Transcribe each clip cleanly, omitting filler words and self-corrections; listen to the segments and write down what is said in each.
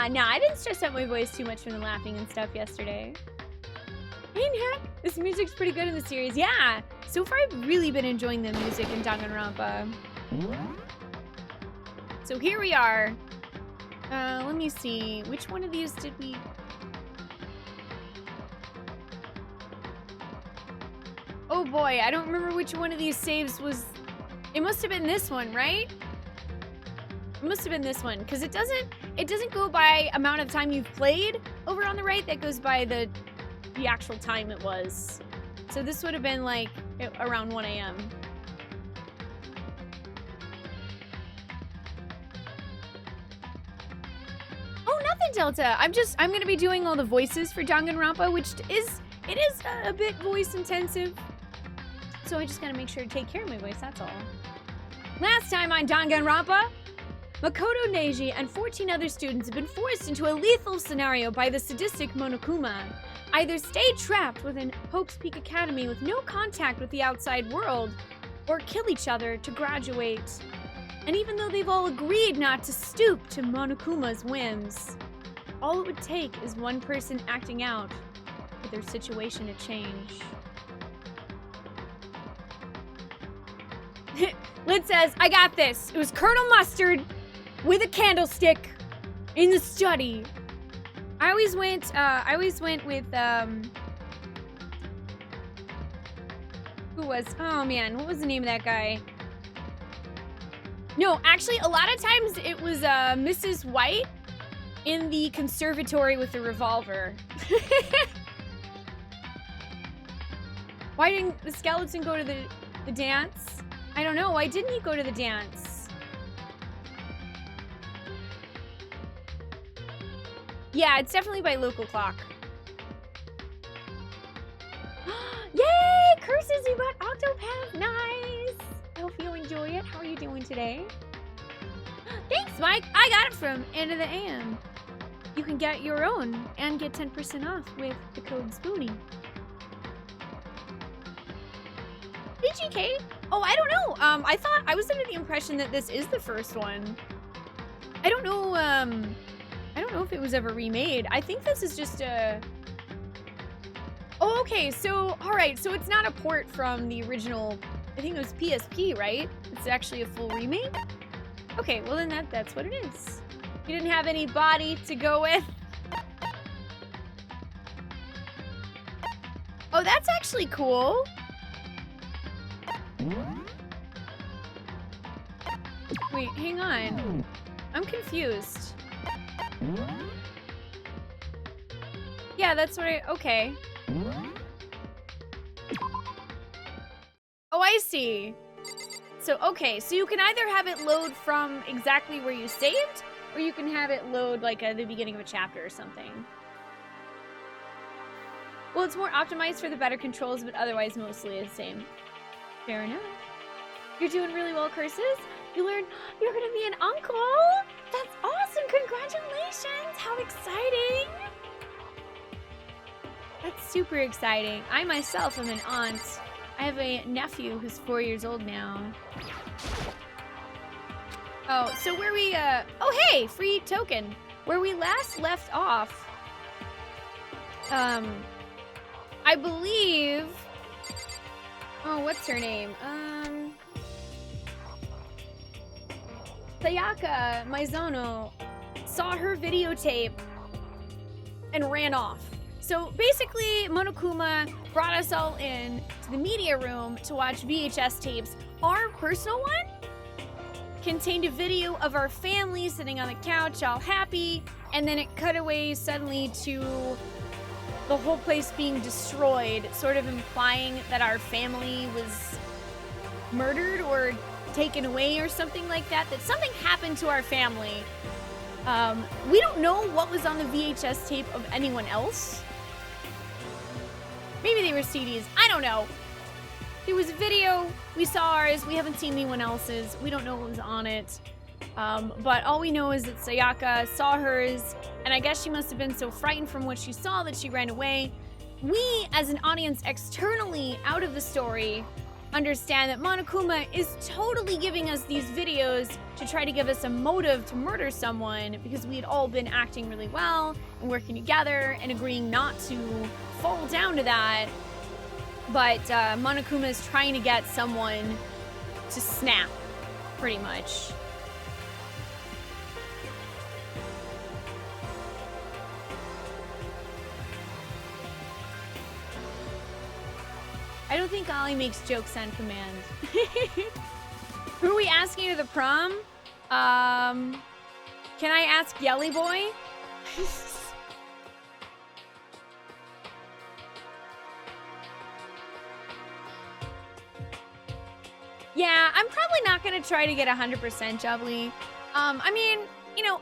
Nah, I didn't stress out my voice too much from the laughing and stuff yesterday. Hey, Nick, this music's pretty good in the series. Yeah, so far I've really been enjoying the music in Danganronpa. So here we are. Let me see. Which one of these did we... Oh boy, I don't remember which one of these saves was... It must have been this one, right? It must have been this one, because it doesn't go by amount of time you've played over on the right. That goes by the actual time it was. So this would have been like around 1 a.m. Oh, nothing, Delta. I'm gonna be doing all the voices for Danganronpa, which is a bit voice intensive. So I just gotta make sure to take care of my voice, that's all. Last time on Danganronpa, Makoto Neji and 14 other students have been forced into a lethal scenario by the sadistic Monokuma. Either stay trapped within Hope's Peak Academy with no contact with the outside world, or kill each other to graduate. And even though they've all agreed not to stoop to Monokuma's whims, all it would take is one person acting out for their situation to change. Lid says, I got this. It was Colonel Mustard with a candlestick in the study. I always went with, who was, oh man, what was the name of that guy? No, actually, a lot of times it was Mrs. White in the conservatory with the revolver. Why didn't the skeleton go to the dance? I don't know. Why didn't he go to the dance? Yeah, it's definitely by local clock. Yay! Curses, you got Octopath. Nice! I hope you enjoy it. How are you doing today? Thanks, Mike. I got it from End of the AM. You can get your own and get 10% off with the code Spoonee. DGK? Oh, I don't know. I was under the impression that this is the first one. I don't know if it was ever remade. I think this is just a... Oh, okay, so, alright, so it's not a port from the original, I think it was PSP, right? It's actually a full remake? Okay, well then that's what it is. You didn't have any body to go with? Oh, that's actually cool. Wait, hang on. I'm confused. Yeah, that's what okay. Oh, I see. So, okay, so you can either have it load from exactly where you saved, or you can have it load like at the beginning of a chapter or something. Well, it's more optimized for the better controls, but otherwise mostly the same. Fair enough. You're doing really well, Curses. You learned you're gonna be an uncle? That's awesome! Congratulations! How exciting! That's super exciting. I myself am an aunt. I have a nephew who's 4 years old now. Oh, so where we, oh hey! Free token! Where we last left off, I believe... Oh, what's her name? Sayaka Maizono saw her videotape and ran off. So basically, Monokuma brought us all in to the media room to watch VHS tapes. Our personal one contained a video of our family sitting on the couch, all happy, and then it cut away suddenly to the whole place being destroyed, sort of implying that our family was murdered or taken away or something like that, that something happened to our family. We don't know what was on the VHS tape of anyone else. Maybe they were CDs, I don't know. There was a video, we saw ours, we haven't seen anyone else's, we don't know what was on it. But all we know is that Sayaka saw hers, and I guess she must have been so frightened from what she saw that she ran away. We, as an audience externally out of the story, understand that Monokuma is totally giving us these videos to try to give us a motive to murder someone, because we had all been acting really well and working together and agreeing not to fall down to that. But Monokuma is trying to get someone to snap, pretty much. I don't think Ollie makes jokes on command. Who are we asking to the prom? Can I ask Yelly Boy? Yeah, I'm probably not gonna try to get 100% Jubbly. I mean, you know,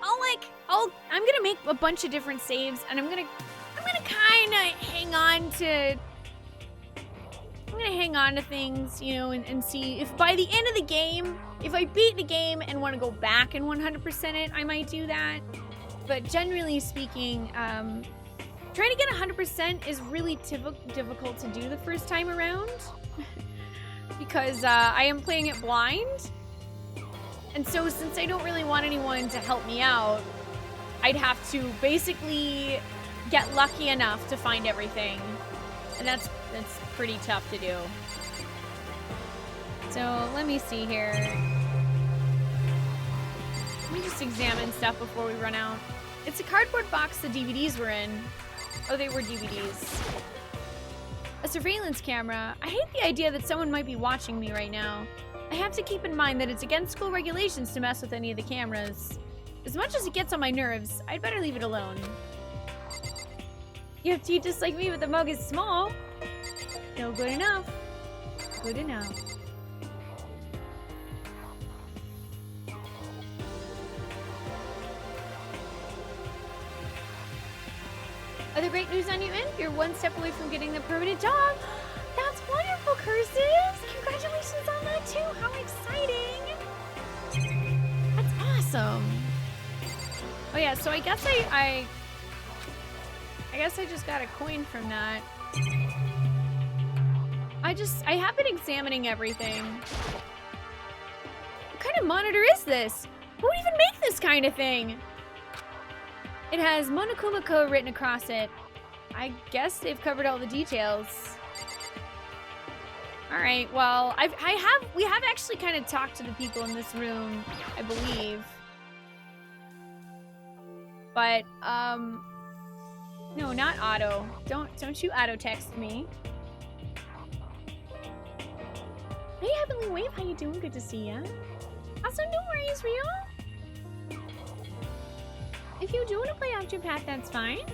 I'm gonna make a bunch of different saves, and I'm gonna kind of hang on to things, you know, and see if by the end of the game, if I beat the game and want to go back and 100% it, I might do that. But generally speaking, trying to get 100% is really difficult to do the first time around. Because I am playing it blind. And so since I don't really want anyone to help me out, I'd have to basically get lucky enough to find everything. And that's pretty tough to do. So let me see here. Let me just examine stuff before we run out. It's a cardboard box the DVDs were in. Oh, they were DVDs. A surveillance camera. I hate the idea that someone might be watching me right now. I have to keep in mind that it's against school regulations to mess with any of the cameras. As much as it gets on my nerves, I'd better leave it alone. You have to eat just like me, but the mug is small. No, good enough. Good enough. Other great news on you, end. You're one step away from getting the permanent job. That's wonderful, Curses! Congratulations on that too. How exciting! That's awesome. Oh yeah, so I guess I guess I just got a coin from that. I have been examining everything. What kind of monitor is this? Who would even make this kind of thing? It has Monokuma-ko written across it. I guess they've covered all the details. All right, well, we have actually kind of talked to the people in this room, I believe. But, no, not Otto. Don't you auto text me. Hey, Heavenly Wave, how you doing? Good to see ya. Also, no worries, Rio. If you do want to play Octopath, that's fine.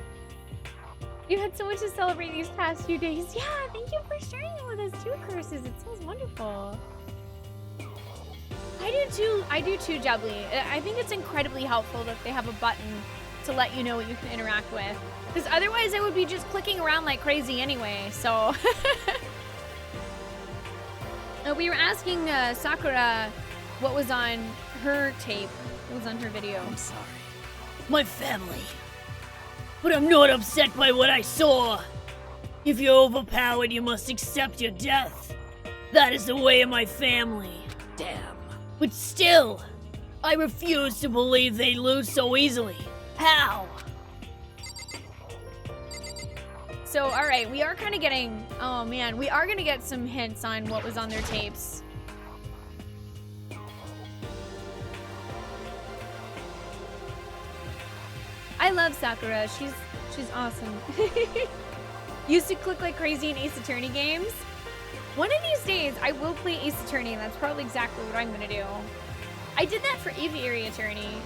You've had so much to celebrate these past few days. Yeah, thank you for sharing it with us too, Curses. It sounds wonderful. I do too, Jubbly. I think it's incredibly helpful that they have a button to let you know what you can interact with. Because otherwise I would be just clicking around like crazy anyway, so. We were asking Sakura what was on her tape, what was on her video. I'm sorry. My family. But I'm not upset by what I saw. If you're overpowered, you must accept your death. That is the way of my family. Damn. But still, I refuse to believe they lose so easily. How? So, alright, we are kind of getting... Oh, man. We are going to get some hints on what was on their tapes. I love Sakura. She's awesome. Used to click like crazy in Ace Attorney games. One of these days, I will play Ace Attorney, and that's probably exactly what I'm going to do. I did that for Aviary Attorney.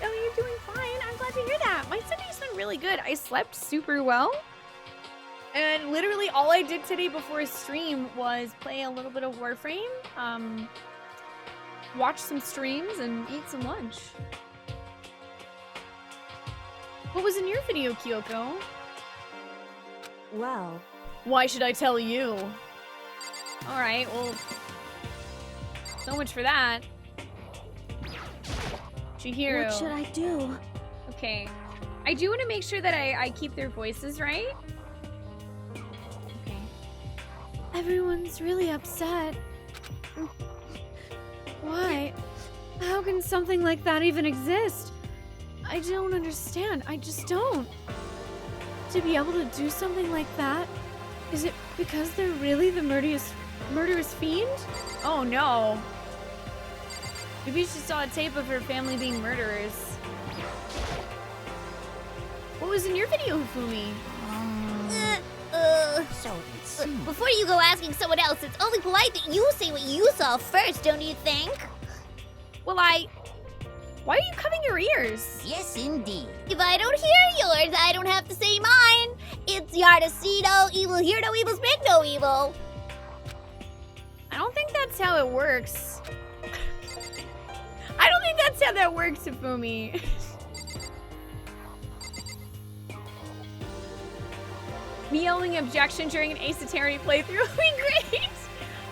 Oh, you're doing fine. I'm glad to hear that. My Sunday's been really good. I slept super well. And literally all I did today before stream was play a little bit of Warframe, watch some streams, and eat some lunch. What was in your video, Kyoko? Well, why should I tell you? Alright, well, so much for that. Chihiro. what should I do? Okay. I do want to make sure that I keep their voices right. Everyone's really upset. Why? How can something like that even exist? I don't understand. I just don't. To be able to do something like that? Is it because they're really the murderous fiend? Oh no. Maybe she saw a tape of her family being murderers. What was in your video, Hifumi? Before you go asking someone else, it's only polite that you say what you saw first, don't you think? Well, why are you covering your ears? Yes, indeed. If I don't hear yours, I don't have to say mine. It's hard to see no evil, hear no evil, speak no evil. I don't think that's how it works. I don't think that's how that works, Hifumi. Me yelling objection during an Ace Attorney playthrough would be great.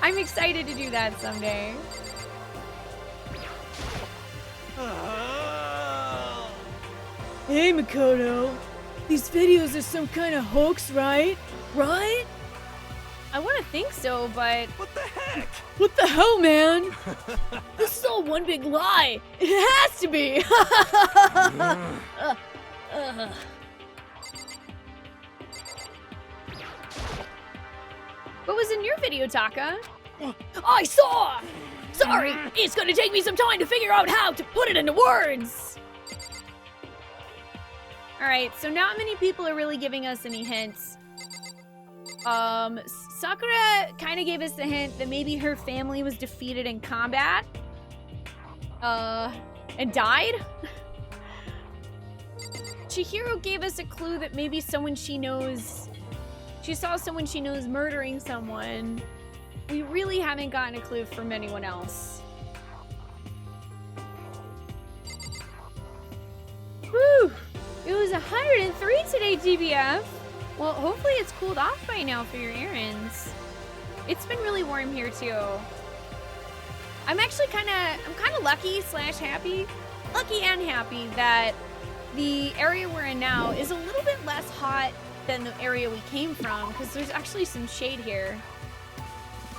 I'm excited to do that someday. Hey, Makoto. These videos are some kind of hoax, right? Right? I want to think so, but... What the heck? What the hell, man? This is all one big lie. It has to be. What was in your video, Taka? I saw! Sorry, it's gonna take me some time to figure out how to put it into words. Alright, so not many people are really giving us any hints. Sakura kind of gave us the hint that maybe her family was defeated in combat. And died? Chihiro gave us a clue that maybe someone she knows... She saw someone she knows murdering someone. We really haven't gotten a clue from anyone else. Whew! It was 103 today, GBF. Well, hopefully it's cooled off by now for your errands. It's been really warm here too. I'm actually kind of lucky / happy. Lucky and happy that the area we're in now is a little bit less hot than the area we came from, because there's actually some shade here.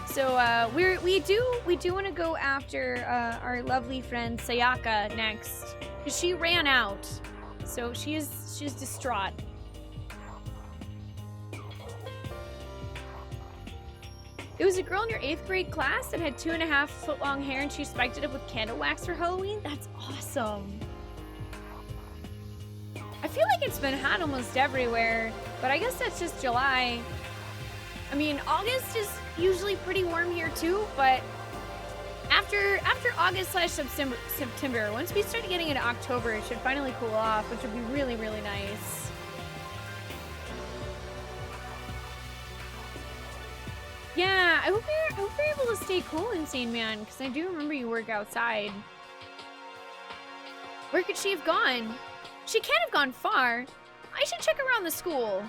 So we do want to go after our lovely friend Sayaka next, because she ran out. So she's distraught. It was a girl in your 8th grade class that had 2.5 foot long hair, and she spiked it up with candle wax for Halloween. That's awesome. I feel like it's been hot almost everywhere, but I guess that's just July. I mean, August is usually pretty warm here too, but after August / September, once we start getting into October, it should finally cool off, which would be really, really nice. Yeah, I hope you're able to stay cool, Insane Man, because I do remember you work outside. Where could she have gone? She can't have gone far. I should check around the school.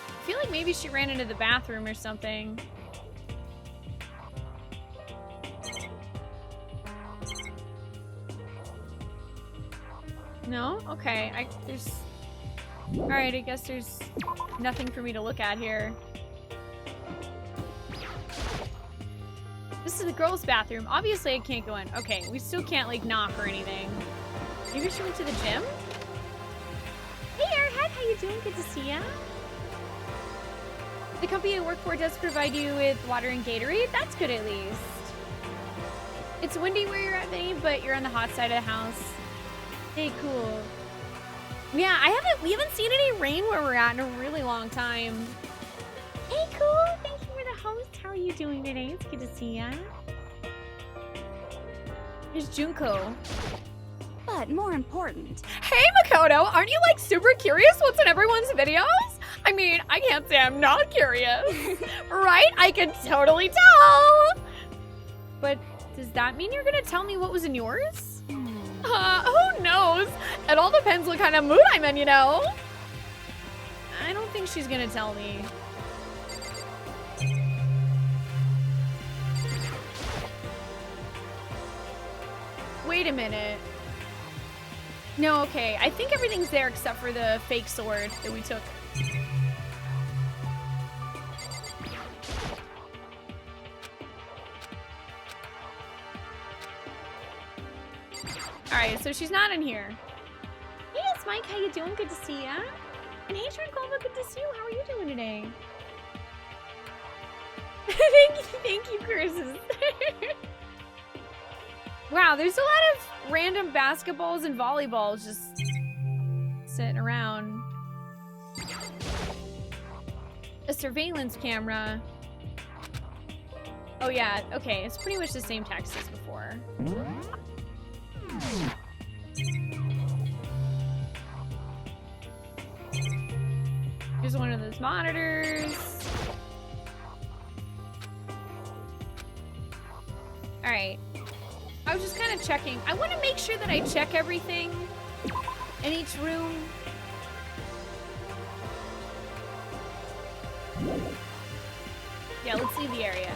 I feel like maybe she ran into the bathroom or something. No? Okay, Alright, I guess there's nothing for me to look at here. This is the girls' bathroom. Obviously, I can't go in. Okay, we still can't, like, knock or anything. Maybe she went to the gym? Hey, Airhead, how you doing? Good to see ya. The company I work for does provide you with water and Gatorade. That's good, at least. It's windy where you're at, Vinny, but you're on the hot side of the house. Hey, cool. Yeah, we haven't seen any rain where we're at in a really long time. Hey, cool. Thank you for the host. How are you doing today? It's good to see ya. Here's Junko. But more important. Hey, Makoto. Aren't you, like, super curious what's in everyone's videos? I mean, I can't say I'm not curious. Right? I can totally tell. But does that mean you're gonna tell me what was in yours? Who knows? It all depends what kind of mood I'm in, you know? I don't think she's gonna tell me. wait a minute. No, okay. I think everything's there except for the fake sword that we took. Alright, so she's not in here. Hey, it's Mike. How you doing? Good to see ya. And hey, Tranquilva, good to see you. How are you doing today? thank you, curses. Wow, there's a lot of random basketballs and volleyballs just sitting around. A surveillance camera. Oh yeah, okay, it's pretty much the same text as before. Here's one of those monitors. Alright. I was just kind of checking. I want to make sure that I check everything in each room. Yeah, let's leave the area.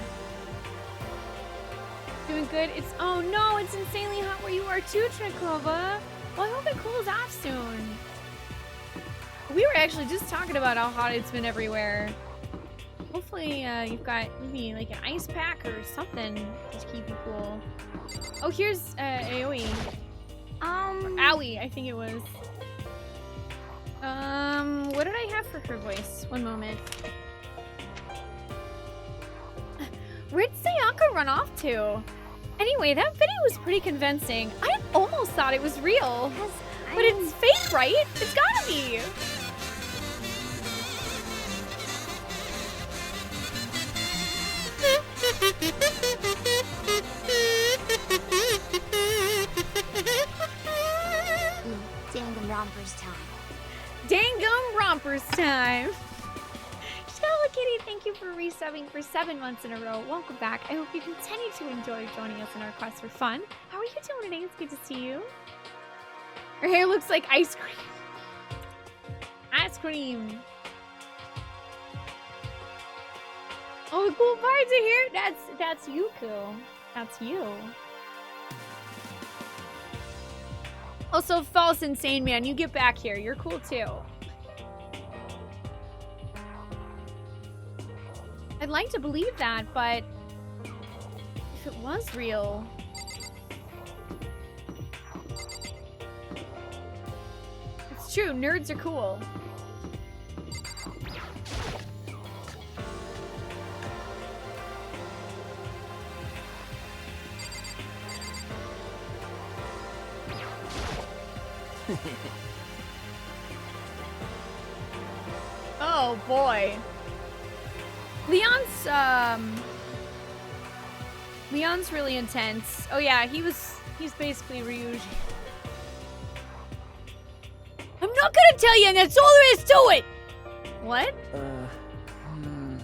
Doing good? It's, oh no, it's insanely hot where you are too, Tranquilva. Well, I hope it cools off soon. We were actually just talking about how hot it's been everywhere. Hopefully, you've got maybe like an ice pack or something to keep you cool. Oh, here's Aoi. Owie, I think it was. What did I have for her voice? One moment. Where'd Sayaka run off to? Anyway, that video was pretty convincing. I almost thought it was real. But it's fake, right? It's gotta be. Danganronpa's time. Danganronpa's time. Stella Kitty, thank you for resubbing for 7 months in a row. Welcome back. I hope you continue to enjoy joining us in our quest for fun. How are you doing today? It's good to see you. Her hair looks like ice cream. Ice cream. Oh, the cool parts are here. That's you, cool. That's you. Also, false insane man, you get back here. You're cool too. I'd like to believe that, but if it was real, it's true. Nerds are cool. Oh boy. Leon's really intense. Oh yeah, he's basically Ryuji. I'm not gonna tell you, and that's all there is to it! What? I'm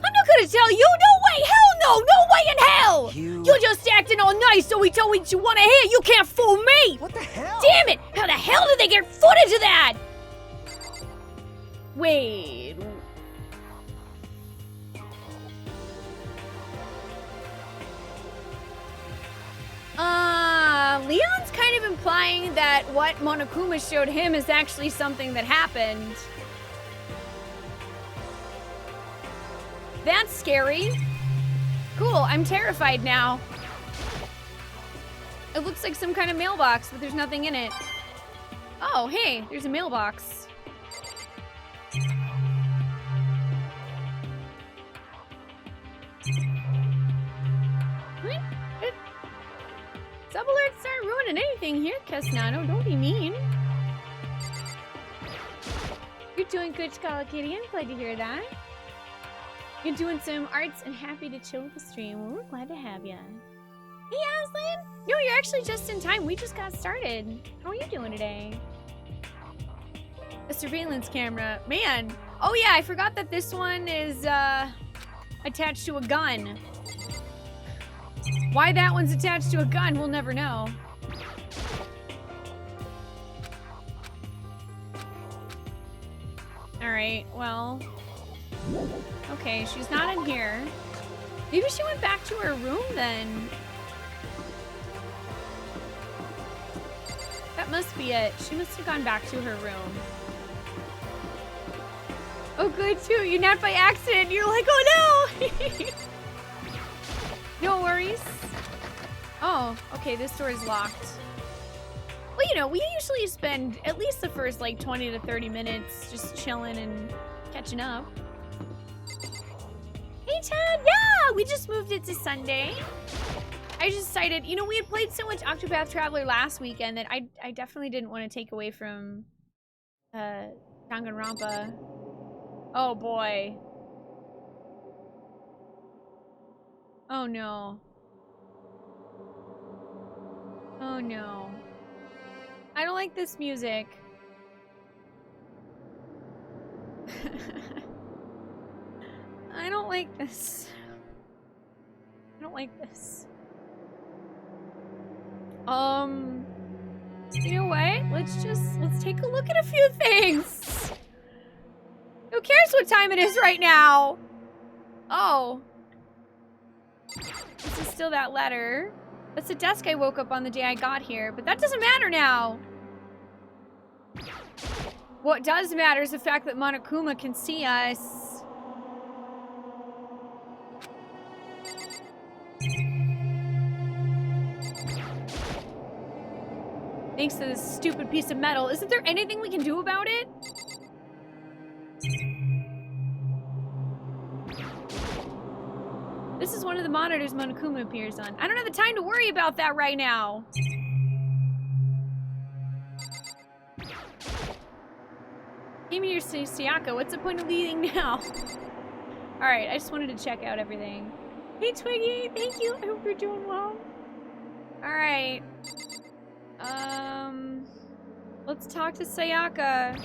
not gonna tell you! No way! Hell no! No way in hell! You're just acting all nice so we tell what you wanna hear! You can't fool me! What the hell? Damn it! How the hell did they get footage of that? Wait. Leon's kind of implying that what Monokuma showed him is actually something that happened. That's scary. Cool, I'm terrified now. It looks like some kind of mailbox, but there's nothing in it. Oh, hey, there's a mailbox. Sub alerts aren't ruining anything here, Casnano. Don't be mean. You're doing good, Scala Kitty. I'm glad to hear that. You're doing some arts and happy to chill with the stream. Well, we're glad to have you. Hey, Aslan. No, you're actually just in time. We just got started. How are you doing today? A surveillance camera. Man. Oh, yeah. I forgot that this one is attached to a gun. Why that one's attached to a gun, we'll never know. Alright, well. Okay, she's not in here. Maybe she went back to her room then. must be it. She must have gone back to her room. Oh, good too. You napped by accident. You're like, oh no! No worries. Oh, okay. This door is locked. Well, you know, we usually spend at least the first like 20 to 30 minutes just chilling and catching up. Hey, Chad. Yeah, we just moved it to Sunday. I just decided, you know, we had played so much Octopath Traveler last weekend that I definitely didn't want to take away from Danganronpa. Oh boy. Oh no. Oh no. I don't like this music. I don't like this. I don't like this. You know what? Let's take a look at a few things. Who cares what time it is right now? Oh. This is still that letter. That's the desk I woke up on the day I got here, but that doesn't matter now. What does matter is the fact that Monokuma can see us. Thanks to this stupid piece of metal. Isn't there anything we can do about it? This is one of the monitors Monokuma appears on. I don't have the time to worry about that right now. Came here to Sayaka. What's the point of leaving now? Alright, I just wanted to check out everything. Hey, Twiggy. Thank you. I hope you're doing well. Alright. Let's talk to Sayaka.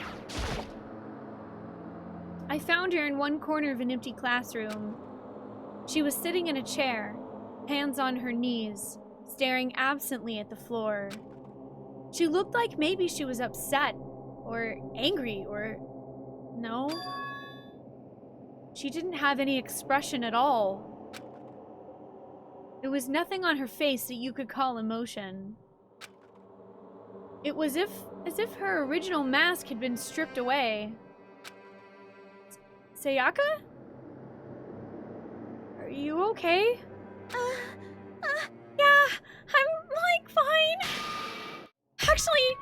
I found her in one corner of an empty classroom. She was sitting in a chair, hands on her knees, staring absently at the floor. She looked like maybe she was upset, or angry, or... no? She didn't have any expression at all. There was nothing on her face that you could call emotion. It was as if her original mask had been stripped away. Sayaka? Are you okay? Yeah, I'm, like, fine. Actually,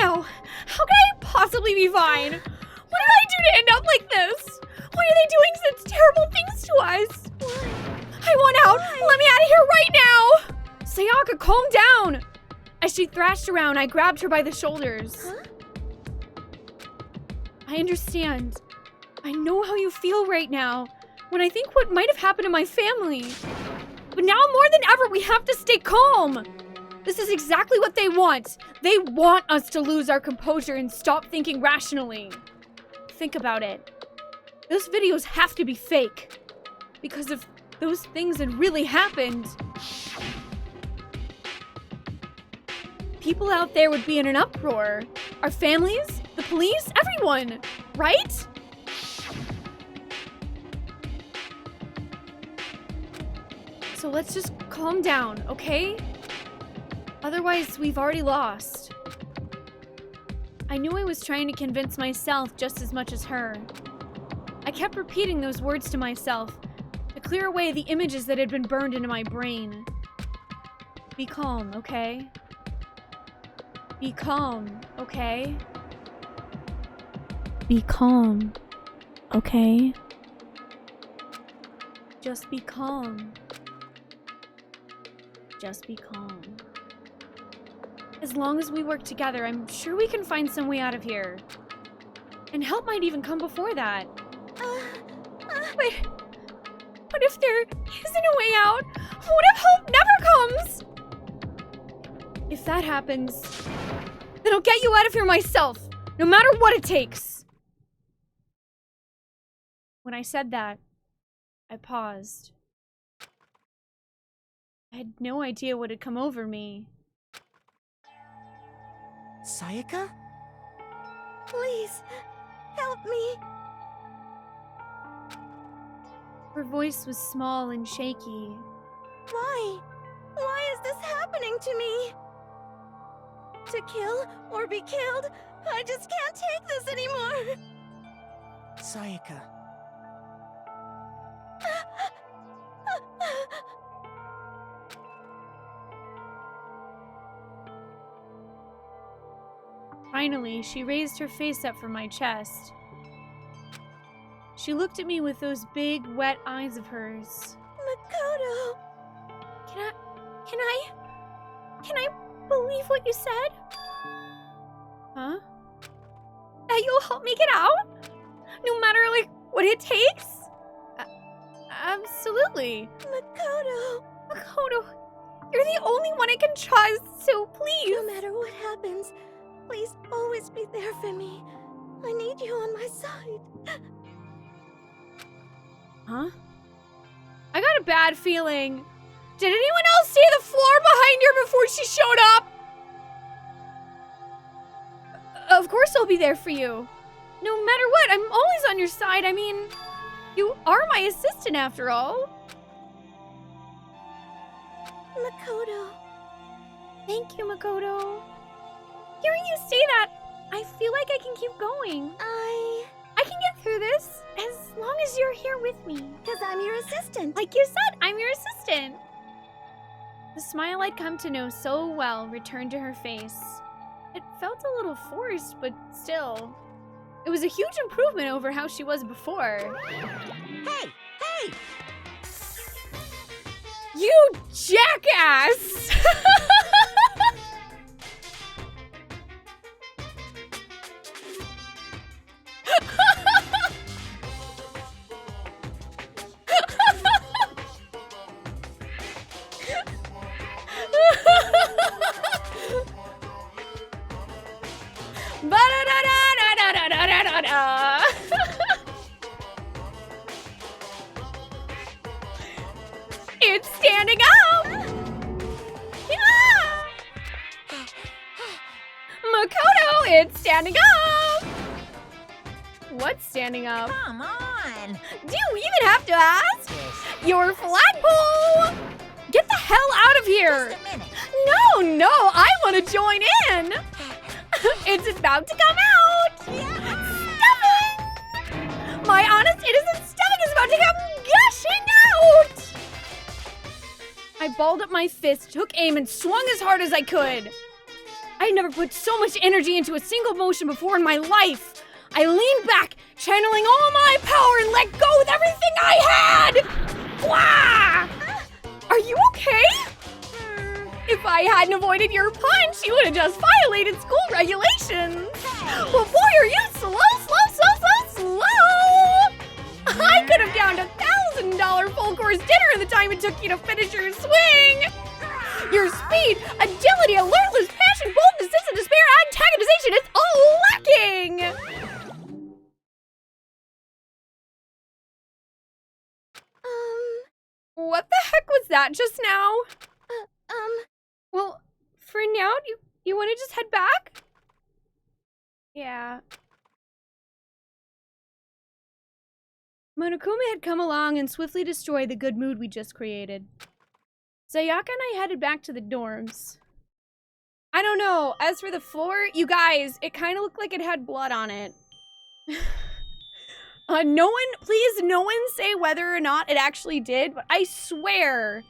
no. How could I possibly be fine? What did I do to end up like this? Why are they doing such terrible things to us? I want out. Let me out of here right now. Sayaka, calm down. As she thrashed around, I grabbed her by the shoulders. Huh? I understand. I know how you feel right now when I think what might have happened to my family. But now more than ever, we have to stay calm. This is exactly what they want. They want us to lose our composure and stop thinking rationally. Think about it. Those videos have to be fake. Because if those things had really happened, people out there would be in an uproar. Our families, the police, everyone, right? So let's just calm down, okay? Otherwise, we've already lost. I knew I was trying to convince myself just as much as her. I kept repeating those words to myself to clear away the images that had been burned into my brain. Be calm, okay? Be calm, okay? Be calm, okay? Just be calm. Just be calm. As long as we work together, I'm sure we can find some way out of here. And help might even come before that. But if there isn't a way out, what if help never comes? If that happens, then I'll get you out of here myself, no matter what it takes. When I said that, I paused. I had no idea what had come over me. Sayaka? Please, help me. Her voice was small and shaky. Why? Why is this happening to me? to kill or be killed. I just can't take this anymore. Sayaka. Finally, she raised her face up from my chest. She looked at me with those big, wet eyes of hers. Makoto. Can I believe what you said? Huh? That you'll help me get out? No matter, what it takes? Absolutely. Makoto. Makoto, you're the only one I can trust, so please. No matter what happens, please always be there for me. I need you on my side. Huh? I got a bad feeling. Did anyone else see the floor behind her before she showed up? Of course I'll be there for you. No matter what, I'm always on your side. I mean, you are my assistant after all. Makoto. Thank you, Makoto. Hearing you say that, I feel like I can keep going. I can get through this as long as you're here with me. Because I'm your assistant. Like you said, I'm your assistant. The smile I'd come to know so well returned to her face. It felt a little forced, but still. It was a huge improvement over how she was before. Hey! You jackass! It's standing up! Yeah! Makoto, it's standing up! What's standing up? Come on! Do you even have to ask? Your flagpole! Get the hell out of here! Just a minute. No, I want to join in! It's about to come out! Stuffing! My honest innocent stomach is about to come gushing out! I balled up my fist, took aim, and swung as hard as I could. I'd never put so much energy into a single motion before in my life. I leaned back, channeling all my power, and let go with everything I had! Wah! Are you okay? If I hadn't avoided your punch, you would have just violated school regulations. Well, boy, are you slow. I could have downed $1,000 full-course dinner in the time it took you to finish your swing. Your speed, agility, alertness, passion, boldness, sense of despair, antagonization, it's all lacking. What the heck was that just now? Well, for now, you want to just head back? Yeah. Monokuma had come along and swiftly destroyed the good mood we just created. Sayaka and I headed back to the dorms. I don't know, as for the floor, you guys, it kind of looked like it had blood on it. Please no one say whether or not it actually did, but I swear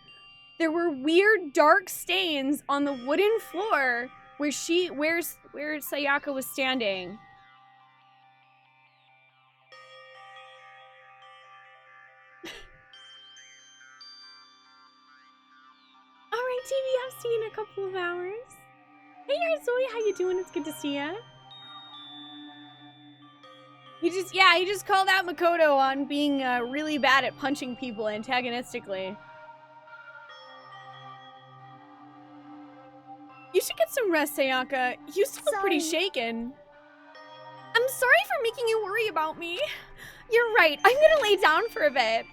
there were weird dark stains on the wooden floor where Sayaka was standing. Alright, TV, I'll see you in a couple of hours. Hey, Zoe, how you doing? It's good to see ya. He just called out Makoto on being really bad at punching people antagonistically. You should get some rest, Sayaka. You still look pretty shaken. I'm sorry for making you worry about me. You're right, I'm gonna lay down for a bit.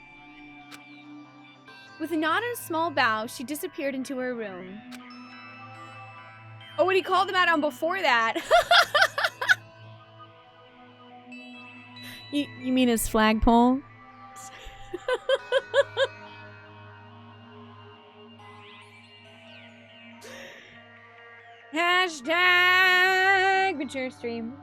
With a nod and a small bow, she disappeared into her room. Oh, and he called him out on before that. You mean his flagpole? Hashtag mature stream.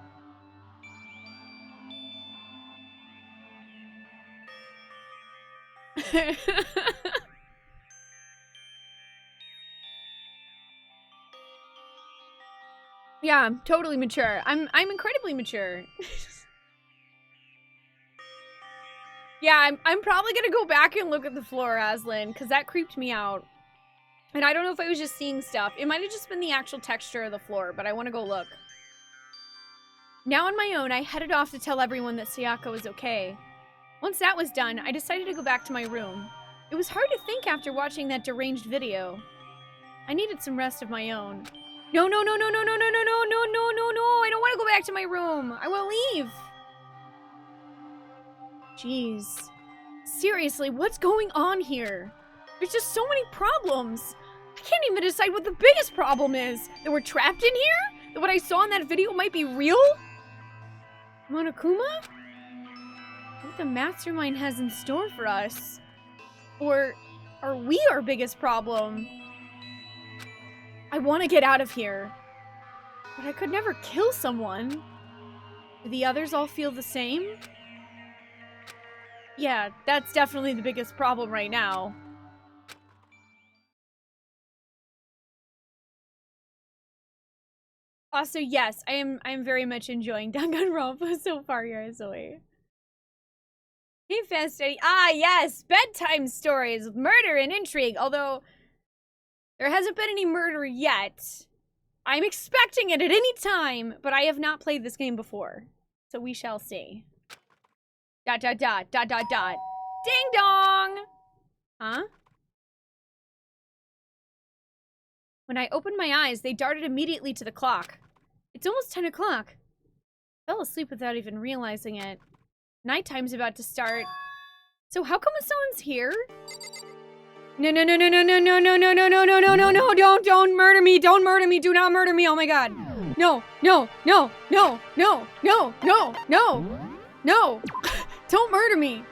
Yeah, I'm totally mature. I'm incredibly mature. Yeah, I'm probably gonna go back and look at the floor, Aslan, because that creeped me out. And I don't know if I was just seeing stuff. It might have just been the actual texture of the floor, but I want to go look. Now on my own, I headed off to tell everyone that Sayaka was okay. Once that was done, I decided to go back to my room. It was hard to think after watching that deranged video. I needed some rest of my own. No, no, no, no, no, no, no, no, no, no, no, no, no. I don't want to go back to my room. I will leave. Jeez. Seriously, what's going on here? There's just so many problems. I can't even decide what the biggest problem is. That we're trapped in here? That what I saw in that video might be real? Monokuma? What the mastermind has in store for us? Or are we our biggest problem? I want to get out of here. But I could never kill someone. Do the others all feel the same? Yeah, that's definitely the biggest problem right now. Also, yes, I'm very much enjoying Danganronpa so far, Yarazoi. Hey, Fast Eddie. Ah, yes, bedtime stories with murder and intrigue. Although there hasn't been any murder yet. I'm expecting it at any time, but I have not played this game before, so we shall see. Dot dot dot dot dot dot. Ding dong. Huh? When I opened my eyes, they darted immediately to the clock. It's almost 10 o'clock. I fell asleep without even realizing it. Nighttime's about to start. So how come someone's here? No, no, no, no, no, no, no, no, no, no, no, no, no, no, no, don't murder me, don't murder me, do not murder me, oh my god. No, no, no, no, no, no, no, no, no, don't murder me.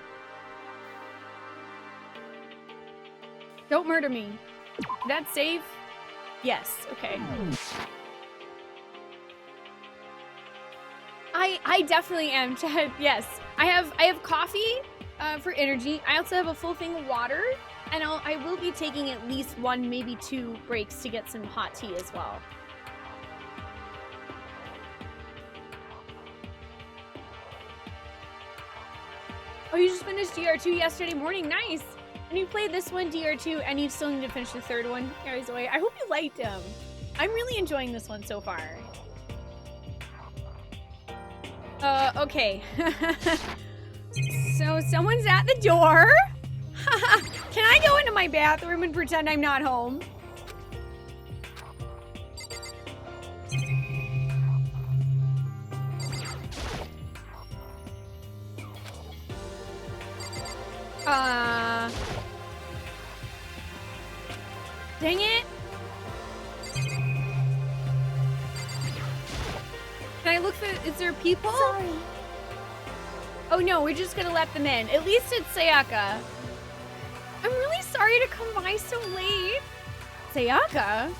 Don't murder me. That's safe? Yes, okay. I definitely am, Chad. Yes, I have coffee for energy. I also have a full thing of water, and I will be taking at least 1, maybe 2 breaks to get some hot tea as well. Oh, you just finished DR2 yesterday morning. Nice. And you played this one, DR2, and you still need to finish the 3rd one. Arizoi, I hope you liked them. I'm really enjoying this one so far. Okay. So someone's at the door. Can I go into my bathroom and pretend I'm not home? Dang it. Can I look for, is there people? Sorry. Oh no, we're just gonna let them in. At least it's Sayaka. I'm really sorry to come by so late. Sayaka?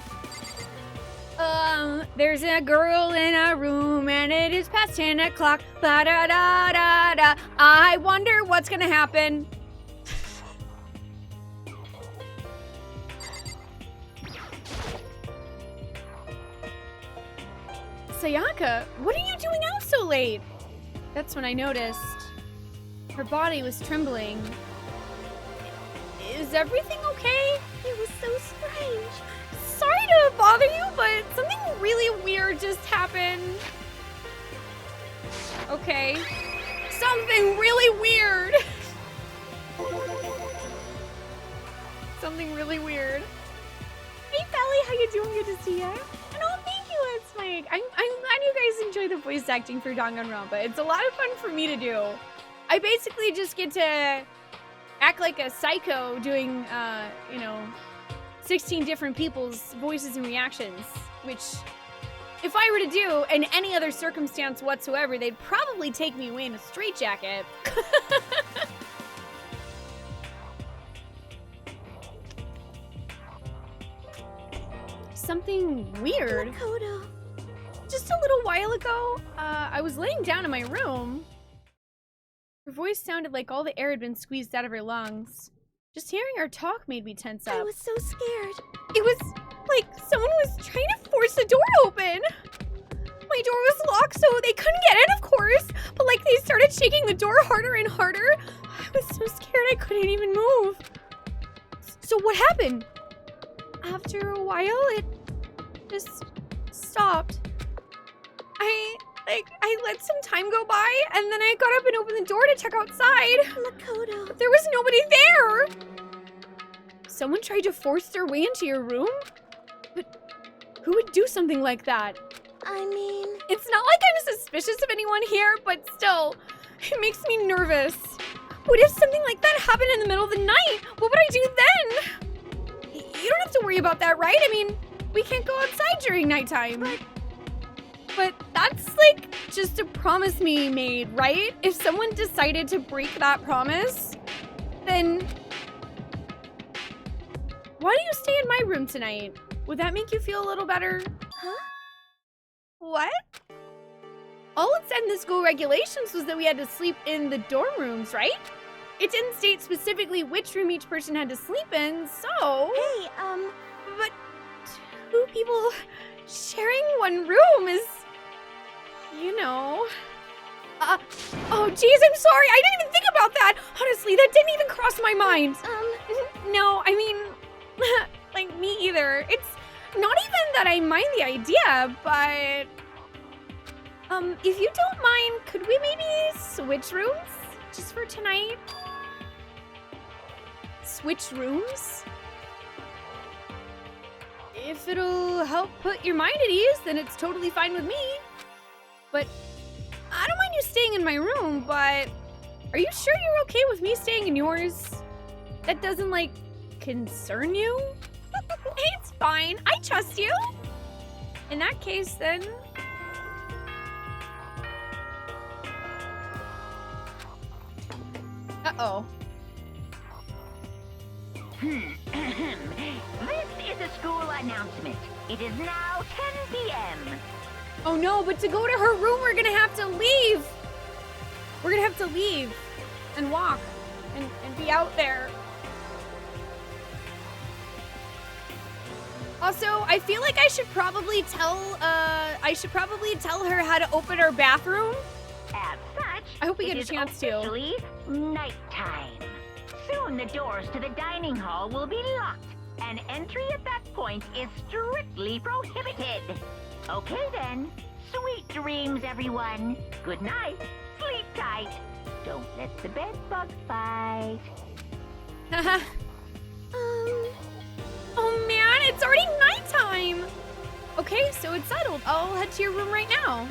There's a girl in a room and it is past 10 o'clock. Ba da da da da. I wonder what's gonna happen. Sayaka, what are you doing out so late? That's when I noticed. Her body was trembling. Is everything okay? It was so strange. Sorry to bother you, but something really weird just happened. Okay. Something really weird. Something really weird. Hey, Belly, how you doing? Good to see you. And oh, thank you, it's Mike. I'm glad you guys enjoy the voice acting for Danganronpa. It's a lot of fun for me to do. I basically just get to act like a psycho doing, 16 different people's voices and reactions, which if I were to do in any other circumstance whatsoever, they'd probably take me away in a straitjacket. something weird. Makoto. Just a little while ago, I was laying down in my room. Her voice sounded like all the air had been squeezed out of her lungs. Just hearing her talk made me tense up. I was so scared. It was like someone was trying to force the door open. My door was locked, so they couldn't get in, of course. But like they started shaking the door harder and harder. I was so scared I couldn't even move. So what happened? After a while, it just stopped. I let some time go by, and then I got up and opened the door to check outside. Makoto. But there was nobody there. Someone tried to force their way into your room? But who would do something like that? I mean... It's not like I'm suspicious of anyone here, but still, it makes me nervous. What if something like that happened in the middle of the night? What would I do then? You don't have to worry about that, right? I mean, we can't go outside during nighttime. But that's like just a promise me made, right? If someone decided to break that promise, then why don't you stay in my room tonight? Would that make you feel a little better? Huh? What? All it said in the school regulations was that we had to sleep in the dorm rooms, right? It didn't state specifically which room each person had to sleep in, so... Hey, But two people sharing one room is... You know... oh, geez, I'm sorry. I didn't even think about that. Honestly, that didn't even cross my mind. No, I mean... like, me either. It's not even that I mind the idea, but... if you don't mind, could we maybe switch rooms? Just for tonight? Switch rooms? If it'll help put your mind at ease, then it's totally fine with me. But I don't mind you staying in my room, but are you sure you're okay with me staying in yours? That doesn't, like, concern you? It's fine. I trust you. In that case, then... Uh-oh. This is a school announcement. It is now 10 p.m. Oh no, but to go to her room, we're gonna have to leave. We're gonna have to leave and walk and be out there. Also, I feel like I should probably tell her how to open her bathroom. As such, I hope we get it a is chance to. officially nighttime. Soon the doors to the dining hall will be locked, and entry at that point is strictly prohibited. Okay then, sweet dreams, everyone. Good night, sleep tight. Don't let the bed bug bite. Oh man, it's already nighttime. Okay, so it's settled. I'll head to your room right now.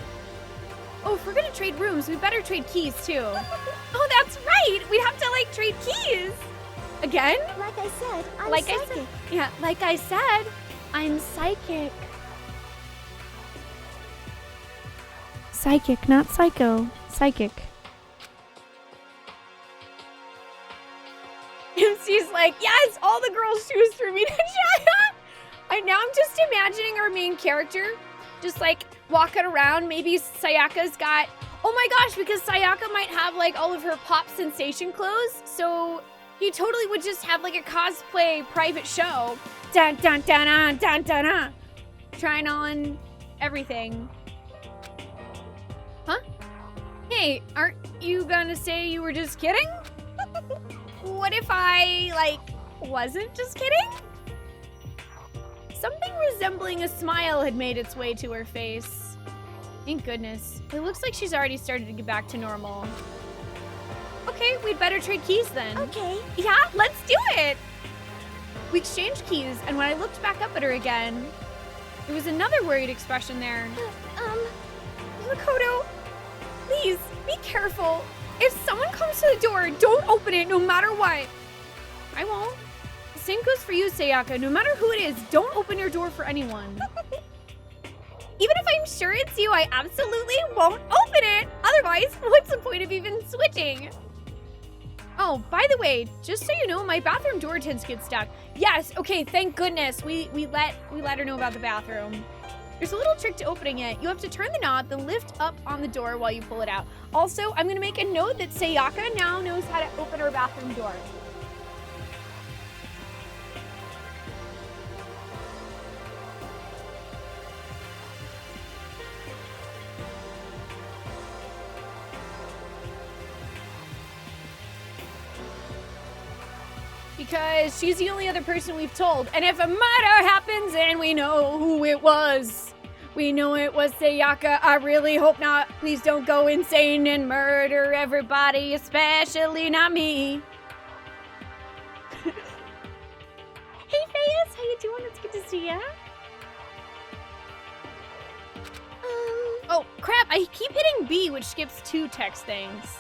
Oh, if we're gonna trade rooms, we better trade keys too. Oh, that's right. We have to like trade keys. Again? like I said, I'm Like psychic. I said. Yeah, like I said, I'm psychic. Psychic, not psycho. Psychic. MC's like, yes, all the girls choose for me to shut up. I'm just imagining our main character just like walking around. Maybe Sayaka's got, oh my gosh, because Sayaka might have like all of her pop sensation clothes. So he totally would just have like a cosplay private show. Dun dun dun dun dun dun dun. Trying on everything. Huh? Hey, aren't you gonna say you were just kidding? What if I, like, wasn't just kidding? Something resembling a smile had made its way to her face. Thank goodness. It looks like she's already started to get back to normal. Okay, we'd better trade keys then. Okay. Yeah, let's do it! We exchanged keys, and when I looked back up at her again, there was another worried expression there. Makoto, please, be careful. If someone comes to the door, don't open it no matter what. I won't. The same goes for you, Sayaka. No matter who it is, don't open your door for anyone. Even if I'm sure it's you, I absolutely won't open it. Otherwise, what's the point of even switching? Oh, by the way, just so you know, my bathroom door tends to get stuck. Yes, okay, thank goodness. We let her know about the bathroom. There's a little trick to opening it. You have to turn the knob, then lift up on the door while you pull it out. Also, I'm gonna make a note that Sayaka now knows how to open her bathroom door. Because she's the only other person we've told. And if a murder happens and we know who it was, we know it was Sayaka. I really hope not. Please don't go insane and murder everybody, especially not me. Hey, Fayez, how you doing? It's good to see ya. Oh, crap. I keep hitting B, which skips 2 text things.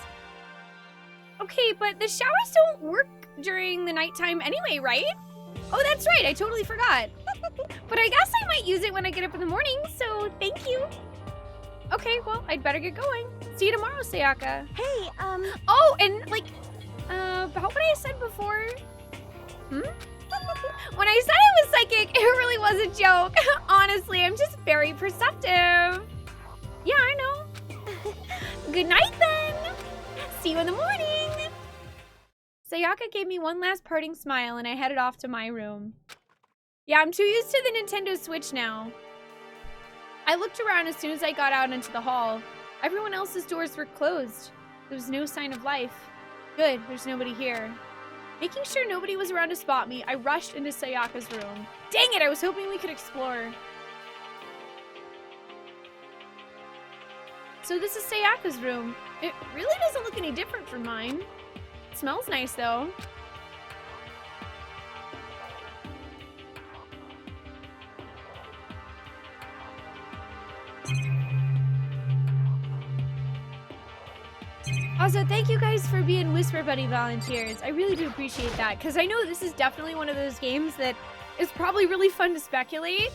Okay, but the showers don't work during the nighttime anyway, right? Oh, that's right. I totally forgot. But I guess I might use it when I get up in the morning, so thank you. Okay, well, I'd better get going. See you tomorrow, Sayaka. Hey, Oh, and like, about what I said before. When I said I was psychic, it really was a joke. Honestly, I'm just very perceptive. Yeah, I know. Good night, then. See you in the morning. Sayaka gave me one last parting smile and I headed off to my room. Yeah, I'm too used to the Nintendo Switch now. I looked around as soon as I got out into the hall. Everyone else's doors were closed. There was no sign of life. Good, there's nobody here. Making sure nobody was around to spot me, I rushed into Sayaka's room. Dang it, I was hoping we could explore. So this is Sayaka's room. It really doesn't look any different from mine. It smells nice though. Also, thank you guys for being Whisper Buddy volunteers. I really do appreciate that, because I know this is definitely one of those games that is probably really fun to speculate.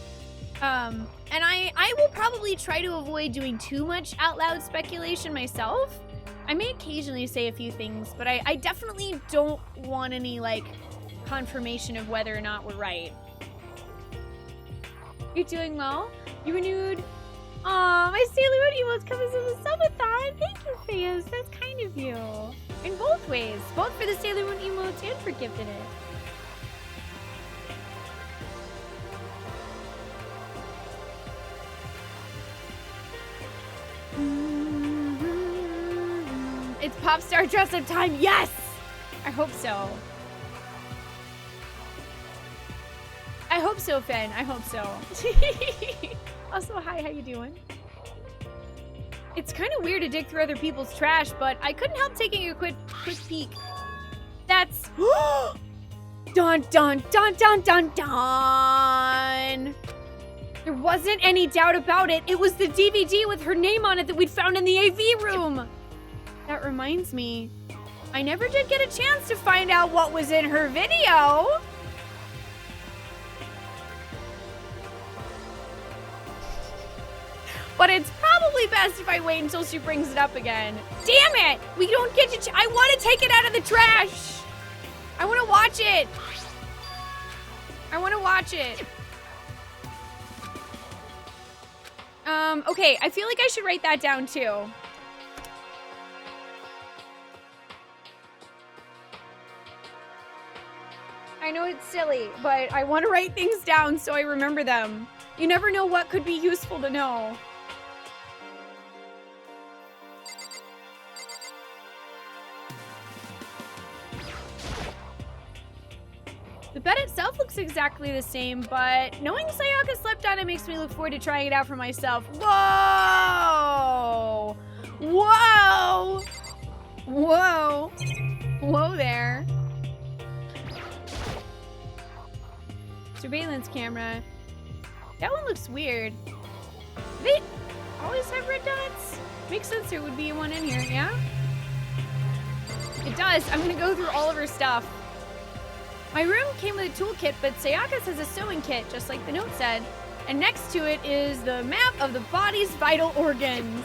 And I will probably try to avoid doing too much out loud speculation myself. I may occasionally say a few things, but I definitely don't want any, like, confirmation of whether or not we're right. You're doing well? You renewed... Aw, my Sailor Moon emote's coming to the subathon. Thank you, Fayos. That's kind of you. In both ways. Both for the Sailor Moon emotes and for gifting it. It's pop star dress up time. Yes! I hope so. I hope so, Fen. I hope so. Also, hi, how you doing? It's kind of weird to dig through other people's trash, but I couldn't help taking a quick peek. That's... Dun, dun, dun, dun, dun, dun! There wasn't any doubt about it. It was the DVD with her name on it that we'd found in the AV room. That reminds me, I never did get a chance to find out what was in her video. But it's probably best if I wait until she brings it up again. Damn it! We don't get to... I want to take it out of the trash! I want to watch it! I want to watch it. Okay, I feel like I should write that down too. I know it's silly, but I want to write things down so I remember them. You never know what could be useful to know. The bed itself looks exactly the same, but knowing Sayaka slept on it makes me look forward to trying it out for myself. Whoa! Whoa! Whoa! Whoa there. Surveillance camera. That one looks weird. Do they always have red dots? Makes sense there would be one in here, yeah? It does. I'm gonna go through all of her stuff. My room came with a toolkit, but Sayaka's has a sewing kit, just like the note said. And next to it is the map of the body's vital organs.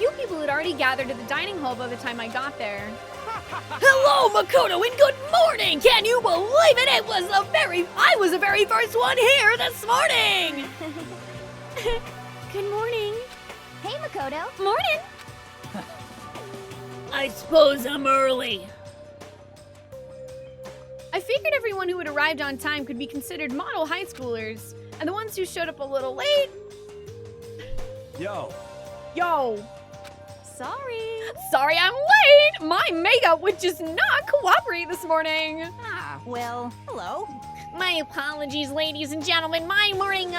few people had already gathered at the dining hall by the time I got there. Hello, Makoto, and good morning! Can you believe it? I was the very first one here this morning! Good morning. Hey, Makoto. Morning. I suppose I'm early. I figured everyone who had arrived on time could be considered model high schoolers, and the ones who showed up a little late... Yo. Sorry I'm late! My makeup would just not cooperate this morning. Ah, well, hello. My apologies, ladies and gentlemen. My morning,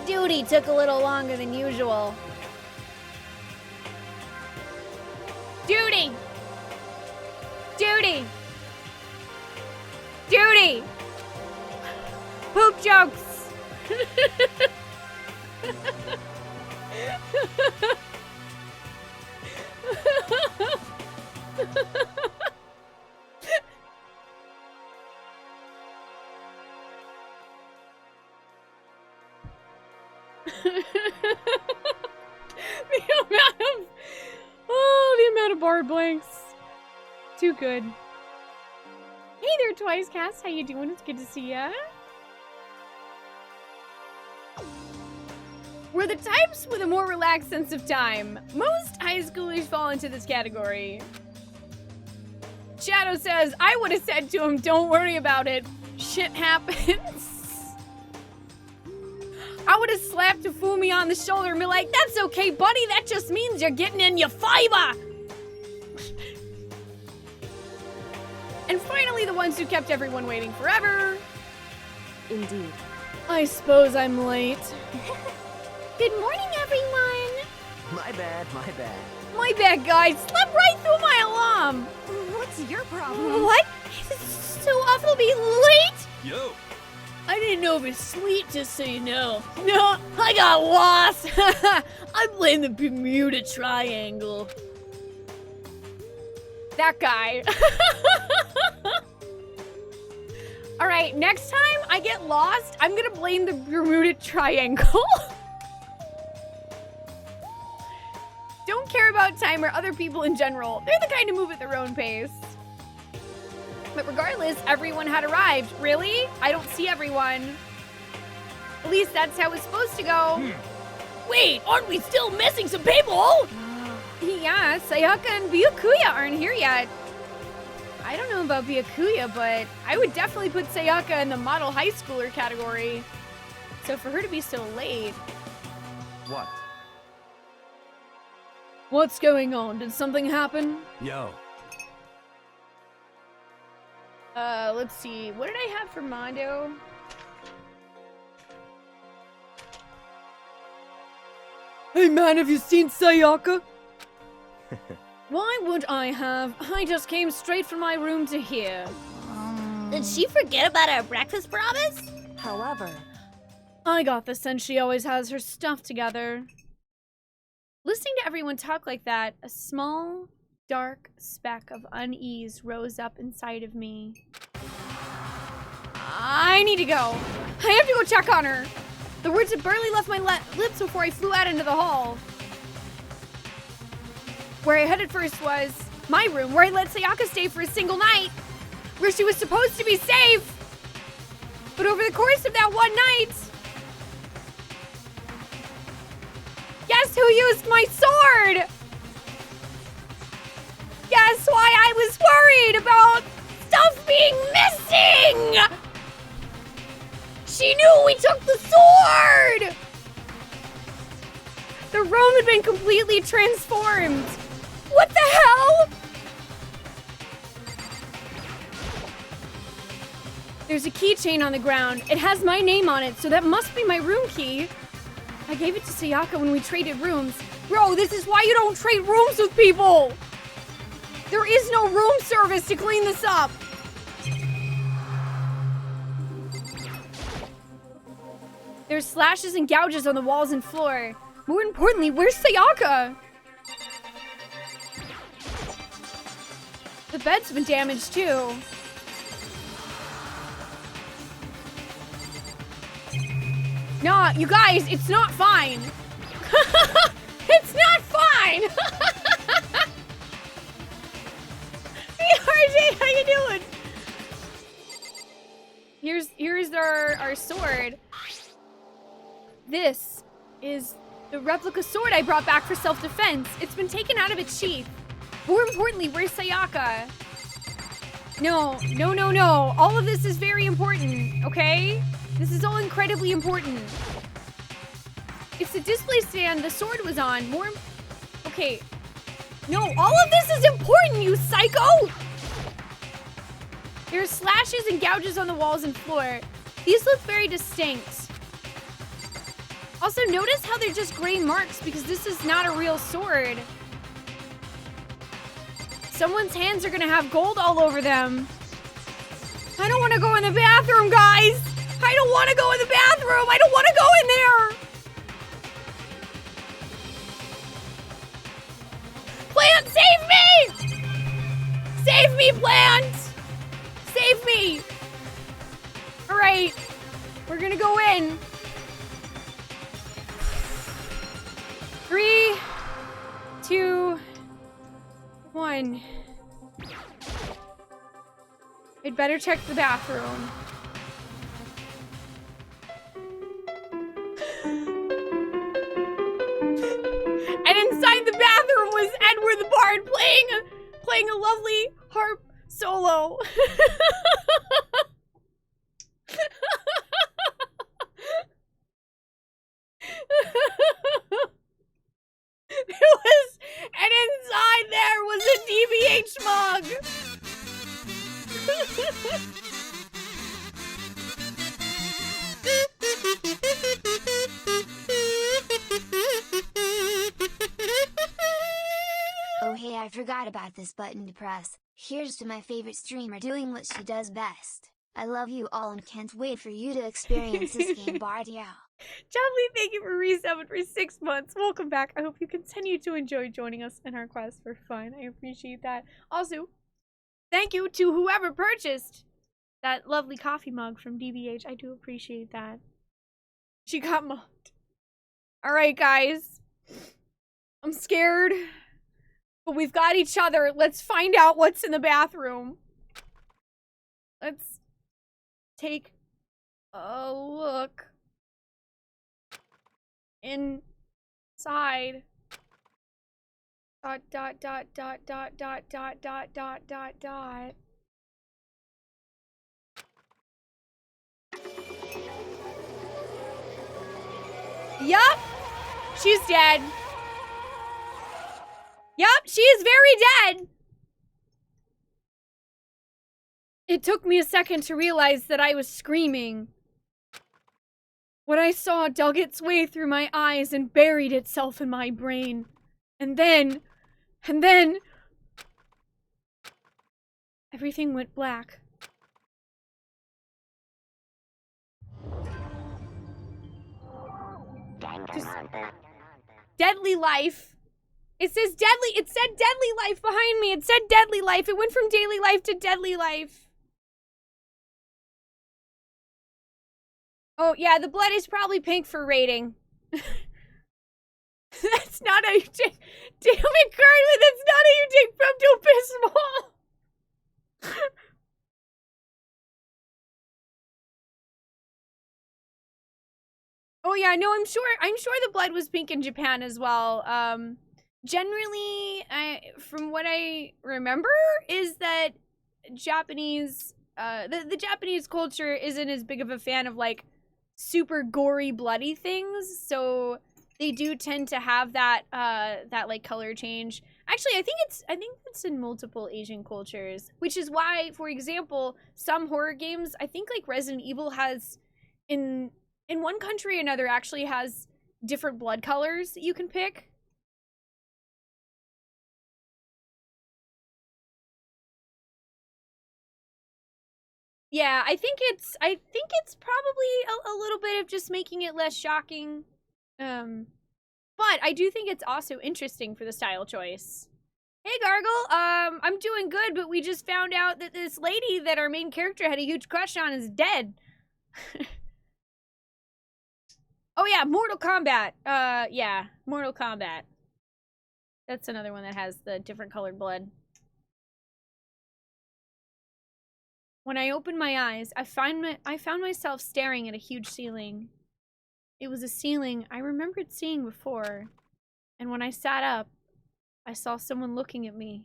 duty took a little longer than usual. Duty! Poop jokes! the amount of bar blanks. Too good. Hey there, Twice Cast. How you doing? It's good to see ya. We're the types with a more relaxed sense of time. Most high schoolers fall into this category. Shadow says, I would have said to him, don't worry about it. Shit happens. I would have slapped Fumi on the shoulder and be like, that's okay, buddy. That just means you're getting in your fiber. And finally, the ones who kept everyone waiting forever. Indeed. I suppose I'm late. Good morning, everyone. My bad. My bad, guys. Slept right through my alarm. What's your problem? What? It's so awful to be late. Yo. I didn't oversleep, just so you know. No, I got lost. I blame the Bermuda Triangle. That guy. All right, next time I get lost, I'm gonna blame the Bermuda Triangle. Don't care about time or other people in general. They're the kind to move at their own pace. But regardless, everyone had arrived. Really? I don't see everyone. At least that's how it's supposed to go. Wait, aren't we still missing some people? Yeah, Sayaka and Byakuya aren't here yet. I don't know about Byakuya, but I would definitely put Sayaka in the model high schooler category. So for her to be so late... What? What's going on? Did something happen? Yo. Let's see. What did I have for Mondo? Hey man, have you seen Sayaka? Why would I have? I just came straight from my room to here. Did she forget about our breakfast promise? However, I got the sense she always has her stuff together. Listening to everyone talk like that, a small, dark speck of unease rose up inside of me. I need to go. I have to go check on her. The words had barely left my lips before I flew out into the hall. Where I headed first was my room, where I let Sayaka stay for a single night, where she was supposed to be safe. But over the course of that one night, guess who used my sword? Guess why I was worried about stuff being missing? She knew we took the sword! The room had been completely transformed. What the hell? There's a keychain on the ground. It has my name on it, so that must be my room key. I gave it to Sayaka when we traded rooms. Bro, this is why you don't trade rooms with people! There is no room service to clean this up. There's slashes and gouges on the walls and floor. More importantly, where's Sayaka? The bed's been damaged too. Nah, you guys, it's not fine. It's not fine! fine. Hey, RJ, how you doing? Here's our sword. This is the replica sword I brought back for self-defense. It's been taken out of its sheath. More importantly, where's Sayaka? No. All of this is very important, okay? This is all incredibly important. It's the display stand the sword was on. Okay. No, all of this is important, you psycho! There are slashes and gouges on the walls and floor. These look very distinct. Also, notice how they're just gray marks because this is not a real sword. Someone's hands are gonna have gold all over them. I don't wanna go in the bathroom, guys! I don't wanna go in the bathroom! I don't wanna go in there! Plant, save me! Save me, Plant! Save me! Alright, we're gonna go in. 3, 2, 1. I'd better check the bathroom. And inside the bathroom was Edward the Bard playing a lovely harp solo. And inside there was a DBH mug. Oh hey, I forgot about this button to press. Here's to my favorite streamer doing what she does best. I love you all and can't wait for you to experience this game, Bardia. Jolly, thank you for resubbing for 6 months. Welcome back. I hope you continue to enjoy joining us in our quest for fun. I appreciate that. Also, thank you to whoever purchased that lovely coffee mug from DBH. I do appreciate that. She got mugged. Alright, guys. I'm scared. But we've got each other. Let's find out what's in the bathroom. Let's take a look inside. Dot dot dot dot dot dot dot dot dot dot dot. Yup, she's dead. Yup, she is very dead. It took me a second to realize that I was screaming. What I saw dug its way through my eyes and buried itself in my brain. And then... everything went black. Just deadly life. It says deadly. It said deadly life behind me. It said deadly life. It went from daily life to deadly life. Oh, yeah, the blood is probably pink for rating. That's not how you take... Damn it, Cartman, that's not how you take Pepto-Bismol! Oh, yeah, no, I'm sure the blood was pink in Japan as well. Generally, from what I remember, is that Japanese... the Japanese culture isn't as big of a fan of, like, super gory, bloody things, so they do tend to have that that like color change. Actually, I think it's in multiple Asian cultures, which is why, for example, some horror games, I think like Resident Evil has in one country or another actually has different blood colors that you can pick. Yeah, I think it's probably a little bit of just making it less shocking. But I do think it's also interesting for the style choice. Hey Gargle, I'm doing good, but we just found out that this lady that our main character had a huge crush on is dead. Oh yeah, Mortal Kombat. Yeah, Mortal Kombat. That's another one that has the different colored blood. When I opened my eyes, I found myself staring at a huge ceiling. It was a ceiling I remembered seeing before, and when I sat up, I saw someone looking at me.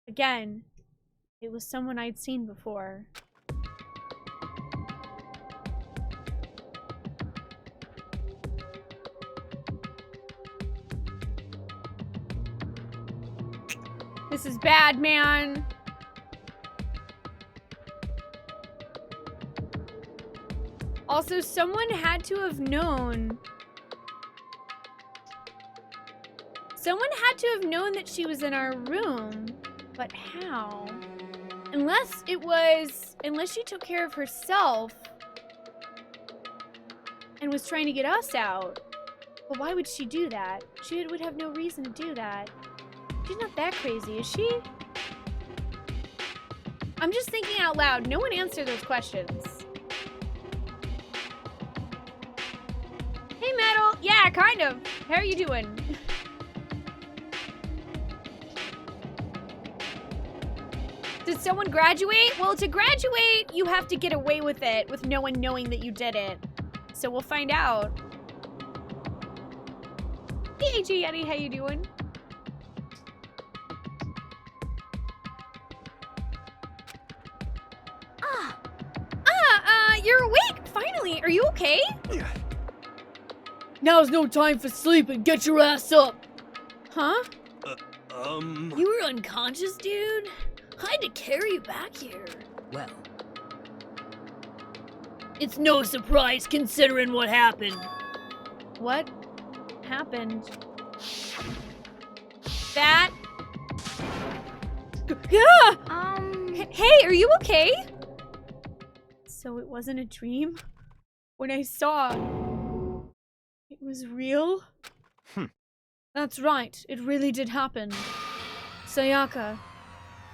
Again, it was someone I'd seen before. This is bad, man. Also, someone had to have known. Someone had to have known that she was in our room. But how? Unless she took care of herself and was trying to get us out. But why would she do that? She would have no reason to do that. She's not that crazy, is she? I'm just thinking out loud. No one answered those questions. Hey, Metal. Yeah, kind of. How are you doing? Did someone graduate? Well, to graduate, you have to get away with it with no one knowing that you did it. So we'll find out. Hey, AJ Yeti, how you doing? You're awake, finally. Are you okay? Now's no time for sleeping. Get your ass up. Huh? You were unconscious, dude? I had to carry you back here. Well, It's no surprise considering what happened. What happened? That? Yeah! Hey, are you okay? So it wasn't a dream? When I saw it was real? That's right, it really did happen. Sayaka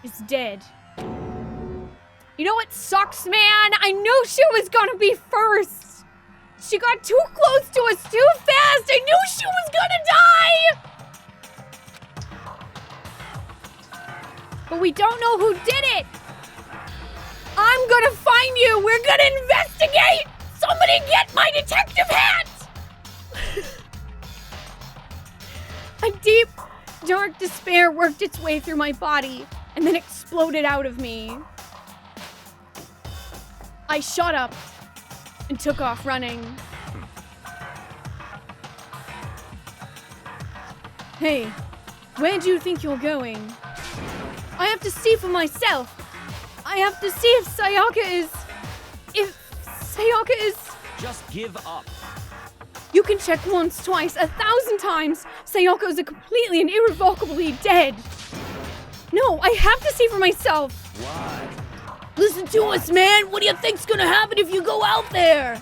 is dead. You know what sucks, man? I knew she was gonna be first! She got too close to us too fast! I knew she was gonna die! But we don't know who did it! I'm gonna find you! We're gonna investigate! Somebody get my detective hat! A deep, dark despair worked its way through my body and then exploded out of me. I shot up and took off running. Hey, where do you think you're going? I have to see for myself. I have to see if Sayaka is... Just give up. You can check once, twice, 1,000 times. Sayaka is completely and irrevocably dead. No, I have to see for myself. What? Listen to us, man. What do you think's gonna happen if you go out there?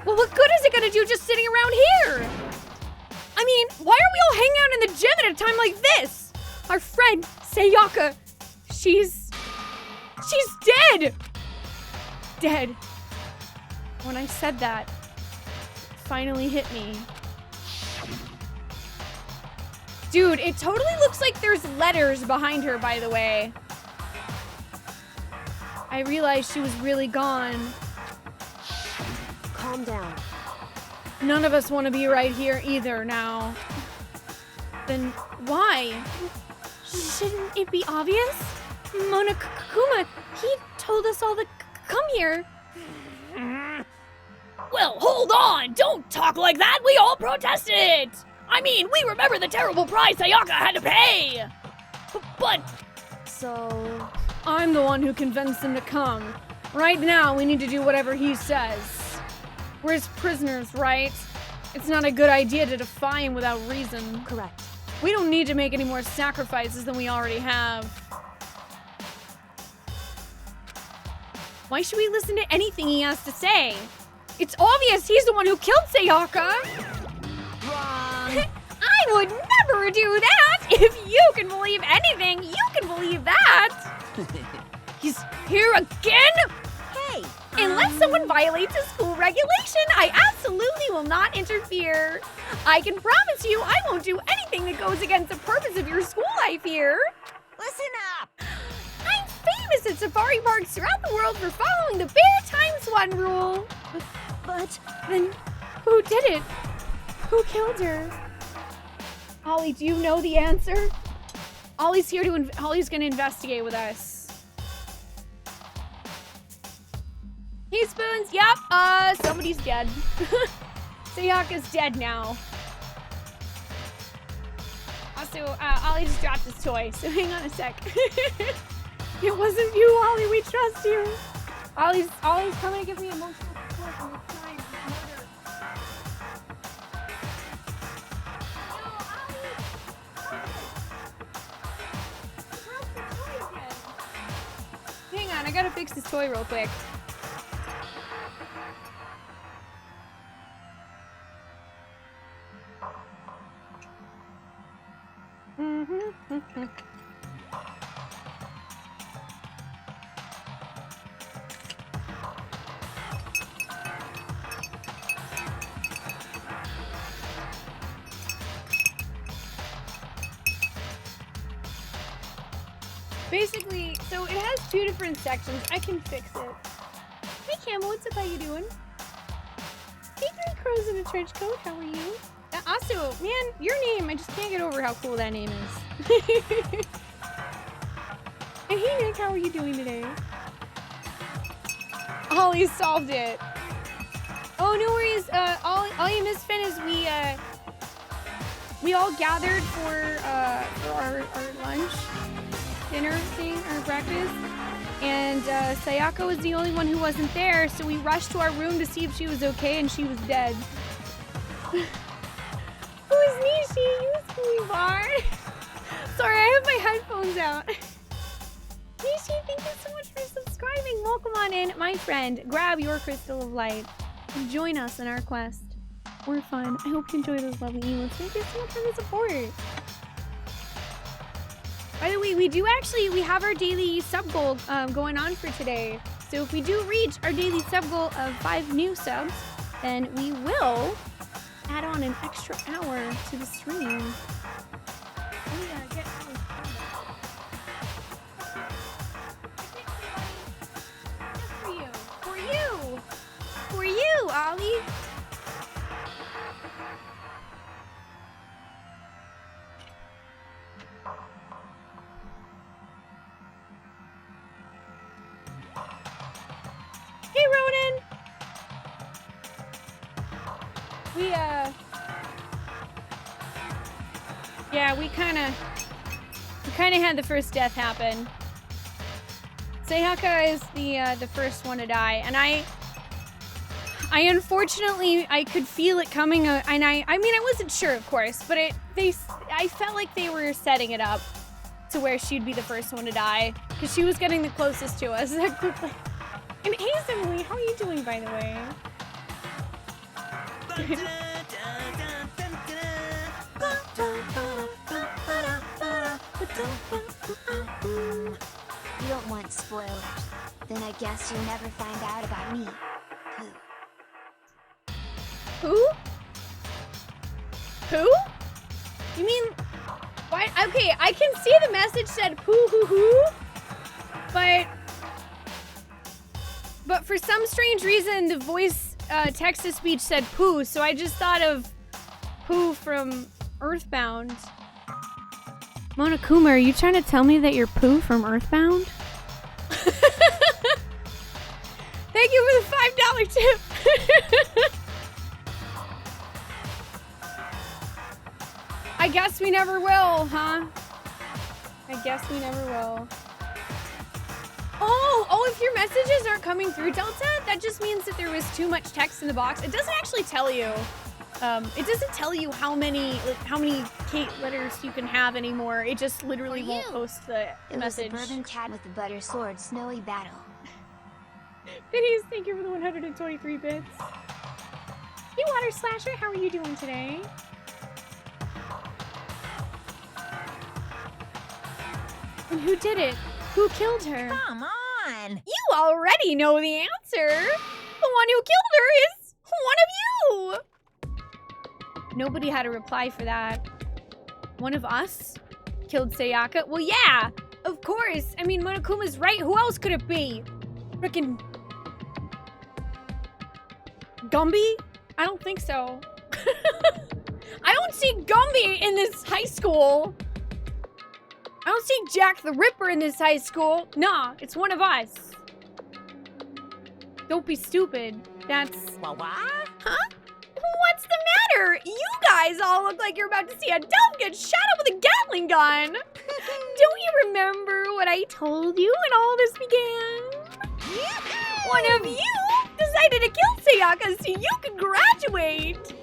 Well, what good is it gonna do just sitting around here? I mean, why are we all hanging out in the gym at a time like this? Our friend, Sayaka, she's dead. Dead. When I said that, it finally hit me. Dude, it totally looks like there's letters behind her, by the way. I realized she was really gone. Calm down. None of us want to be right here either now. Then why? Shouldn't it be obvious? Monokuma, he told us all to come here. Well, hold on. Don't talk like that. We all protested. I mean, we remember the terrible price Sayaka had to pay. But... So... I'm the one who convinced him to come. Right now, we need to do whatever he says. We're his prisoners, right? It's not a good idea to defy him without reason. Correct. We don't need to make any more sacrifices than we already have. Why should we listen to anything he has to say? It's obvious he's the one who killed Sayaka. wrong. I would never do that! If you can believe anything, you can believe that! He's here again? Hey, Unless someone violates a school regulation, I absolutely will not interfere. I can promise you I won't do anything that goes against the purpose of your school life here. Listen up! I'm famous at safari parks throughout the world for following the Bear Times One rule. But Then who did it? Who killed her? Ollie, do you know the answer? Ollie's here to Ollie's gonna investigate with us. Hey, Spoons. Yep. Somebody's dead. Sayaka's dead now. Also, Ollie just dropped his toy, so hang on a sec. It wasn't you, Ollie. We trust you. Ollie's coming to give me emotional support from the crime of murder. No, Ollie. He broke the toy again. Hang on, I gotta fix this toy real quick. Basically, so it has two different sections. I can fix it. Hey, Camel, what's up? How you doing? Hey, Three Crows in a trench coat. How are you? Also, man, your name, I just can't get over how cool that name is. And hey, Nick, how are you doing today? Ollie solved it. Oh, no worries. All you missed, Finn, is we all gathered for our lunch, dinner thing, our breakfast. And Sayaka was the only one who wasn't there, so we rushed to our room to see if she was okay, and she was dead. Who is Nishi? You sweetheart. Sorry, I have my headphones out. Nishi, thank you so much for subscribing. Welcome on in, my friend. Grab your crystal of light and join us in our quest. We're fun. I hope you enjoy those lovely emotes. Thank you so much for the support. By the way, we have our daily sub goal going on for today. So if we do reach our daily sub goal of 5 new subs, then we will add on an extra hour to the stream. We gotta get Ollie just for you. For you! For you, Ollie! Hey, Ronan! We kinda had the first death happen. Sayaka is the first one to die, and I unfortunately, I could feel it coming, and I mean, I wasn't sure, of course, but I felt like they were setting it up to where she'd be the first one to die, because she was getting the closest to us that quickly. And hey, Simile, how are you doing, by the way? You don't want spoilers. Then I guess you'll never find out about me. Who? Who? You mean... Why? Okay, I can see the message said who, but for some strange reason, the voice text-to-speech said poo, so I just thought of Pooh from Earthbound. Monokuma, are you trying to tell me that you're Pooh from Earthbound? Thank you for the $5 tip. I guess we never will, huh? I guess we never will. Oh, if your messages aren't coming through, Delta, that just means that there was too much text in the box. It doesn't actually tell you. It doesn't tell you how many Kate letters you can have anymore. It just literally won't post the message. It was a bourbon cat with the butter sword snowy battle. Phineas, thank you for the 123 bits. Hey, Water Slasher, how are you doing today? And who did it? Who killed her? Come on, on. You already know the answer. The one who killed her is one of you. Nobody had a reply for that. One of us killed Sayaka? Well, yeah, of course. I mean, Monokuma's right. Who else could it be? Frickin' Gumby? I don't think so. I don't see Gumby in this high school. I don't see Jack the Ripper in this high school. Nah, it's one of us. Don't be stupid. That's... What? Huh? What's the matter? You guys all look like you're about to see a dove get shot up with a Gatling gun. Don't you remember what I told you when all this began? One of you decided to kill Sayaka so you could graduate.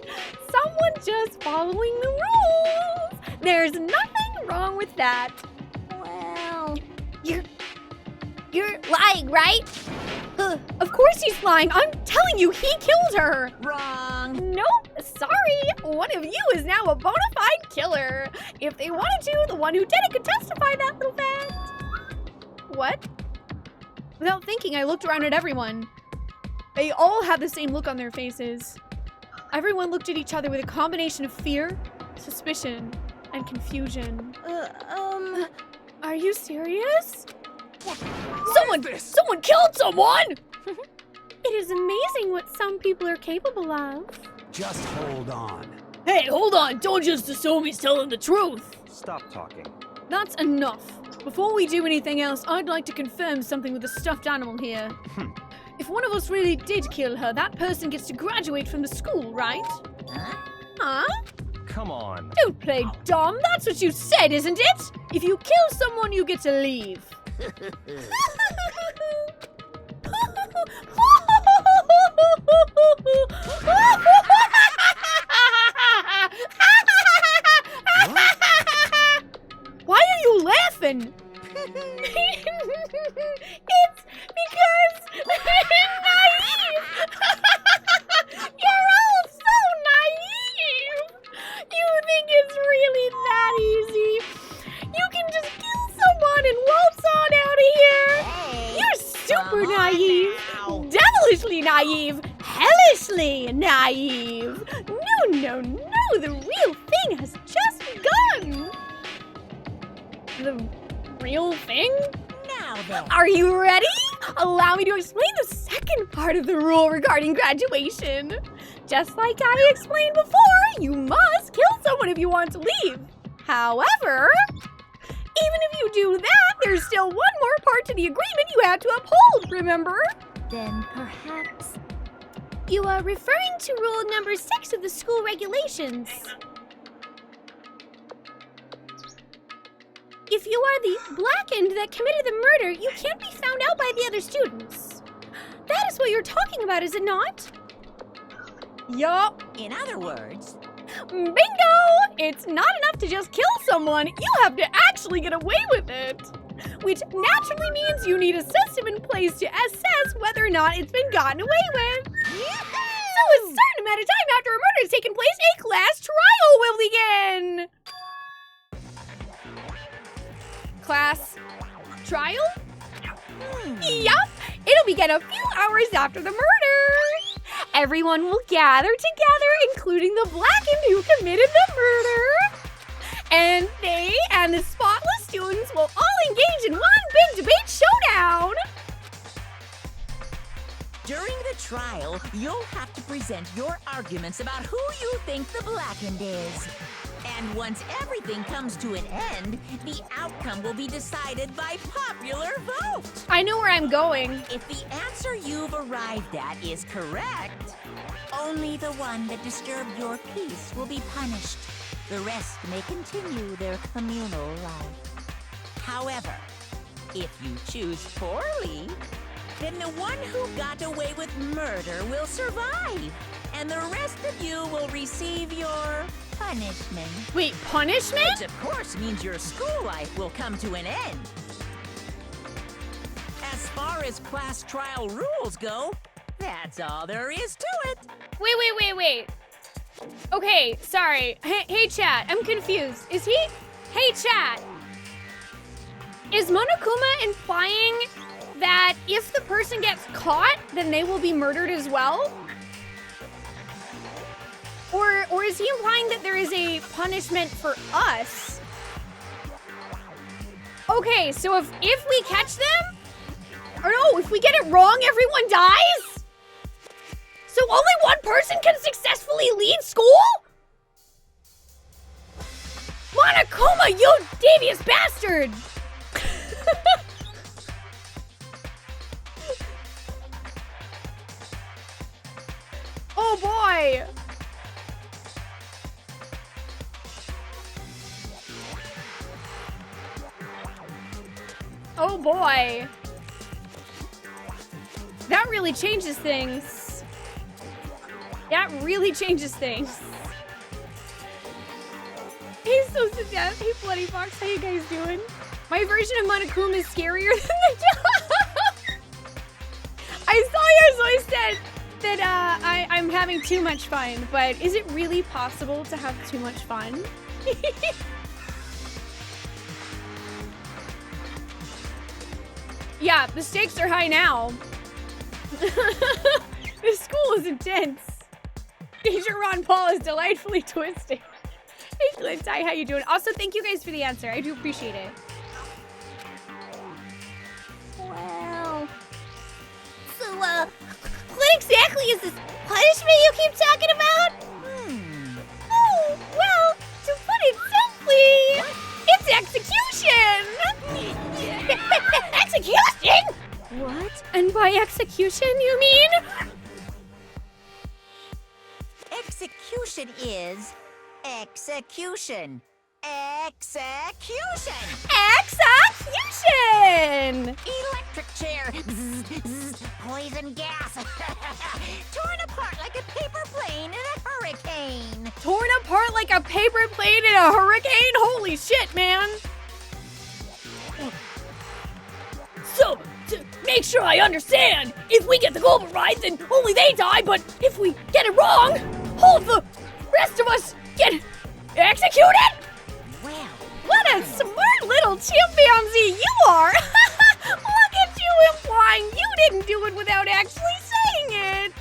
Someone just following the rules. There's nothing wrong with that. Well, you're lying, right? Of course he's lying. I'm telling you, he killed her. Wrong. Nope, sorry. One of you is now a bona fide killer. If they wanted to, the one who did it could testify that little fact. What? Without thinking, I looked around at everyone. They all had the same look on their faces. Everyone looked at each other with a combination of fear, suspicion, and confusion. Are you serious? Someone killed someone! It is amazing what some people are capable of. Just hold on. Hey, hold on. Don't just assume he's telling the truth. Stop talking. That's enough. Before we do anything else, I'd like to confirm something with the stuffed animal here. If one of us really did kill her, that person gets to graduate from the school, right? Huh? Come on. Don't play dumb. That's what you said, isn't it? If you kill someone, you get to leave. Why are you laughing? It's because I'm naive. You're all so naive. You think it's really that easy? You can just kill someone and waltz on out of here. Hey, You're super come on naive. now. Devilishly naive. Hellishly naive. No. The real thing has just begun. The real thing? Now then. Are you ready? Allow me to explain the second part of the rule regarding graduation. Just like I explained before, you must kill someone if you want to leave. However, even if you do that, there's still one more part to the agreement you have to uphold, remember? Then perhaps... You are referring to rule number 6 of the school regulations. If you are the blackened that committed the murder, you can't be found out by the other students. That is what you're talking about, is it not? Yup. In other words, Bingo! It's not enough to just kill someone, you have to actually get away with it. Which naturally means you need a system in place to assess whether or not it's been gotten away with. So a certain amount of time after a murder has taken place, a class trial will begin. Class trial? Yup, it'll begin a few hours after the murder. Everyone will gather together, including the blackened who committed the murder. And they and the spotless students will all engage in one big debate showdown. during the trial, you'll have to present your arguments about who you think the blackened is. And once everything comes to an end, the outcome will be decided by popular vote. I know where I'm going. If the answer you've arrived at is correct, only the one that disturbed your peace will be punished. The rest may continue their communal life. However, if you choose poorly, then the one who got away with murder will survive, and the rest of you will receive your punishment. Wait, punishment? Which of course means your school life will come to an end. As far as class trial rules go, that's all there is to it. Wait. Okay, sorry. Hey, chat, I'm confused. Is he... Hey, chat. Is Monokuma implying that if the person gets caught, then they will be murdered as well? Or is he implying that there is a punishment for us? Okay, so if we catch them, or no, if we get it wrong, everyone dies? So only one person can successfully leave school? Monokuma, you devious bastard! Oh boy! Oh boy. That really changes things. That really changes things. Hey, so sit down. Hey, Bloody Fox, how you guys doing? My version of Monokuma is scarier than the dog. I saw yours, so I said that I'm having too much fun, but is it really possible to have too much fun? Yeah, the stakes are high now. This school is intense. Teacher Ron Paul is delightfully twisted. Hey, Glinty, how you doing? Also, thank you guys for the answer. I do appreciate it. Wow. So, what exactly is this punishment you keep talking about? Oh, well, to put it simply, it's execution! Execution? What? And by execution, you mean? Execution is execution. Execution! Execution! Electric chair. Zzz, zzz, poison gas. Torn apart like a paper plane in a hurricane. Torn apart like a paper plane in a hurricane? Holy shit, man! So, to make sure I understand, if we get the goal right, then only they die, but if we get it wrong, all of the rest of us get executed? Well, What a smart little chimpanzee you are! Look at you implying you didn't do it without actually saying it!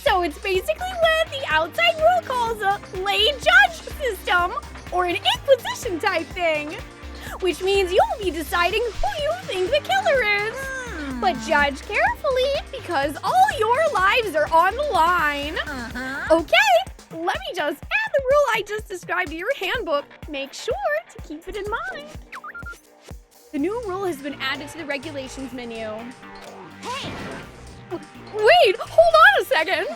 So it's basically what the outside world calls a lay judge system, or an inquisition type thing. Which means you'll be deciding who you think the killer is. But judge carefully, because all your lives are on the line. Okay, let me just add the rule I just described to your handbook. Make sure to keep it in mind. The new rule has been added to the regulations menu. hey, Wait, hold on a second.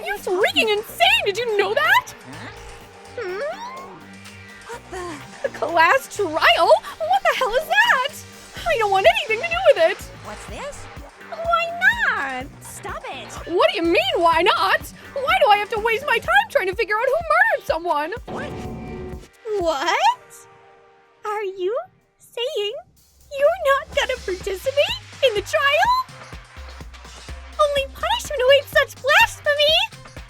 You're freaking insane. Did you know that? Hmm? what the? A class trial? What the hell is that? I don't want anything to do with it. What's this? Why not? Stop it! What do you mean, why not? Why do I have to waste my time trying to figure out who murdered someone? What? Are you saying you're not gonna participate in the trial? Only punishment awaits such blasphemy!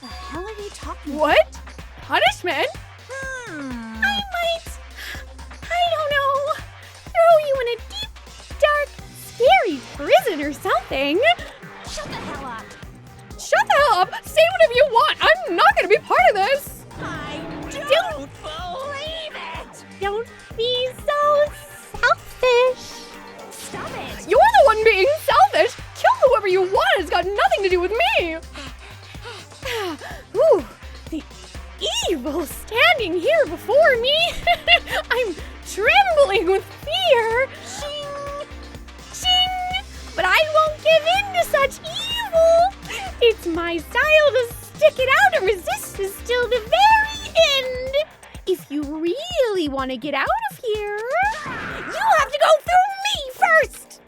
The hell are they talking about? What? Punishment? I don't know, throw you in a deep, dark, scary prison or something. Shut the hell up! Shut the hell up! Say whatever you want! I'm not gonna be part of this! I don't believe it! Don't be so selfish! Stop it! You're the one being selfish! Kill whoever you want! It's got nothing to do with me! Ooh, the evil standing here before me! I'm trembling with fear! Shing! Shing! But I won't give in to such evil! It's my style to stick it out and resist till the very end! If you really want to get out of here, you have to go through me first!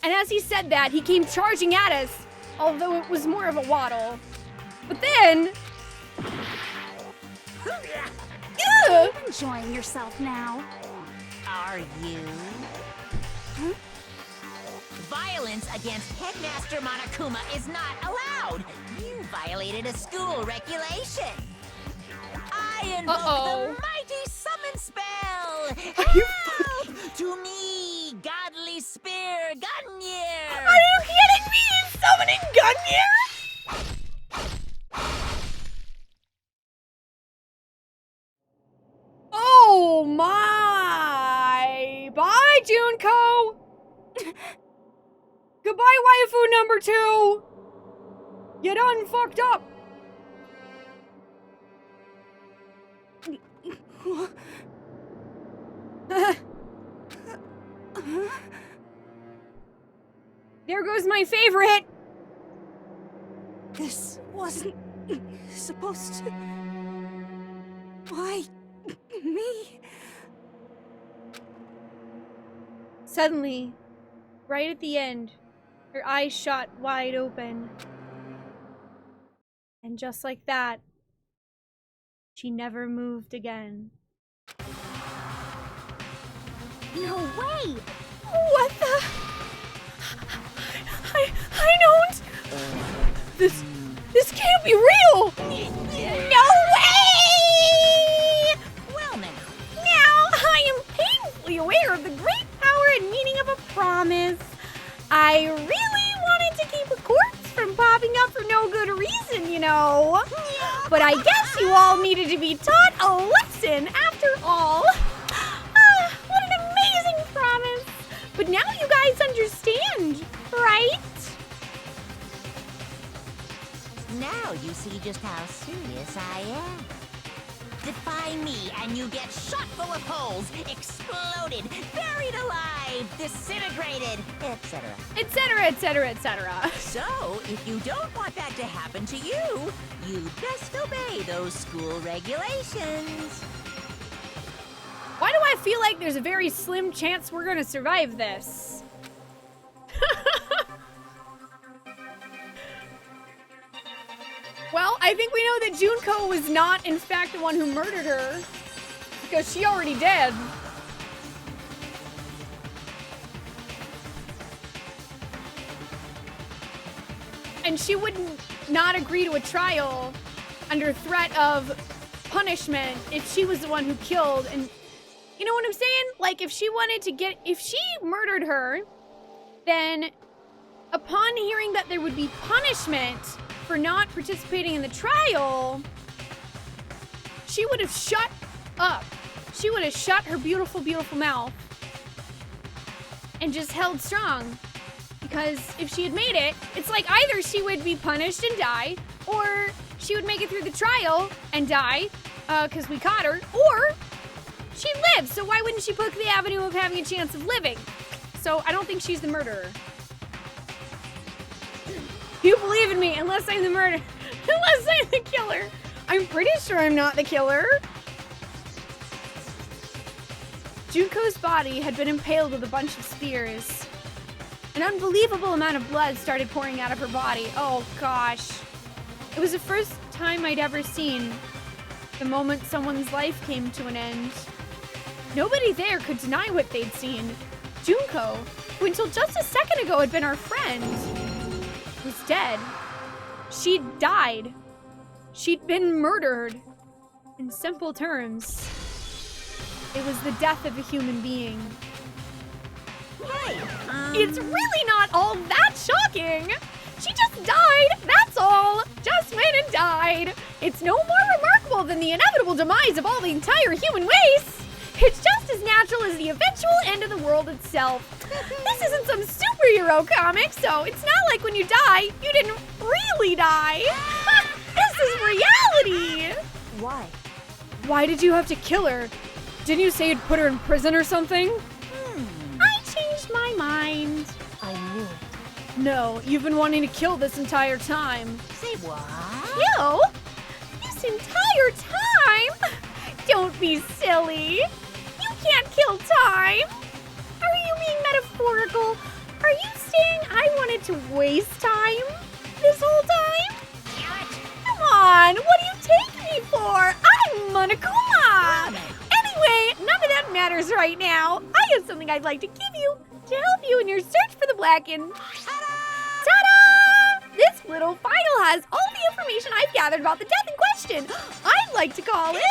And as he said that, he came charging at us, although it was more of a waddle. But then... Ugh! Enjoying yourself now. Are you? Violence against Headmaster Monokuma is not allowed. You violated a school regulation. I invoke Uh-oh. the mighty summon spell. you Help to me, godly spear Gunyear. Summoning Gungnir? Oh my! Bye, Junko! Goodbye, waifu number 2! You done fucked up! There goes my favorite! This wasn't supposed to... Why me? Suddenly, right at the end, her eyes shot wide open. And just like that, she never moved again. No way! What the? I don't. This can't be real. No way! Well now. Now I am painfully aware of the great power and meaning of a promise. I really wanted to keep a corpse from popping up for no good reason, you know. But I guess you all needed to be taught a lesson after all. What an amazing promise. But now you guys understand, right? Now you see just how serious I am. Defy me and you get shot full of holes, exploded, buried alive, disintegrated, etc. Etc., etc., etc. So, if you don't want that to happen to you, you best obey those school regulations. Why do I feel like there's a very slim chance we're gonna survive this? Well, I think we know that Junko was not, in fact, the one who murdered her. Because she already dead. And she would not agree to a trial under threat of punishment if she was the one who killed. And you know what I'm saying? Like, if she murdered her, then upon hearing that there would be punishment for not participating in the trial, she would have shut up. She would have shut her beautiful, beautiful mouth and just held strong. Because if she had made it, it's like either she would be punished and die, or she would make it through the trial and die, because we caught her, or she'd live. So why wouldn't she pick the avenue of having a chance of living? So I don't think she's the murderer. You believe in me, unless I'm the murderer. Unless I'm the killer. I'm pretty sure I'm not the killer. Junko's body had been impaled with a bunch of spears. An unbelievable amount of blood started pouring out of her body. Oh gosh. It was the first time I'd ever seen the moment someone's life came to an end. Nobody there could deny what they'd seen. Junko, who until just a second ago had been our friend, was dead. She'd died. She'd been murdered. In simple terms, it was the death of a human being. Hey, It's really not all that shocking. She just died, that's all. Just went and died. It's no more remarkable than the inevitable demise of all the entire human race. It's just as natural as the eventual end of the world itself. This isn't some superhero comic, so it's not like when you die, you didn't really die. This is reality. Why? Why did you have to kill her? Didn't you say you'd put her in prison or something? I changed my mind. I knew it. No, you've been wanting to kill this entire time. say what? Kill? This entire time? Don't be silly. You can't kill time. Are you being metaphorical? Are you saying I wanted to waste time this whole time? Come on, what do you take me for? I'm Monokuma. Anyway, none of that matters right now. I have something I'd like to give you to help you in your search for the Blackened. Ta-da! This little file has all the information I've gathered about the death in question. I'd like to call it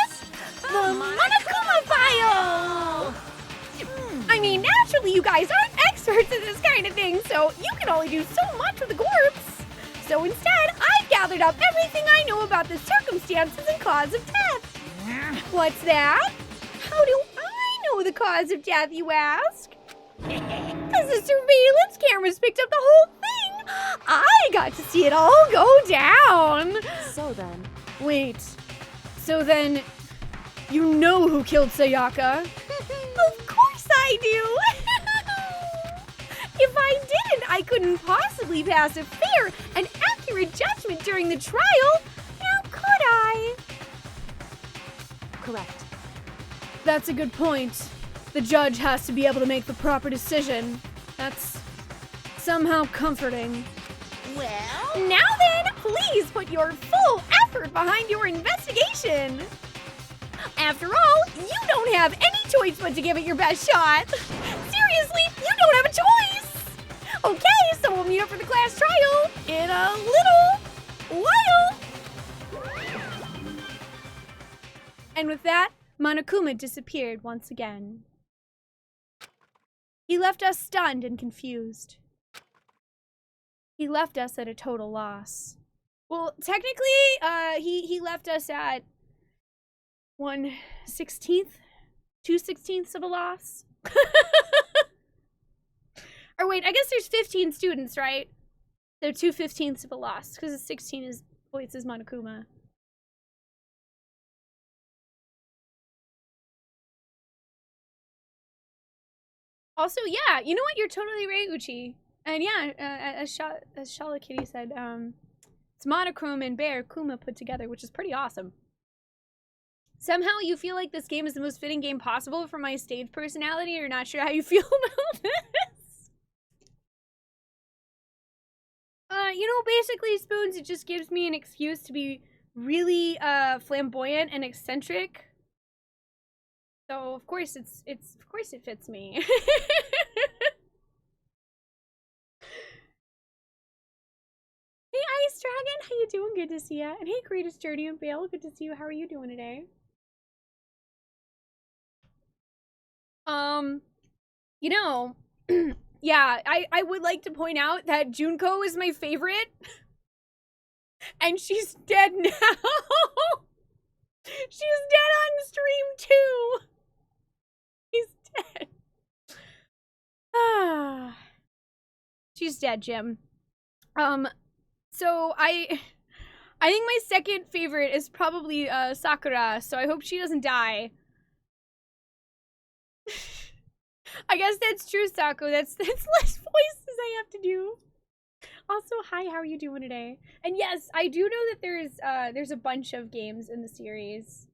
the Monokuma File. I mean, naturally, you guys aren't experts at this kind of thing, so you can only do so much with a corpse. So instead, I've gathered up everything I know about the circumstances and cause of death. What's that? How do I know the cause of death, you ask? Because the surveillance cameras picked up the whole thing. I got to see it all go down. So then, Wait, so then you know who killed Sayaka? Of course I do. If I didn't, I couldn't possibly pass a fair and accurate judgment during the trial. Now could I? correct. That's a good point. The judge has to be able to make the proper decision. That's somehow comforting. Well, Now then, please put your full effort behind your investigation. After all, you don't have any choice but to give it your best shot. Seriously, you don't have a choice. Okay, so we'll meet up for the class trial in a little while. And with that, Monokuma disappeared once again. He left us stunned and confused. He left us at a total loss. Well, technically, he left us at 1/16, 2/16 of a loss. Or wait, I guess there's 15 students, right? So 2/15 of a loss, because the 16 is voices Monokuma. Also, yeah, you know what? You're totally right, Uchi. And yeah, as Shala Kitty said, it's Monochrome and Bear Kuma put together, which is pretty awesome. Somehow you feel like this game is the most fitting game possible for my stage personality. You're not sure how you feel about this. You know, basically, Spoons, it just gives me an excuse to be really flamboyant and eccentric. So of course it fits me. Hey Ice Dragon, how you doing? Good to see ya. And hey Greatest Journey and Bale, good to see you. How are you doing today? You know, yeah, I would like to point out that Junko is my favorite. And she's dead now. She's dead on stream too. She's dead. Ah. She's dead, Jim. So I think my second favorite is probably Sakura, so I hope she doesn't die. I guess that's true, Saku. That's less voices I have to do. Also, hi, how are you doing today? And yes, I do know that there's a bunch of games in the series.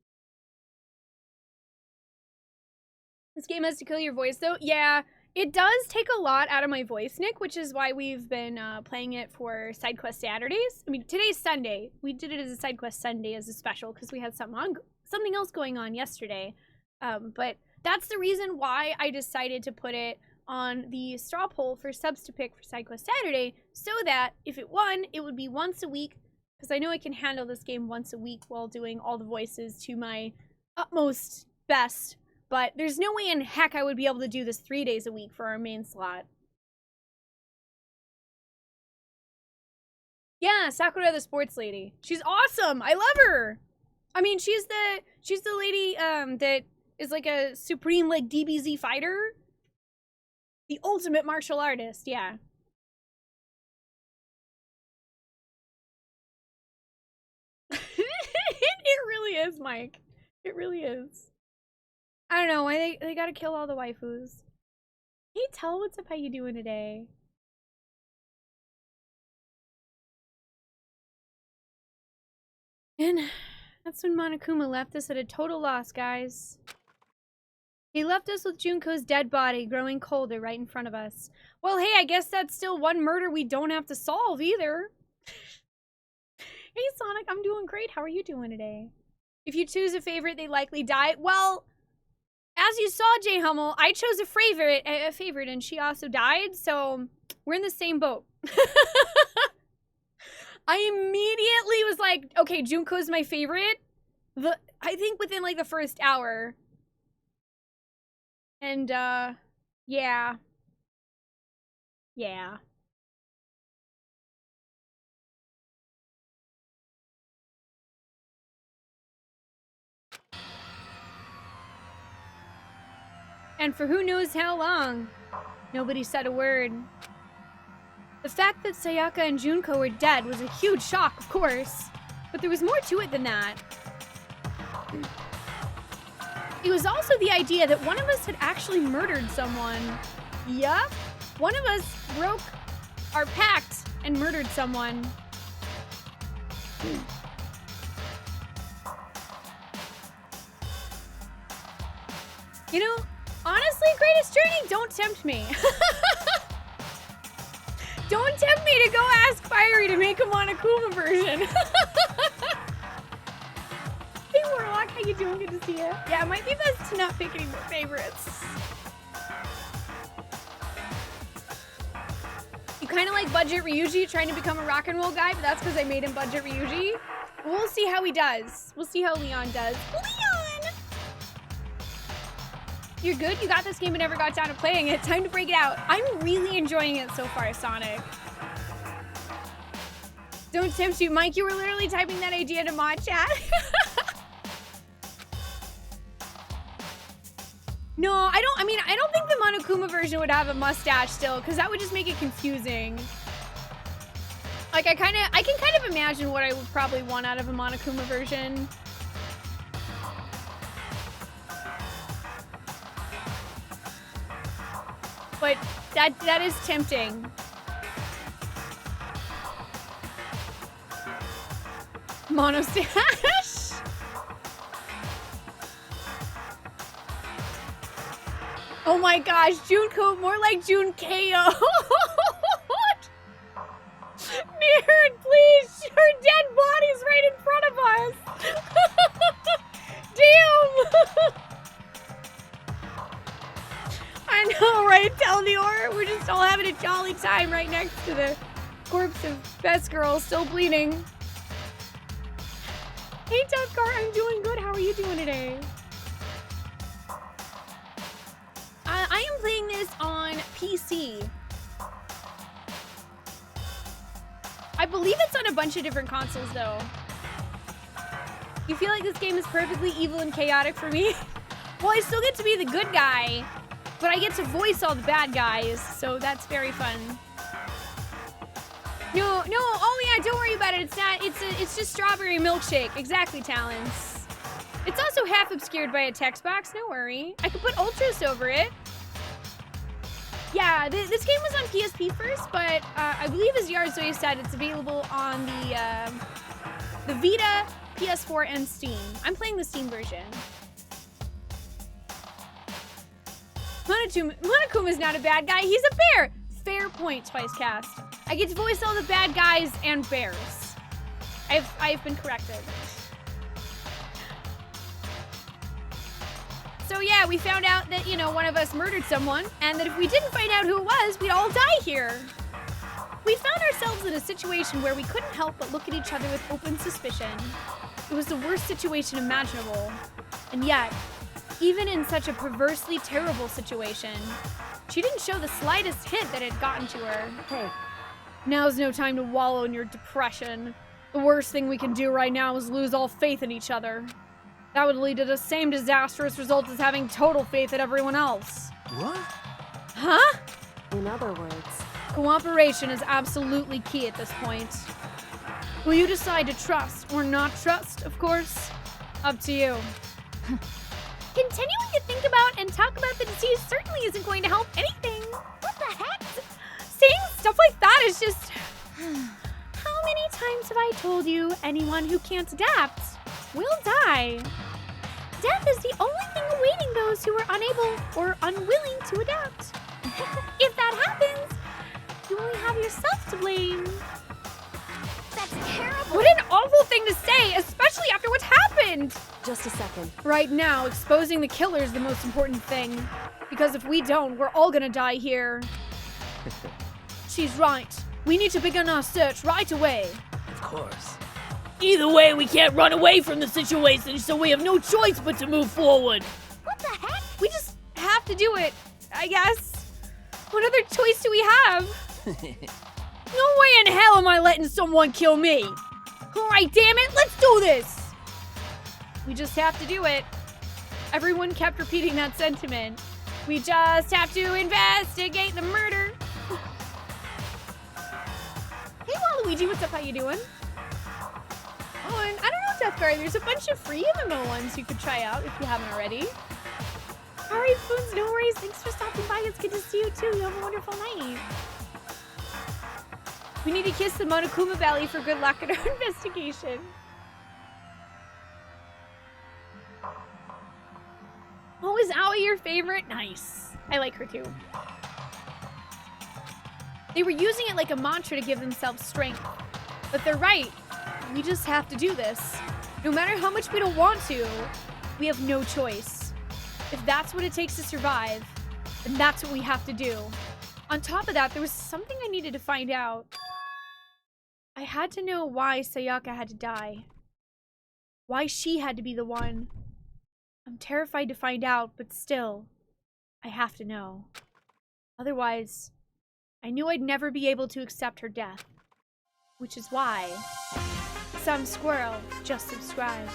This game has to kill your voice, though. Yeah, it does take a lot out of my voice, Nick, which is why we've been playing it for Side Quest Saturdays. I mean, today's Sunday. We did it as a Side Quest Sunday as a special because we had something else going on yesterday. But that's the reason why I decided to put it on the straw poll for subs to pick for Side Quest Saturday, so that if it won, it would be once a week, because I know I can handle this game once a week while doing all the voices to my utmost best. But there's no way in heck I would be able to do this 3 days a week for our main slot. Yeah, Sakura the sports lady. She's awesome. I love her. I mean, she's the lady that is like a supreme like DBZ fighter. The ultimate martial artist, yeah. It really is, Mike. It really is. I don't know why they gotta kill all the waifus. Hey, tell what's up, how you doing today? And that's when Monokuma left us at a total loss, guys. He left us with Junko's dead body growing colder right in front of us. Well, hey, I guess that's still one murder we don't have to solve either. Hey, Sonic, I'm doing great. How are you doing today? If you choose a favorite, they likely die. Well, as you saw, Jay Hummel, I chose a favorite, and she also died, so we're in the same boat. I immediately was like, okay, Junko's my favorite. I think within like the first hour. And, yeah. Yeah. And for who knows how long, nobody said a word. The fact that Sayaka and Junko were dead was a huge shock, of course. But there was more to it than that. It was also the idea that one of us had actually murdered someone. Yup. One of us broke our pact and murdered someone. You know, honestly, Greatest Journey, don't tempt me. Don't tempt me to go ask Fiery to make a Monokuma version. Hey Warlock, how you doing? Good to see you. Yeah, it might be best to not pick any more favorites. You kind of like Budget Ryuji trying to become a rock and roll guy, but that's because I made him Budget Ryuji. We'll see how he does. We'll see how Leon does. Leon! You're good? You got this game and never got down to playing it. Time to break it out. I'm really enjoying it so far, Sonic. Don't tempt you. Mike, you were literally typing that idea to mod chat. No, I don't think the Monokuma version would have a mustache still, because that would just make it confusing. Like, I can kind of imagine what I would probably want out of a Monokuma version. But that is tempting. Monostache? Oh my gosh, Junko, more like Jun KO. Nerd, please, her dead body's right in front of us. Damn. I know, right, Telnior? We're just all having a jolly time right next to the corpse of Best Girl still bleeding. Hey, Tough Car, I'm doing good. How are you doing today? I am playing this on PC. I believe it's on a bunch of different consoles, though. You feel like this game is perfectly evil and chaotic for me? Well, I still get to be the good guy, but I get to voice all the bad guys, so that's very fun. No, oh yeah, don't worry about it. It's just strawberry milkshake. Exactly, Talons. It's also half obscured by a text box, no worry. I could put ultras over it. Yeah, this game was on PSP first, but I believe as Yarzoi said, it's available on the Vita, PS4, and Steam. I'm playing the Steam version. Monokuma's not a bad guy, he's a bear! Fair point, Spicecast. I get to voice all the bad guys and bears. I've been corrected. So yeah, we found out that, you know, one of us murdered someone, and that if we didn't find out who it was, we'd all die here. We found ourselves in a situation where we couldn't help but look at each other with open suspicion. It was the worst situation imaginable. And yet, even in such a perversely terrible situation, she didn't show the slightest hint that it had gotten to her. Hey, now's no time to wallow in your depression. The worst thing we can do right now is lose all faith in each other. That would lead to the same disastrous result as having total faith in everyone else. What? Huh? In other words, cooperation is absolutely key at this point. Will you decide to trust or not trust, of course? Up to you. Continuing to think about and talk about the disease certainly isn't going to help anything. What the heck? Saying stuff like that is just... How many times have I told you anyone who can't adapt will die? Death is the only thing awaiting those who are unable or unwilling to adapt. If that happens, you only have yourself to blame. That's terrible. What an awful thing to say, especially after what's happened. just a second. Right now, exposing the killer is the most important thing. Because if we don't, we're all gonna die here. She's right. We need to begin our search right away. Of course. Either way, we can't run away from the situation, so we have no choice but to move forward. What the heck? We just have to do it, I guess. What other choice do we have? No way in hell am I letting someone kill me. All right, damn it, let's do this. We just have to do it. Everyone kept repeating that sentiment. We just have to investigate the murder. Hey, Waluigi, what's up? How you doing? Oh, and I don't know, Death Guard. There's a bunch of free MMO ones you could try out if you haven't already. All right, Spoons, no worries. Thanks for stopping by. It's good to see you, too. You have a wonderful night. We need to kiss the Monokuma Belly for good luck in our investigation. Oh, is Aoi your favorite? Nice. I like her, too. They were using it like a mantra to give themselves strength. But they're right. We just have to do this. No matter how much we don't want to, we have no choice. If that's what it takes to survive, then that's what we have to do. On top of that, there was something I needed to find out. I had to know why Sayaka had to die. Why she had to be the one. I'm terrified to find out, but still, I have to know. Otherwise, I knew I'd never be able to accept her death. Which is why... Some squirrel just subscribed.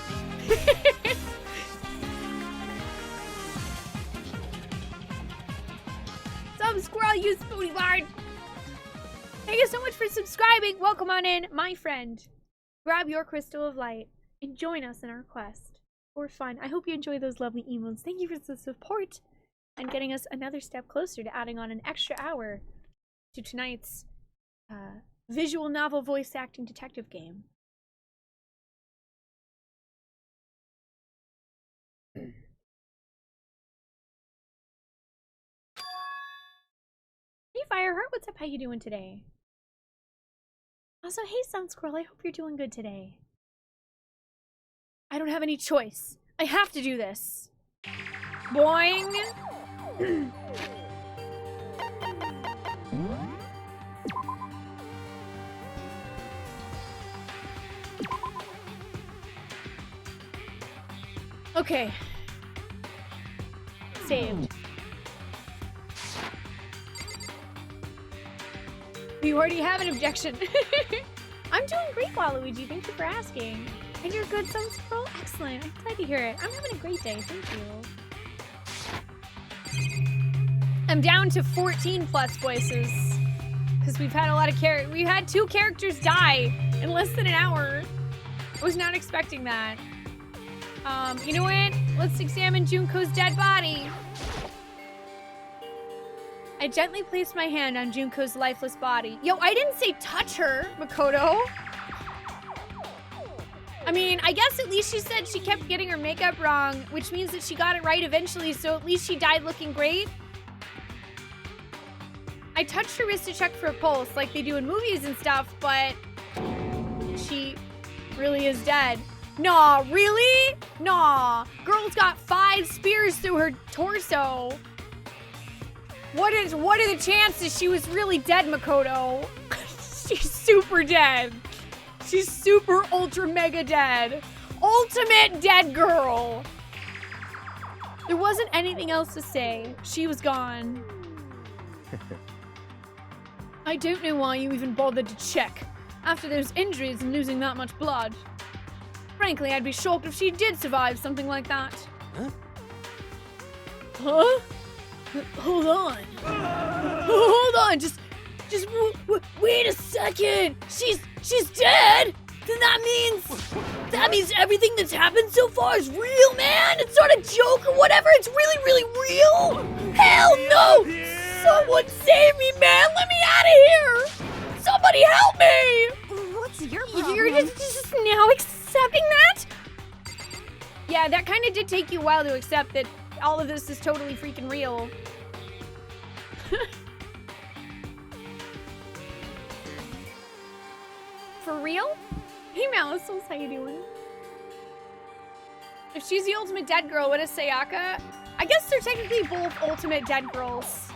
Some squirrel, you Spoonee Bard! Thank you so much for subscribing. Welcome on in, my friend. Grab your crystal of light and join us in our quest for fun. I hope you enjoy those lovely emotes. Thank you for the support and getting us another step closer to adding on an extra hour to tonight's visual novel voice acting detective game. Hey Fireheart, what's up? How you doing today? Also, hey Sun Squirrel, I hope you're doing good today. I don't have any choice. I have to do this. Boing! Okay. Saved. You already have an objection. I'm doing great, Waluigi. Thank you for asking. And you're good, Sun Squirrel? Excellent. I'm glad to hear it. I'm having a great day. Thank you. I'm down to 14 plus voices. Because we've had a lot of we had 2 characters die in less than an hour. I was not expecting that. You know what? Let's examine Junko's dead body. I gently placed my hand on Junko's lifeless body. Yo, I didn't say touch her, Makoto. I mean, I guess at least she said she kept getting her makeup wrong, which means that she got it right eventually, so at least she died looking great. I touched her wrist to check for a pulse, like they do in movies and stuff, but she really is dead. Nah, really? Nah. Girl's got 5 spears through her torso. What are the chances she was really dead, Makoto? She's super dead. She's super ultra mega dead. Ultimate dead girl. There wasn't anything else to say. She was gone. I don't know why you even bothered to check. After those injuries and losing that much blood. Frankly, I'd be shocked if she did survive something like that. Huh? Huh? Hold on. Hold on. Just wait a second. She's dead. Then that means everything that's happened so far is real, man. It's not a joke or whatever. It's really, really real. Hell no! Someone save me, man. Let me out of here. Somebody help me. What's your problem? You're just now accepting that? Yeah, that kind of did take you a while to accept that all of this is totally freaking real. For real? Hey Malice, how you doing? If she's the ultimate dead girl, what is Sayaka? I guess they're technically both ultimate dead girls.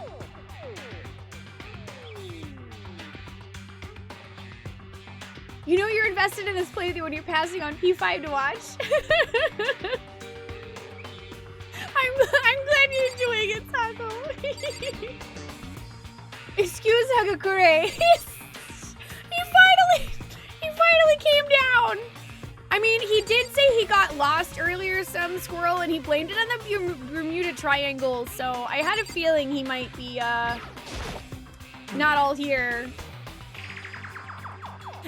You know you're invested in this playthrough when you're passing on P5 to watch. I'm glad you're enjoying it, Taco. Excuse Hagakure. He finally came down. I mean, he did say he got lost earlier, some squirrel, and he blamed it on the Bermuda Triangle, so I had a feeling he might be, not all here.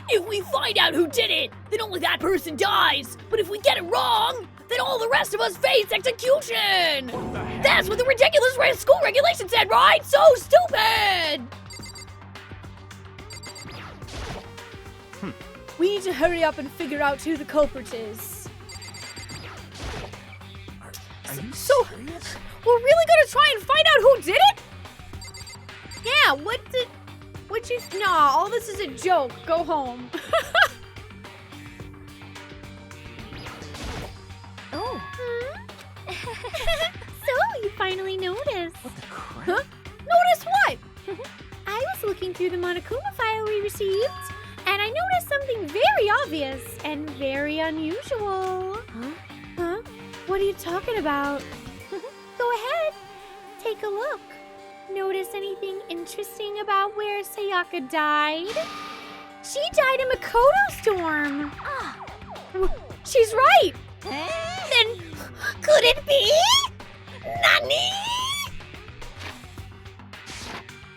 If we find out who did it, then only that person dies. But if we get it wrong, then all the rest of us face execution. That's what the ridiculous school regulation said, right? So stupid. We need to hurry up and figure out who the culprit is. Are you So, serious? we're really gonna try and find out who did it? Yeah, all this is a joke. Go home. Oh. So, you finally noticed. What the crap? Huh? Notice what? I was looking through the Monokuma file we received, and I noticed something very obvious and very unusual. Huh? What are you talking about? Go ahead, take a look. Notice anything interesting about where Sayaka died? She died in Makoto Storm. She's right. Then, could it be? Nani?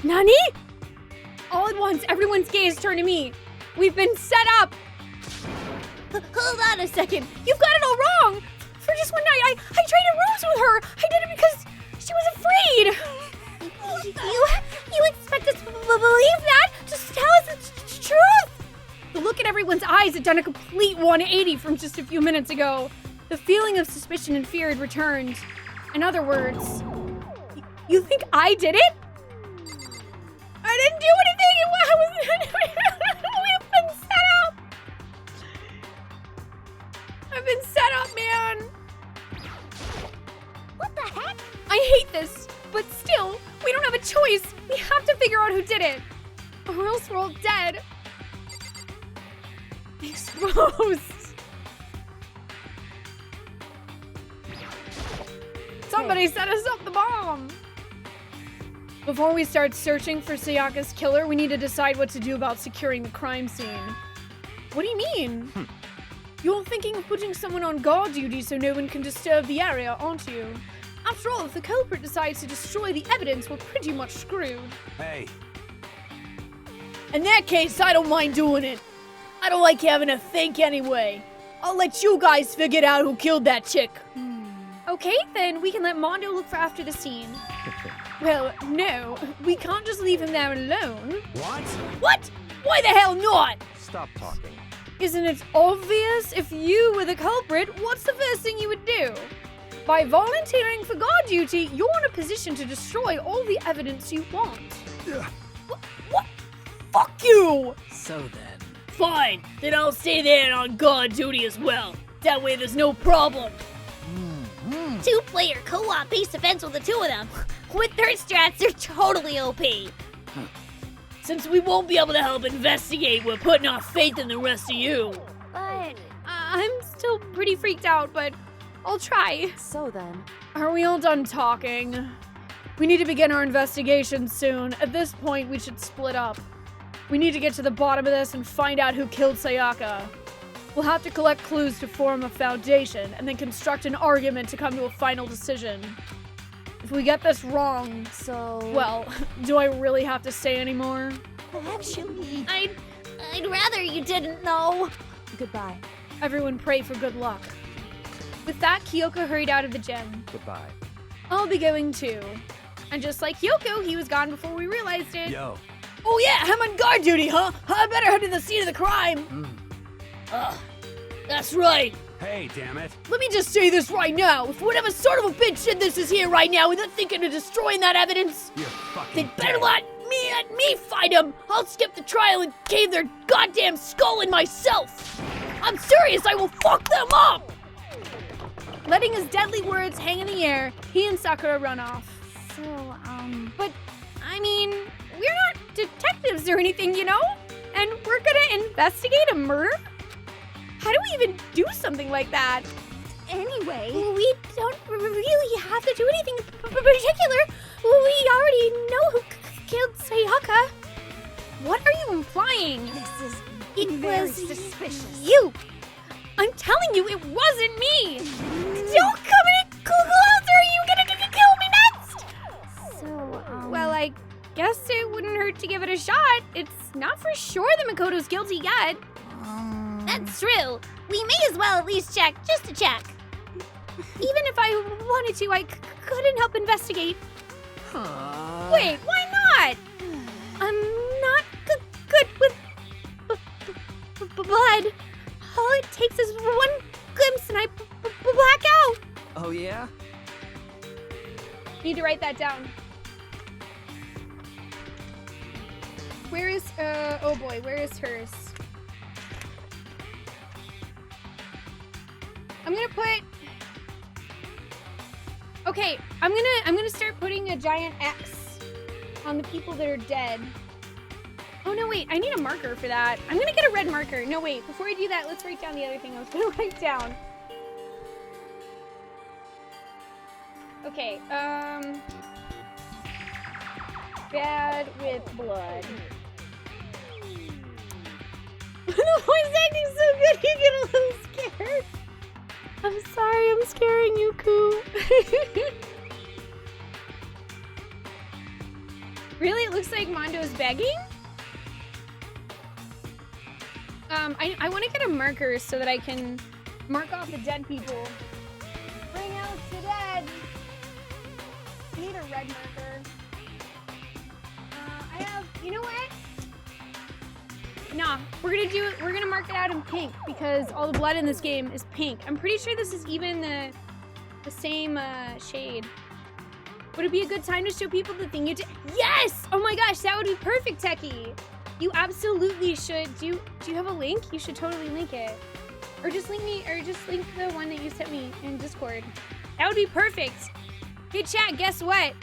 Nani? All at once, everyone's gaze turned to me. We've been set up. Hold on a second. You've got it all wrong. For just one night, I traded rooms with her. I did it because she was afraid. You expect us to believe that? Just tell us the truth. The look in everyone's eyes had done a complete 180 from just a few minutes ago. The feeling of suspicion and fear had returned. In other words, you think I did it? I didn't do anything. We've been set up. I've been set up, man. What the heck? I hate this, but still, we don't have a choice. We have to figure out who did it, or else we're all dead. Exposed. Somebody set us up the bomb. Before we start searching for Sayaka's killer, we need to decide what to do about securing the crime scene. What do you mean? You're thinking of putting someone on guard duty so no one can disturb the area, aren't you? After all, if the culprit decides to destroy the evidence, we're pretty much screwed. Hey, In that case, I don't mind doing it. I don't like having to think anyway. I'll let you guys figure out who killed that chick. Okay, then we can let Mondo look for after the scene. Well, no, we can't just leave him there alone. what? What? Why the hell not? Stop talking. Isn't it obvious? If you were the culprit, what's the first thing you would do? By volunteering for guard duty, you're in a position to destroy all the evidence you want. What? Fuck you! So then, Fine, then I'll stay there on guard duty as well. That way there's no problem. Two-player co-op base defense with the two of them. With their strats, they're totally OP. Since we won't be able to help investigate, we're putting our faith in the rest of you. But I'm still pretty freaked out, but I'll try. So then, Are we all done talking? We need to begin our investigation soon. At this point, we should split up. We need to get to the bottom of this and find out who killed Sayaka. We'll have to collect clues to form a foundation, and then construct an argument to come to a final decision. If we get this wrong, so... well, do I really have to say any more? Actually, I'd rather you didn't know. Goodbye. Everyone pray for good luck. With that, Kyoko hurried out of the gym. Goodbye. I'll be going too. And just like Kyoko, he was gone before we realized it. Yo. Oh yeah, I'm on guard duty, huh? I better head to the scene of the crime. That's right. Hey, damn it. Let me just say this right now. If whatever sort of a bitch did this is here right now and they're thinking of destroying that evidence, You're fucking they better dead. let me fight them. I'll skip the trial and cave their goddamn skull in myself. I'm serious, I will fuck them up. Letting his deadly words hang in the air, he and Sakura run off. So, But, I mean, we're not detectives or anything, you know? And we're gonna investigate a murder? How do we even do something like that? anyway, we don't really have to do anything particular. We already know who killed Sayaka. lying. This is It very was suspicious. you. I'm telling you, it wasn't me. Don't come any closer. Are you gonna kill me next? So, Well, I guess it wouldn't hurt to give it a shot. It's not for sure that Makoto's guilty yet. That's true. We may as well at least check, just to check. Even if I wanted to, I couldn't help investigate. Wait, why not? I'm not good with blood. All it takes is one glimpse and I black out. Oh, yeah? Need to write that down. Where is, oh boy, where is hers? I'm gonna put, okay, I'm gonna start putting a giant X on the people that are dead. Oh no, wait, I need a marker for that. I'm gonna get a red marker. No, wait, before I do that, let's write down the other thing I was gonna write down. Okay, bad with blood. The voice acting's so good, you get a little scared. I'm sorry, I'm scaring you, Koo. Really? It looks like Mondo's begging? I want to get a marker so that I can mark off the dead people. Bring out the dead. I need a red marker. I have, you know what? Nah, we're gonna mark it out in pink because all the blood in this game is pink. I'm pretty sure this is even the same shade. Would it be a good time to show people the thing you did? Yes! Oh my gosh, that would be perfect, Techie. You absolutely should. Do you have a link? You should totally link it. Or just link the one that you sent me in Discord. That would be perfect. Hey chat, guess what?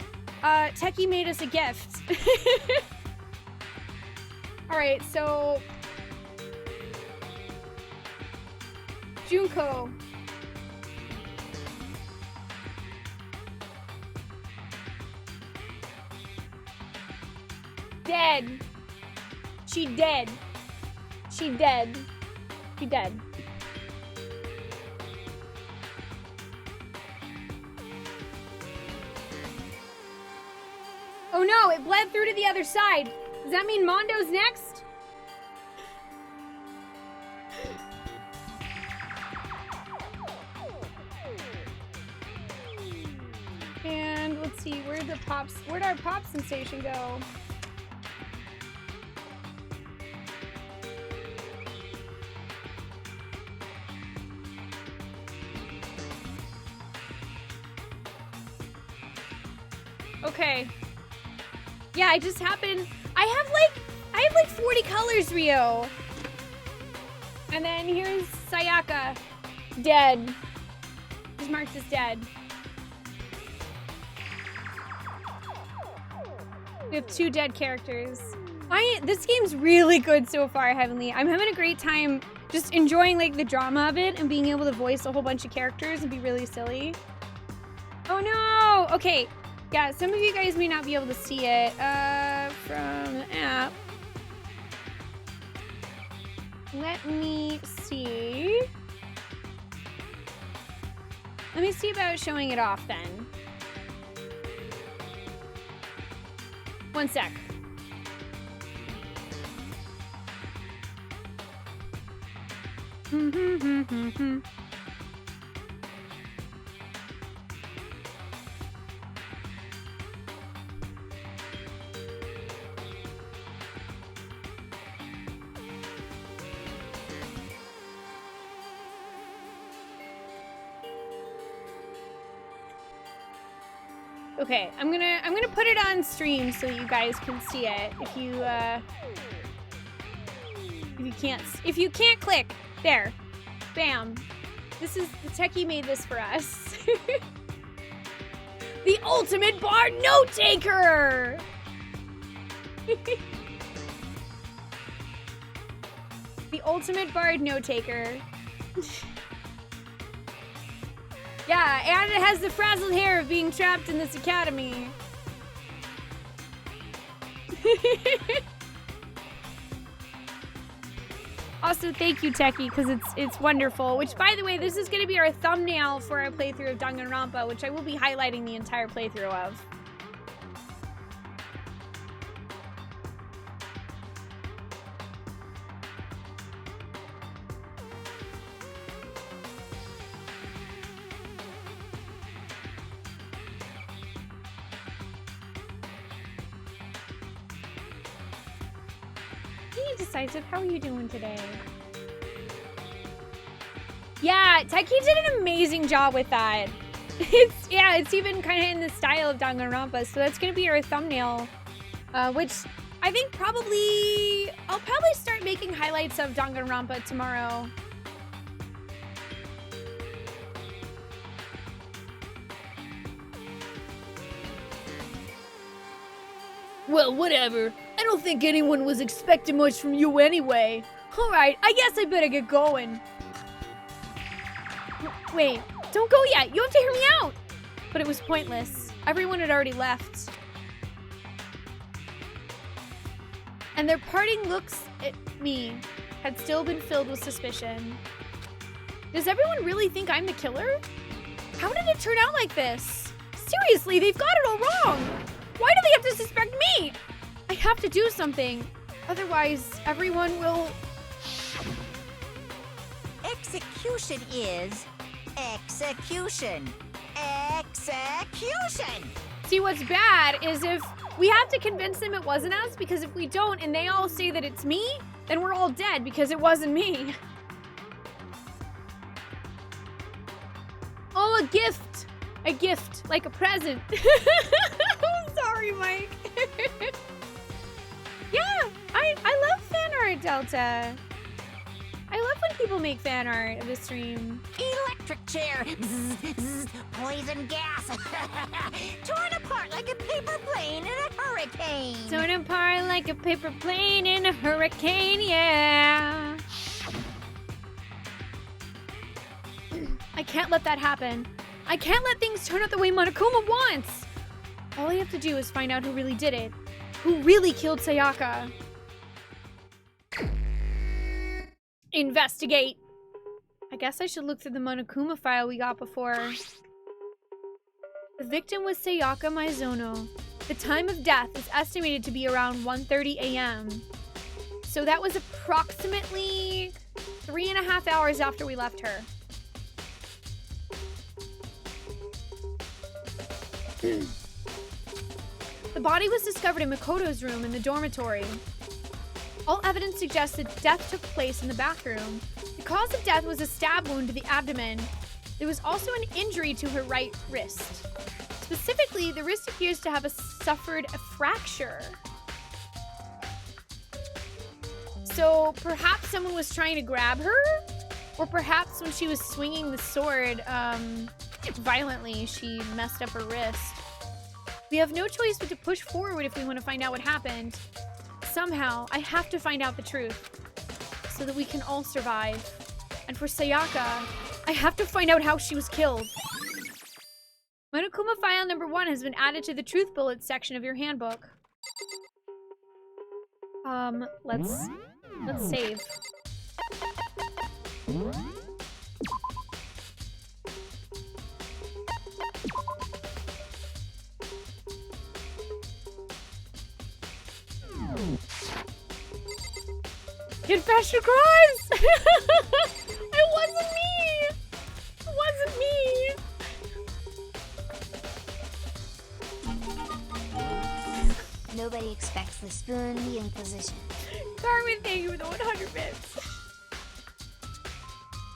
Techie made us a gift. Alright, so Junko. Dead. She dead. She dead. She dead. Oh no, it bled through to the other side. Does that mean Mondo's next? And let's see, where'd our pop sensation go? Okay. Yeah, I just happened. I have like 40 colors, Rio. And then here's Sayaka, dead. He's marked as dead. We have 2 dead characters. This game's really good so far, Heavenly. I'm having a great time just enjoying like the drama of it and being able to voice a whole bunch of characters and be really silly. Oh no! Okay. Yeah, some of you guys may not be able to see it from the app. Let me see. Let me see about showing it off then. One sec. Okay, I'm gonna put it on stream so you guys can see it. If you can't click, there, bam. This is the Techie made this for us. The ultimate bar note taker. The ultimate bard note taker. Yeah, and it has the frazzled hair of being trapped in this academy. Also, thank you, Techie, because it's wonderful. Which, by the way, this is going to be our thumbnail for our playthrough of Danganronpa, which I will be highlighting the entire playthrough of. Indecisive, how are you doing today? Yeah, Techie did an amazing job with that. It's even kind of in the style of Danganronpa, so that's gonna be our thumbnail. Which I think I'll probably start making highlights of Danganronpa tomorrow. Well, whatever. I don't think anyone was expecting much from you anyway. Alright, I guess I better get going. Wait, don't go yet. You have to hear me out. But it was pointless. Everyone had already left. And their parting looks at me had still been filled with suspicion. Does everyone really think I'm the killer? How did it turn out like this? Seriously, they've got it all wrong. Why do they have to suspect me? I have to do something. Otherwise, everyone will... Execution is execution. Execution! See, what's bad is if we have to convince them it wasn't us, because if we don't and they all say that it's me, then we're all dead because it wasn't me. Oh, a gift. A gift, like a present. I'm sorry, Mike. Yeah, I love fan art, Delta. I love when people make fan art of the stream. Electric chair. Zzz, zzz, poison gas. Torn apart like a paper plane in a hurricane. Torn apart like a paper plane in a hurricane, yeah. I can't let that happen. I can't let things turn out the way Monokuma wants. All I have to do is find out who really did it. Who really killed Sayaka. Investigate. I guess I should look through the Monokuma file we got before. The victim was Sayaka Maizono. The time of death is estimated to be around 1:30 a.m. So that was approximately 3.5 hours after we left her. The body was discovered in Makoto's room in the dormitory. All evidence suggests that death took place in the bathroom. The cause of death was a stab wound to the abdomen. There was also an injury to her right wrist. Specifically, the wrist appears to have suffered a fracture. So perhaps someone was trying to grab her? Or perhaps when she was swinging the sword violently, she messed up her wrist. We have no choice but to push forward if we want to find out what happened. Somehow, I have to find out the truth so that we can all survive. And for Sayaka, I have to find out how she was killed. Monokuma file number 1 has been added to the truth bullets section of your handbook. Let's save. Confess your crimes! It wasn't me! It wasn't me! Nobody expects the Spoonee Inquisition. Carmen, thank you for the 100 bits.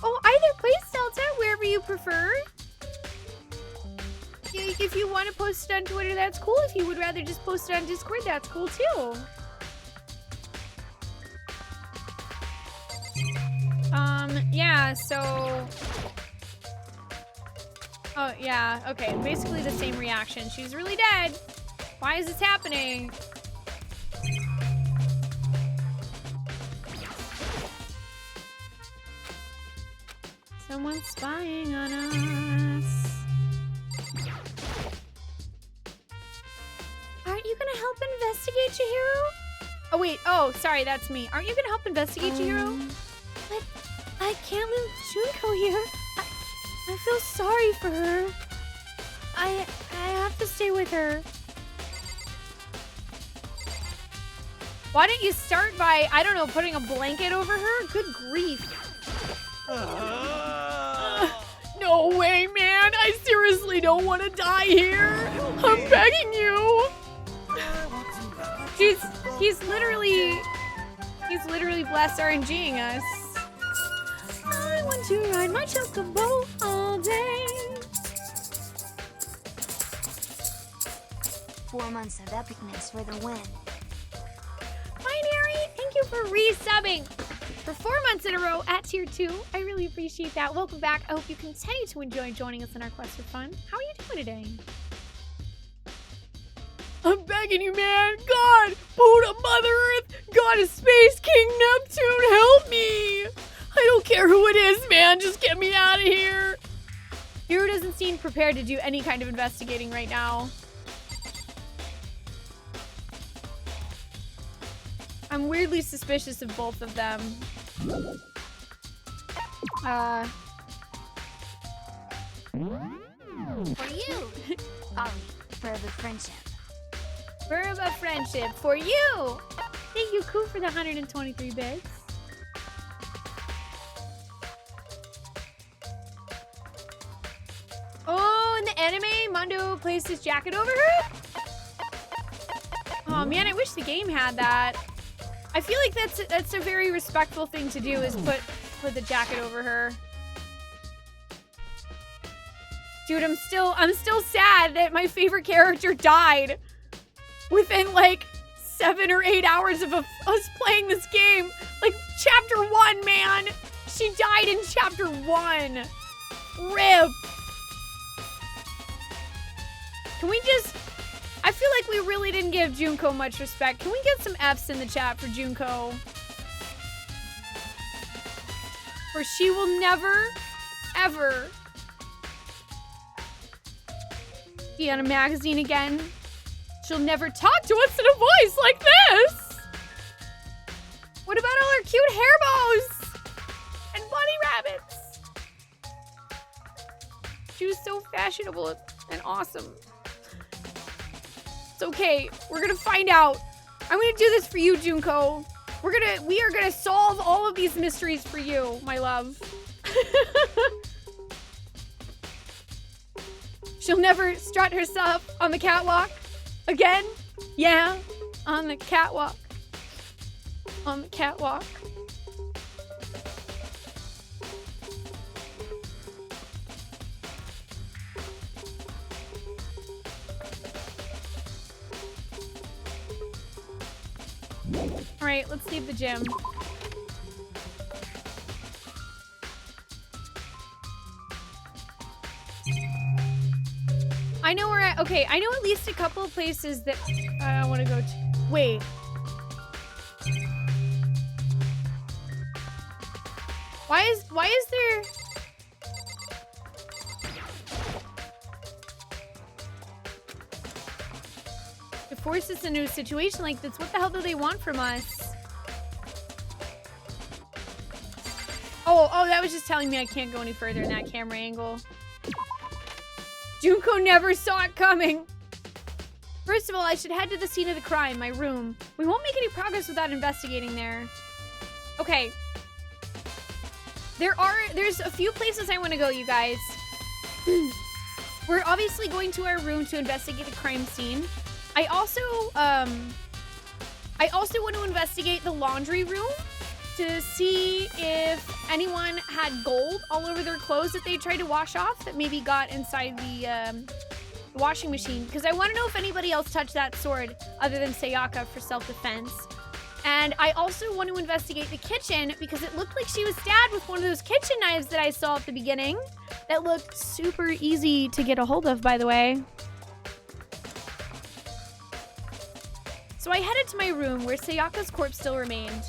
Oh, either place, Delta, wherever you prefer. If you want to post it on Twitter, that's cool. If you would rather just post it on Discord, that's cool too. Yeah, so... Oh, yeah, okay. Basically the same reaction. She's really dead. Why is this happening? Someone's spying on us. Aren't you gonna help investigate, Chihiro? Oh, wait. Oh, sorry, that's me. Aren't you gonna help investigate, Chihiro? But I can't leave Junko here. I feel sorry for her. I have to stay with her. Why don't you start by, I don't know, putting a blanket over her? Good grief. No way, man. I seriously don't want to die here. I'm begging you. He's literally blessed RNGing us. I want to ride my chocobo all day. 4 months of epicness for the win. Binary, thank you for resubbing for 4 months in a row at tier 2. I really appreciate that. Welcome back. I hope you continue to enjoy joining us in our quest for fun. How are you doing today? I'm begging you, man. God, Buddha, Mother Earth, God of Space, King Neptune, help me. I don't care who it is, man. Just get me out of here. Hero doesn't seem prepared to do any kind of investigating right now. I'm weirdly suspicious of both of them. For you! Ollie, forever friendship. Forever friendship for you! Thank you, Koo, for the 123 bits. Oh, in the anime, Mondo placed his jacket over her? Oh man, I wish the game had that. I feel like that's a very respectful thing to do, is put the jacket over her. Dude, I'm still sad that my favorite character died within like 7 or 8 hours of us playing this game. Like chapter 1, man. She died in chapter 1. RIP. Can we just... I feel like we really didn't give Junko much respect. Can we get some Fs in the chat for Junko? For she will never, ever be on a magazine again. She'll never talk to us in a voice like this. What about all her cute hair bows and bunny rabbits? She was so fashionable and awesome. It's okay. We're gonna find out. I'm gonna do this for you, Junko. We are gonna solve all of these mysteries for you, my love. She'll never strut herself on the catwalk again. Yeah, on the catwalk. On the catwalk. All right, let's leave the gym. I know we're at, okay, I know at least a couple of places that I want to go to. Wait. Why is there... To force us into a situation like this, what the hell do they want from us? Oh, that was just telling me I can't go any further in that camera angle. Junko never saw it coming. First of all, I should head to the scene of the crime, my room. We won't make any progress without investigating there. Okay. There's a few places I want to go, you guys. We're obviously going to our room to investigate the crime scene. I also want to investigate the laundry room to see if anyone had gold all over their clothes that they tried to wash off that maybe got inside the washing machine. Because I want to know if anybody else touched that sword other than Sayaka for self-defense. And I also want to investigate the kitchen because it looked like she was stabbed with one of those kitchen knives that I saw at the beginning. That looked super easy to get a hold of, by the way. So I headed to my room where Sayaka's corpse still remained.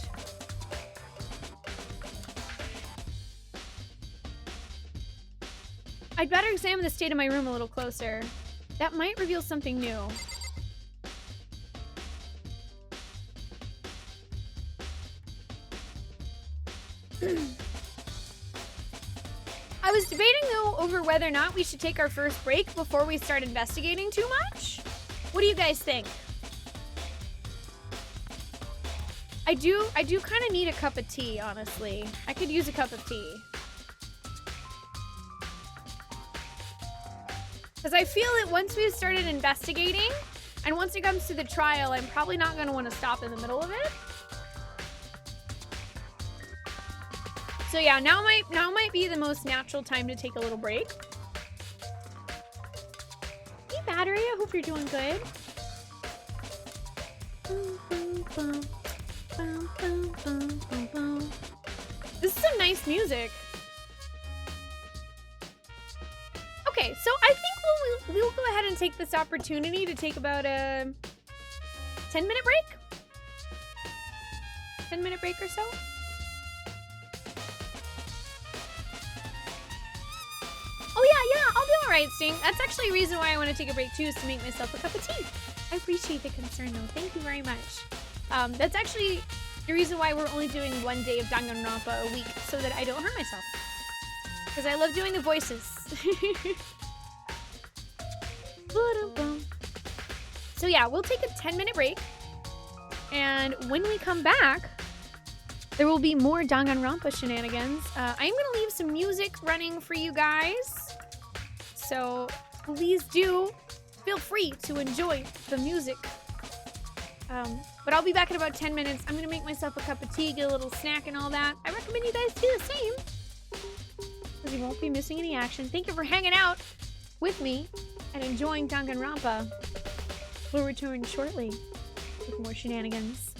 I'd better examine the state of my room a little closer. That might reveal something new. I was debating though over whether or not we should take our first break before we start investigating too much. What do you guys think? I do kind of need a cup of tea, honestly. I could use a cup of tea. Because I feel that once we've started investigating, and once it comes to the trial, I'm probably not going to want to stop in the middle of it. So yeah, now might be the most natural time to take a little break. Hey, Battery, I hope you're doing good. This is some nice music. Okay, so I think we'll go ahead and take this opportunity to take about a 10-minute break. 10-minute break or so. Oh yeah, I'll be all right, Sting. That's actually a reason why I want to take a break too, is to make myself a cup of tea. I appreciate the concern though. Thank you very much. That's actually the reason why we're only doing one day of Danganronpa a week, so that I don't hurt myself. Because I love doing the voices. So yeah, we'll take a 10-minute break. And when we come back, there will be more Danganronpa shenanigans. I'm going to leave some music running for you guys. So please do feel free to enjoy the music. But I'll be back in about 10 minutes. I'm going to make myself a cup of tea, get a little snack and all that. I recommend you guys do the same, because you won't be missing any action. Thank you for hanging out with me and enjoying Danganronpa. We'll return shortly with more shenanigans.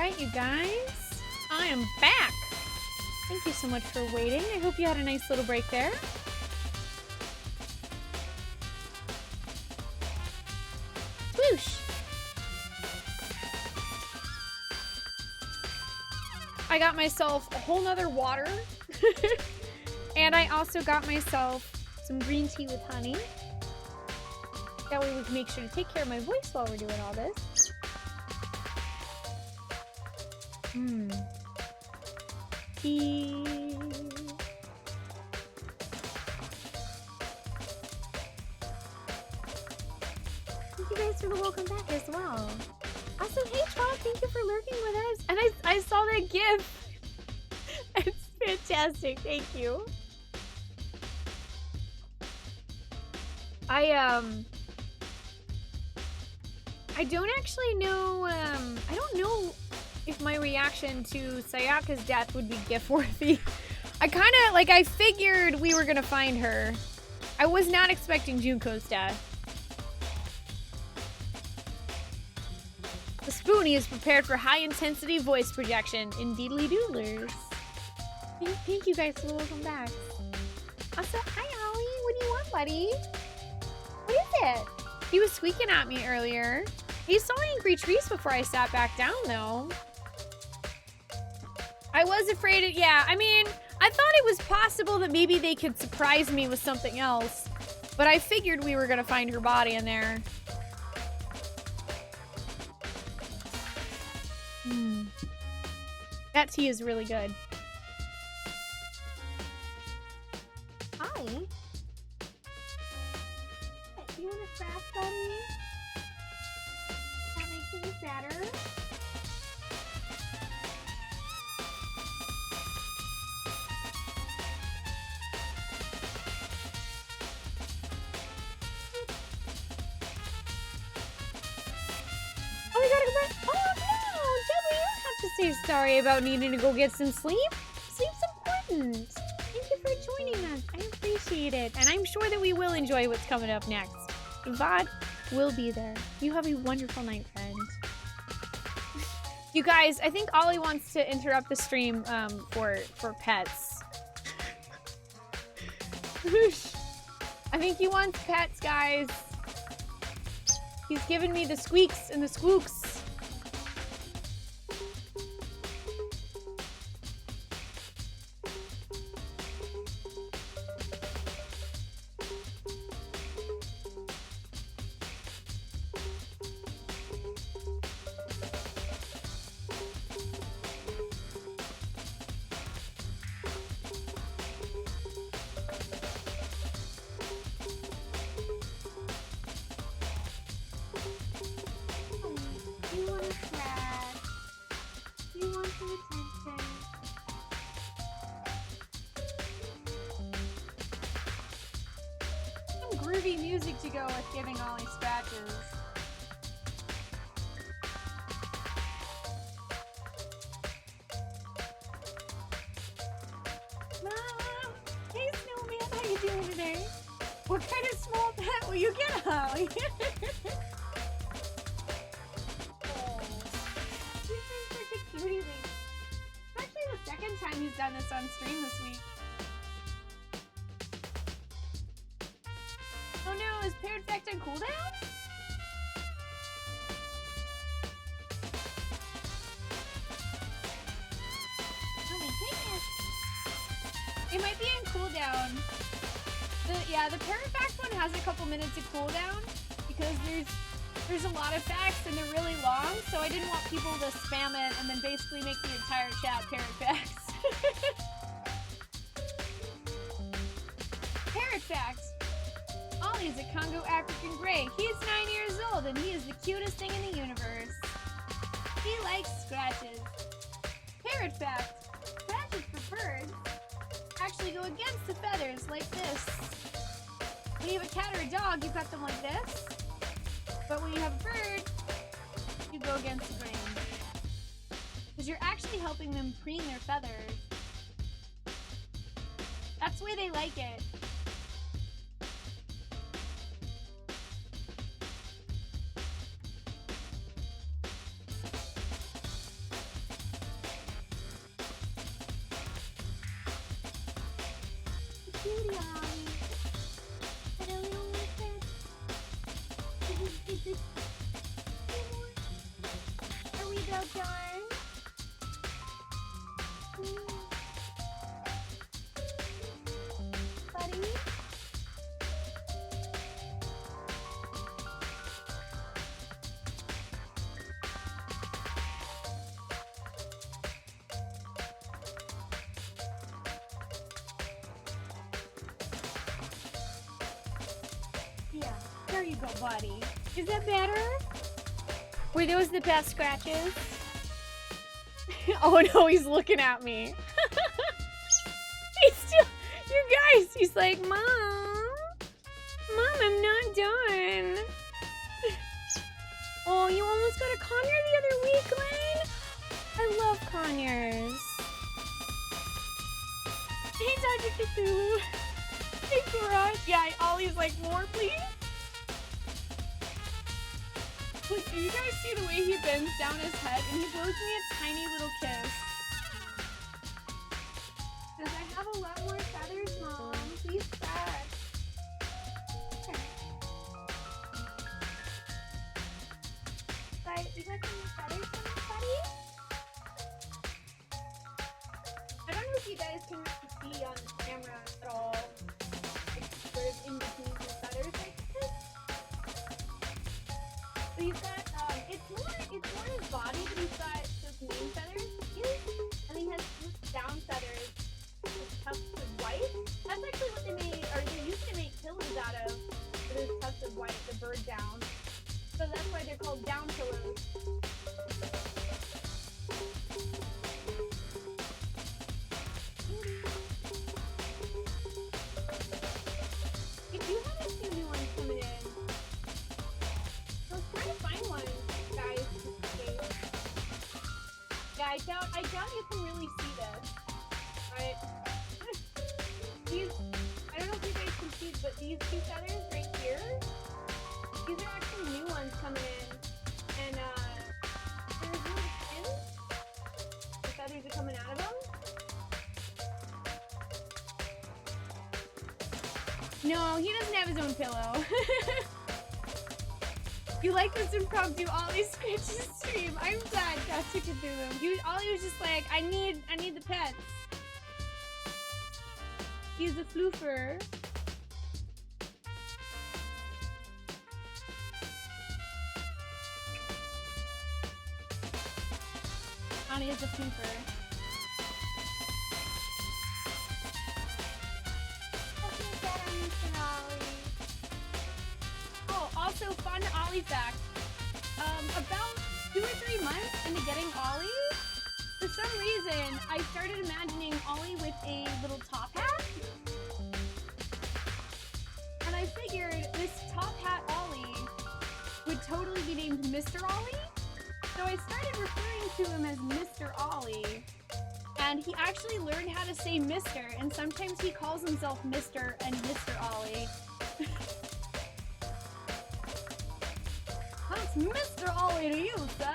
Alright, you guys. I am back. Thank you so much for waiting. I hope you had a nice little break there. Swoosh! I got myself a whole nother water. And I also got myself some green tea with honey. That way we can make sure to take care of my voice while we're doing all this. Tea. Thank you guys for the welcome back as well. Also, hey Trump, thank you for lurking with us. And I saw that GIF. It's fantastic. Thank you. I don't actually know, I don't know if my reaction to Sayaka's death would be GIF worthy. I kinda, like, I figured we were gonna find her. I was not expecting Junko's death. The Spoonee is prepared for high-intensity voice projection in Deedly Doodlers. Thank you guys for welcome back. Also, hi Ollie, what do you want, buddy? What is it? He was squeaking at me earlier. He saw angry trees before I sat back down, though. I was afraid yeah, I mean, I thought it was possible that maybe they could surprise me with something else, but I figured we were gonna find her body in there. That tea is really good. Hi. You want a scratch, buddy? That makes things better. Oh, we gotta go back. Oh no, Debbie, you don't have to say sorry about needing to go get some sleep. Sleep's important. Thank you for joining us. I appreciate it. And I'm sure that we will enjoy what's coming up next. VOD will be there. You have a wonderful night, friend. You guys, I think Ollie wants to interrupt the stream for pets. I think he wants pets, guys. He's giving me the squeaks and the squooks. You want a scratch? You want some attention? Some groovy music to go with giving Ollie scratches. Mom! Hey Snowman, how you doing today? What kind of small pet will you get, Ollie? Cutie. It's actually the second time he's done this on stream this week. Oh no, is Paired Fact on cooldown? Oh my goodness. It might be in cooldown. The Paired Fact one has a couple minutes of cooldown because there's a lot of facts and they're really long, so I didn't want people to spam it and then basically make the entire chat parrot facts. Parrot fact. Ollie's a Congo African Grey. He's 9 years old and he is the cutest thing in the universe. He likes scratches. Parrot fact. Scratches for birds actually go against the feathers like this. When you have a cat or a dog, you pet them like this. But when you have a bird, you go against the grain. Because you're actually helping them preen their feathers. That's the way they like it. cutie, Ollie. But a little more scratch. Is this more? Are we about done? Buddy? Yeah, there you go, buddy. Is that better? Were those the best scratches? Oh no, he's looking at me. He's still, you guys, he's like, Mom, I'm not done. Oh, you almost got a conure the other week, Lynn. I love conures. Hey, Dr. Cthulhu. Hey, Cora. Yeah, Ollie's like, more, please? Look, do you guys see the way he bends down his head and he blows me a tiny little kiss? Does I have a lot more feathers, Mom? Please scratch. Okay. But you got some more feathers from this, buddy? I don't know if you guys can see on camera at all. It's sort of in between the feathers like this. So he's got, it's more his body, but he's got those main feathers, and he has these down feathers with tufts of white. That's actually what they made, or they used to make pillows out of, for those tufts of white, the bird down. So that's why they're called down pillows. We do have a few new ones coming in. Let's try to find one, guys. Yeah, I doubt you can really see this. Right? These, I don't know if you guys can see, but these two feathers right here, these are actually new ones coming in. And, there's no skin. The feathers are coming out of them. No, he doesn't have his own pillow. You like this impromptu Ollie Scratches stream. I'm glad Dr. Cthulhu. Ollie was just like, I need the pets. He's a floofer. Ollie is a floofer. Oh, also fun Ollie fact. About 2 or 3 months into getting Ollie, for some reason, I started imagining Ollie with a little top hat. And I figured this top hat Ollie would totally be named Mr. Ollie. So I started referring to him as Mr. Ollie. And he actually learned how to say Mr. And sometimes he calls himself Mr. and Mr. Ollie. That's Mr. Ollie to you, sir.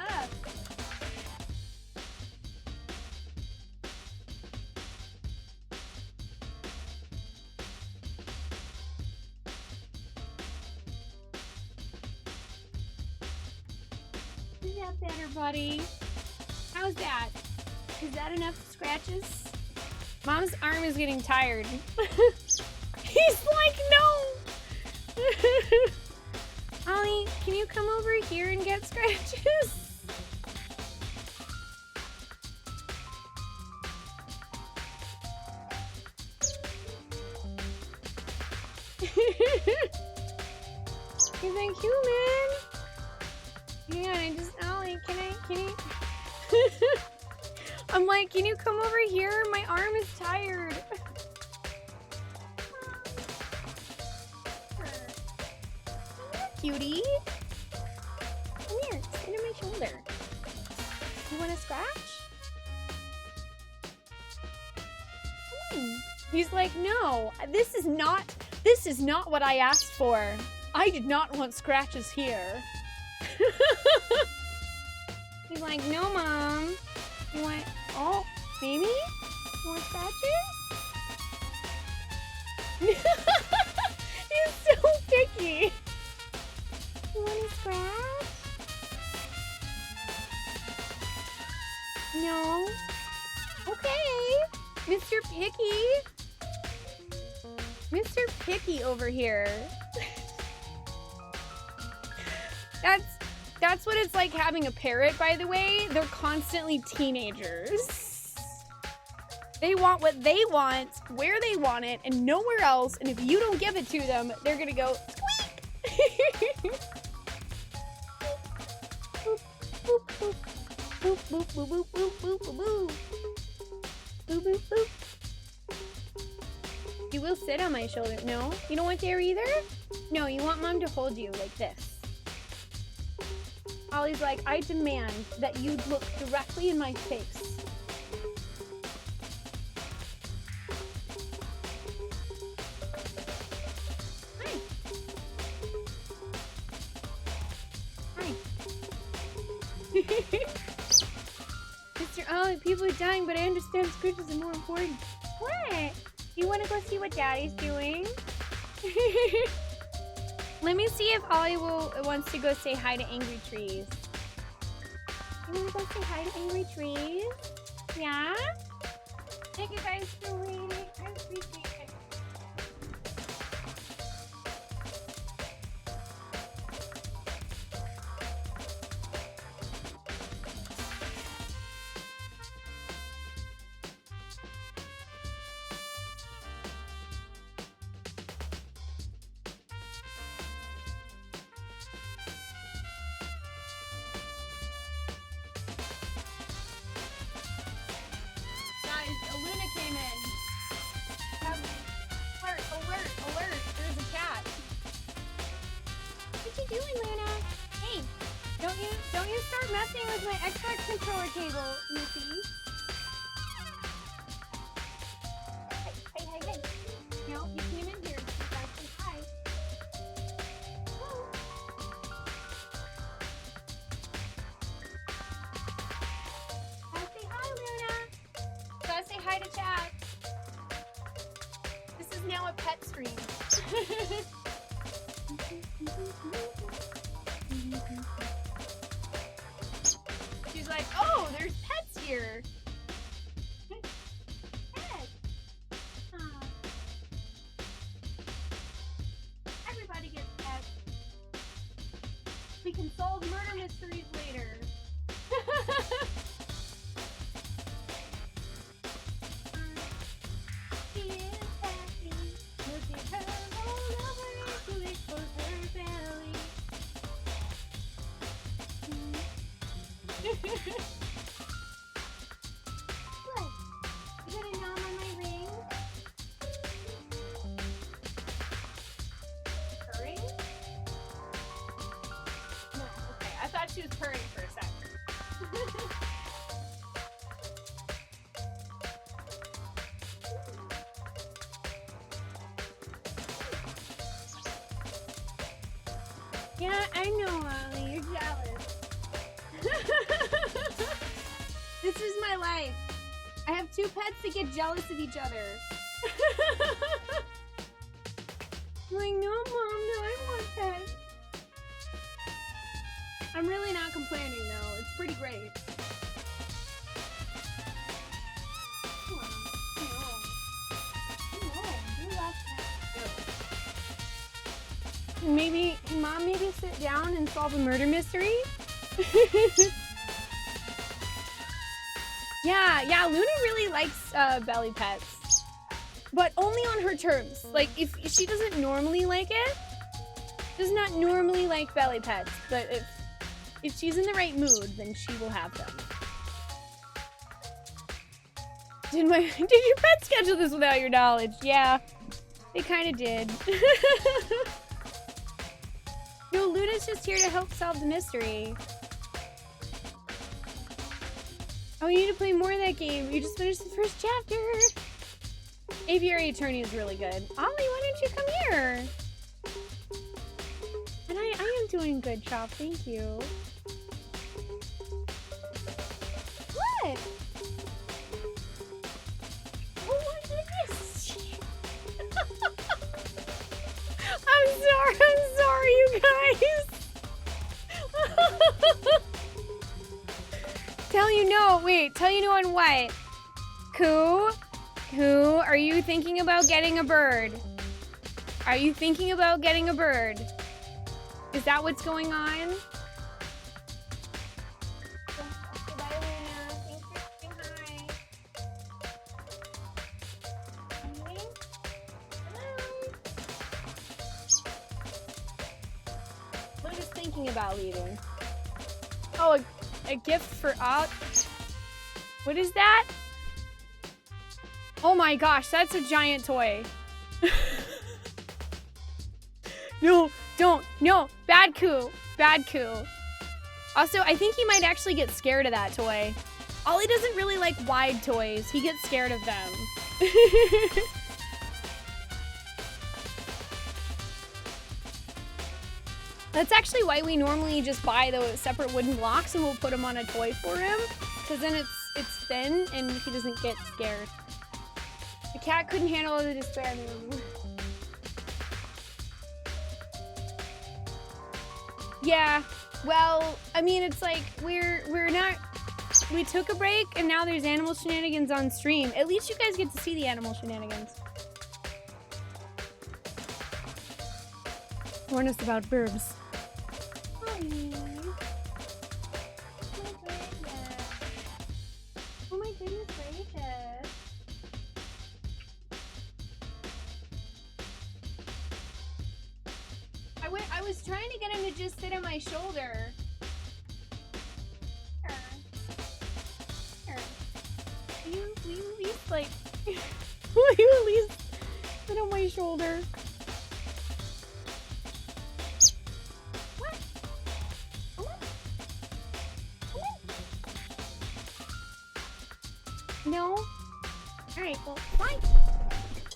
Is that better, buddy? How's that? Is that enough scratches? Mom's arm is getting tired. He's like, no! Ollie, can you come over here and get scratches? He's like, human! Yeah, Ollie, can you? I'm like, can you come over here? My arm is tired. Cutie. Come here, sit on my shoulder. You want to scratch? He's like, no, this is not what I asked for. I did not want scratches here. He's like, no, Mom. You want, oh, baby? You want scratches? He's so picky. You want to scratch? No. Okay. Mr. Picky. Mr. Picky over here. That's what it's like having a parrot, by the way. They're constantly teenagers. They want what they want, where they want it, and nowhere else. And if you don't give it to them, they're gonna go squeak. Boop, boop, boop. Boop, boop, boop, boop, boop, boop, boop, boop. Boop, boop, boop. You will sit on my shoulder. No? You don't want there either? No, you want mom to hold you like this. Ollie's like, I demand that you look directly in my face. Hi. Hi. Mr. Ollie, people are dying, but I understand scritches are more important. What? You want to go see what Daddy's doing? Let me see if Ollie wants to go say hi to Angry Trees. You want to go say hi to Angry Trees? Yeah? Thank you guys for waiting. I appreciate it. Don't you start messing with my Xbox controller cable, Missy. Hey. No, you came in here to say hi. Oh. Gotta say hi, Luna. Gotta say hi to chat. This is now a pet stream. She's like, oh, there's pets here. Pets. Aw. Everybody gets pets. We can solve murder mysteries later. She is happy. Look at her roll over to expose her belly. What? You got a nom on my ring? Purring? No, okay. I thought she was purring for a second. Yeah, I know, Ollie. You're jealous. This is my life. I have two pets that get jealous of each other. I'm like, no, Mom, no, I want pets. I'm really not complaining, though. It's pretty great. Come on. No, you love pets. Maybe, can Mom maybe sit down and solve a murder mystery? Yeah, Luna really likes belly pets, but only on her terms. Like, if she doesn't normally like it, does not normally like belly pets, but if she's in the right mood, then she will have them. Did your pet schedule this without your knowledge? Yeah, they kind of did. No, Luna's just here to help solve the mystery. Oh, you need to play more of that game. You just finished the first chapter. Aviary Attorney is really good. Ollie, why don't you come here? And I am doing good, Chop. Thank you. What? Oh my goodness. no, wait. Tell you no on what? Koo? Koo, are you thinking about getting a bird? Are you thinking about getting a bird? Is that what's going on? Bye, Luna. Thanks for saying hi. Okay. Hello. Luna's thinking about leaving. Oh, a gift for Ott. What is that? Oh my gosh, that's a giant toy. No, don't. No, bad Koo. Bad Koo. Also, I think he might actually get scared of that toy. Ollie doesn't really like wide toys. He gets scared of them. That's actually why we normally just buy those separate wooden blocks and we'll put them on a toy for him. Because then it's thin and he doesn't get scared. The cat couldn't handle the despair move. Yeah, well, I mean, it's like we're not. We took a break and now there's animal shenanigans on stream. At least you guys get to see the animal shenanigans. Warn us about burbs. Oh my goodness gracious. I was trying to get him to just sit on my shoulder. Here. Here. Will you at least, like... will you at least sit on my shoulder? What? Come on. Come on. No? Alright, well, fine.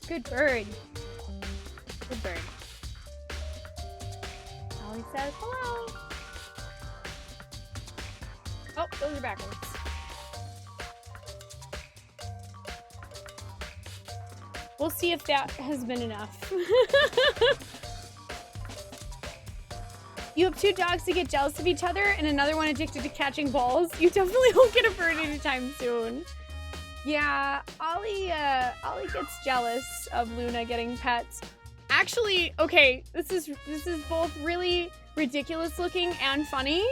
Good bird. Good bird. Ollie says hello. Oh, those are backwards. We'll see if that has been enough. You have 2 dogs that get jealous of each other and another one addicted to catching balls. You definitely won't get a bird anytime soon. Yeah, Ollie gets jealous of Luna getting pets. Actually, okay, this is both really ridiculous looking and funny,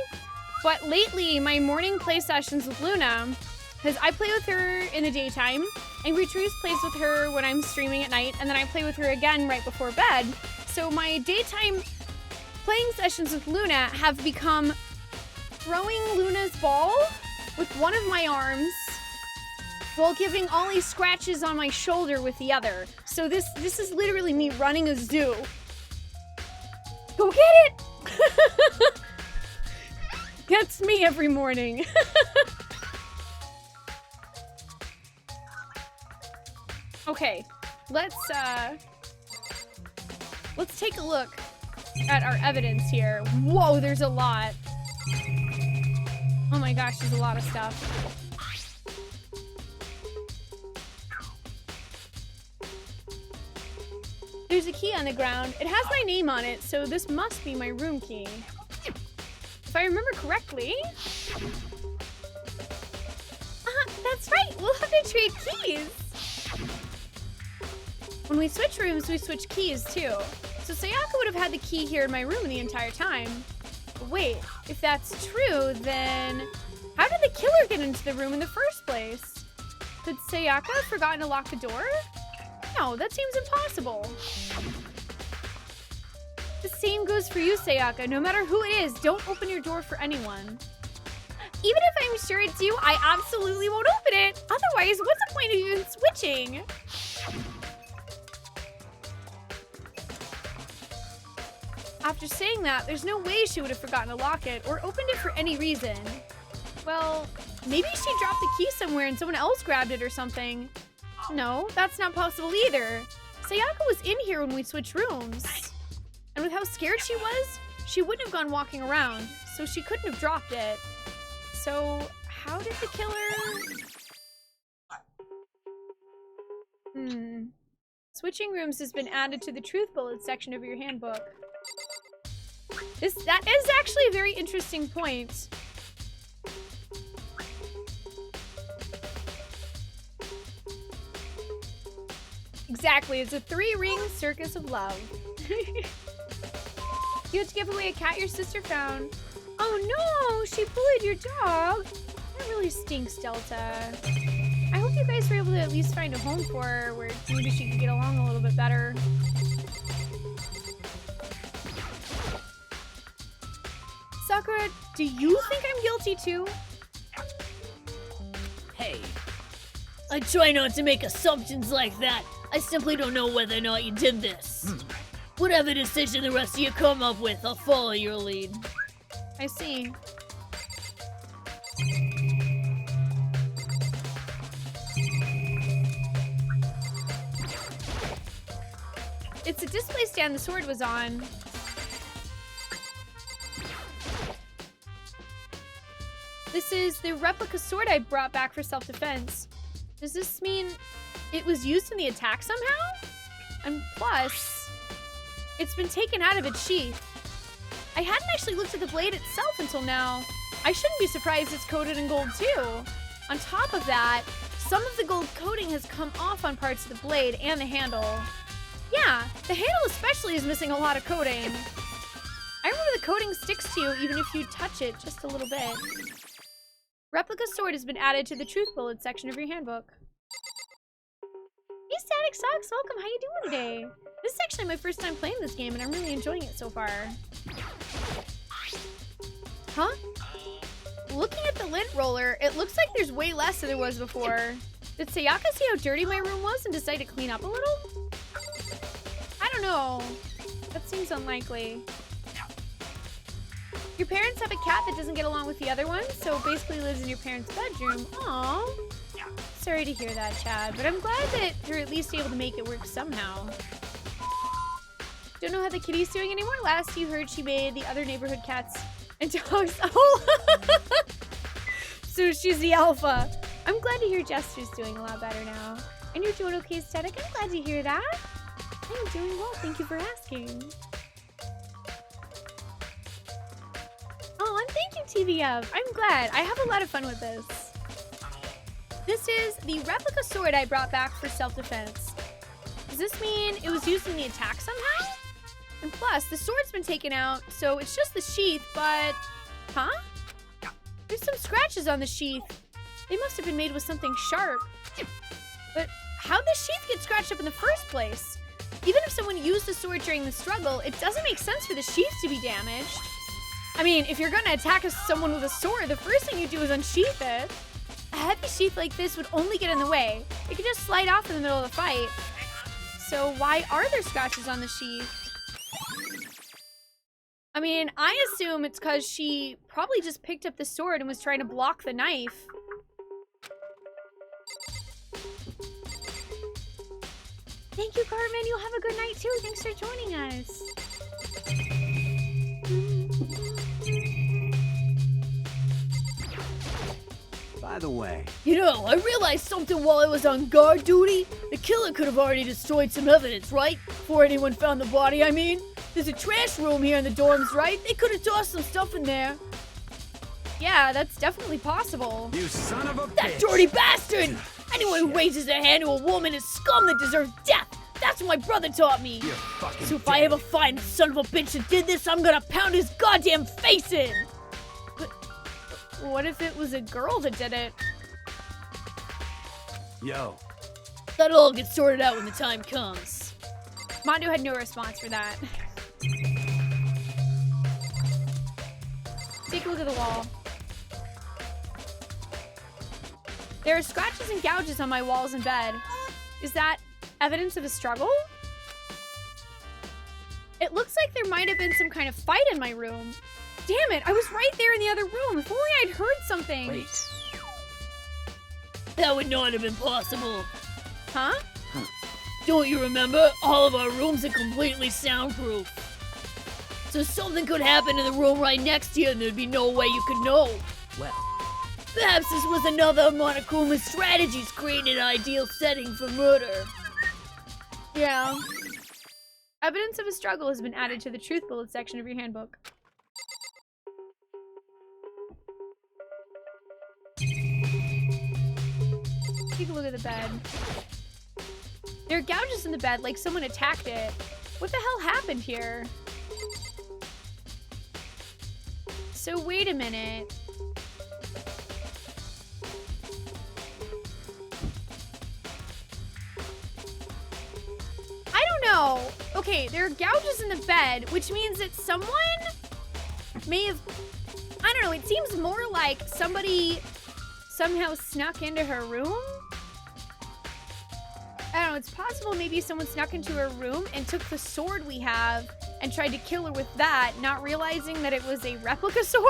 but lately my morning play sessions with Luna, because I play with her in the daytime, Angry Truce plays with her when I'm streaming at night, and then I play with her again right before bed. So my daytime playing sessions with Luna have become throwing Luna's ball with one of my arms while giving Ollie scratches on my shoulder with the other. So this is literally me running a zoo. Go get it! That's me every morning. Okay, let's take a look at our evidence here. Whoa, there's a lot. Oh my gosh, there's a lot of stuff. There's a key on the ground. It has my name on it, so this must be my room key. If I remember correctly. That's right, we'll have to trade keys. When we switch rooms, we switch keys too. So Sayaka would have had the key here in my room the entire time. But wait, if that's true, then how did the killer get into the room in the first place? Could Sayaka have forgotten to lock the door? No, that seems impossible. The same goes for you, Sayaka. No matter who it is, don't open your door for anyone. Even if I'm sure it's you, I absolutely won't open it. Otherwise, what's the point of even switching? After saying that, there's no way she would have forgotten to lock it or opened it for any reason. Well, maybe she dropped the key somewhere and someone else grabbed it or something. No, that's not possible either. Sayaka was in here when we switched rooms. And with how scared she was, she wouldn't have gone walking around, so she couldn't have dropped it. So, how did the killer... Switching rooms has been added to the truth bullet section of your handbook. That is actually a very interesting point. Exactly, it's a 3-ring circus of love. You have to give away a cat your sister found. Oh no, she bullied your dog. That really stinks, Delta. I hope you guys were able to at least find a home for her where maybe she could get along a little bit better. Sakura, do you think I'm guilty too? Hey, I try not to make assumptions like that. I simply don't know whether or not you did this. Whatever decision the rest of you come up with, I'll follow your lead. I see. It's a display stand the sword was on. This is the replica sword I brought back for self-defense. Does this mean it was used in the attack somehow? And plus, it's been taken out of its sheath. I hadn't actually looked at the blade itself until now. I shouldn't be surprised it's coated in gold too. On top of that, some of the gold coating has come off on parts of the blade and the handle. Yeah, the handle especially is missing a lot of coating. I remember the coating sticks to you even if you touch it just a little bit. Replica sword has been added to the truth bullet section of your handbook. Hey Static Socks, welcome, how you doing today? This is actually my first time playing this game and I'm really enjoying it so far. Huh? Looking at the lint roller, it looks like there's way less than there was before. Did Sayaka see how dirty my room was and decide to clean up a little? I don't know. That seems unlikely. Your parents have a cat that doesn't get along with the other ones, so basically lives in your parents' bedroom. Aww. Sorry to hear that, Chad, but I'm glad that they're at least able to make it work somehow. Don't know how the kitty's doing anymore. Last you heard, she made the other neighborhood cats and dogs. Oh! So she's the alpha. I'm glad to hear Jester's doing a lot better now. And you're doing okay, Static. I'm glad to hear that. I'm doing well. Thank you for asking. Oh, and thank you, TVF. I'm glad. I have a lot of fun with this. This is the replica sword I brought back for self-defense. Does this mean it was used in the attack somehow? And plus, the sword's been taken out, so it's just the sheath, but... Huh? There's some scratches on the sheath. They must have been made with something sharp. But how'd the sheath get scratched up in the first place? Even if someone used the sword during the struggle, it doesn't make sense for the sheath to be damaged. I mean, if you're gonna attack someone with a sword, the first thing you do is unsheath it. A heavy sheath like this would only get in the way. It could just slide off in the middle of the fight. So why are there scratches on the sheath? I mean, I assume it's because she probably just picked up the sword and was trying to block the knife. Thank you, Cartman. You'll have a good night, too. Thanks for joining us. By the way, You know, I realized something while I was on guard duty. The killer could have already destroyed some evidence, right? Before anyone found the body, I mean. There's a trash room here in the dorms, right? They could have tossed some stuff in there. Yeah, that's definitely possible. you son of a That bitch! dirty bastard! Anyone who raises their hand to a woman is scum that deserves death! That's what my brother taught me! You're fucking So if I ever find the son of a bitch that did this, I'm gonna pound his goddamn face in! But what if it was a girl that did it? Yo, That'll all get sorted out when the time comes. Mondo had no response for that. Take a look at the wall. There are scratches and gouges on my walls and bed. Is that evidence of a struggle? It looks like there might have been some kind of fight in my room. Damn it, I was right there in the other room. If only I'd heard something. wait. That would not have been possible. Huh? Don't you remember? All of our rooms are completely soundproof. So something could happen in the room right next to you and there'd be no way you could know. Well, Perhaps this was another of Monokuma's strategies creating an ideal setting for murder. Yeah. Evidence of a struggle has been added to the truth bullet section of your handbook. Take a look at the bed. There are gouges in the bed, like someone attacked it. What the hell happened here? So wait a minute. I don't know. Okay, there are gouges in the bed, which means that someone may have... I don't know, it seems more like somebody somehow snuck into her room? I don't know, it's possible maybe someone snuck into her room and took the sword we have and tried to kill her with that, not realizing that it was a replica sword?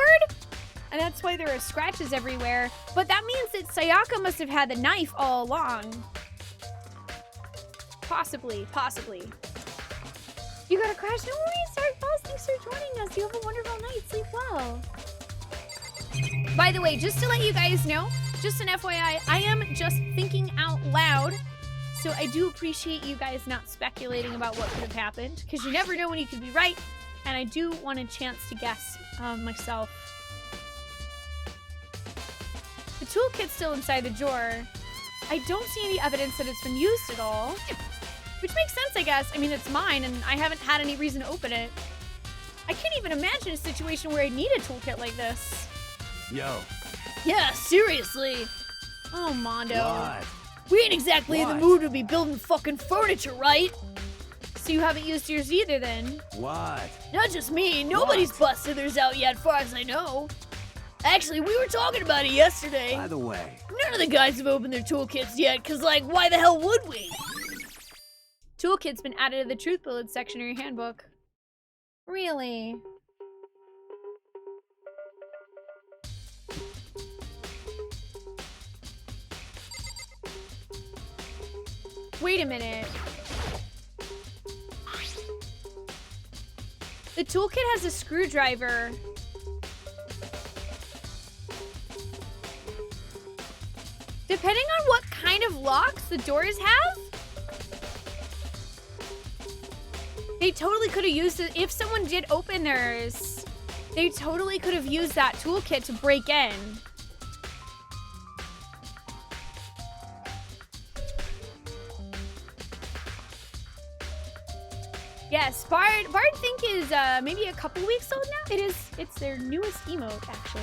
And that's why there are scratches everywhere. But that means that Sayaka must have had the knife all along. Possibly, possibly. You gotta crash? No worries, sorry, Falls. Thanks for joining us. You have a wonderful night. Sleep well. By the way, just to let you guys know, just an FYI, I am just thinking out loud. So I do appreciate you guys not speculating about what could have happened, because you never know when you could be right, and I do want a chance to guess myself. The toolkit's still inside the drawer. I don't see any evidence that it's been used at all, which makes sense, I guess. I mean, it's mine, and I haven't had any reason to open it. I can't even imagine a situation where I need a toolkit like this. Yo. Yeah, seriously. Oh, Mondo. What? We ain't exactly in the mood to be building fucking furniture, right? So you haven't used yours either, then? What? Not just me. Nobody's busted theirs out yet, far as I know. Actually, we were talking about it yesterday. By the way. None of the guys have opened their toolkits yet, because, like, why the hell would we? Toolkit's been added to the Truth Bullet section of your handbook. Really? Wait a minute. The toolkit has a screwdriver. Depending on what kind of locks the doors have, they totally could have used it. If someone did open theirs, they totally could have used that toolkit to break in. Yes, Bard Think is maybe a couple weeks old now. It's their newest emote, actually.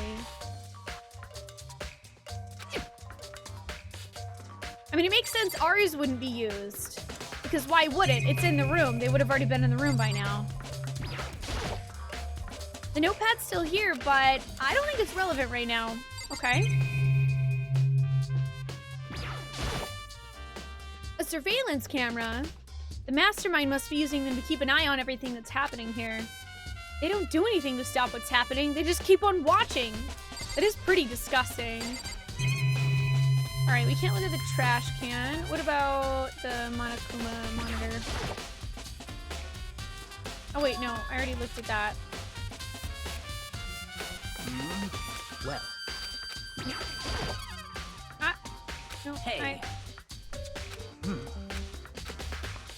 I mean, it makes sense ours wouldn't be used. Because why would it? It's in the room. They would have already been in the room by now. The notepad's still here, but I don't think it's relevant right now. Okay. A surveillance camera? The mastermind must be using them to keep an eye on everything that's happening here. They don't do anything to stop what's happening. They just keep on watching. That is pretty disgusting. Alright, we can't look at the trash can. What about the Monokuma monitor? Oh wait, no. I already looked at that. Well. Ah. No, Hey.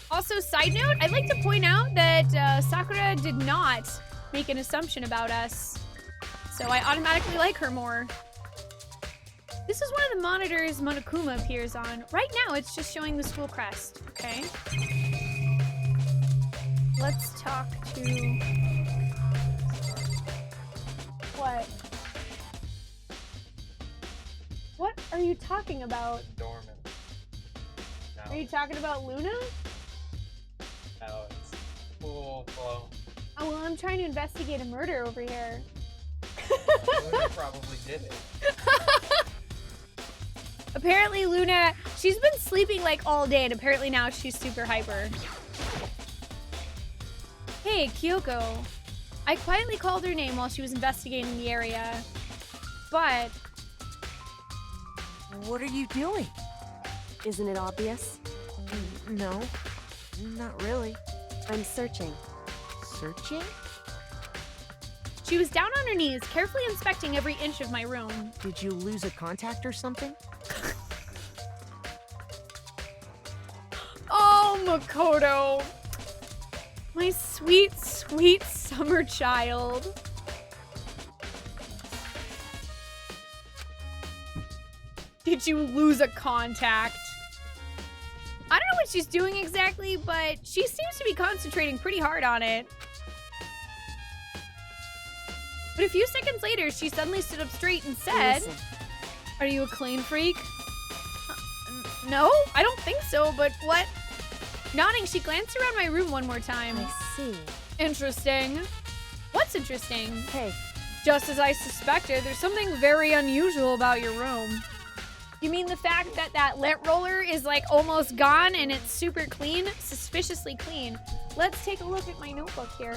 Also, side note, I'd like to point out that Sakura did not make an assumption about us. So I automatically like her more. This is one of the monitors Monokuma appears on. Right now, it's just showing the school crest. Okay. Let's talk to... What? What are you talking about? Dormant. Now, Are you talking about Luna? now it's full flow. Oh, well, I'm trying to investigate a murder over here. Luna probably did it. Apparently Luna, she's been sleeping like all day, and apparently now she's super hyper. Hey, Kyoko. I quietly called her name while she was investigating the area, but... What are you doing? Isn't it obvious? No, not really. I'm searching. Searching? She was down on her knees, carefully inspecting every inch of my room. Did you lose a contact or something? Oh, Makoto. My sweet, sweet summer child. Did you lose a contact? I don't know what she's doing exactly, but she seems to be concentrating pretty hard on it. But a few seconds later, she suddenly stood up straight and said, Listen. "Are you a clean freak?" No, I don't think so, but what? Nodding, she glanced around my room one more time. I see. Interesting. What's interesting? Hey, Just as I suspected, there's something very unusual about your room. You mean the fact that that lint roller is like almost gone and it's super clean? Suspiciously clean. Let's take a look at my notebook here.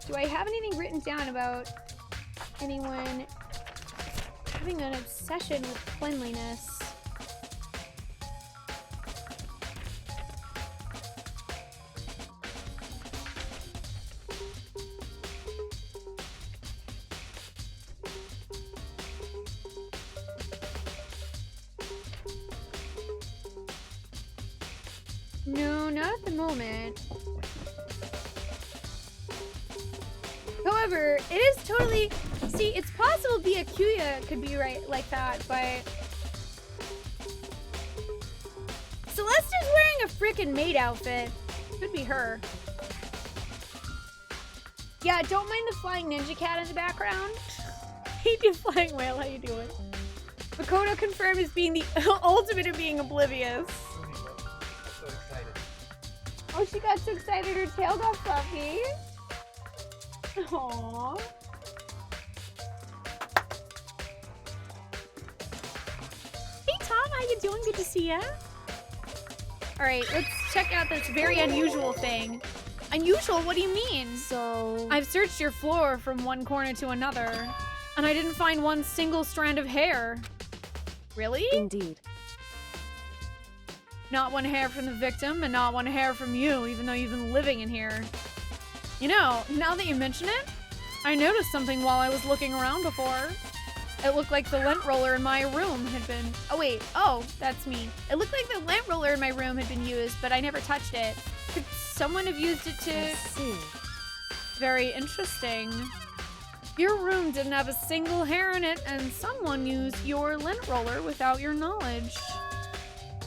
Do I have anything written down about anyone having an obsession with cleanliness? No, not at the moment. However, it is totally... See, it's possible the Akuya could be right like that, but... Celeste is wearing a frickin' maid outfit. Could be her. Yeah, don't mind the flying ninja cat in the background. Hey, you flying whale, how you doing? Makoto confirmed as being the ultimate of being oblivious. So excited. Oh, she got so excited her tail got fluffy. Aww. Hey Tom, how you doing? Good to see ya. Alright, let's check out this very unusual thing. Unusual? What do you mean? so... I've searched your floor from one corner to another, and I didn't find one single strand of hair. Really? Indeed. Not one hair from the victim, and not one hair from you, even though you've been living in here. You know, now that you mention it, I noticed something while I was looking around before. It looked like the lint roller in my room had been... Oh, wait. Oh, that's me. It looked like the lint roller in my room had been used, but I never touched it. Could someone have used it to... I see. Very interesting. Your room didn't have a single hair in it, and someone used your lint roller without your knowledge.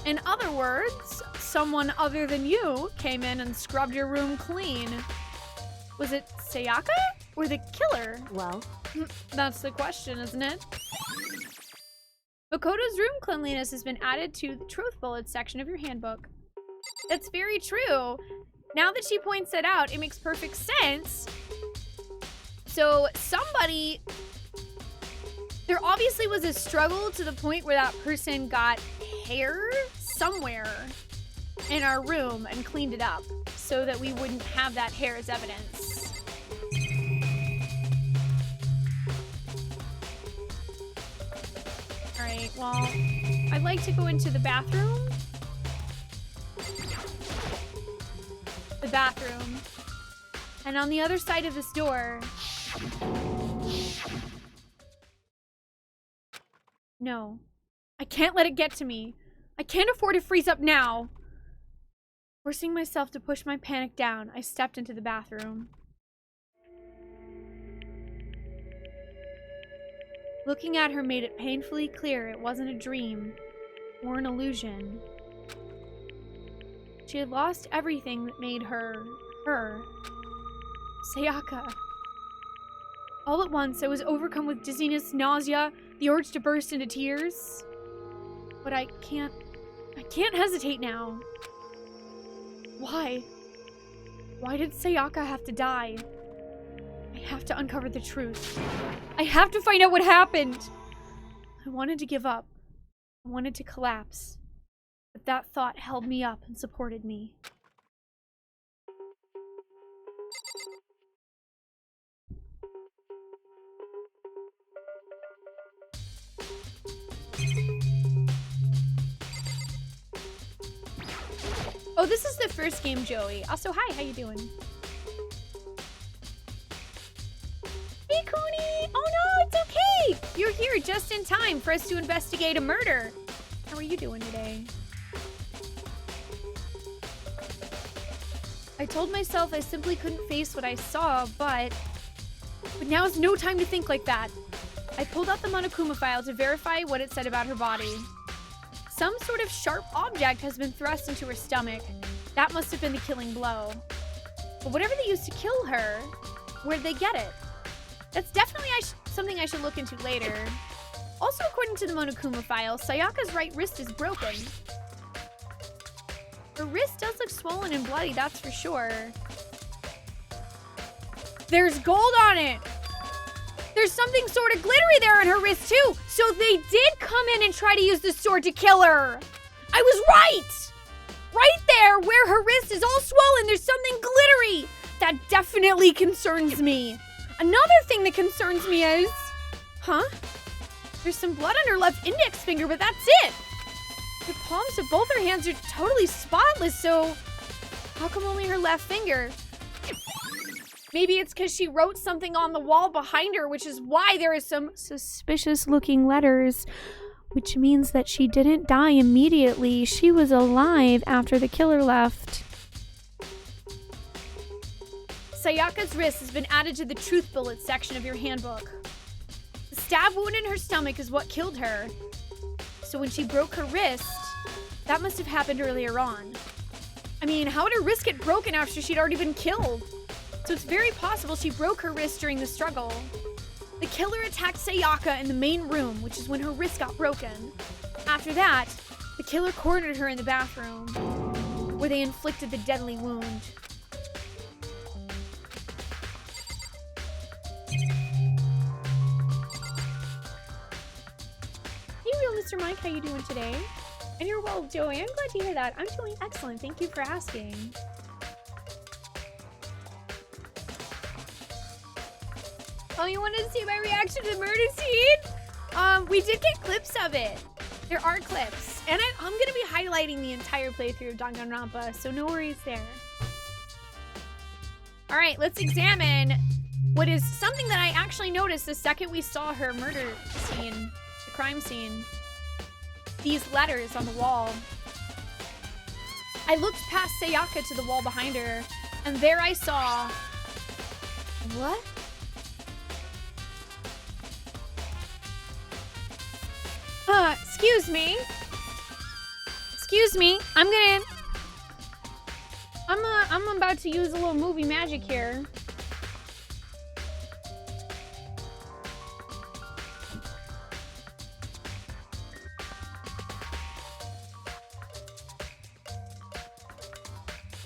In other words, someone other than you came in and scrubbed your room clean. Was it Sayaka or the killer? Well, That's the question, isn't it? Makoto's room cleanliness has been added to the truth bullets section of your handbook. That's very true. Now that she points it out, it makes perfect sense. So somebody... There obviously was a struggle to the point where that person got hair somewhere in our room and cleaned it up so that we wouldn't have that hair as evidence. Alright, well, I'd like to go into the bathroom. The bathroom. And on the other side of this door... No. I can't let it get to me. I can't afford to freeze up now. Forcing myself to push my panic down, I stepped into the bathroom. Looking at her made it painfully clear it wasn't a dream or an illusion. She had lost everything that made her, her. Sayaka. All at once, I was overcome with dizziness, nausea, the urge to burst into tears. But I can't hesitate now. Why? Why did Sayaka have to die? I have to uncover the truth. I have to find out what happened. I wanted to give up. I wanted to collapse. But that thought held me up and supported me. Oh, this is the first game, Joey. Also, hi, how you doing? Hey, Cooney! Oh no, it's okay! You're here just in time for us to investigate a murder. How are you doing today? I told myself I simply couldn't face what I saw, but now is no time to think like that. I pulled out the Monokuma file to verify what it said about her body. Some sort of sharp object has been thrust into her stomach. That must have been the killing blow. But whatever they used to kill her, where'd they get it? That's definitely something I should look into later. Also, according to the Monokuma file, Sayaka's right wrist is broken. Her wrist does look swollen and bloody, that's for sure. There's gold on it! There's something sort of glittery there on her wrist too! So they did come in and try to use the sword to kill her! I was right! Right there, where her wrist is all swollen, there's something glittery! That definitely concerns me. Another thing that concerns me is... Huh? There's some blood on her left index finger, but that's it! The palms of both her hands are totally spotless, so... How come only her left finger? Maybe it's because she wrote something on the wall behind her, which is why there is some suspicious-looking letters. Which means that she didn't die immediately. She was alive after the killer left. Sayaka's wrist has been added to the truth bullet section of your handbook. The stab wound in her stomach is what killed her. So when she broke her wrist, that must have happened earlier on. I mean, how would her wrist get broken after she'd already been killed? So it's very possible she broke her wrist during the struggle. The killer attacked Sayaka in the main room, which is when her wrist got broken. After that, the killer cornered her in the bathroom, where they inflicted the deadly wound. Hey, real Mr. Mike, how you doing today? And you're well, Joey. I'm glad to hear that. I'm doing excellent. Thank you for asking. Oh, you wanted to see my reaction to the murder scene? We did get clips of it. There are clips. And I'm going to be highlighting the entire playthrough of Danganronpa, so no worries there. All right, let's examine what is something that I actually noticed the second we saw her murder scene, the crime scene. These letters on the wall. I looked past Sayaka to the wall behind her, and there I saw... What? Excuse me. Excuse me. I'm about to use a little movie magic here.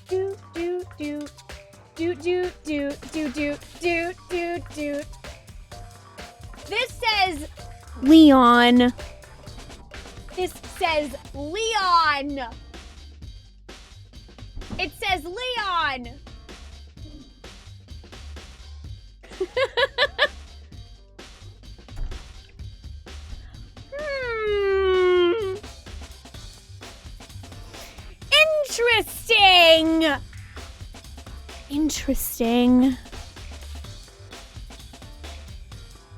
Do do do do do do do do do do do. This says Leon. This says Leon. It says Leon. Interesting. Interesting.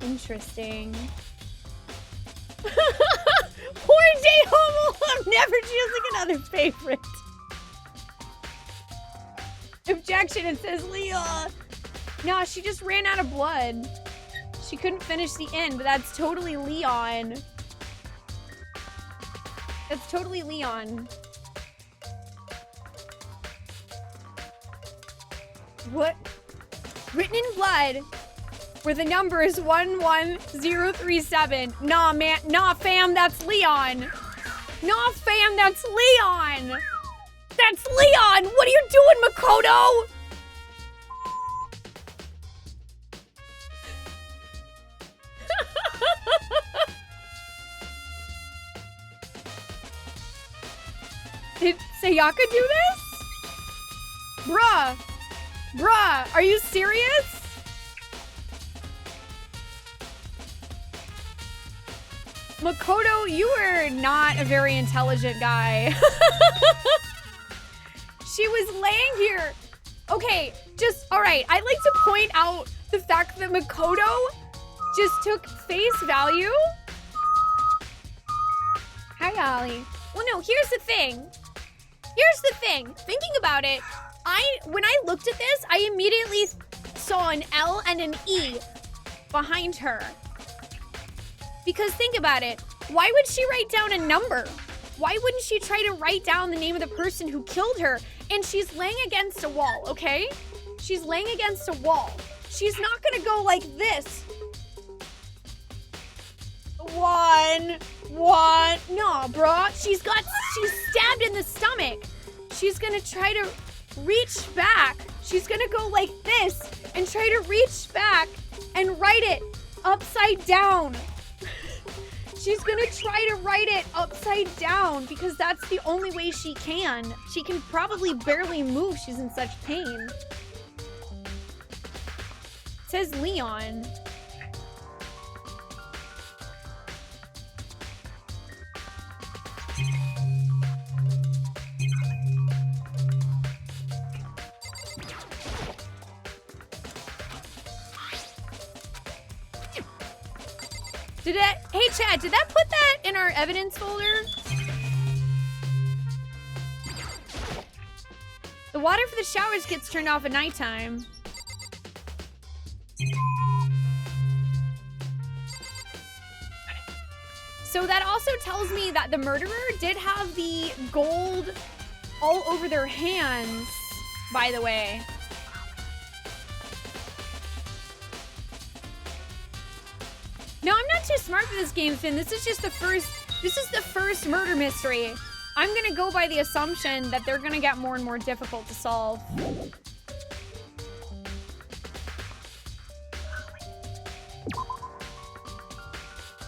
Interesting. Poor Day Homo, I'm never choosing another favorite. Objection, it says Leah. No, she just ran out of blood. She couldn't finish the end, but that's totally Leon. That's totally Leon. What? Written in blood, where the number is 11037. Nah, man. Nah, fam, that's Leon. Nah, fam, that's Leon. That's Leon. What are you doing, Makoto? Did Sayaka do this? Bruh. Bruh, are you serious? Makoto, you are not a very intelligent guy. She was laying here. Okay, all right, I'd like to point out the fact that Makoto just took face value. Hi, Ollie. Well, no, here's the thing. Thinking about it, when I looked at this, I immediately saw an L and an E behind her. Because think about it. Why would she write down a number? Why wouldn't she try to write down the name of the person who killed her? And she's laying against a wall, okay? She's laying against a wall. She's not gonna go like this. One. No, bro. She's stabbed in the stomach. She's gonna try to reach back. She's gonna go like this and try to reach back and write it upside down. She's gonna try to write it upside down because that's the only way she can. She can probably barely move. She's in such pain. It says Leon. Hey Chad, did that put that in our evidence folder? The water for the showers gets turned off at nighttime. So that also tells me that the murderer did have the gold all over their hands, by the way. No, I'm not too smart for this game, Finn. This is the first murder mystery. I'm gonna go by the assumption that they're gonna get more and more difficult to solve.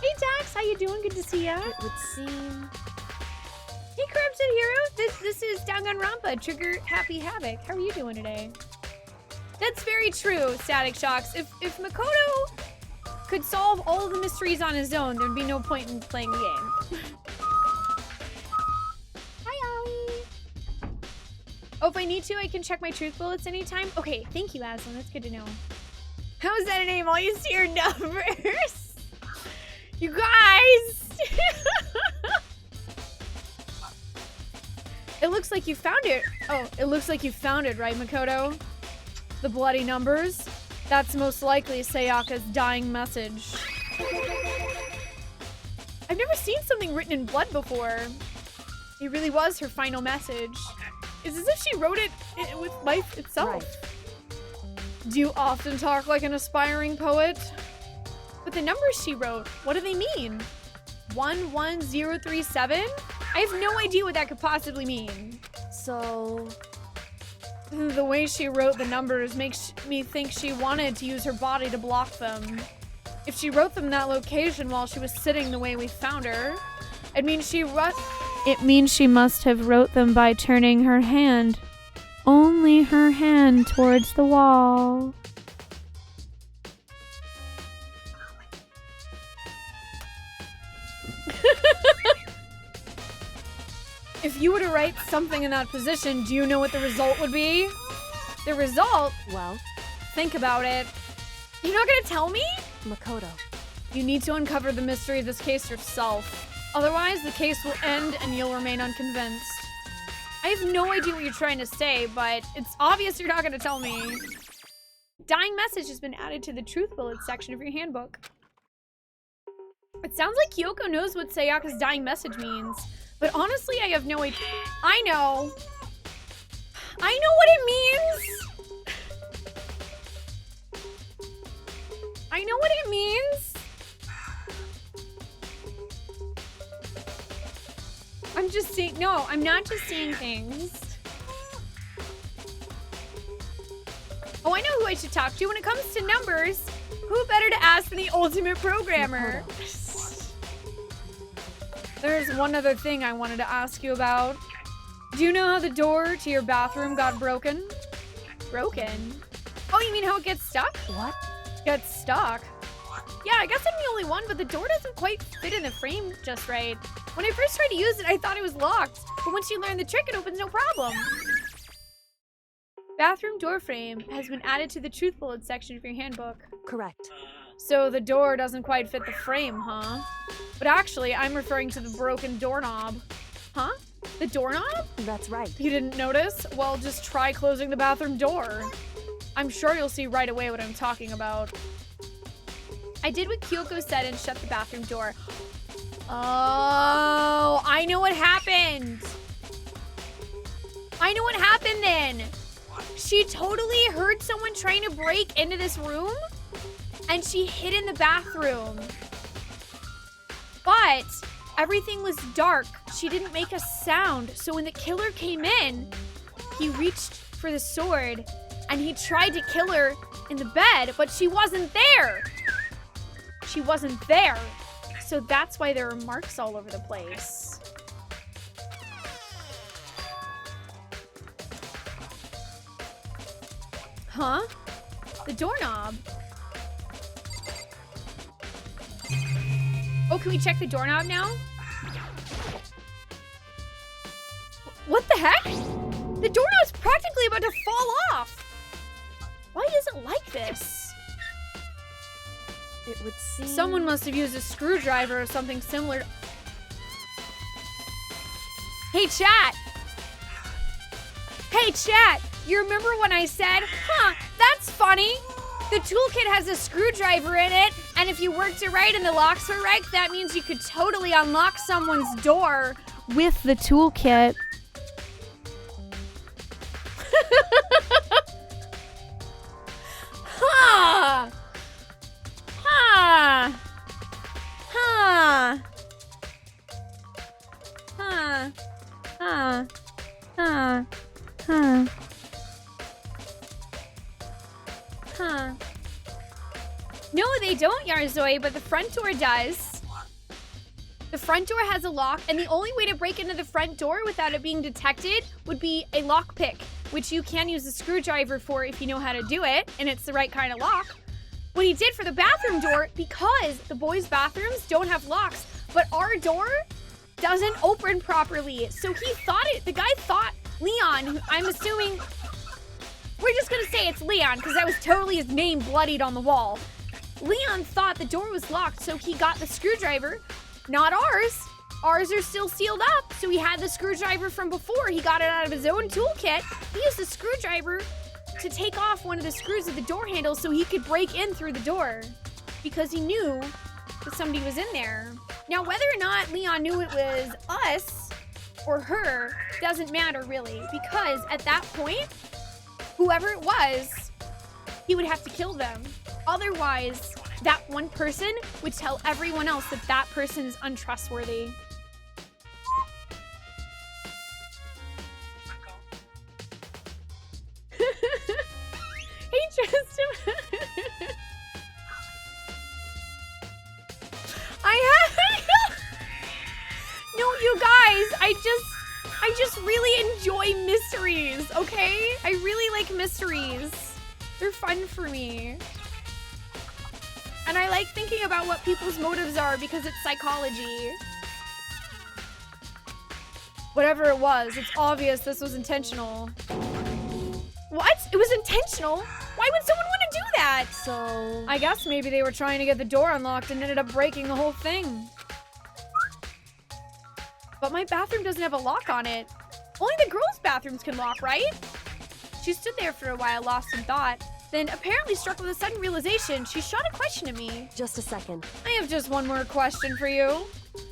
Hey Dax, how you doing? Good to see ya. It would seem... Hey Corrupted Hero, this is Danganronpa, Trigger Happy Havoc. How are you doing today? That's very true, Static Shocks. If Makoto could solve all of the mysteries on his own, there'd be no point in playing the game. Hi, Ollie. Oh, if I need to, I can check my truth bullets anytime. Okay, thank you, Aslan. That's good to know. How is that a name? All you see are numbers. You guys. It looks like you found it. Oh, it looks like you found it, right, Makoto? The bloody numbers. That's most likely Sayaka's dying message. I've never seen something written in blood before. It really was her final message. It's as if she wrote it with life itself. Right. Do you often talk like an aspiring poet? But the numbers she wrote, what do they mean? 11037? I have no idea what that could possibly mean. So... The way she wrote the numbers makes me think she wanted to use her body to block them. If she wrote them in that location while she was sitting the way we found her, it means she must have wrote them by turning her hand, only her hand, towards the wall. If you were to write something in that position, do you know what the result would be? The result? Well, think about it. You're not gonna tell me? Makoto. You need to uncover the mystery of this case yourself. Otherwise, the case will end and you'll remain unconvinced. I have no idea what you're trying to say, but it's obvious you're not gonna tell me. Dying message has been added to the truth bullet section of your handbook. It sounds like Kyoko knows what Sayaka's dying message means. But honestly, I have no idea. I know what it means. I know what it means. I'm just saying, no, I'm not just saying things. Oh, I know who I should talk to when it comes to numbers. Who better to ask than the ultimate programmer? There's one other thing I wanted to ask you about. Do you know how the door to your bathroom got broken? Broken? Oh, you mean how it gets stuck? What? Gets stuck? Yeah, I guess I'm the only one, but the door doesn't quite fit in the frame just right. When I first tried to use it, I thought it was locked. But once you learn the trick, it opens no problem. Bathroom door frame has been added to the truth bullet section of your handbook. Correct. So the door doesn't quite fit the frame, huh? But actually, I'm referring to the broken doorknob. Huh? The doorknob? That's right. You didn't notice? Well, just try closing the bathroom door. I'm sure you'll see right away what I'm talking about. I did what Kyoko said and shut the bathroom door. Oh, I know what happened. I know what happened then. She totally heard someone trying to break into this room and she hid in the bathroom. But everything was dark. She didn't make a sound. So when the killer came in, he reached for the sword and he tried to kill her in the bed, but she wasn't there. She wasn't there. So that's why there are marks all over the place. Huh? The doorknob. Oh, can we check the doorknob now? What the heck? The doorknob's practically about to fall off. Why is it like this? It would seem... Someone must have used a screwdriver or something similar. Hey, chat. Hey, chat. You remember when I said, huh, that's funny. The toolkit has a screwdriver in it, and if you worked it right and the locks were right, that means you could totally unlock someone's door with the toolkit. Huh. Huh. Huh. Huh. Huh. Huh. Huh. Huh. No, they don't, Yarzoi, but the front door does. The front door has a lock, and the only way to break into the front door without it being detected would be a lockpick, which you can use a screwdriver for if you know how to do it, and it's the right kind of lock. What he did for the bathroom door, because the boys' bathrooms don't have locks, but our door doesn't open properly. So he thought it, the guy thought Leon, who I'm assuming, we're just gonna say it's Leon, because that was totally his name bloodied on the wall. Leon thought the door was locked, so he got the screwdriver, not ours. Ours are still sealed up, so he had the screwdriver from before. He got it out of his own toolkit. He used the screwdriver to take off one of the screws of the door handle so he could break in through the door, because he knew that somebody was in there. Now, whether or not Leon knew it was us or her doesn't matter, really, because at that point, whoever it was, he would have to kill them. Otherwise, that one person would tell everyone else that that person is untrustworthy. Hey, Tristan. No, you guys, I just really enjoy mysteries, okay? I really like mysteries. They're fun for me. And I like thinking about what people's motives are because it's psychology. Whatever it was, it's obvious this was intentional. What? It was intentional? Why would someone want to do that? So... I guess maybe they were trying to get the door unlocked and ended up breaking the whole thing. But my bathroom doesn't have a lock on it. Only the girls' bathrooms can lock, right? She stood there for a while, lost in thought. Then, apparently struck with a sudden realization, she shot a question at me. Just a second. I have just one more question for you.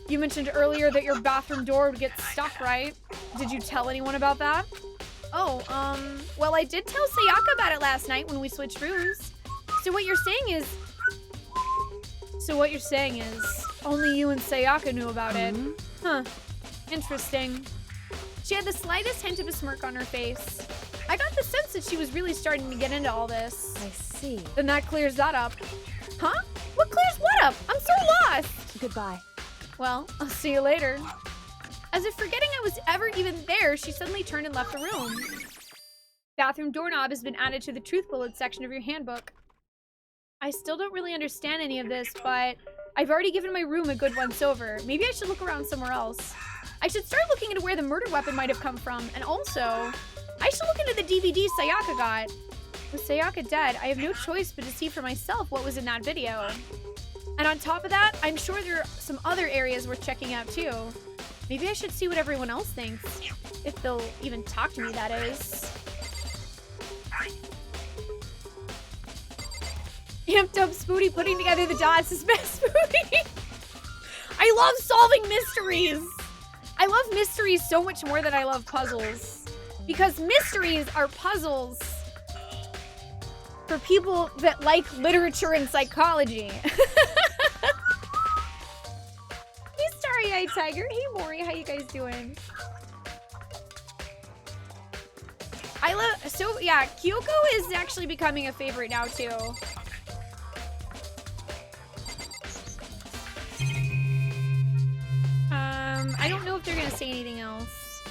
You mentioned earlier that your bathroom door would get stuck, right? Did you tell anyone about that? Oh, well, I did tell Sayaka about it last night when we switched rooms. So what you're saying is, only you and Sayaka knew about it. Huh. Interesting. She had the slightest hint of a smirk on her face. I got the sense that she was really starting to get into all this. I see. Then that clears that up. Huh? What clears what up? I'm so lost. Goodbye. Well, I'll see you later. As if forgetting I was ever even there, she suddenly turned and left the room. Bathroom doorknob has been added to the truth bullet section of your handbook. I still don't really understand any of this, but I've already given my room a good once over. Maybe I should look around somewhere else. I should start looking into where the murder weapon might have come from, and also, I should look into the DVD Sayaka got. With Sayaka dead, I have no choice but to see for myself what was in that video. And on top of that, I'm sure there are some other areas worth checking out too. Maybe I should see what everyone else thinks. If they'll even talk to me, that is. Amped up Spoonee putting together the dots is best Spoonee. I love solving mysteries. I love mysteries so much more than I love puzzles. Because mysteries are puzzles for people that like literature and psychology. Hey, Starry-Eyed Tiger. Hey, Maury. How you guys doing? I love... So, yeah, Kyoko is actually becoming a favorite now, too. I don't know if they're going to say anything else.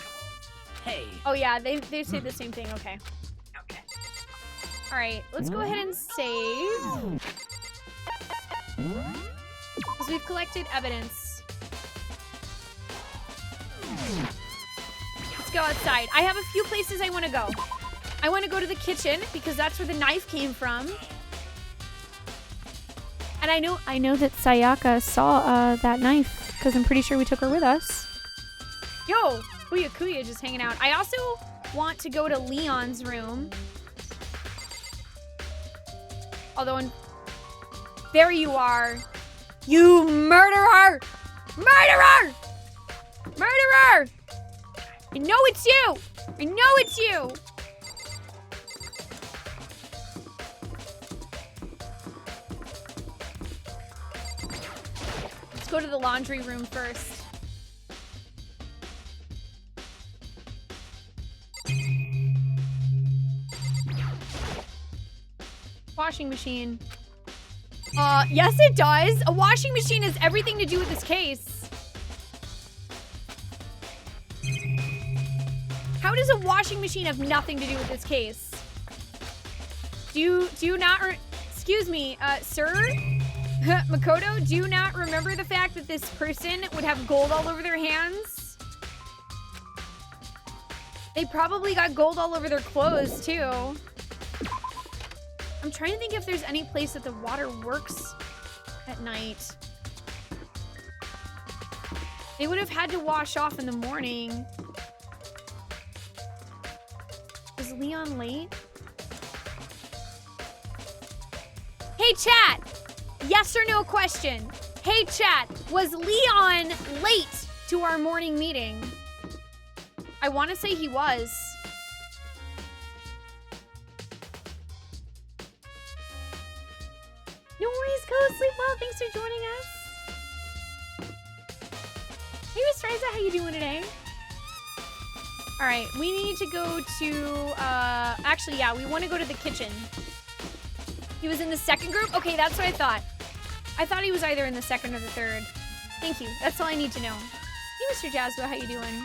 Hey. Oh, yeah, they say the same thing. Okay. Okay. All right, let's go ahead and save. Because we've collected evidence. Let's go outside. I have a few places I want to go. I want to go to the kitchen because that's where the knife came from. And I know that Sayaka saw that knife because I'm pretty sure we took her with us. Yo, Kuya just hanging out. I also want to go to Leon's room. Although, there you are. You murderer! Murderer! Murderer! I know it's you! I know it's you! Let's go to the laundry room first. Washing machine. Yes it does. A washing machine has everything to do with this case. How does a washing machine have nothing to do with this case? Do you not excuse me, sir? Makoto, do you not remember the fact that this person would have gold all over their hands? They probably got gold all over their clothes, too. I'm trying to think if there's any place that the water works at night. They would have had to wash off in the morning. Is Leon late? Hey, chat! Yes or no question. Hey, chat, was Leon late to our morning meeting? I want to say he was. No worries, go sleep well. Thanks for joining us. Hey, Miss Riza, how you doing today? All right, we need to go to, actually, yeah, we want to go to the kitchen. He was in the second group? Okay, that's what I thought. I thought he was either in the second or the third. Thank you. That's all I need to know. Hey, Mr. Jasbo, how you doing?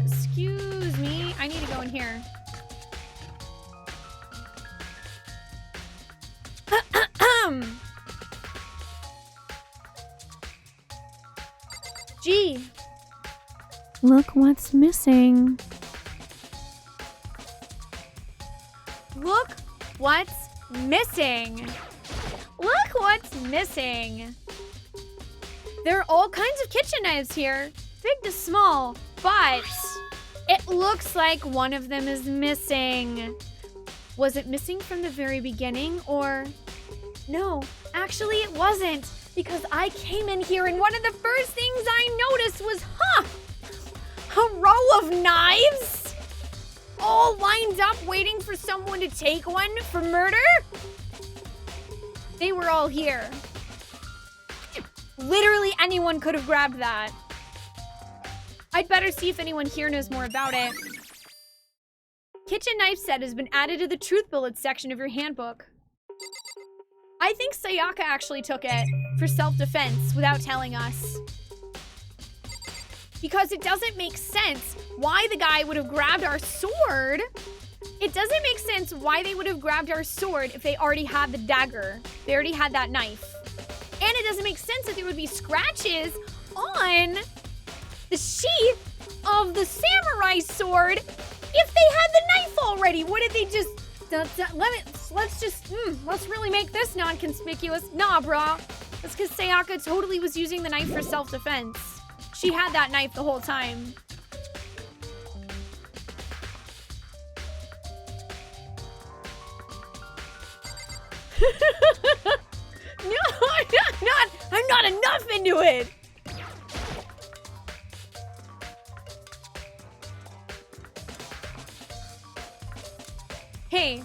Excuse me. I need to go in here. Gee. Look what's missing. Look what's missing. Look what's missing. There are all kinds of kitchen knives here, big to small, but it looks like one of them is missing. Was it missing from the very beginning, or... No, actually it wasn't, because I came in here and one of the first things I noticed was, a row of knives? All lined up waiting for someone to take one for murder? They were all here. Literally anyone could have grabbed that. I'd better see if anyone here knows more about it. Kitchen knife set has been added to the truth bullets section of your handbook. I think Sayaka actually took it for self-defense without telling us. Because it doesn't make sense why the guy would have grabbed our sword. It doesn't make sense why they would have grabbed our sword if they already had the dagger. They already had that knife. And it doesn't make sense that there would be scratches on the sheath of the samurai sword if they had the knife already. What did they just... Let's really make this non-conspicuous. Nah, brah. That's because Sayaka totally was using the knife for self-defense. She had that knife the whole time. No, I'm not enough into it. Hey,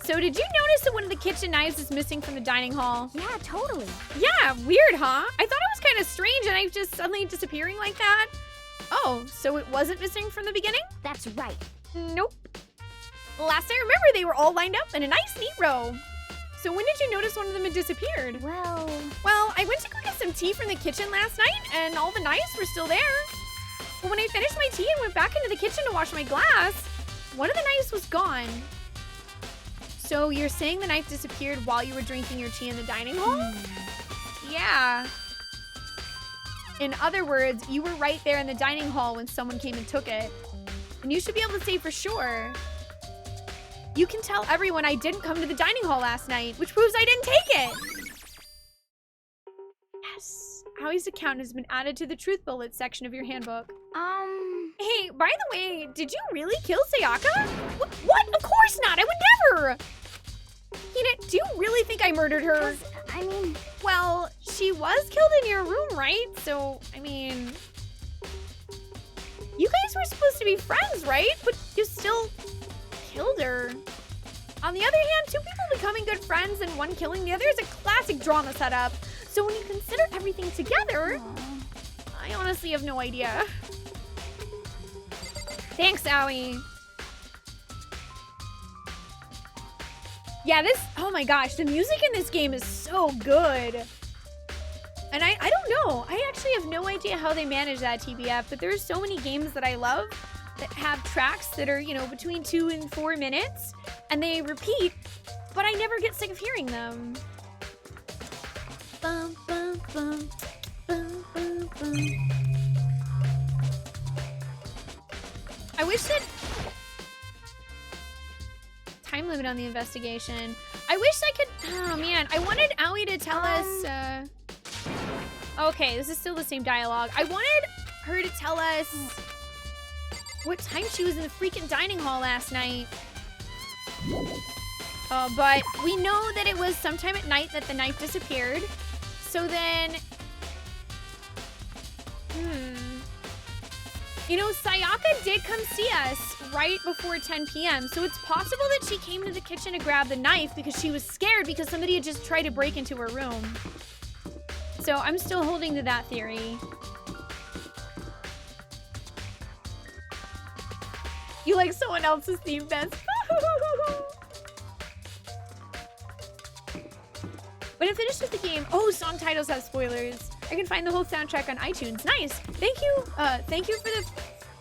so did you notice that one of the kitchen knives is missing from the dining hall? Yeah, totally. Yeah, weird, huh? I thought it was kind of strange, a knife just suddenly disappearing like that. Oh, so it wasn't missing from the beginning? That's right. Nope. Last I remember, they were all lined up in a nice, neat row. So when did you notice one of them had disappeared? Well, I went to go get some tea from the kitchen last night, and all the knives were still there. But when I finished my tea and went back into the kitchen to wash my glass, one of the knives was gone. So you're saying the knife disappeared while you were drinking your tea in the dining hall? Yeah. In other words, you were right there in the dining hall when someone came and took it. And you should be able to say for sure. You can tell everyone I didn't come to the dining hall last night, which proves I didn't take it. Yes. Aui's account has been added to the truth bullet section of your handbook. Hey, by the way, did you really kill Sayaka? What? Of course not. I would never. Hina, do you really think I murdered her? I mean... Well, she was killed in your room, right? So, I mean... You guys were supposed to be friends, right? But you still killed her. On the other hand, two people becoming good friends and one killing the other is a classic drama setup. So when you consider everything together, I honestly have no idea. Thanks, Aoi. Yeah, oh my gosh, the music in this game is so good. And I don't know, I actually have no idea how they manage that, TBF, but there's so many games that I love that have tracks that are, you know, between 2 and 4 minutes, and they repeat, but I never get sick of hearing them. Bum, bum, bum, bum, bum, bum. I wish that... Time limit on the investigation. I wish I could... Oh, man. I wanted Aoi to tell us... Okay, this is still the same dialogue. I wanted her to tell us what time she was in the freaking dining hall last night. But we know that it was sometime at night that the knife disappeared. So then... You know, Sayaka did come see us right before 10 p.m. So it's possible that she came to the kitchen to grab the knife because she was scared because somebody had just tried to break into her room. So I'm still holding to that theory. You like someone else's theme best. When I finish with the game, song titles have spoilers. I can find the whole soundtrack on iTunes. Nice. Thank you for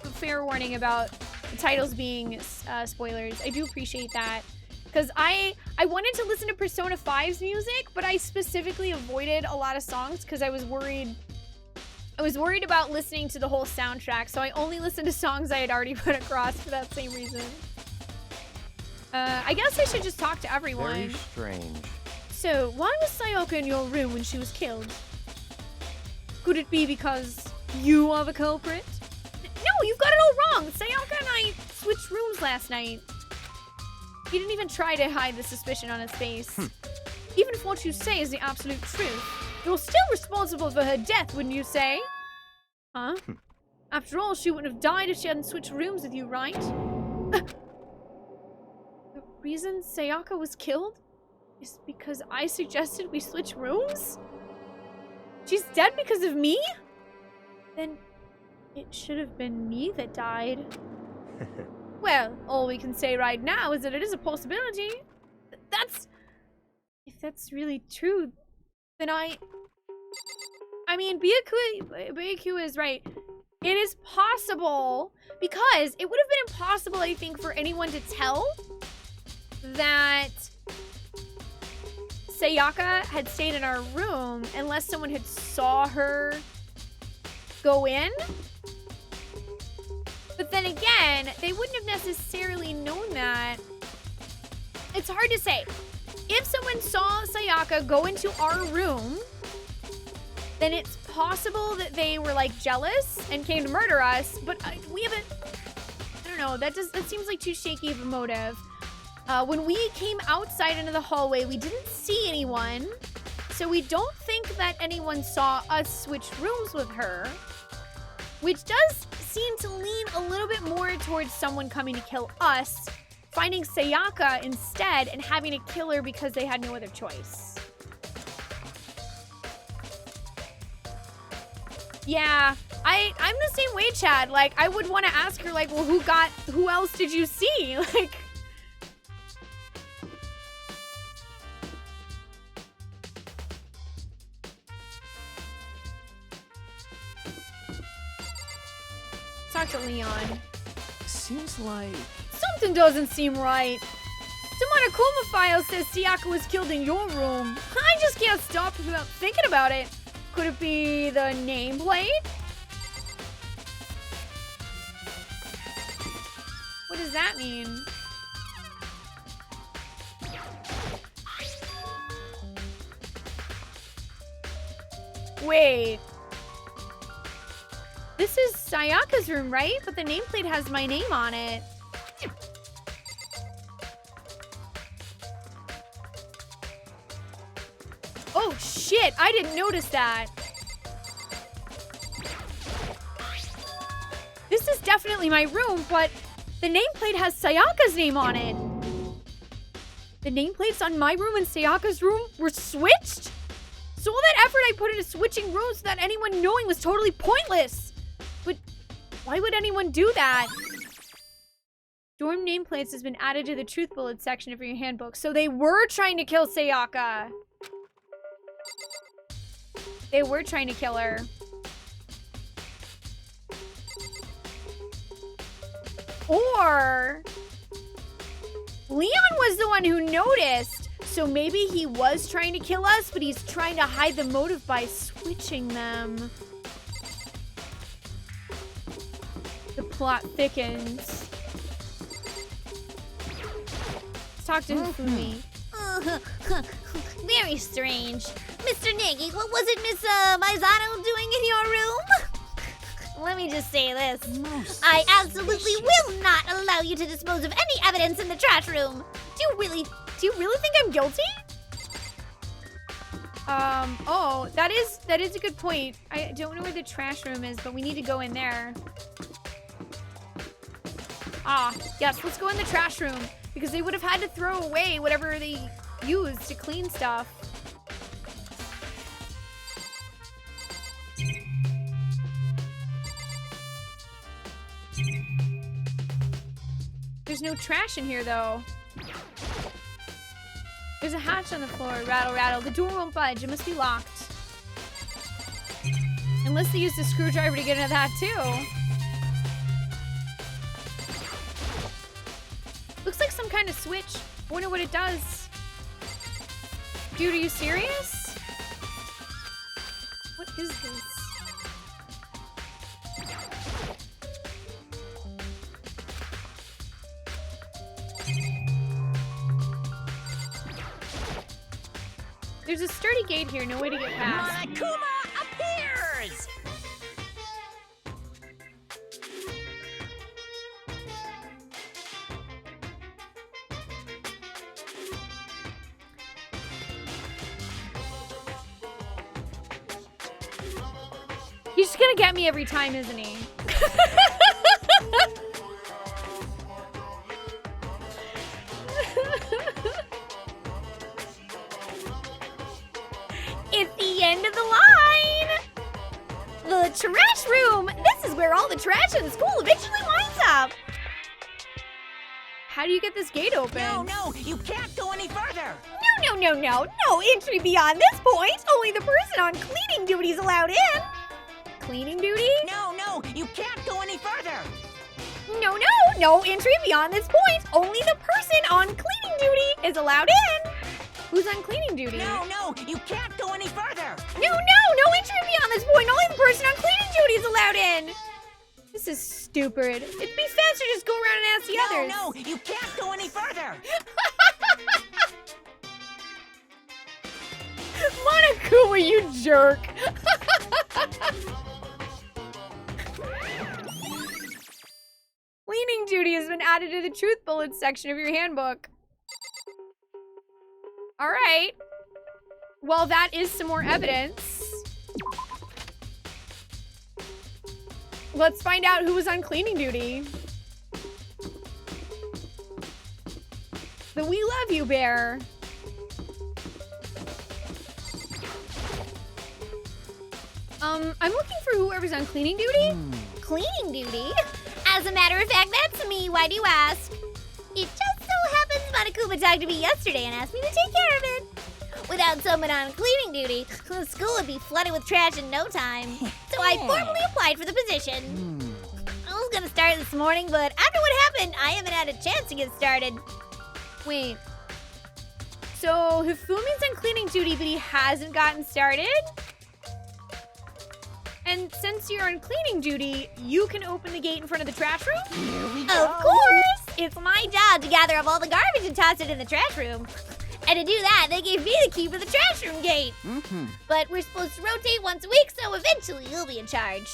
the fair warning about the titles being spoilers. I do appreciate that. Because I wanted to listen to Persona 5's music, but I specifically avoided a lot of songs because I was worried about listening to the whole soundtrack, so I only listened to songs I had already put across for that same reason. I guess I should just talk to everyone. Very strange. So, why was Sayaka in your room when she was killed? Could it be because you are the culprit? No, you've got it all wrong! Sayaka and I switched rooms last night. He didn't even try to hide the suspicion on his face. Even if what you say is the absolute truth, you're still responsible for her death, wouldn't you say? Huh? After all, she wouldn't have died if she hadn't switched rooms with you, right? The reason Sayaka was killed is because I suggested we switch rooms? She's dead because of me? Then it should have been me that died. Well, all we can say right now is that it is a possibility. If that's really true, then I mean, Byaku is right. It is possible, because it would have been impossible, I think, for anyone to tell that Sayaka had stayed in our room unless someone had saw her go in. But then again, they wouldn't have necessarily known that. It's hard to say. If someone saw Sayaka go into our room, then it's possible that they were like jealous and came to murder us, but we haven't, I don't know, that seems like too shaky of a motive. When we came outside into the hallway, we didn't see anyone. So we don't think that anyone saw us switch rooms with her. Which does seem to lean a little bit more towards someone coming to kill us, finding Sayaka instead, and having to kill her because they had no other choice. Yeah, I'm the same way, Chad. Like, I would want to ask her, like, well, who else did you see? Like... Talk to Leon. Seems like... Something doesn't seem right. Demonokuma file says Sayaka was killed in your room. I just can't stop without thinking about it. Could it be the nameplate? What does that mean? Wait. This is Sayaka's room, right? But the nameplate has my name on it. Oh shit, I didn't notice that. This is definitely my room, but the nameplate has Sayaka's name on it. The nameplates on my room and Sayaka's room were switched? So all that effort I put into switching rooms without anyone knowing was totally pointless. But why would anyone do that? Dorm nameplates has been added to the truth bullet section of your handbook. So they were trying to kill Sayaka. They were trying to kill her. Or Leon was the one who noticed. So maybe he was trying to kill us, but he's trying to hide the motive by switching them. The plot thickens. Let's talk to Hifumi. Very strange. Mr. Negi, what was it Miss Maizano doing in your room? Let me just say this. I absolutely will not allow you to dispose of any evidence in the trash room. Do you really think I'm guilty? Oh, that is a good point. I don't know where the trash room is, but we need to go in there. Ah, yes, let's go in the trash room. Because they would have had to throw away whatever they used to clean stuff. There's no trash in here, though. There's a hatch on the floor. Rattle, rattle. The door won't budge. It must be locked. Unless they used a screwdriver to get into that, too. Looks like some kind of switch. I wonder what it does. Dude, are you serious? What is this? There's a sturdy gate here, no way to get past. Monokuma appears! He's just gonna get me every time, isn't he? It's the end of the line! The trash room! This is where all the trash in the school eventually winds up! How do you get this gate open? No, you can't go any further! No entry beyond this point! Only the person on cleaning duty is allowed in! Cleaning duty? No, you can't go any further! No entry beyond this point! Only the person on cleaning duty is allowed in! Who's on cleaning duty? No, you can't go any further! No entry beyond this point! Only the person on cleaning duty is allowed in! This is stupid. It'd be faster to just go around and ask the others. No, you can't go any further! Monokuma, you jerk! Cleaning duty has been added to the truth bullet section of your handbook. All right. Well, that is some more evidence. Let's find out who was on cleaning duty. The We Love You Bear. I'm looking for whoever's on cleaning duty. Cleaning duty? As a matter of fact, that's me. Why do you ask? It just so happens Monokuma talked to me yesterday and asked me to take care of it. Without someone on cleaning duty, the school would be flooded with trash in no time. So I formally applied for the position. I was gonna start this morning, but after what happened, I haven't had a chance to get started. Wait. So Hifumi's on cleaning duty, but he hasn't gotten started? And since you're on cleaning duty, you can open the gate in front of the trash room? Here we go. Of course! It's my job to gather up all the garbage and toss it in the trash room. And to do that, they gave me the key for the trash room gate. But we're supposed to rotate once a week, so eventually you'll be in charge.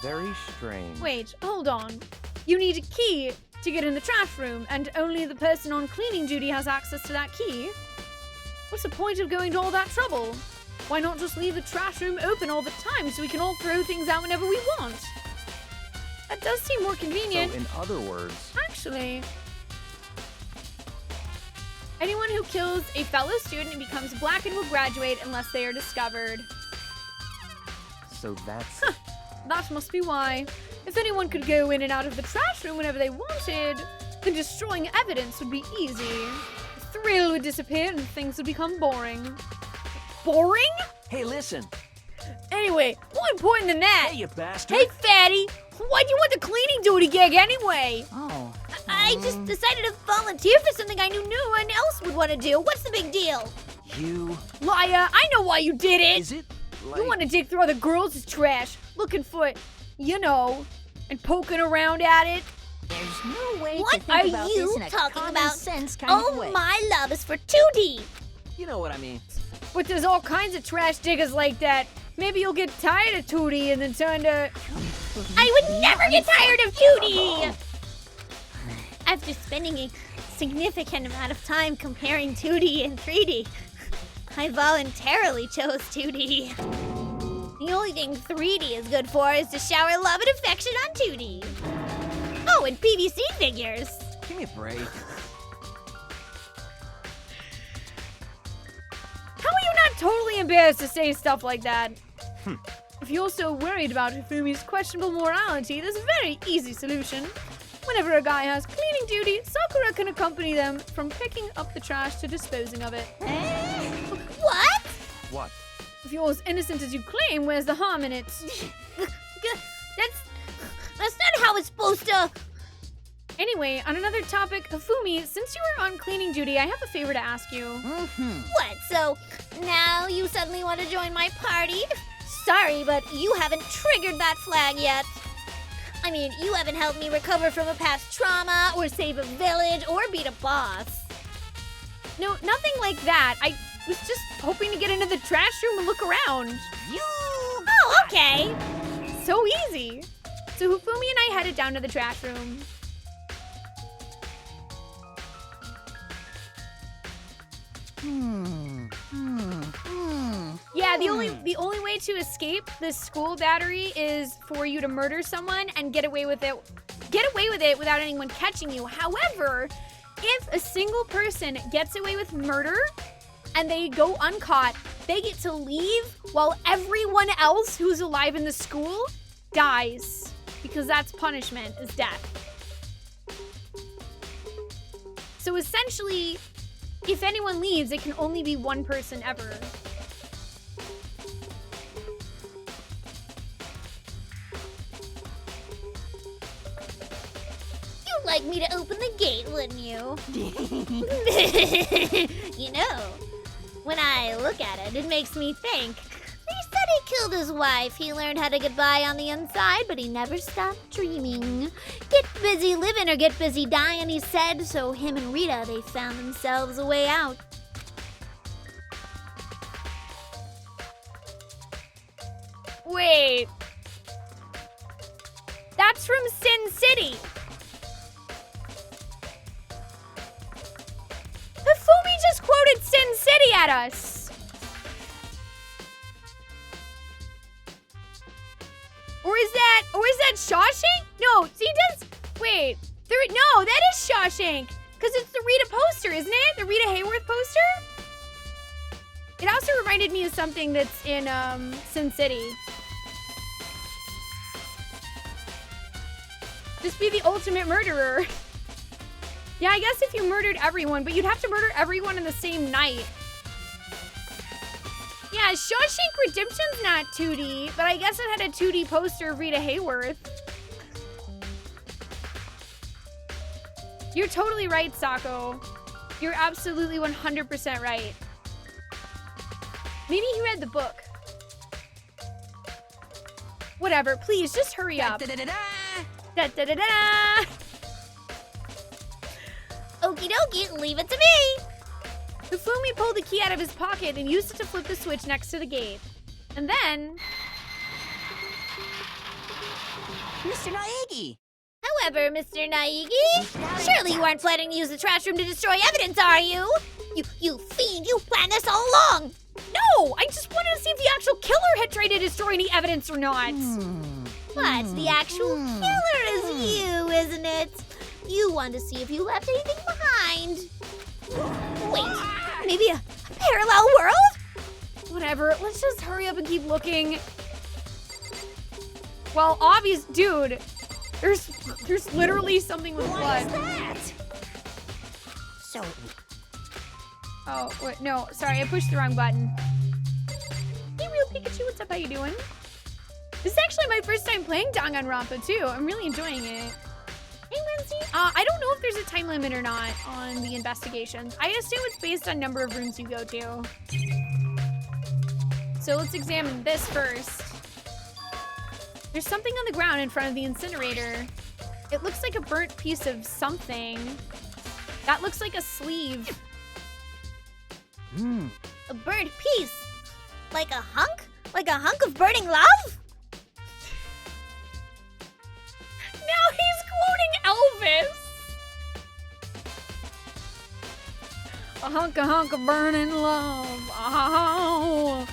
Very strange. Wait, hold on. You need a key to get in the trash room, and only the person on cleaning duty has access to that key. What's the point of going to all that trouble? Why not just leave the trash room open all the time so we can all throw things out whenever we want? That does seem more convenient. So in other words... Actually, anyone who kills a fellow student becomes blackened will graduate unless they are discovered. So that's... That must be why. If anyone could go in and out of the trash room whenever they wanted, then destroying evidence would be easy. The thrill would disappear and things would become boring. Boring? Hey, listen. Anyway, more important than that. Hey, you bastard. Hey, fatty. Why'd you want the cleaning duty gig anyway? Oh. I just decided to volunteer for something I knew no one else would want to do. What's the big deal? You... Liar, I know why you did it. Is it like... You want to dig through other girls' trash, looking for, you know, and poking around at it. There's no way What to think are about you this in a talking common about? sense kind of Oh, way. my love is for 2D. You know what I mean. But there's all kinds of trash diggers like that. Maybe you'll get tired of 2D and then turn to... I would never get tired of 2D! After spending a significant amount of time comparing 2D and 3D, I voluntarily chose 2D. The only thing 3D is good for is to shower love and affection on 2D. Oh, and PVC figures. Give me a break. How are you not totally embarrassed to say stuff like that? If you're so worried about Hifumi's questionable morality, there's a very easy solution. Whenever a guy has cleaning duty, Sakura can accompany them from picking up the trash to disposing of it. What? What? If you're as innocent as you claim, where's the harm in it? That's not how it's supposed to... Anyway, on another topic, Hifumi, since you were on cleaning duty, I have a favor to ask you. What, so now you suddenly want to join my party? Sorry, but you haven't triggered that flag yet. I mean, you haven't helped me recover from a past trauma, or save a village, or beat a boss. No, nothing like that. I was just hoping to get into the trash room and look around. Oh, okay. So easy. So Hifumi and I headed down to the trash room. Yeah, the only way to escape this school battery is for you to murder someone and get away with it. Get away with it without anyone catching you. However, if a single person gets away with murder and they go uncaught, they get to leave while everyone else who's alive in the school dies. Because that's punishment, is death. So essentially, if anyone leaves, it can only be one person ever. You'd like me to open the gate, wouldn't you? You know, when I look at it, it makes me think. They said he killed his wife. He learned how to get by on the inside, but he never stopped dreaming. Get busy living or get busy dying, he said. So him and Rita, they found themselves a way out. Wait. That's from Sin City. Hifumi just quoted Sin City at us. Or is that Shawshank? No, see, wait. No, that is Shawshank. Because it's the Rita poster, isn't it? The Rita Hayworth poster? It also reminded me of something that's in Sin City. Just be the ultimate murderer. Yeah, I guess if you murdered everyone, but you'd have to murder everyone in the same night. Yeah, Shawshank Redemption's not 2D, but I guess it had a 2D poster of Rita Hayworth. You're totally right, Sako. You're absolutely 100% right. Maybe he read the book. Whatever, please, just hurry up. Da-da-da-da! Okie dokie, leave it to me. Hifumi pulled the key out of his pocket and used it to flip the switch next to the gate. And then... Mr. Naegi! However, Mr. Naegi, surely you aren't planning to use the trash room to destroy evidence, are you? You fiend, you planned this all along! No! I just wanted to see if the actual killer had tried to destroy any evidence or not. But the actual killer is you, isn't it? You want to see if you left anything behind. Wait, maybe a parallel world? Whatever, let's just hurry up and keep looking. Well, obvious, dude, there's literally something with blood. What is that? So... Oh, wait, no, sorry, I pushed the wrong button. Hey, Real Pikachu, what's up, how you doing? This is actually my first time playing Danganronpa, too. I'm really enjoying it. Hey, Lindsay. I don't know if there's a time limit or not on the investigations. I assume it's based on number of rooms you go to. So let's examine this first. There's something on the ground in front of the incinerator. It looks like a burnt piece of something. That looks like a sleeve. A burnt piece? Like a hunk? Like a hunk of burning love? Now he's quoting Elvis. A hunk of burning love. Oh.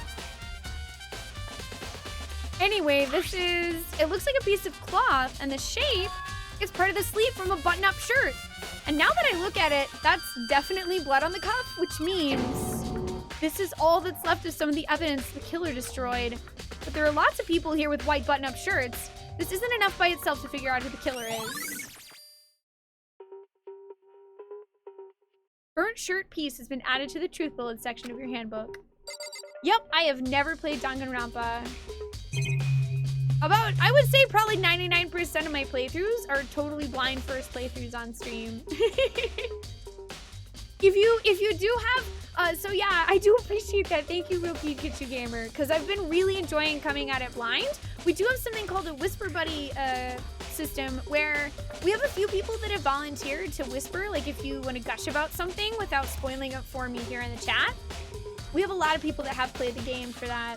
Anyway, it looks like a piece of cloth, and the shape is part of the sleeve from a button-up shirt. And now that I look at it, that's definitely blood on the cuff, which means this is all that's left of some of the evidence the killer destroyed. But there are lots of people here with white button-up shirts. This isn't enough by itself to figure out who the killer is. Burnt shirt piece has been added to the truth bullet section of your handbook. Yep, I have never played Danganronpa. I would say probably 99% of my playthroughs are totally blind first playthroughs on stream. If you do have, so yeah, I do appreciate that. Thank you, Real Pikachu Gamer, because I've been really enjoying coming at it blind. We do have something called a Whisper Buddy system where we have a few people that have volunteered to whisper, like if you want to gush about something without spoiling it for me here in the chat. We have a lot of people that have played the game for that.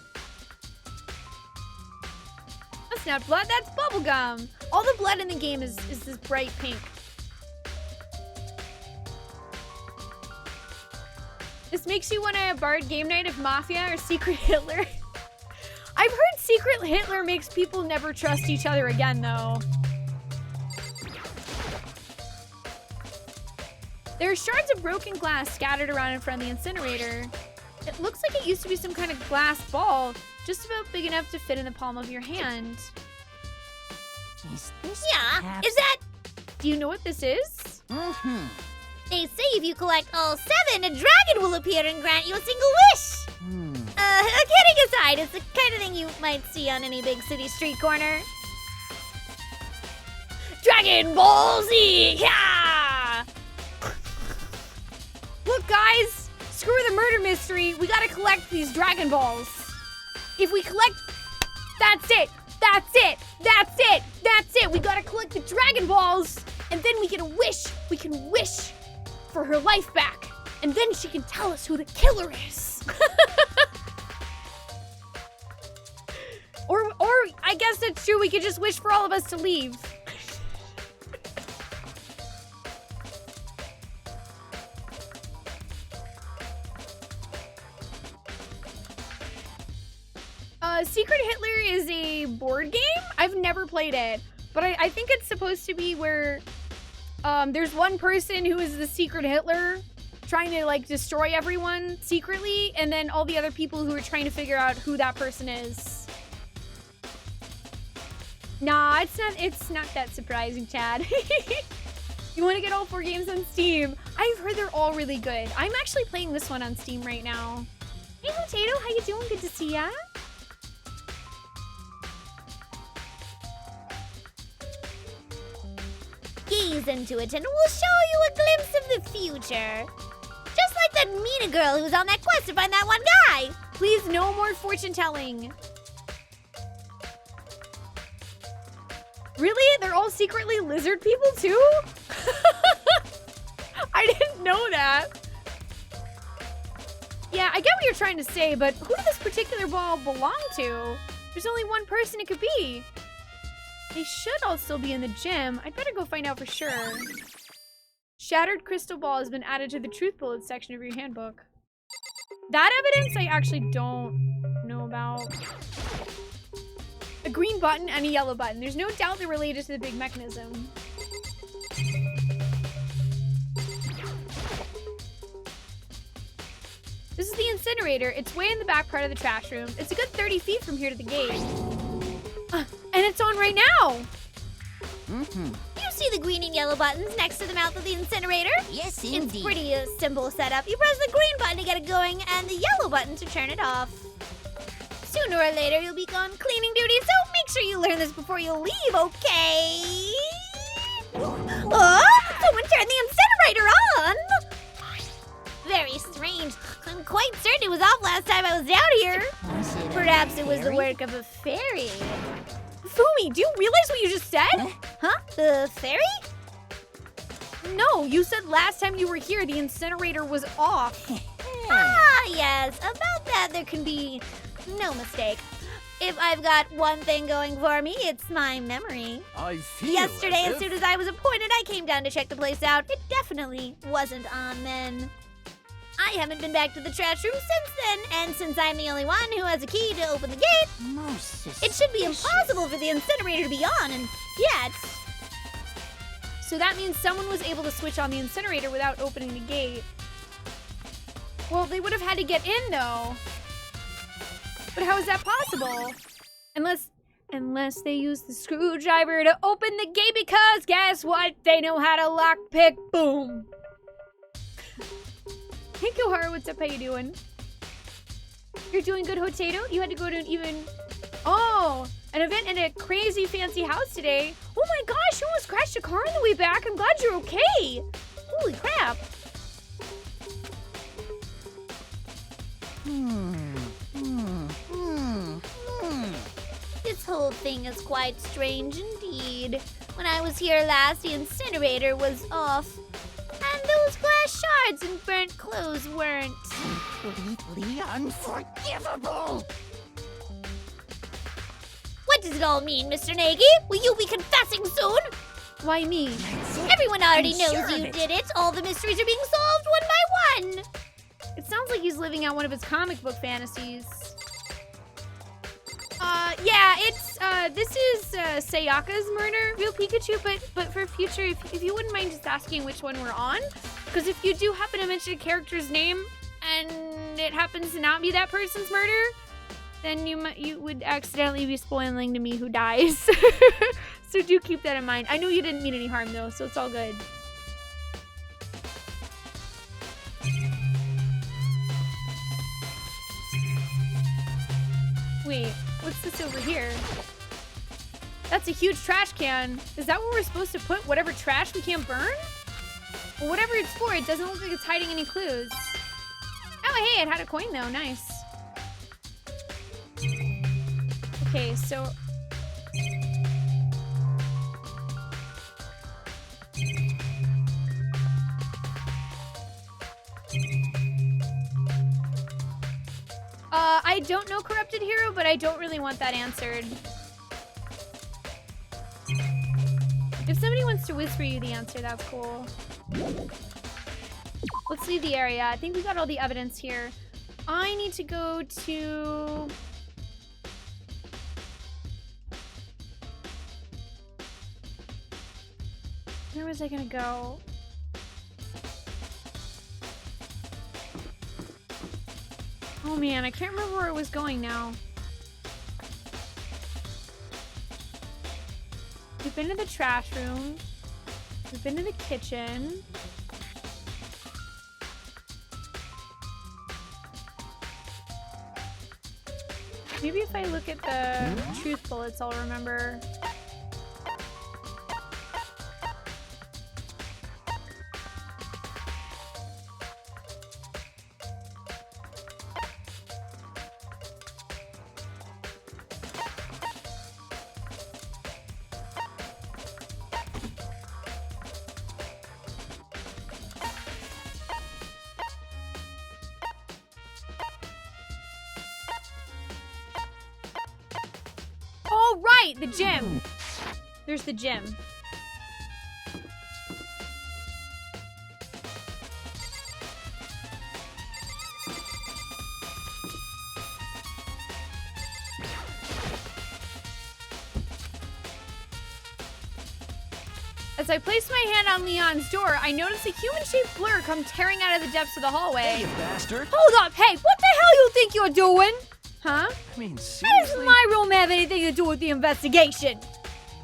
That's not blood, that's bubblegum. All the blood in the game is this bright pink. This makes you want to bard game night of Mafia or Secret Hitler. I've heard Secret Hitler makes people never trust each other again, though. There are shards of broken glass scattered around in front of the incinerator. It looks like it used to be some kind of glass ball, just about big enough to fit in the palm of your hand. Is this Yeah, is that... Do you know what this is? They say if you collect all 7, a dragon will appear and grant you a single wish. Kidding aside, it's the kind of thing you might see on any big city street corner. Dragon Ball Z! Yeah! Look, guys, screw the murder mystery. We gotta collect these Dragon Balls. If we collect... That's it! That's it! That's it! That's it! We gotta collect the Dragon Balls, and then we get a wish. We can wish for her life back, and then she can tell us who the killer is. Or I guess that's true. We could just wish for all of us to leave. Secret Hitler is a board game. I've never played it, but I think it's supposed to be where there's one person who is the secret Hitler trying to like destroy everyone secretly, and then all the other people who are trying to figure out who that person is. Nah, it's not that surprising, Chad. You want to get all 4 games on Steam? I've heard they're all really good. I'm actually playing this one on Steam right now. Hey, Potato, how you doing? Good to see ya. Gaze into it and we'll show you a glimpse of the future. Just like that Mina girl who's on that quest to find that one guy. Please, no more fortune telling. Really? They're all secretly lizard people too? I didn't know that. Yeah, I get what you're trying to say, but who does this particular ball belong to? There's only one person it could be. They should all still be in the gym. I'd better go find out for sure. Shattered crystal ball has been added to the truth bullet section of your handbook. That evidence I actually don't know about. A green button and a yellow button. There's no doubt they're related to the big mechanism. This is the incinerator. It's way in the back part of the trash room. It's a good 30 feet from here to the gate. And it's on right now. You see the green and yellow buttons next to the mouth of the incinerator? Yes, indeed. It's pretty simple setup. You press the green button to get it going and the yellow button to turn it off. Sooner or later, you'll be on cleaning duty, so make sure you learn this before you leave, okay? Oh, someone turned the incinerator on! Very strange. I'm quite certain it was off last time I was down here. Perhaps it was the work of a fairy. Fumi, do you realize what you just said? Huh? The fairy? No, you said last time you were here the incinerator was off. Ah, yes. About that there can be no mistake. If I've got one thing going for me, it's my memory. I feel Yesterday, as soon as I was appointed, I came down to check the place out. It definitely wasn't on then. I haven't been back to the trash room since then, and since I'm the only one who has a key to open the gate, it should be impossible for the incinerator to be on, and yet... So that means someone was able to switch on the incinerator without opening the gate. Well, they would have had to get in, though. But how is that possible? Unless they use the screwdriver to open the gate, because guess what? They know how to lockpick. Boom. Hey, Kohara, what's up? How you doing? You're doing good, Hotato? You had to go to an event in a crazy fancy house today. Oh my gosh, you almost crashed a car on the way back. I'm glad you're okay. Holy crap. This whole thing is quite strange indeed. When I was here last, the incinerator was off. And those glass shards and burnt clothes weren't. Completely unforgivable. What does it all mean, Mr. Nagy? Will you be confessing soon? Why me? Everyone already I'm knows sure of you it. did it. All the mysteries are being solved one by one. It sounds like he's living out one of his comic book fantasies. Yeah, it's, this is, Sayaka's murder, Real Pikachu, but for future, if you wouldn't mind just asking which one we're on, because if you do happen to mention a character's name, and it happens to not be that person's murder, then you would accidentally be spoiling to me who dies. So do keep that in mind. I know you didn't mean any harm, though, so it's all good. Wait, what's this over here? That's a huge trash can. Is that where we're supposed to put whatever trash we can't burn? Well, whatever it's for, it doesn't look like it's hiding any clues. Oh, hey, it had a coin though, nice. Okay, so... I don't know Corrupted Hero, but I don't really want that answered. If somebody wants to whisper you the answer, that's cool. Let's leave the area. I think we got all the evidence here. I need to go to... was I gonna go? Oh man, I can't remember where it was going now. We've been to the trash room. We've been to the kitchen. Maybe if I look at the truth bullets, I'll remember. Oh, right! The gym! There's the gym. As I place my hand on Leon's door, I notice a human-shaped blur come tearing out of the depths of the hallway. Hey, you bastard! Hold up! Hey, what the hell you think you're doing? Huh? I mean, How does seriously? my room have anything to do with the investigation?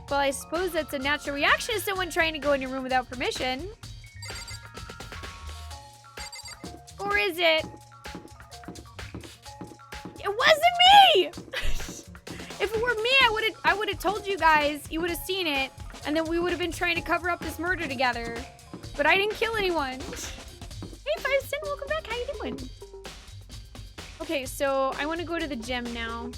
Well, I suppose that's a natural reaction to someone trying to go in your room without permission. Or is it? It wasn't me! If it were me, I would have told you guys. You would have seen it, and then we would have been trying to cover up this murder together. But I didn't kill anyone. Hey, 5cent, welcome back. How you doing? Okay, so I want to go to the gym now.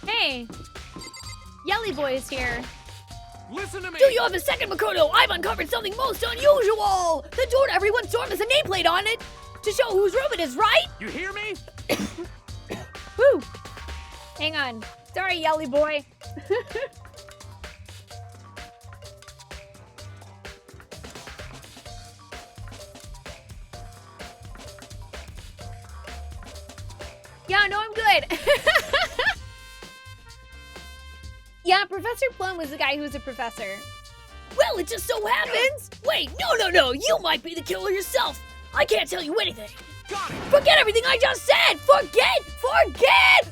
Hey, Yelly Boy is here. Listen to me! Do you have a second, Makoto? I've uncovered something most unusual! The door to everyone's dorm has a nameplate on it! To show whose room it is, right? You hear me? Woo! Hang on. Sorry, Yelly Boy. Yeah, no, I'm good. Yeah, Professor Plum was the guy who was a professor. Well, it just so happens. Wait, no, you might be the killer yourself. I can't tell you anything. Got it! Forget everything I just said! Forget Peep!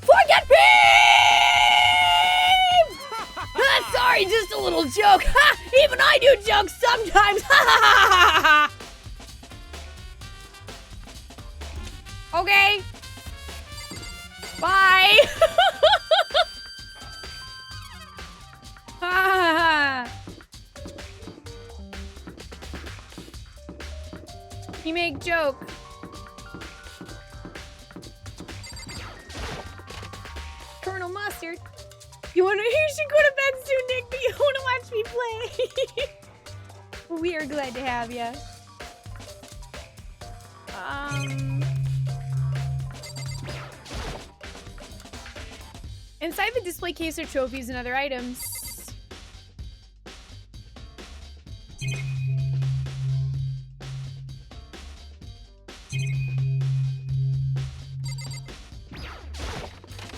Sorry, just a little joke. Ha! Even I do jokes sometimes. Okay. Bye. You make joke. Colonel Mustard. You should go to bed soon, Nick, but you wanna watch me play. We are glad to have you. Inside the display case are trophies and other items.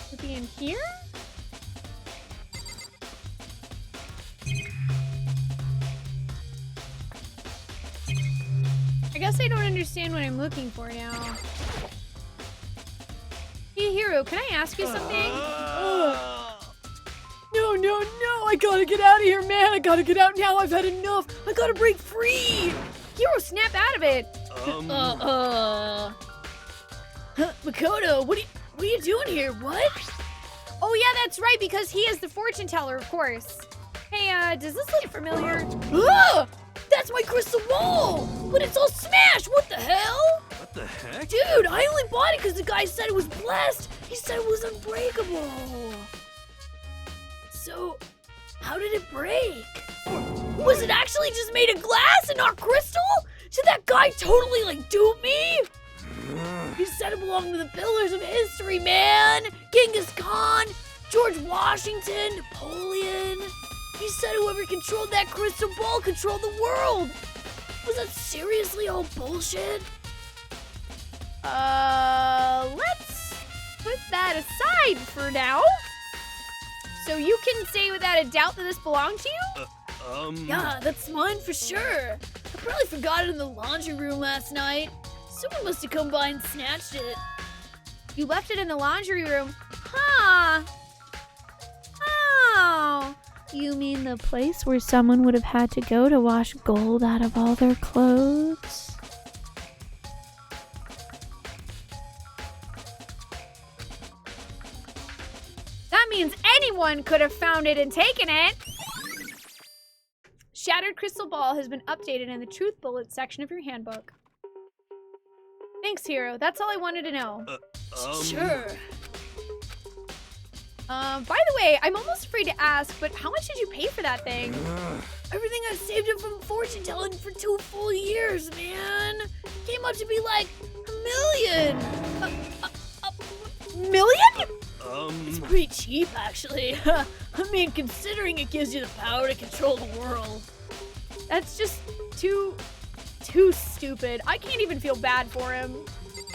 Could be in here? I guess I don't understand what I'm looking for now. Hey, Hero, can I ask you something? No, I gotta get out of here, man. I gotta get out now. I've had enough. I gotta break free. Hero, snap out of it. Makoto, what are you doing here? What? Oh yeah, that's right, because he is the fortune teller, of course. Hey, does this look familiar? That's my crystal ball! But it's all smashed! What the hell? What the heck? Dude, I only bought it because the guy said it was blessed! He said it was unbreakable! So, how did it break? Was it actually just made of glass and not crystal? Did that guy totally, dupe me? You said it belonged to the pillars of history, man! Genghis Khan, George Washington, Napoleon. You said whoever controlled that crystal ball controlled the world! Was that seriously all bullshit? Let's put that aside for now. So you can say without a doubt that this belonged to you? Yeah, that's mine for sure. I probably forgot it in the laundry room last night. Someone must have come by and snatched it. You left it in the laundry room. Huh. Oh. You mean the place where someone would have had to go to wash gold out of all their clothes? That means anyone could have found it and taken it. Shattered crystal ball has been updated in the truth bullet section of your handbook. Thanks, Hero. That's all I wanted to know. Sure. By the way, I'm almost afraid to ask, but how much did you pay for that thing? Everything I saved up from fortune telling for 2 full years, man. Came up to be like $1 million. Million? It's pretty cheap, actually. I mean, considering it gives you the power to control the world. That's just too stupid. I can't even feel bad for him.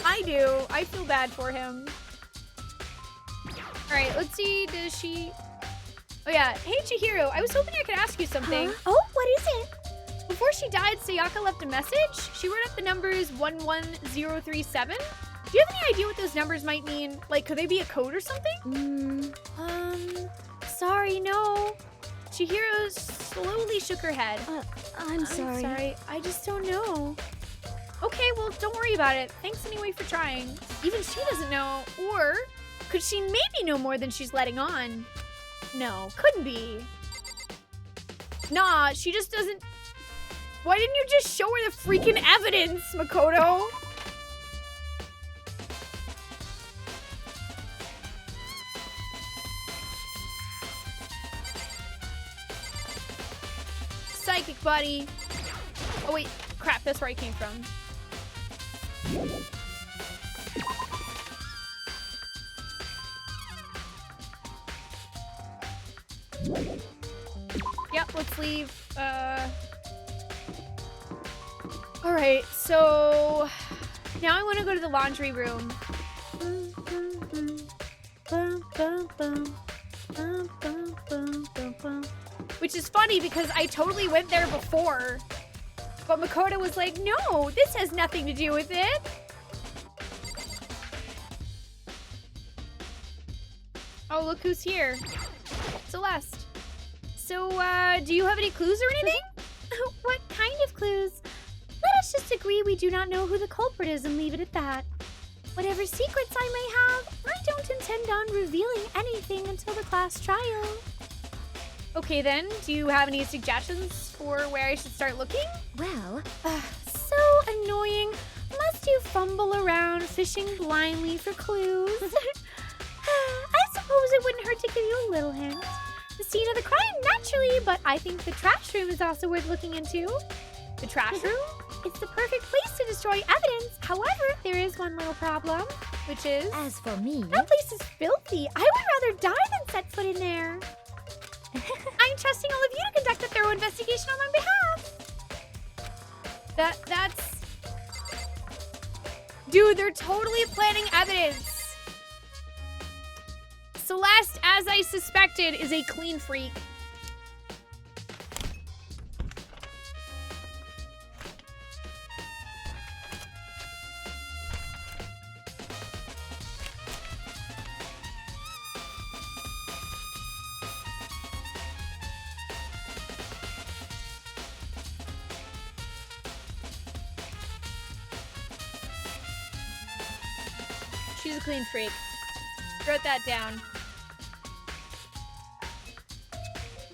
I do. I feel bad for him. All right, let's see. Does she... Oh, yeah. Hey, Chihiro. I was hoping I could ask you something. Oh, what is it? Before she died, Sayaka left a message. She wrote up the numbers 11037. Do you have any idea what those numbers might mean? Like, could they be a code or something? Sorry, no. Chihiro slowly shook her head. I'm sorry. I just don't know. Okay, well, don't worry about it. Thanks anyway for trying. Even she doesn't know. Or could she maybe know more than she's letting on? No, couldn't be. Nah, she just doesn't... Why didn't you just show her the freaking evidence, Makoto? Psychic buddy. Oh wait, crap, that's where I came from. Yep, let's leave. Alright, so now I want to go to the laundry room. Which is funny because I totally went there before. But Makoto was like, no, this has nothing to do with it. Oh, look who's here. Celeste. So, do you have any clues or anything? What kind of clues? Let us just agree we do not know who the culprit is and leave it at that. Whatever secrets I may have, I don't intend on revealing anything until the class trial. Okay then, do you have any suggestions for where I should start looking? Well, so annoying. Must you fumble around fishing blindly for clues? I suppose it wouldn't hurt to give you a little hint. The scene of the crime, naturally, but I think the trash room is also worth looking into. The trash room? It's the perfect place to destroy evidence. However, there is one little problem. Which is? As for me, that place is filthy. I would rather die than set foot in there. I'm trusting all of you to conduct a thorough investigation on my behalf. That's... Dude, they're totally planting evidence. Celeste, as I suspected, is a clean freak. She's a clean freak. Wrote that down.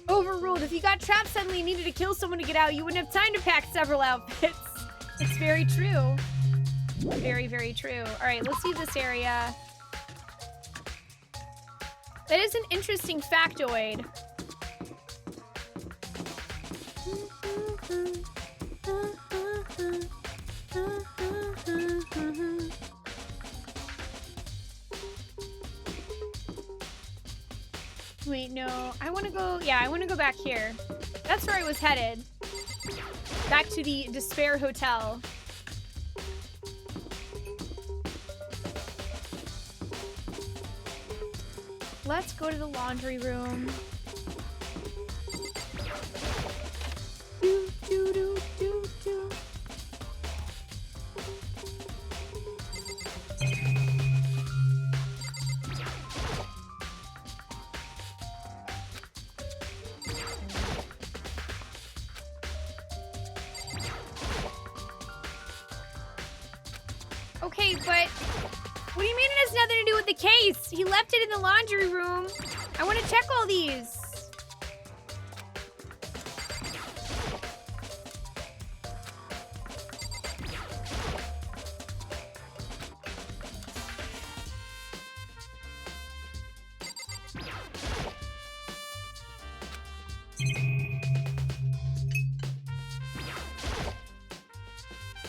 Overruled. If you got trapped suddenly and needed to kill someone to get out, you wouldn't have time to pack several outfits. It's very true. Very, very true. All right, let's see this area. That is an interesting factoid. Wait, no. I want to go... Yeah, I want to go back here. That's where I was headed. Back to the Despair Hotel. Let's go to the laundry room. Do, do, do, do, do. Okay, but what do you mean it has nothing to do with the case? He left it in the laundry room. I want to check all these.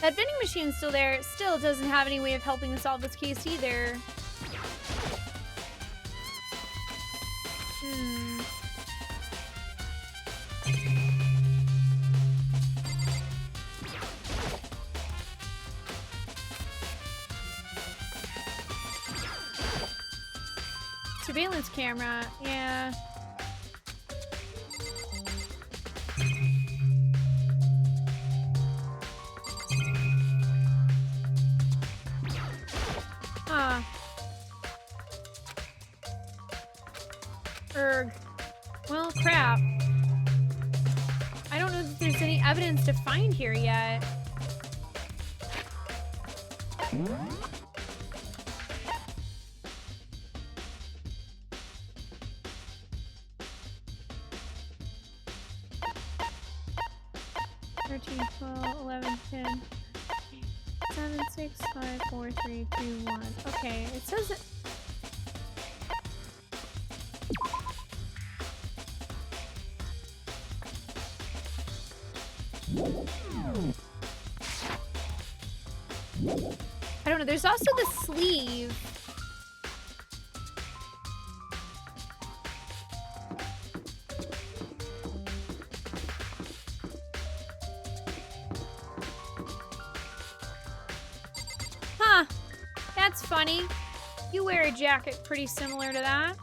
That vending machine's still there. It still doesn't have any way of helping us solve this case either. Surveillance camera, yeah. Huh. Erg. Well, crap. I don't know that there's any evidence to find here yet. Thirteen, 12, 11, 10, 7, 6, 5, 4, 3, 2, 1. Okay, it says it. I don't know. There's also the sleeve. Huh. That's funny. You wear a jacket pretty similar to that.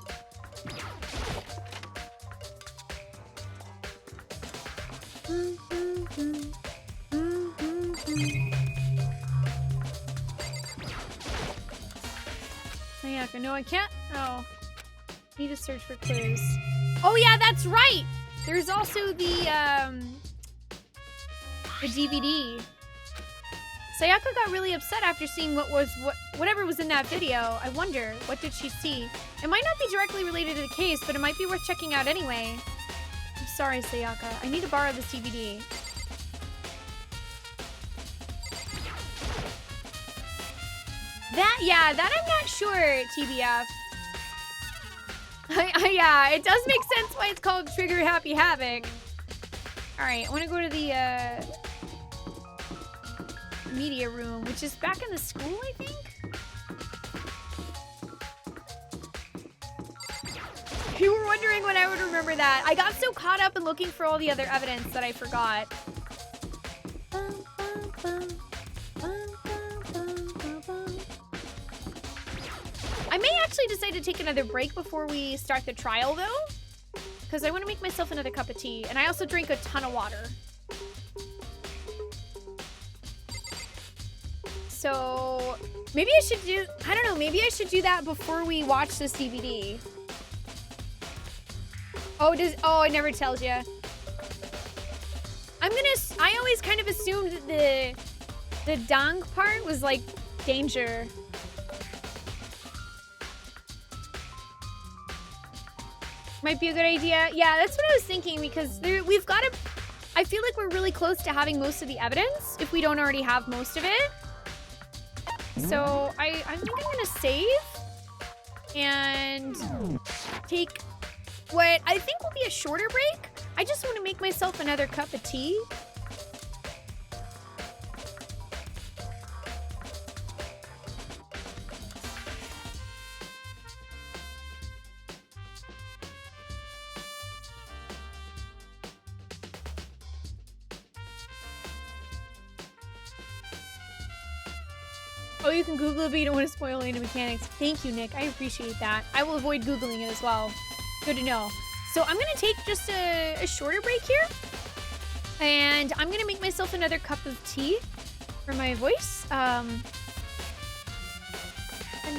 Sayaka, no, I can't. Oh. Need to search for clues. Oh, yeah, that's right! There's also the DVD. Sayaka got really upset after seeing whatever was in that video. I wonder, what did she see? It might not be directly related to the case, but it might be worth checking out anyway. I'm sorry, Sayaka. I need to borrow this DVD. That I'm not sure, TBF. Yeah, it does make sense why it's called Trigger Happy Havoc. Alright, I want to go to the, media room, which is back in the school, I think? You were wondering when I would remember that. I got so caught up in looking for all the other evidence that I forgot. I may actually decide to take another break before we start the trial, though. Because I want to make myself another cup of tea. And I also drink a ton of water. So maybe I should do, I don't know, maybe I should do that before we watch this DVD. Oh, it never tells you. I always kind of assumed that the dong part was like danger. Might be a good idea. Yeah, that's what I was thinking, because we've got to, I feel like we're really close to having most of the evidence if we don't already have most of it. So I think I'm gonna save and take what I think will be a shorter break. I just want to make myself another cup of tea. Oh, you can Google it, but you don't want to spoil any mechanics. Thank you, Nick. I appreciate that. I will avoid Googling it as well. Good to know. So I'm going to take just a shorter break here. And I'm going to make myself another cup of tea for my voice. And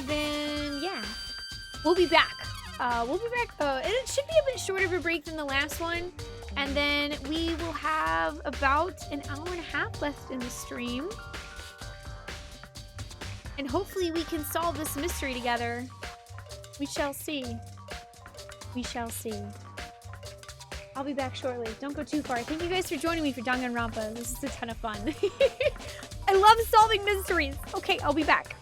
then, yeah. We'll be back. It should be a bit shorter of a break than the last one. And then we will have about an hour and a half left in the stream. And hopefully we can solve this mystery together. We shall see. We shall see. I'll be back shortly. Don't go too far. Thank you guys for joining me for Danganronpa. This is a ton of fun. I love solving mysteries. Okay, I'll be back.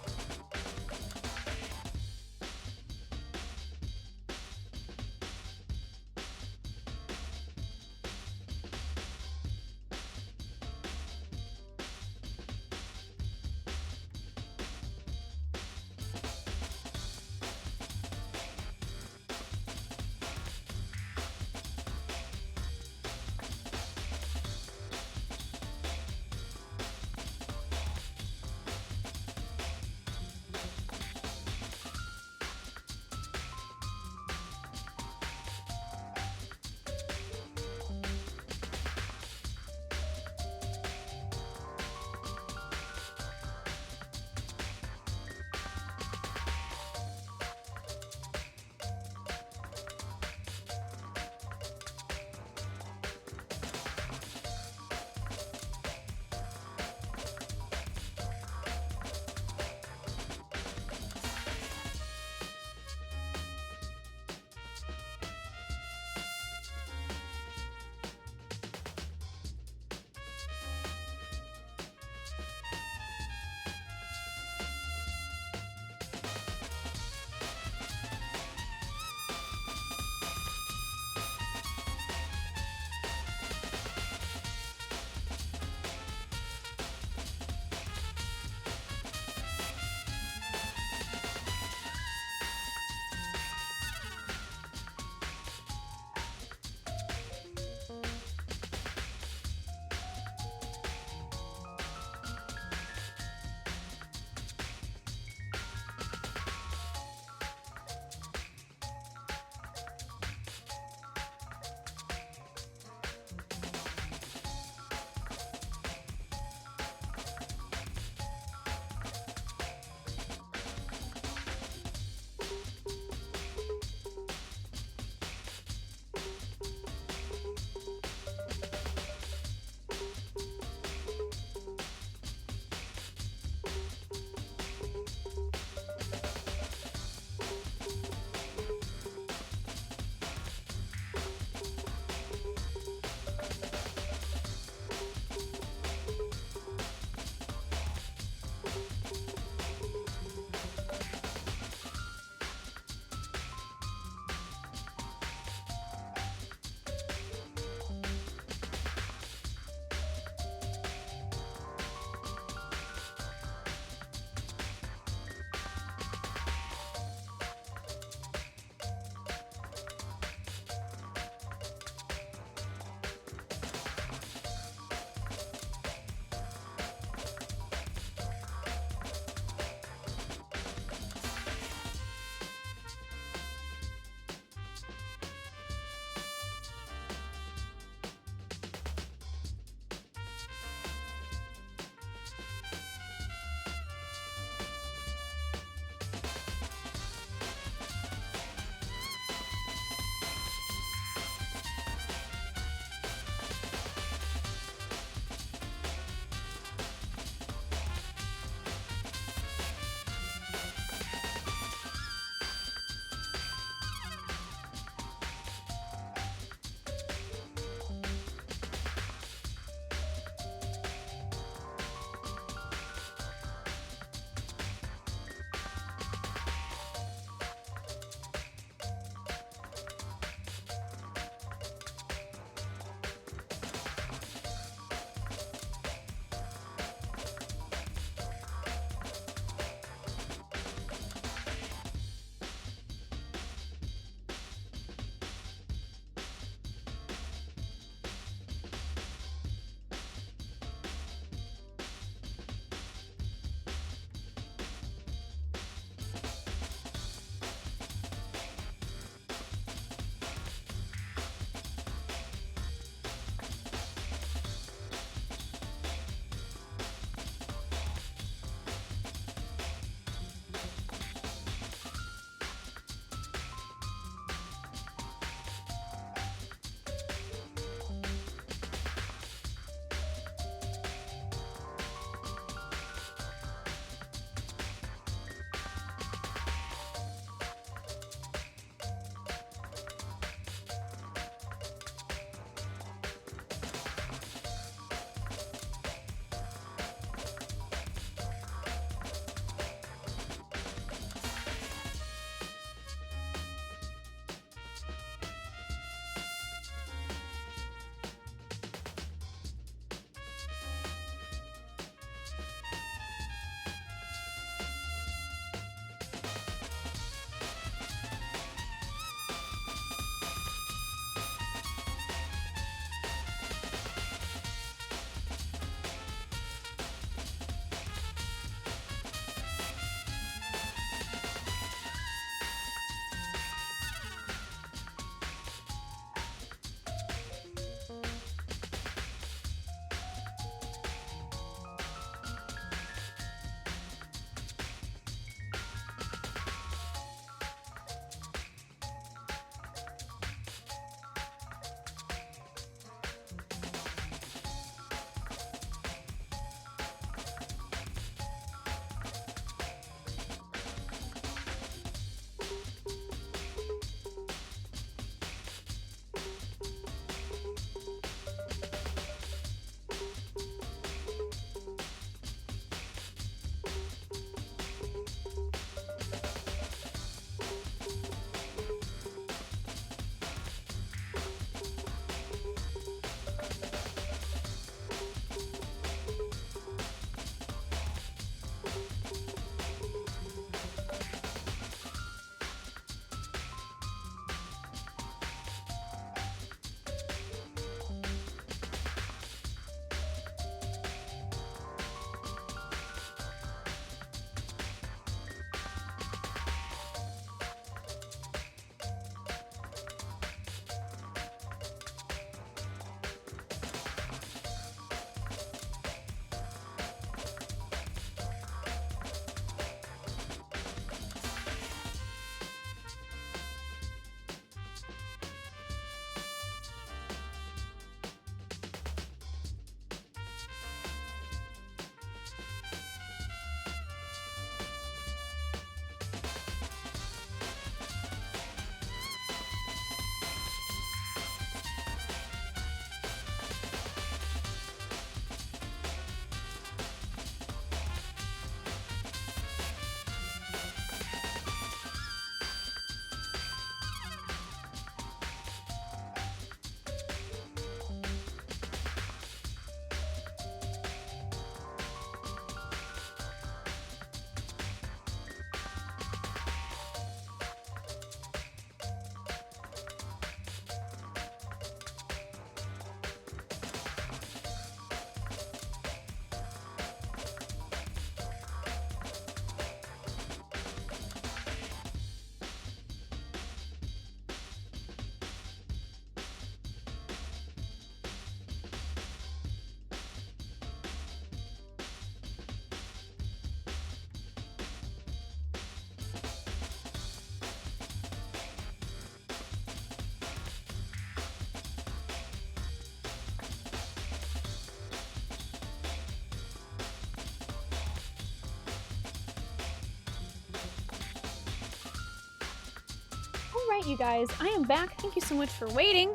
Alright, you guys, I am back. Thank you so much for waiting.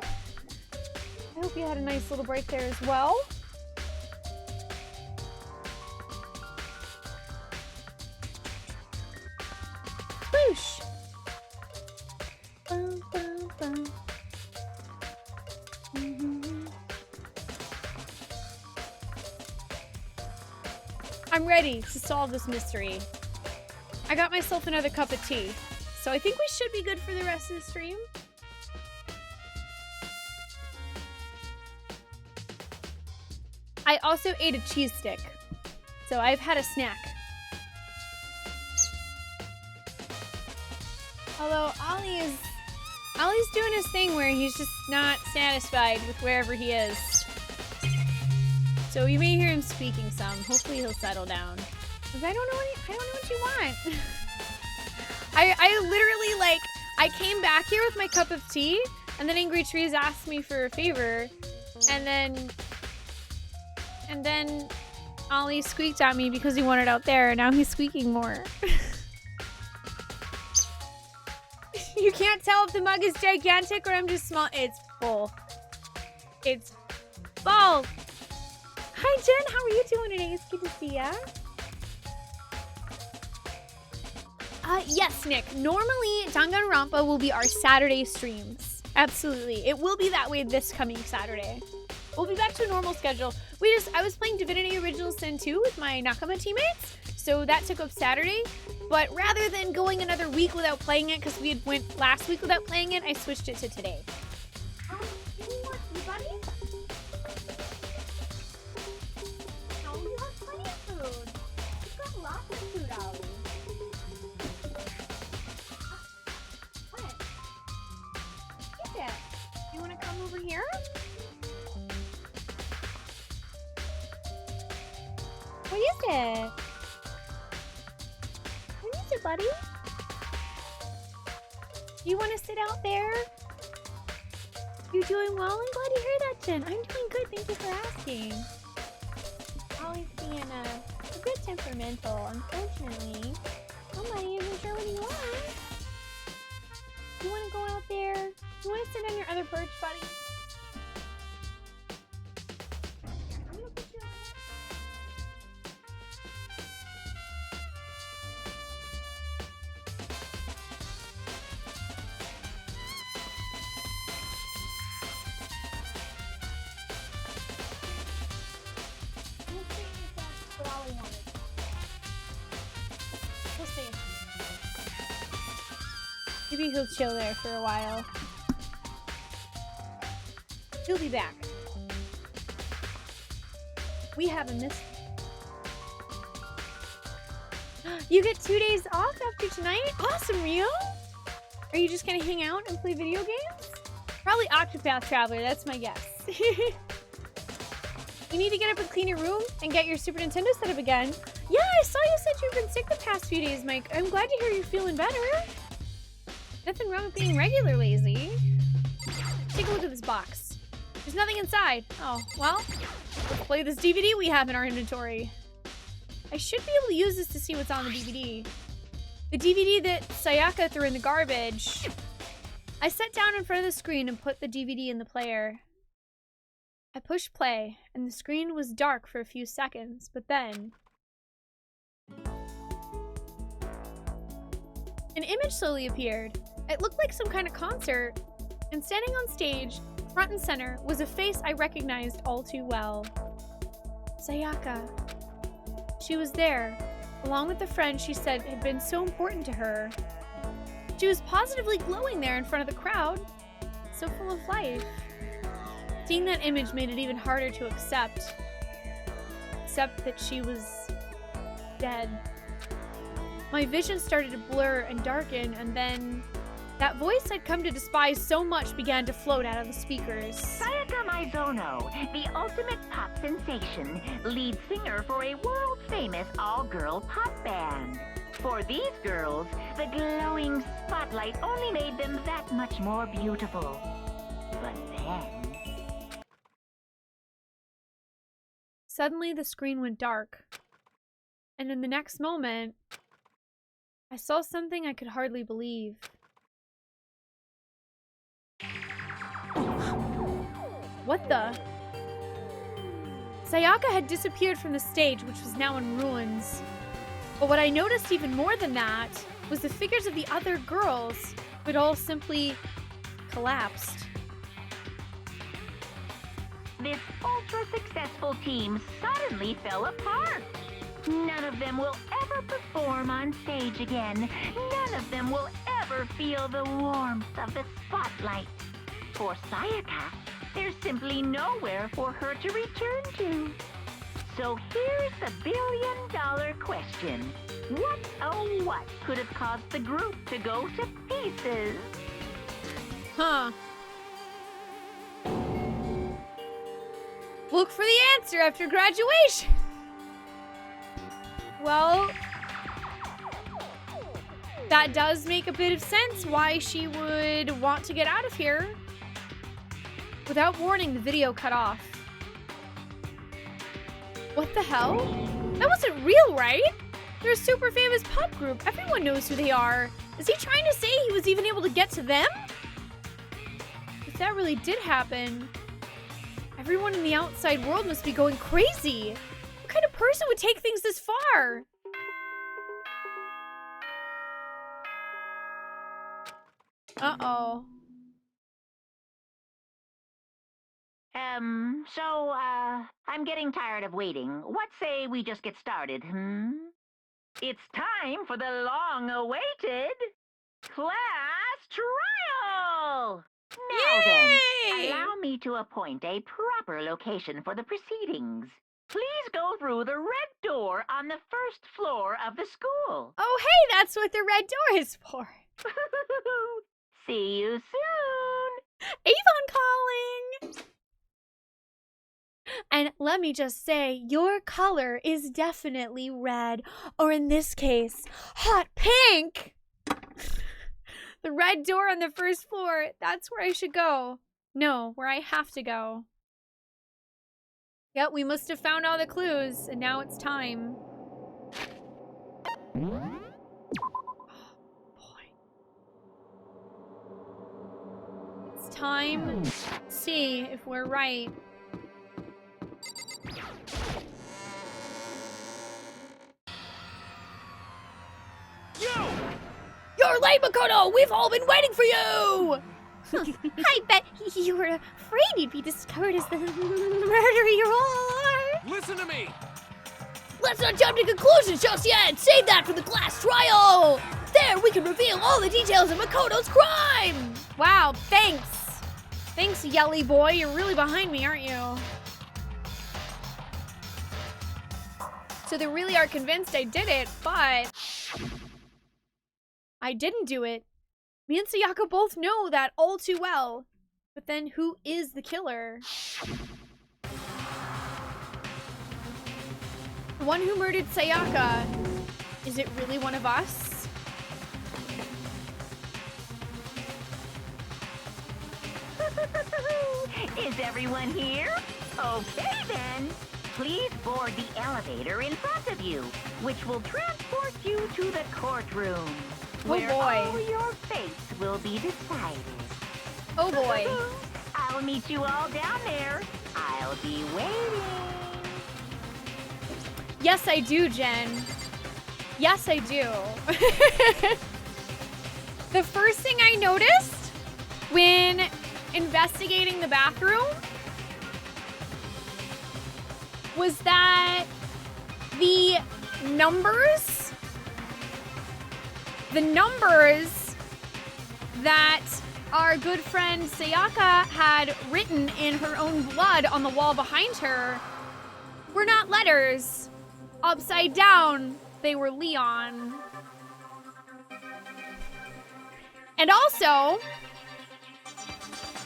I hope you had a nice little break there as well. Whoosh! Bum, bum, bum. I'm ready to solve this mystery. I got myself another cup of tea, so I think we should be good for the rest of the stream. I also ate a cheese stick, so I've had a snack. Although Ollie's doing his thing where he's just not satisfied with wherever he is. So you may hear him speaking some. Hopefully he'll settle down. Cause I don't know what you want. I literally, like, I came back here with my cup of tea, and then Angry Trees asked me for a favor, and then Ollie squeaked at me because he wanted out there, and now he's squeaking more. You can't tell if the mug is gigantic or I'm just small. It's full. It's full. Hi, Jen. How are you doing today? It's good to see ya. Yes, Nick. Normally, Danganronpa will be our Saturday streams. Absolutely. It will be that way this coming Saturday. We'll be back to a normal schedule. I was playing Divinity Original Sin 2 with my Nakama teammates, so that took up Saturday. But rather than going another week without playing it, because we had went last week without playing it, I switched it to today. You want food, buddy? No, you have plenty of food. You've got lots of food, Ollie. What? Get it. You want to come over here? What is it? What is it, buddy? You want to sit out there? You doing well? I'm glad to hear that, Jen. I'm doing good. Thank you for asking. Ollie's being a bit temperamental, unfortunately. I'm not even sure what you want. You want to go out there? You want to sit on your other perch, buddy? I'm gonna put you on it. What Ollie wanted. We'll see. Maybe he'll chill there for a while. He'll be back. We haven't missed. You get 2 days off after tonight? Awesome, Rio! Are you just gonna hang out and play video games? Probably Octopath Traveler, that's my guess. You need to get up and clean your room and get your Super Nintendo set up again. Yeah, I saw you said you've been sick the past few days, Mike. I'm glad to hear you're feeling better. Nothing wrong with being regular lazy. Take a look at this box. There's nothing inside. Oh, well, let's play this DVD we have in our inventory. I should be able to use this to see what's on the DVD. The DVD that Sayaka threw in the garbage. I sat down in front of the screen and put the DVD in the player. I pushed play, and the screen was dark for a few seconds, but then an image slowly appeared. It looked like some kind of concert, and standing on stage, front and center, was a face I recognized all too well. Sayaka. She was there, along with the friend she said had been so important to her. She was positively glowing there in front of the crowd, so full of life. Seeing that image made it even harder to accept that she was dead. My vision started to blur and darken, and then that voice I'd come to despise so much began to float out of the speakers. Sayaka Maizono, the ultimate pop sensation, lead singer for a world-famous all-girl pop band. For these girls, the glowing spotlight only made them that much more beautiful. But then... Suddenly, the screen went dark. And in the next moment, I saw something I could hardly believe. What the? Sayaka had disappeared from the stage, which was now in ruins. But what I noticed even more than that was the figures of the other girls who had all simply collapsed. This ultra-successful team suddenly fell apart. None of them will ever perform on stage again. None of them will ever feel the warmth of the spotlight. For Sayaka, there's simply nowhere for her to return to. So here's the billion-dollar question. What, oh what, could have caused the group to go to pieces? Huh. Look for the answer after graduation. Well, that does make a bit of sense why she would want to get out of here. Without warning, the video cut off. What the hell? That wasn't real, right? They're a super famous pop group. Everyone knows who they are. Is he trying to say he was even able to get to them? If that really did happen, everyone in the outside world must be going crazy. What kind of person would take things this far? Uh-oh. I'm getting tired of waiting. What say we just get started, It's time for the long-awaited class trial! Now then, allow me to appoint a proper location for the proceedings. Please go through the red door on the first floor of the school. Oh, hey, that's what the red door is for. See you soon! Avon calling! And let me just say, your color is definitely red, or in this case, hot pink! The red door on the first floor, that's where I should go. No, where I have to go. Yep, we must have found all the clues, and now it's time. Oh, boy. It's time to see if we're right. You're late, Makoto! We've all been waiting for you! I bet you were afraid you'd be discovered as the murderer you are. Listen to me! Let's not jump to conclusions just yet! Save that for the class trial! There, we can reveal all the details of Makoto's crime! Wow, thanks! Thanks, Yelly boy. You're really behind me, aren't you? So they really are convinced I did it, but I didn't do it. Me and Sayaka both know that all too well. But then who is the killer? The one who murdered Sayaka. Is it really one of us? Is everyone here? Okay then. Please board the elevator in front of you, which will transport you to the courtroom. Where all your fates will be decided. Oh boy. I'll meet you all down there. I'll be waiting. Yes, I do, Jen. Yes, I do. The first thing I noticed when investigating the bathroom was that the numbers that our good friend Sayaka had written in her own blood on the wall behind her were not letters. Upside down, they were Leon. And also,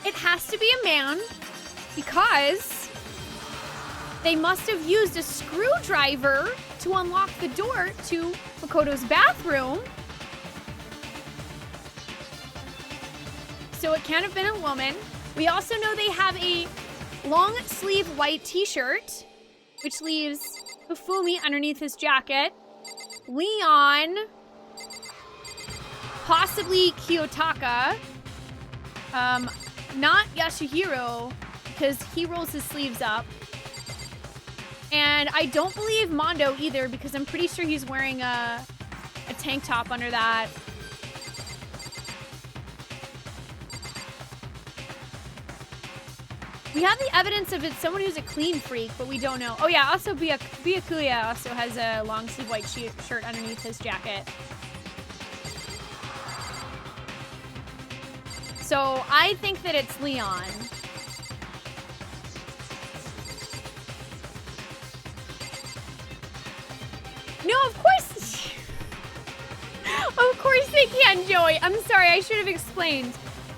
it has to be a man because they must have used a screwdriver to unlock the door to Makoto's bathroom. So it can't have been a woman. We also know they have a long sleeve white t-shirt, which leaves Hifumi underneath his jacket. Leon, possibly Kiyotaka, not Yasuhiro, because he rolls his sleeves up. And I don't believe Mondo either because I'm pretty sure he's wearing a tank top under that. We have the evidence of it someone who's a clean freak, but we don't know. Oh yeah, also Byakuya also has a long sleeve white shirt underneath his jacket. So I think that it's Leon. No, of course. Of course they can, Joey. I'm sorry, I should have explained.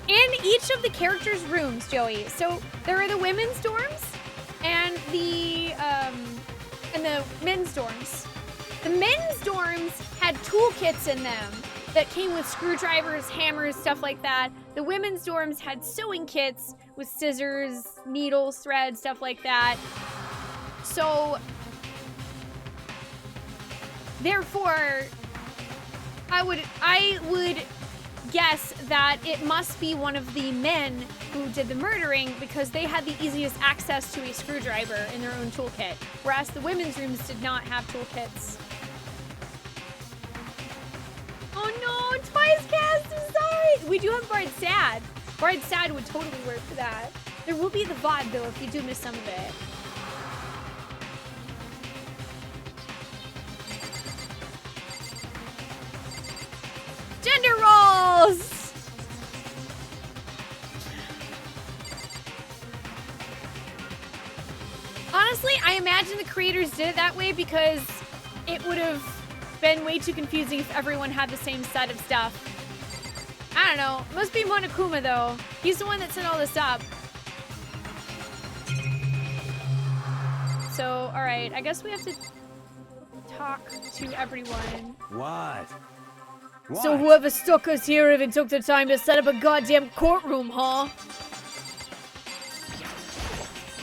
In each of the characters' rooms, Joey. So there are the women's dorms and the men's dorms. The men's dorms had toolkits in them that came with screwdrivers, hammers, stuff like that. The women's dorms had sewing kits with scissors, needles, thread, stuff like that. So therefore, I would guess that it must be one of the men who did the murdering because they had the easiest access to a screwdriver in their own toolkit, whereas the women's rooms did not have toolkits. Oh no, twice cast, I'm sorry! We do have Bard Sad. Bard Sad would totally work for that. There will be the VOD though if you do miss some of it. Gender roles! Honestly, I imagine the creators did it that way because it would have been way too confusing if everyone had the same set of stuff. I don't know. Must be Monokuma though. He's the one that set all this up. So, alright, I guess we have to talk to everyone. What? So whoever stuck us here even took the time to set up a goddamn courtroom, huh?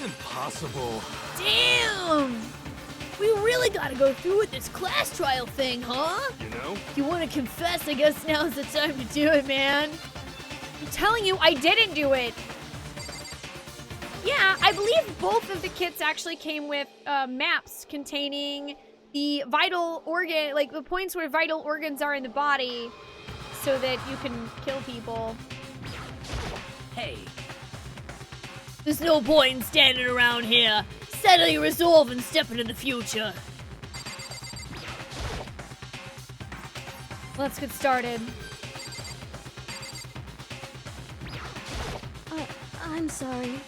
Impossible. Damn! We really gotta go through with this class trial thing, huh? You know? If you wanna confess, I guess now's the time to do it, man. I'm telling you, I didn't do it. Yeah, I believe both of the kits actually came with maps containing the vital organ, like the points where vital organs are in the body so that you can kill people. Hey. There's no point in standing around here. Settle your resolve and step into the future. Let's get started. I'm sorry.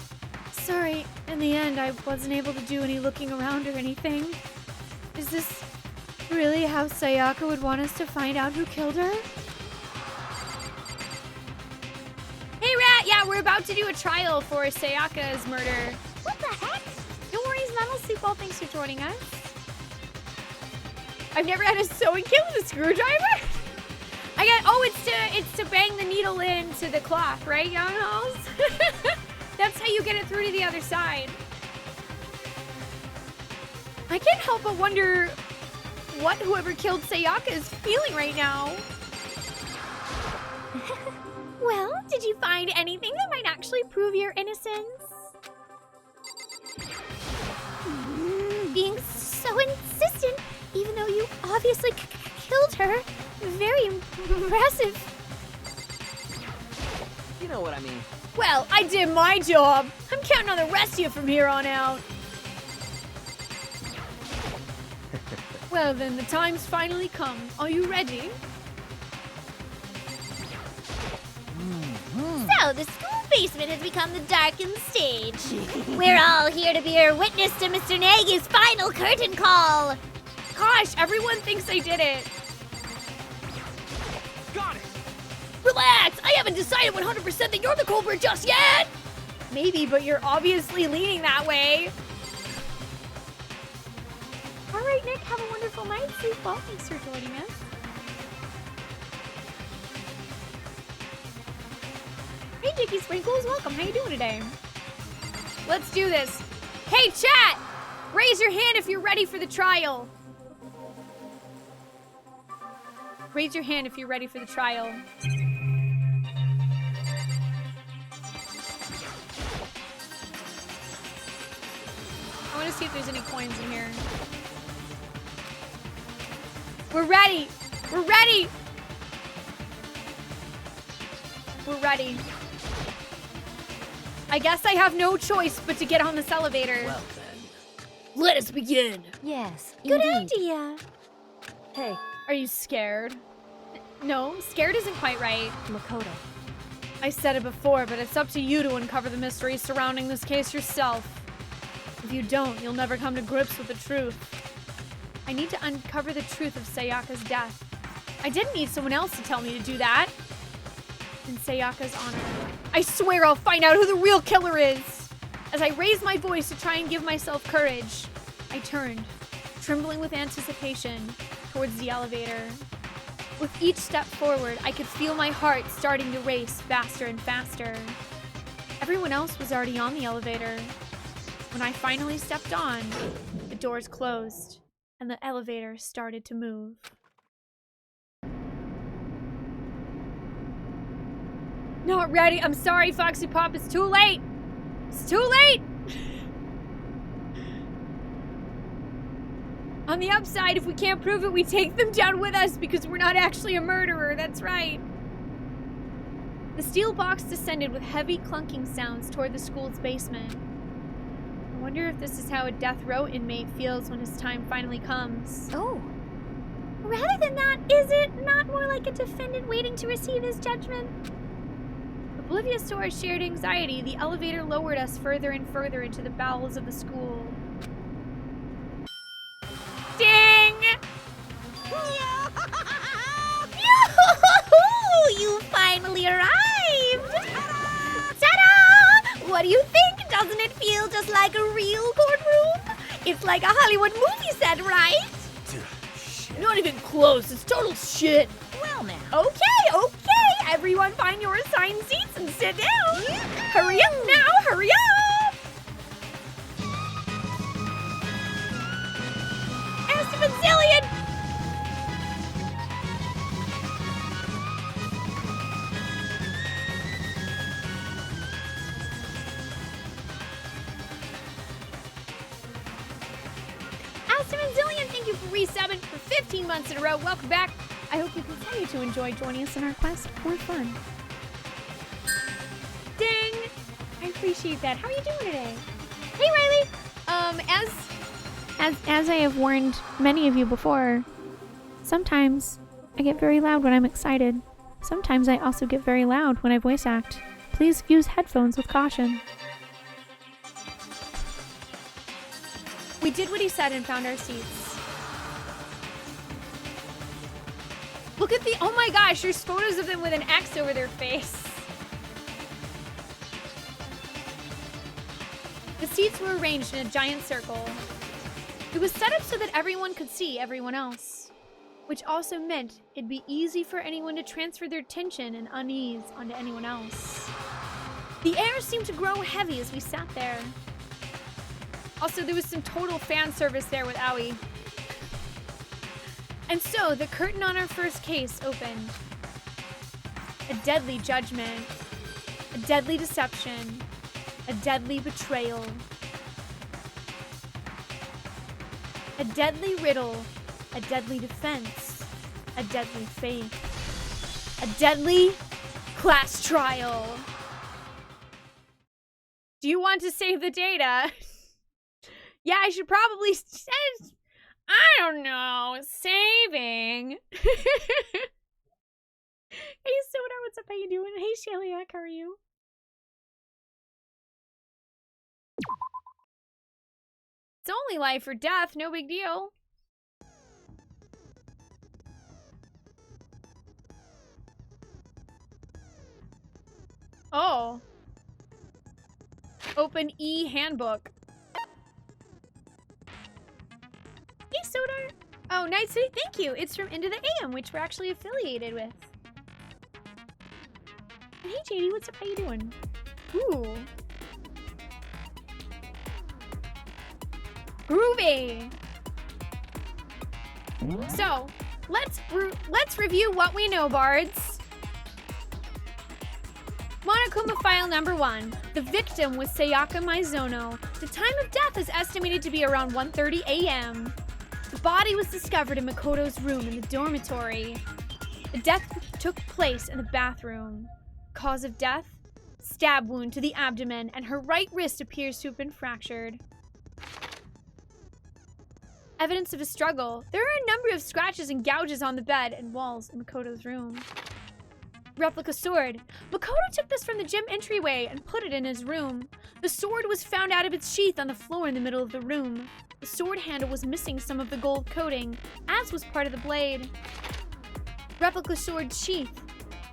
Sorry, in the end, I wasn't able to do any looking around or anything. Is this really how Sayaka would want us to find out who killed her? Hey, Rat! Yeah, we're about to do a trial for Sayaka's murder. What the heck? No worries, Metal Sleepball. Thanks for joining us. I've never had a sewing kit with a screwdriver. It's to bang the needle into the cloth, right, Young Halls? That's how you get it through to the other side. I can't help but wonder what whoever killed Sayaka is feeling right now. Well, did you find anything that might actually prove your innocence? Being so insistent, even though you obviously killed her. Very impressive. You know what I mean. Well, I did my job. I'm counting on the rest of you from here on out. Well then, the time's finally come. Are you ready? So, the school basement has become the darkened stage. We're all here to bear witness to Mr. Nagy's final curtain call. Gosh, everyone thinks I did it. Got it. Relax! I haven't decided 100% that you're the culprit just yet! Maybe, but you're obviously leaning that way. All right, Nick, have a wonderful night. Sleep well. Thanks for joining us. Hey, Dicky Sprinkles. Welcome. How you doing today? Let's do this. Hey, chat! Raise your hand if you're ready for the trial. Raise your hand if you're ready for the trial. gonna see if there's any coins in here. We're ready. We're ready. We're ready. I guess I have no choice but to get on this elevator. Well then, let us begin. Yes, Good indeed. idea. Hey, Are you scared? No, scared isn't quite right. Makoto. I said it before, but it's up to you to uncover the mystery surrounding this case yourself. If you don't, you'll never come to grips with the truth. I need to uncover the truth of Sayaka's death. I didn't need someone else to tell me to do that. In Sayaka's honor, I swear I'll find out who the real killer is. As I raised my voice to try and give myself courage, I turned, trembling with anticipation, towards the elevator. With each step forward, I could feel my heart starting to race faster and faster. Everyone else was already on the elevator. When I finally stepped on, the doors closed, and the elevator started to move. Not ready. I'm sorry, Foxy Pop. It's too late. It's too late. On the upside, if we can't prove it, we take them down with us because we're not actually a murderer. That's right. The steel box descended with heavy clunking sounds toward the school's basement. I wonder if this is how a death row inmate feels when his time finally comes. Oh. Rather than that, is it not more like a defendant waiting to receive his judgment? Oblivious to our shared anxiety, the elevator lowered us further and further into the bowels of the school. Ding! You finally arrived! Ta-da! What do you think? Doesn't it feel just like a real courtroom? It's like a Hollywood movie set, right? Dude, shit. Not even close. It's total shit. Well now. Okay. Everyone find your assigned seats and sit down. Hurry up now, hurry up! Azillion! Thank you for resubbing for 15 months in a row. Welcome back. I hope you continue to enjoy joining us in our quest for fun. Ding! I appreciate that. How are you doing today? Hey, Riley! As I have warned many of you before, sometimes I get very loud when I'm excited. Sometimes I also get very loud when I voice act. Please use headphones with caution. We did what he said and found our seats. Look at the, oh my gosh, there's photos of them with an X over their face. The seats were arranged in a giant circle. It was set up so that everyone could see everyone else, which also meant it'd be easy for anyone to transfer their tension and unease onto anyone else. The air seemed to grow heavy as we sat there. Also, there was some total fan service there with Aoi. And so, the curtain on our first case opened. A deadly judgment. A deadly deception. A deadly betrayal. A deadly riddle. A deadly defense. A deadly faith. A deadly class trial. Do you want to save the data? Yeah, I should probably say, I don't know, saving. Hey, Soda, what's up? How you doing? Hey, Sheliak, how are you? It's only life or death, no big deal. Oh. Open e-handbook. Hey, Sodar. Oh, nice. Thank you. It's from Into the AM, which we're actually affiliated with. And hey, JD, what's up? How you doing? Ooh. Groovy. So, let's review what we know, bards. Monokuma file number 1. The victim was Sayaka Maizono. The time of death is estimated to be around 1:30 a.m. The body was discovered in Makoto's room in the dormitory. The death took place in the bathroom. Cause of death? Stab wound to the abdomen, and her right wrist appears to have been fractured. Evidence of a struggle. There are a number of scratches and gouges on the bed and walls in Makoto's room. Replica sword. Makoto took this from the gym entryway and put it in his room. The sword was found out of its sheath on the floor in the middle of the room. The sword handle was missing some of the gold coating, as was part of the blade. Replica sword sheath.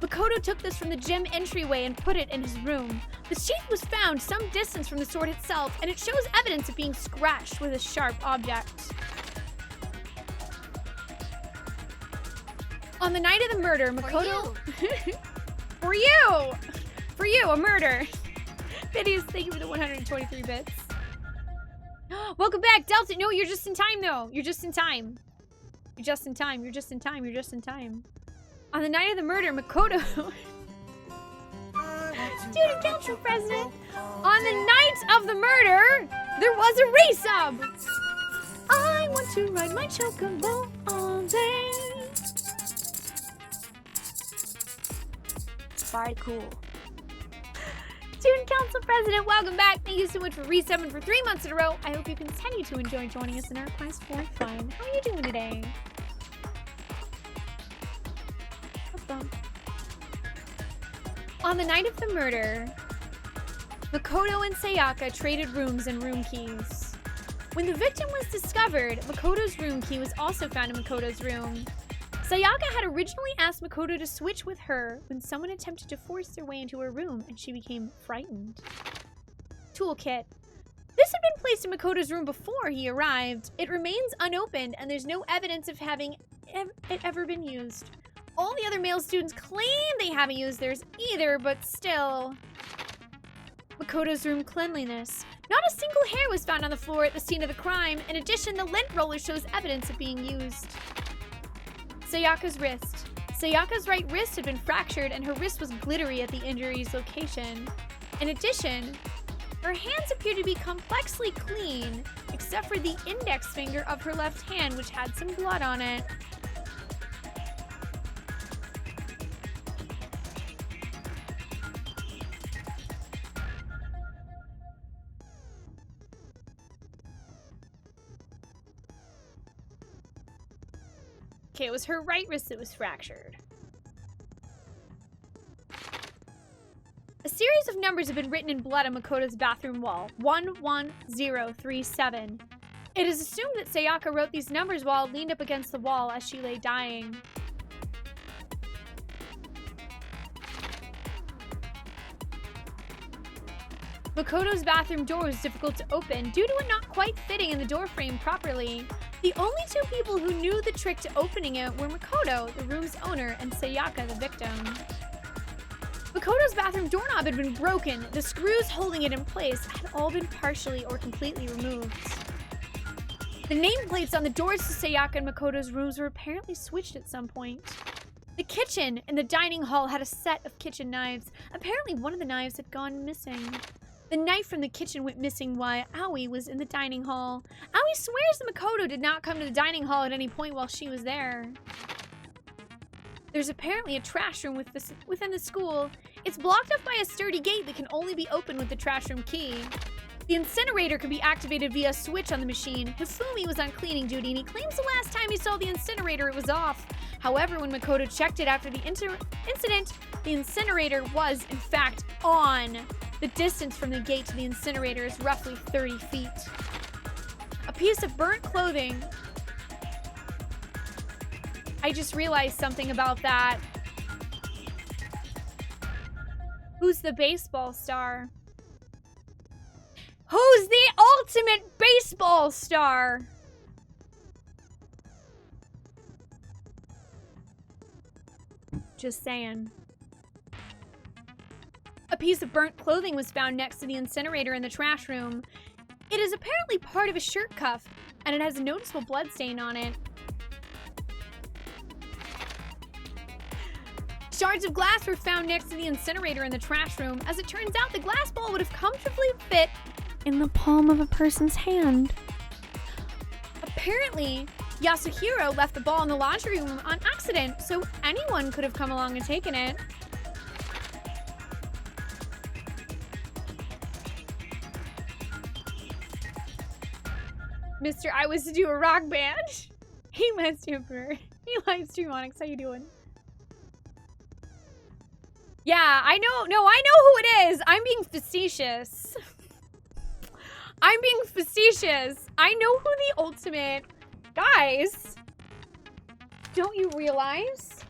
Makoto took this from the gym entryway and put it in his room. The sheath was found some distance from the sword itself, and it shows evidence of being scratched with a sharp object. On the night of the murder, Makoto... For you, a murder. Videos, thank you for the 123 bits. Welcome back, Delta. No, you're just in time, though. You're just in time. You're just in time. You're just in time. You're just in time. On the night of the murder, Makoto... Student Council President. On the night of the murder, there was a race-up. I want to ride my chocobo all day. Very cool. Student Council President, welcome back. Thank you so much for resubbing for 3 months in a row. I hope you continue to enjoy joining us in our quest for fun. How are you doing today? On the night of the murder, Makoto and Sayaka traded rooms and room keys. When the victim was discovered, Makoto's room key was also found in Makoto's room. Sayaka had originally asked Makoto to switch with her when someone attempted to force their way into her room and she became frightened. Toolkit. This had been placed in Makoto's room before he arrived. It remains unopened and there's no evidence of having it ever been used. All the other male students claim they haven't used theirs either, but still. Makoto's room cleanliness. Not a single hair was found on the floor at the scene of the crime. In addition, the lint roller shows evidence of being used. Sayaka's wrist. Sayaka's right wrist had been fractured and her wrist was glittery at the injury's location. In addition, her hands appear to be complexly clean, except for the index finger of her left hand, which had some blood on it. Okay, it was her right wrist that was fractured. A series of numbers have been written in blood on Makoto's bathroom wall. 11037. It is assumed that Sayaka wrote these numbers while leaned up against the wall as she lay dying. Makoto's bathroom door was difficult to open due to it not quite fitting in the door frame properly. The only two people who knew the trick to opening it were Makoto, the room's owner, and Sayaka, the victim. Makoto's bathroom doorknob had been broken. The screws holding it in place had all been partially or completely removed. The nameplates on the doors to Sayaka and Makoto's rooms were apparently switched at some point. The kitchen and the dining hall had a set of kitchen knives. Apparently one of the knives had gone missing. The knife from the kitchen went missing while Aoi was in the dining hall. Aoi swears that Makoto did not come to the dining hall at any point while she was there. There's apparently a trash room within the school. It's blocked up by a sturdy gate that can only be opened with the trash room key. The incinerator can be activated via a switch on the machine. Hifumi was on cleaning duty and he claims the last time he saw the incinerator it was off. However, when Makoto checked it after the incident, the incinerator was in fact on. The distance from the gate to the incinerator is roughly 30 feet. A piece of burnt clothing. I just realized something about that. Who's the baseball star? Who's the ultimate baseball star? Just saying. A piece of burnt clothing was found next to the incinerator in the trash room. It is apparently part of a shirt cuff, and it has a noticeable blood stain on it. Shards of glass were found next to the incinerator in the trash room. As it turns out, the glass ball would have comfortably fit in the palm of a person's hand. Apparently, Yasuhiro left the ball in the laundry room on accident, so anyone could have come along and taken it. Mr. I was to do a rock band. Hey, Last Emperor. Hey, Livestream Onyx, how you doing? Yeah, I know. No, I know who it is. I'm being facetious. I'm being facetious. I know who the ultimate... Guys, don't you realize?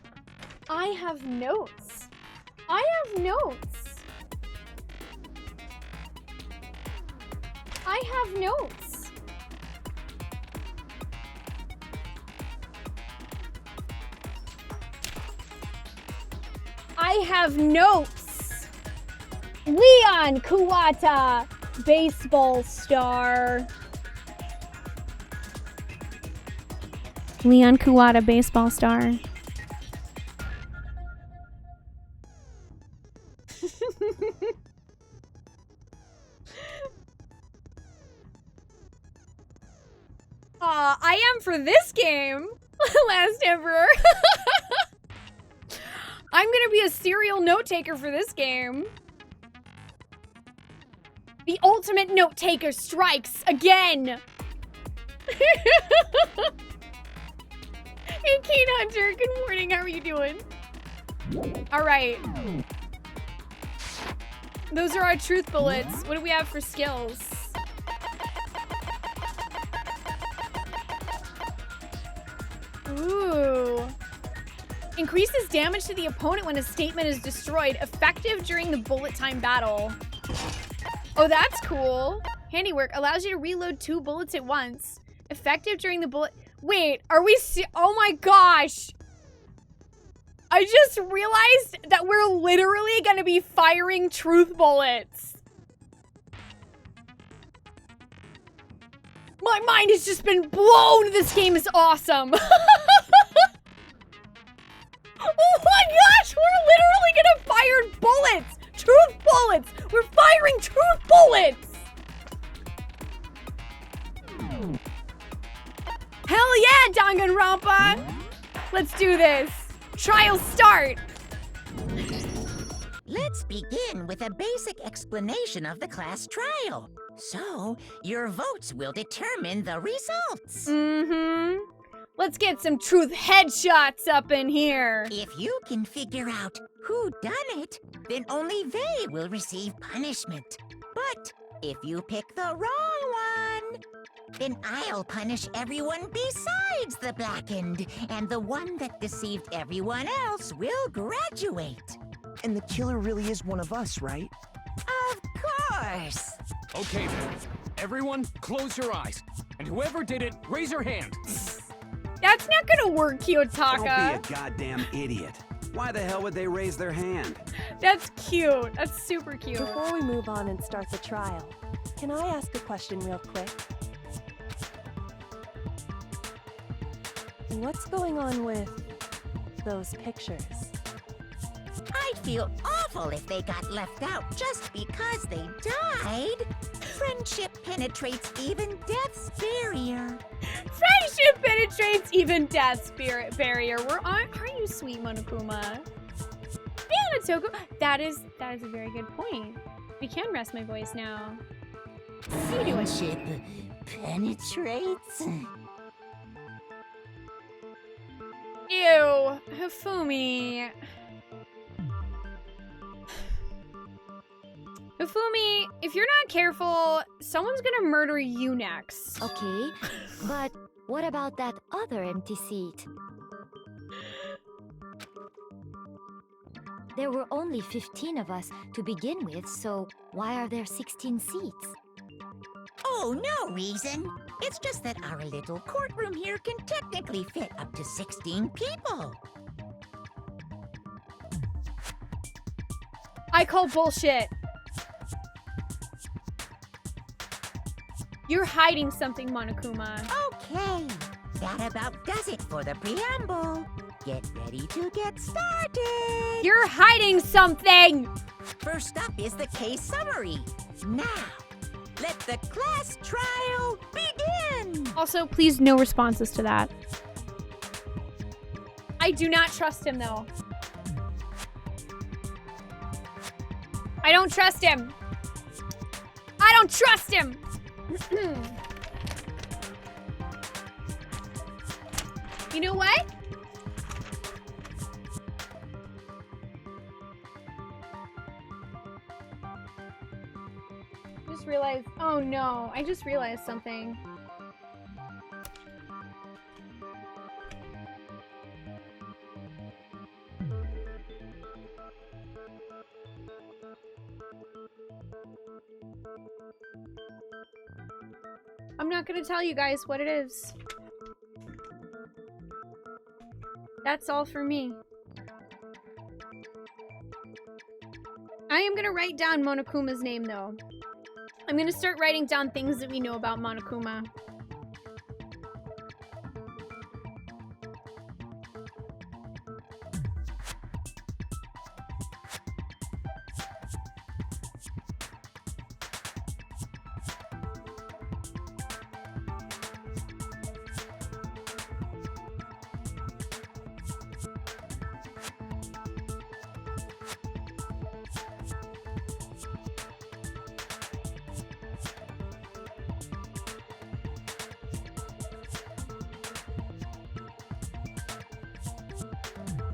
I have notes. I have notes. I have notes. I have notes. Leon Kuwata, baseball star. Leon Kuwata, baseball star. I am for this game, Last Emperor. I'm gonna be a serial note taker for this game. The ultimate note taker strikes again. Hey, Keen Hunter, good morning. How are you doing? All right. Those are our truth bullets. What do we have for skills? Ooh. Increases damage to the opponent when a statement is destroyed. Effective during the bullet time battle. Oh, that's cool. Handiwork allows you to reload 2 bullets at once. Effective during the bullet... Wait, are we... Oh my gosh. I just realized that we're literally gonna be firing truth bullets. My mind has just been blown. This game is awesome. Oh my gosh, we're literally gonna fire bullets. Truth bullets. We're firing truth bullets. Hell yeah, Danganronpa. Let's do this. Trial start. Let's begin with a basic explanation of the class trial. So, your votes will determine the results. Mm-hmm. Let's get some truth headshots up in here. If you can figure out who done it, then only they will receive punishment. But if you pick the wrong one, then I'll punish everyone besides the blackened, and the one that deceived everyone else will graduate. And the killer really is one of us, right? Of course. Okay then. Everyone, close your eyes. And whoever did it, raise your hand. That's not gonna work, Kiyotaka. Don't be a goddamn idiot. Why the hell would they raise their hand? That's cute. That's super cute. Before we move on and start the trial, can I ask a question real quick? What's going on with those pictures? I'd feel awful if they got left out just because they died. Friendship penetrates even death's barrier. Friendship penetrates even death's barrier. Aren't you sweet, Monokuma? Yeah, Natoko. That is a very good point. We can rest my voice now. What are you doing? Friendship penetrates? Ew, Hifumi. Hifumi, if you're not careful, someone's gonna murder you next. Okay, but what about that other empty seat? There were only 15 of us to begin with, so why are there 16 seats? Oh, no reason. It's just that our little courtroom here can technically fit up to 16 people. I call bullshit. You're hiding something, Monokuma. Okay, that about does it for the preamble. Get ready to get started. You're hiding something! First up is the case summary. Now, let the class trial begin. Also, please no responses to that. I do not trust him, though. I don't trust him. I don't trust him. You know what? I just realized, oh no, I just realized something. I'm not gonna tell you guys what it is. That's all for me. I am gonna write down Monokuma's name though. I'm gonna start writing down things that we know about Monokuma.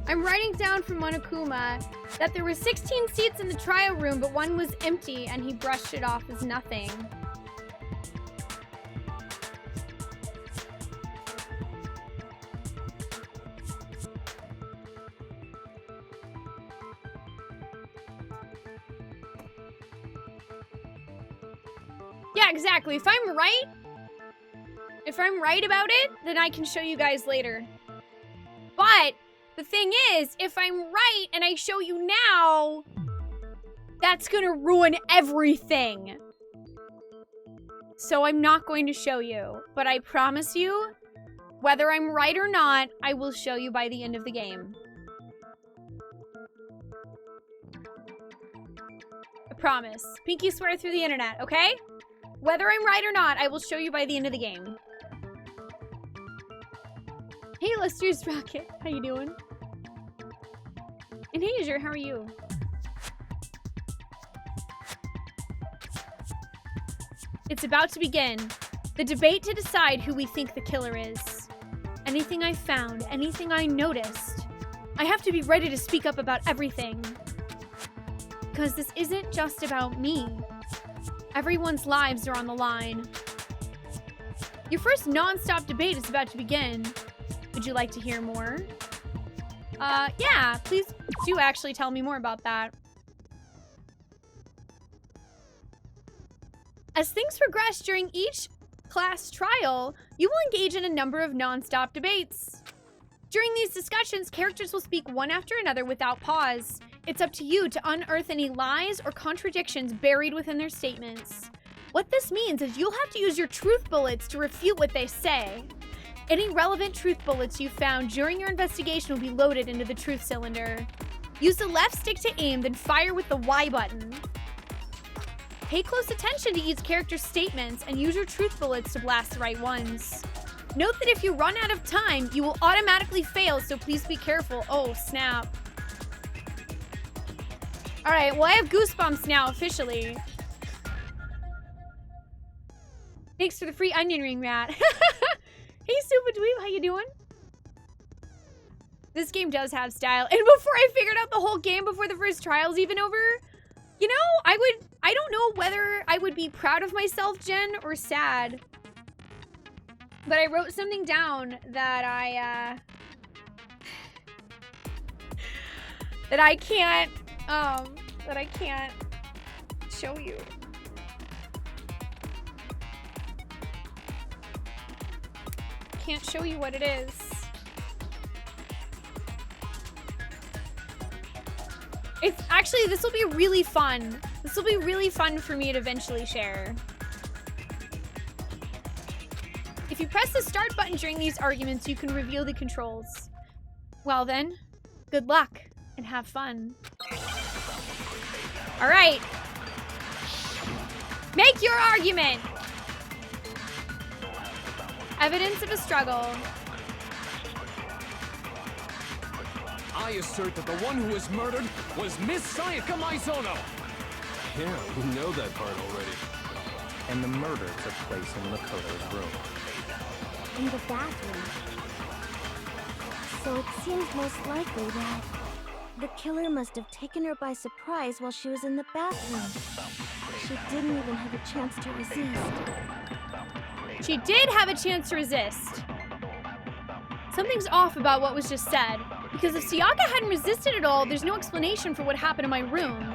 I'm writing down from Monokuma that there were 16 seats in the trial room, but one was empty, and he brushed it off as nothing. Yeah, exactly. If I'm right about it, then I can show you guys later. But the thing is, if I'm right and I show you now, that's gonna ruin everything. So I'm not going to show you. But I promise you, whether I'm right or not, I will show you by the end of the game. I promise. Pinky swear through the internet, okay? Whether I'm right or not, I will show you by the end of the game. Hey, Lester's Rocket. How you doing? And hey, Azure, how are you? It's about to begin. The debate to decide who we think the killer is. Anything I found, anything I noticed. I have to be ready to speak up about everything. Because this isn't just about me. Everyone's lives are on the line. Your first non-stop debate is about to begin. Would you like to hear more? Yeah, please do actually tell me more about that. As things progress during each class trial, you will engage in a number of non-stop debates. During these discussions, characters will speak one after another without pause. It's up to you to unearth any lies or contradictions buried within their statements. What this means is you'll have to use your truth bullets to refute what they say. Any relevant truth bullets you found during your investigation will be loaded into the truth cylinder. Use the left stick to aim, then fire with the Y button. Pay close attention to each character's statements and use your truth bullets to blast the right ones. Note that if you run out of time, you will automatically fail, so please be careful. Oh, snap. Alright, well I have goosebumps now, officially. Thanks for the free onion ring, Rat. Hey, Stupid Dweeb, how you doing? This game does have style. And before I figured out the whole game, before the first trial's even over, you know, I don't know whether I would be proud of myself, Jen, or sad. But I wrote something down that I can't show you. Can't show you what it is. It's actually, this will be really fun. This will be really fun for me to eventually share. If you press the start button during these arguments, you can reveal the controls. Well then, good luck and have fun. All right. Make your argument. Evidence of a struggle. I assert that the one who was murdered was Miss Sayaka Maizono. Yeah, we know that part already. And the murder took place in Makoto's room. In the bathroom. So it seems most likely that the killer must have taken her by surprise while she was in the bathroom. She didn't even have a chance to resist. She did have a chance to resist. Something's off about what was just said. Because if Sayaka hadn't resisted at all, there's no explanation for what happened in my room.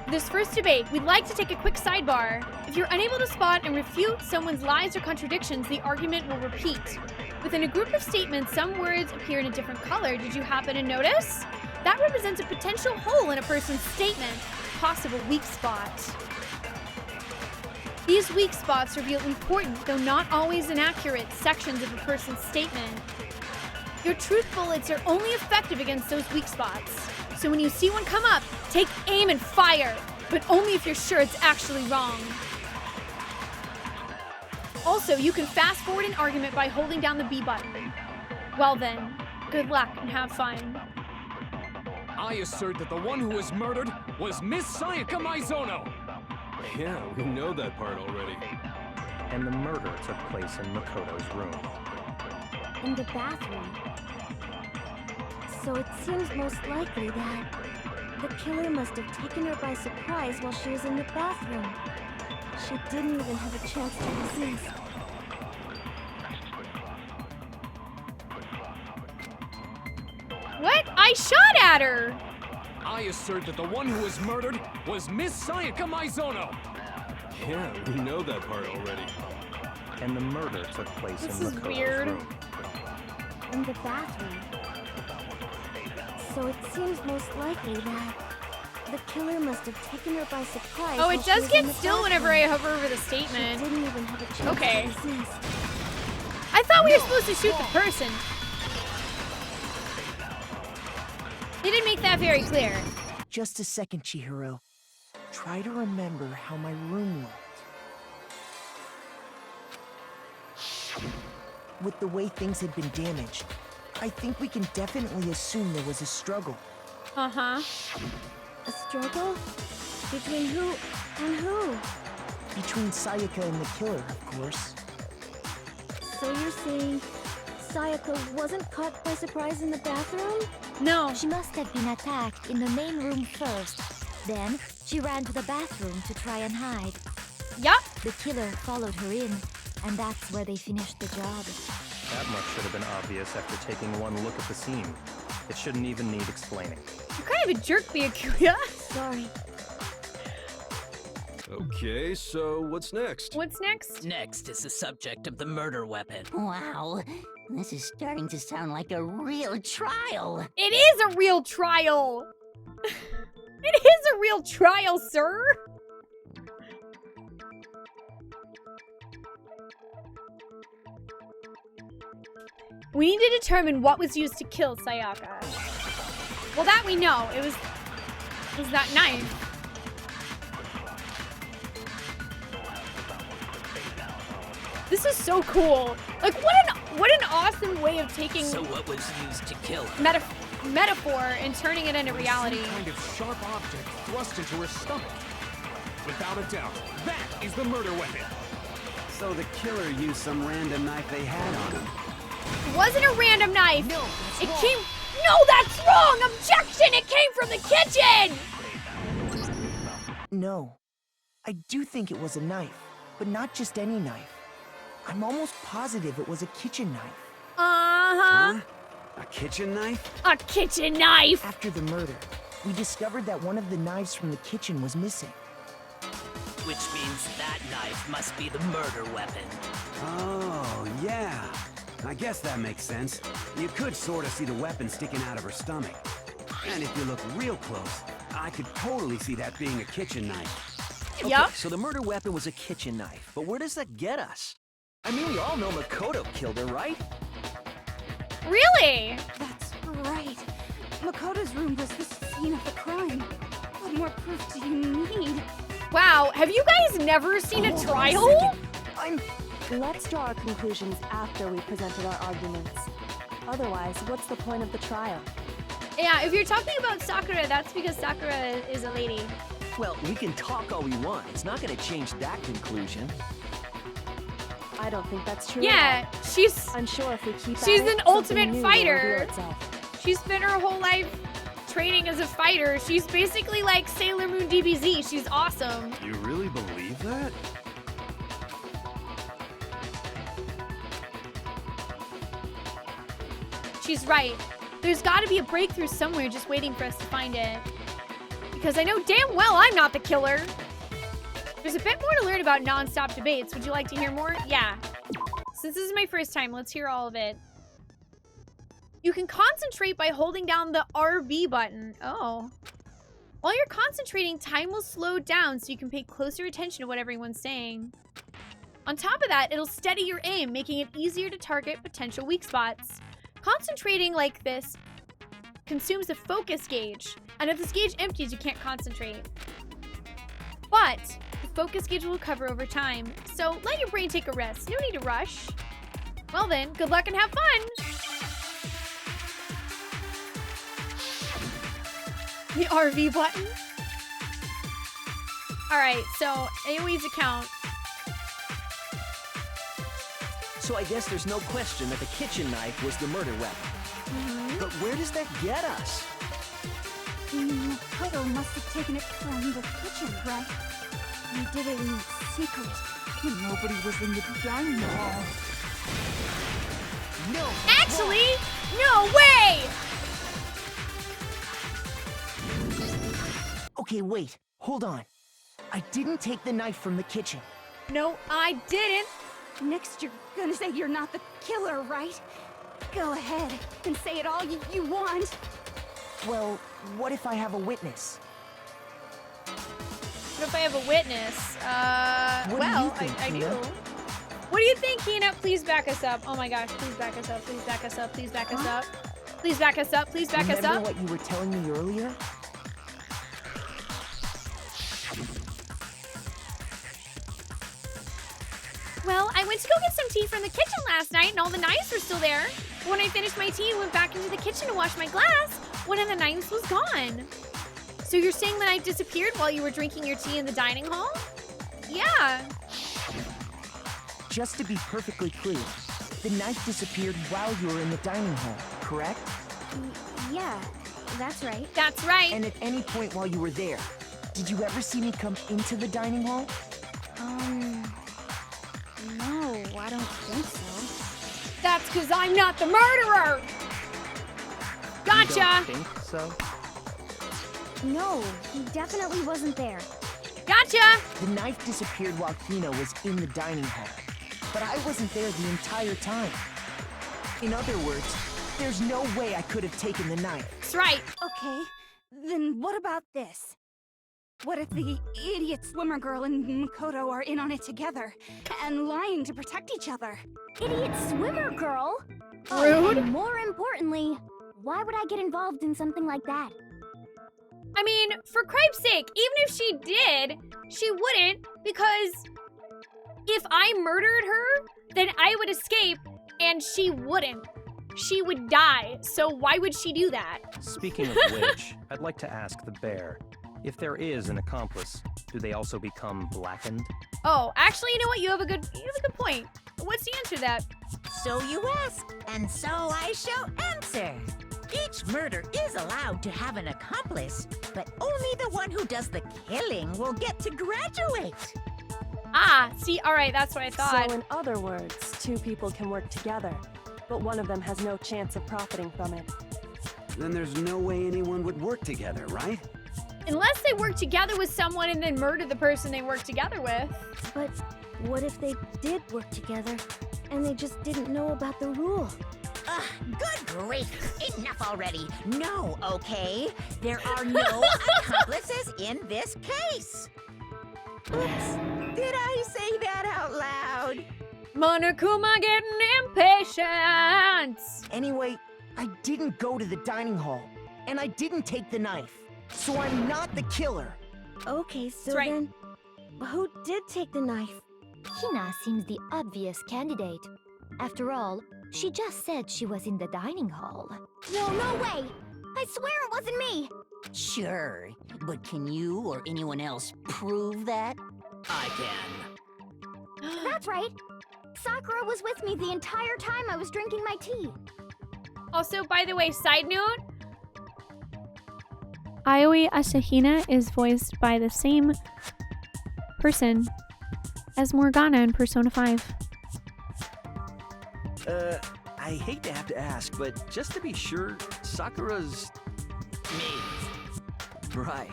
For this first debate, we'd like to take a quick sidebar. If you're unable to spot and refute someone's lies or contradictions, the argument will repeat. Within a group of statements, some words appear in a different color. Did you happen to notice? That represents a potential hole in a person's statement, possible weak spot. These weak spots reveal important, though not always inaccurate, sections of a person's statement. Your truth bullets are only effective against those weak spots. So when you see one come up, take aim and fire, but only if you're sure it's actually wrong. Also, you can fast forward an argument by holding down the B button. Well then, good luck and have fun. I assert that the one who was murdered was Miss Sayaka Maizono. Yeah, we know that part already. And the murder took place in Makoto's room. In the bathroom. So it seems most likely that the killer must have taken her by surprise while she was in the bathroom. She didn't even have a chance to resist. What? I shot at her! I assert that the one who was murdered was Miss Sayaka Maizono. Yeah, we know that part already. And the murder took place This in is Makoto's weird. room. In the bathroom. So it seems most likely that the killer must have taken her by surprise. Oh, while it she does was get in the still whenever I bathroom. hover over the She statement. didn't even have a chance Okay. to resist. I thought we were supposed to shoot the person. They didn't make that very clear. Just a second, Chihiro. Try to remember how my room looked. With the way things had been damaged, I think we can definitely assume there was a struggle. Uh-huh. A struggle? Between who and who? Between Sayaka and the killer, of course. So you're saying Sayaka wasn't caught by surprise in the bathroom? No. She must have been attacked in the main room first. Then, she ran to the bathroom to try and hide. Yup. The killer followed her in, and that's where they finished the job. That much should have been obvious after taking one look at the scene. It shouldn't even need explaining. You're kind of a jerk, Byakuya. Sorry. Okay, so what's next? What's next? Next is the subject of the murder weapon. Wow, this is starting to sound like a real trial. It is a real trial. It is a real trial, sir. We need to determine what was used to kill Sayaka. Well, that we know. It was that knife. This is so cool. Like, what an awesome way of taking So what was used to kill her? metaphor and turning it into reality. Some kind of sharp object thrust into her stomach. Without a doubt, that is the murder weapon. So the killer used some random knife they had on him. It wasn't a random knife. No, that's wrong. Objection! It came from the kitchen. No. I do think it was a knife, but not just any knife. I'm almost positive it was a kitchen knife. Uh-huh. A kitchen knife? A kitchen knife. After the murder, we discovered that one of the knives from the kitchen was missing. Which means that knife must be the murder weapon. Oh, yeah. I guess that makes sense. You could sort of see the weapon sticking out of her stomach. And if you look real close, I could totally see that being a kitchen knife. Okay, Yup. so the murder weapon was a kitchen knife, but where does that get us? I mean, we all know Makoto killed her, right? Really? That's Right. Makoto's room was the scene of the crime. What more proof do you need? Wow, have you guys never seen a trial? Let's draw our conclusions after we presented our arguments. Otherwise, what's the point of the trial? Yeah, if you're talking about Sakura, that's because Sakura is a lady. Well, we can talk all we want. It's not gonna change that conclusion. I don't think that's true. Yeah, she's... I'm sure if we keep she's at it, an ultimate something new will fighter. reveal itself. She's spent her whole life training as a fighter. She's basically like Sailor Moon DBZ. She's awesome. You really believe that? She's right. There's got to be a breakthrough somewhere just waiting for us to find it. Because I know damn well I'm not the killer. There's a bit more to learn about non-stop debates. Would you like to hear more? Yeah. Since this is my first time, let's hear all of it. You can concentrate by holding down the RB button. Oh. While you're concentrating, time will slow down so you can pay closer attention to what everyone's saying. On top of that, it'll steady your aim, making it easier to target potential weak spots. Concentrating like this consumes the focus gauge, and if this gauge empties, you can't concentrate. But the focus gauge will recover over time, so let your brain take a rest. No need to rush. Well then, good luck and have fun! The RV button. Alright, so AoE's account. So I guess there's no question that the kitchen knife was the murder weapon. But where does that get us? Makoto must have taken it from the kitchen, right? He did it in secret when nobody was in the dining hall. No! Actually, no way! Okay, wait. Hold on. I didn't take the knife from the kitchen. No, I didn't. Next, you're gonna say you're not the killer, right? Go ahead and say it all you want. Well, what if I have a witness? What if I have a witness? What do Well, you think, I do. Hina? What do you think, Hina? Please back us up. Oh my gosh, please back us up. Please back us up. Please back us up. Please back us up. Please back us Remember up. what you were telling me earlier? Well, I went to go get some tea from the kitchen last night, and all the knives were still there. When I finished my tea and went back into the kitchen to wash my glass, one of the knives was gone. So you're saying the knife disappeared while you were drinking your tea in the dining hall? Yeah. Just to be perfectly clear, the knife disappeared while you were in the dining hall, correct? Yeah, that's right. That's right. And at any point while you were there, did you ever see me come into the dining hall? No, I don't think so. That's because I'm not the murderer! Gotcha! You don't think so? No, he definitely wasn't there. Gotcha! The knife disappeared while Hina was in the dining hall, but I wasn't there the entire time. In other words, there's no way I could have taken the knife. That's right. Okay, then what about this? What if the idiot swimmer girl and Makoto are in on it together and lying to protect each other? Idiot swimmer girl? Rude. And more importantly, why would I get involved in something like that? I mean, for cripe's sake, even if she did, she wouldn't, because if I murdered her, then I would escape, and she wouldn't. She would die, so why would she do that? Speaking of which, I'd like to ask the bear, if there is an accomplice, do they also become blackened? Oh, actually, you know what? You have a good point. What's the answer to that? So you ask, and so I shall answer. Each murder is allowed to have an accomplice, but only the one who does the killing will get to graduate. Ah, see, all right, that's what I thought. So in other words, two people can work together, but one of them has no chance of profiting from it. Then there's no way anyone would work together, right? Unless they work together with someone and then murder the person they work together with. But what if they did work together and they just didn't know about the rule? Good grief! Enough already! No, okay? There are no accomplices in this case! Oops, did I say that out loud? Monokuma getting impatient! Anyway, I didn't go to the dining hall, and I didn't take the knife. So I'm not the killer. Okay, so right. then, who did take the knife? Hina seems the obvious candidate. After all, she just said she was in the dining hall. No way! I swear it wasn't me! Sure, but can you or anyone else prove that? I can. That's right! Sakura was with me the entire time I was drinking my tea. Also, by the way, side note, Aoi Asahina is voiced by the same person as Morgana in Persona 5. I hate to have to ask, but just to be sure, Sakura's... Me. Right.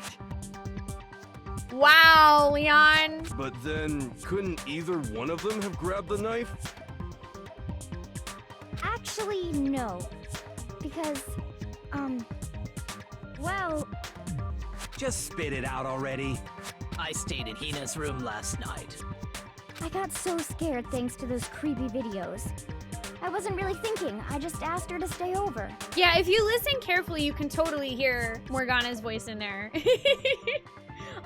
Wow, Leon. But then, couldn't either one of them have grabbed the knife? Actually, no. Because, well... Just spit it out already. I stayed in Hina's room last night. I got so scared thanks to those creepy videos. I wasn't really thinking, I just asked her to stay over. Yeah, if you listen carefully, you can totally hear Morgana's voice in there.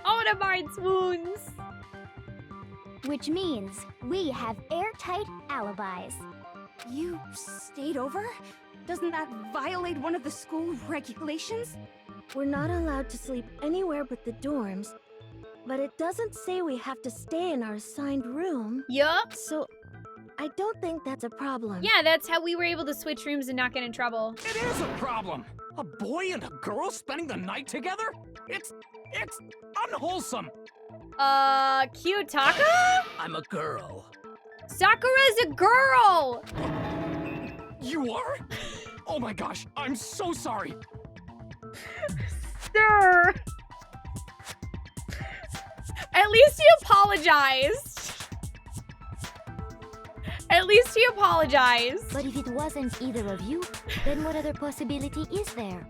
Audamine swoons. Which means we have airtight alibis. You stayed over? Doesn't that violate one of the school regulations? We're not allowed to sleep anywhere but the dorms, but it doesn't say we have to stay in our assigned room. Yup. So, I don't think that's a problem. Yeah, that's how we were able to switch rooms and not get in trouble. It is a problem. A boy and a girl spending the night together? It's unwholesome. Kiyotaka? I'm a girl. Sakura's a girl! You are? Oh my gosh, I'm so sorry. Sir! At least he apologized. At least he apologized. But if it wasn't either of you, then what other possibility is there?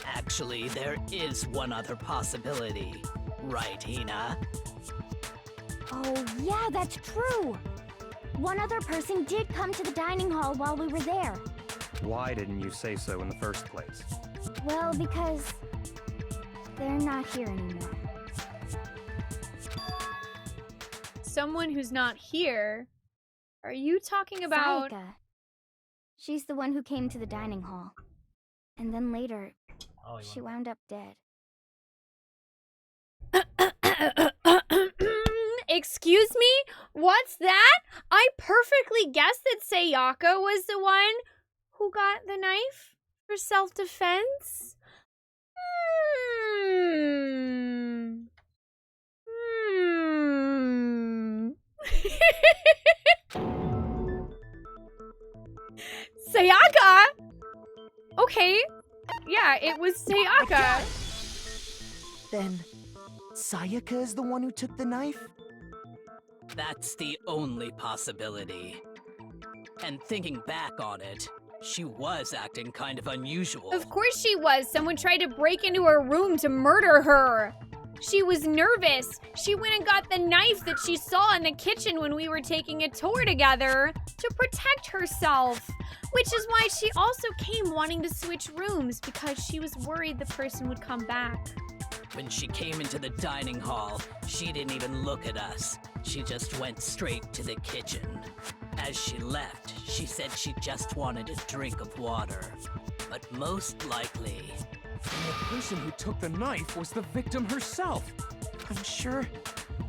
Actually, there is one other possibility. Right, Hina? Oh, yeah, that's true. One other person did come to the dining hall while we were there. Why didn't you say so in the first place? Well, because they're not here anymore. Someone who's not here? Are you talking about... Sayaka. She's the one who came to the dining hall. And then later, she wound up dead. Excuse me? What's that? I perfectly guessed that Sayaka was the one who got the knife for self-defense? Sayaka? Okay. Yeah, it was Sayaka. Then, Sayaka is the one who took the knife? That's the only possibility. And thinking back on it, she was acting kind of unusual. Of course she was. Someone tried to break into her room to murder her. She was nervous. She went and got the knife that she saw in the kitchen when we were taking a tour together to protect herself. Which is why she also came wanting to switch rooms, because she was worried the person would come back. When she came into the dining hall, she didn't even look at us. She just went straight to the kitchen. As she left, she said she just wanted a drink of water. But most likely... And the person who took the knife was the victim herself.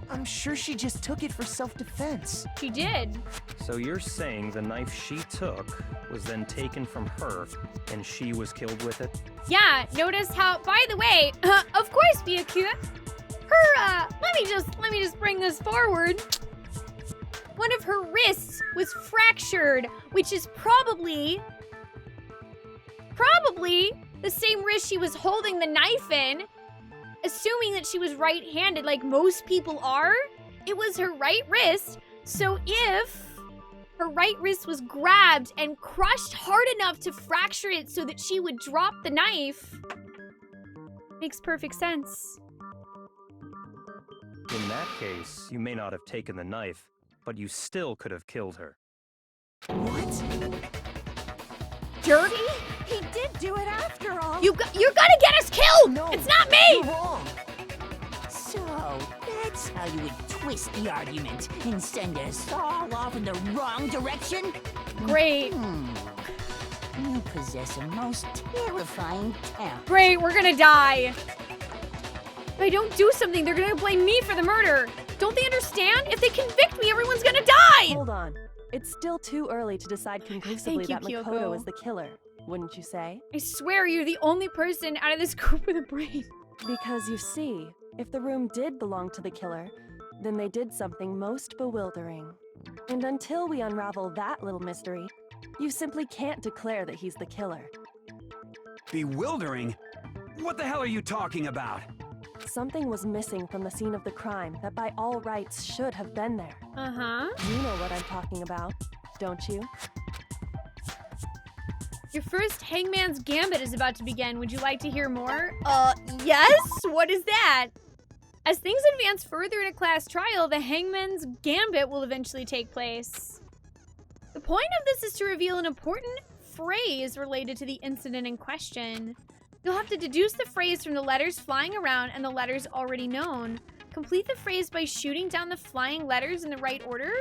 I'm sure she just took it for self-defense. She did. So you're saying the knife she took was then taken from her and she was killed with it? Yeah, notice how, by the way, of course, Byaku, her, let me just bring this forward. One of her wrists was fractured, which is probably the same wrist she was holding the knife in, assuming that she was right-handed like most people are. It was her right wrist, so if her right wrist was grabbed and crushed hard enough to fracture it so that she would drop the knife, makes perfect sense. In that case, you may not have taken the knife, but you still could have killed her. What? Dirty? do it after all. You're gonna get us killed! No, it's not me! You're wrong. So, that's how you would twist the argument and send us all off in the wrong direction? Great. You possess a most terrifying talent. Great, we're gonna die. If I don't do something, they're gonna blame me for the murder. Don't they understand? If they convict me, everyone's gonna die! Hold on. It's still too early to decide conclusively Thank that you, Makoto Kyoko. is the killer, wouldn't you say? I swear you're the only person out of this group with a brain. Because you see, if the room did belong to the killer, then they did something most bewildering. And until we unravel that little mystery, you simply can't declare that he's the killer. Bewildering? What the hell are you talking about? Something was missing from the scene of the crime that by all rights should have been there. Uh-huh. You know what I'm talking about, don't you? Your first Hangman's Gambit is about to begin. Would you like to hear more? Yes? What is that? As things advance further in a class trial, the Hangman's Gambit will eventually take place. The point of this is to reveal an important phrase related to the incident in question. You'll have to deduce the phrase from the letters flying around and the letters already known. Complete the phrase by shooting down the flying letters in the right order.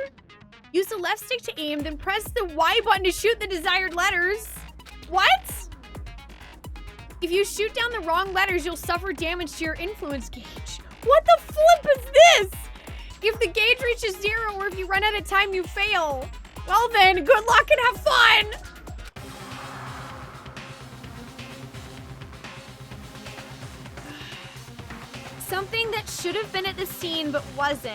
Use the left stick to aim, then press the Y button to shoot the desired letters. What? If you shoot down the wrong letters, you'll suffer damage to your influence gauge. What the flip is this? If the gauge reaches 0 or if you run out of time, you fail. Well then, good luck and have fun! Something that should have been at the scene but wasn't.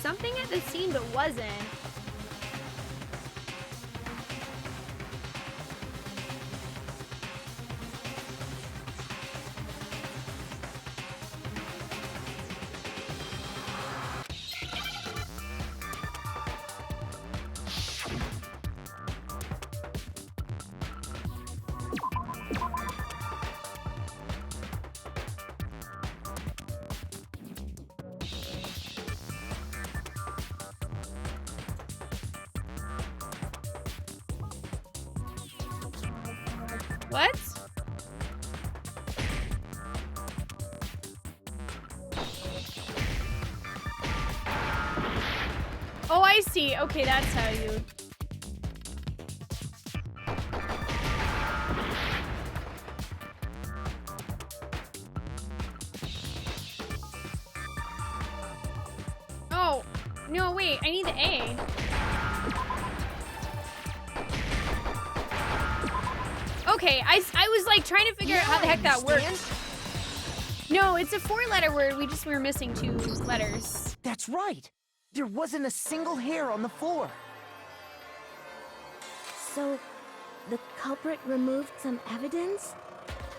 Something at the scene but wasn't. What? Oh, I see. Okay, that's how you... Oh, no, wait. I need the A. Okay, I was like trying to figure out how the heck that works. No, it's a 4-letter word. We were missing 2 letters. That's right. There wasn't a single hair on the floor. So, the culprit removed some evidence?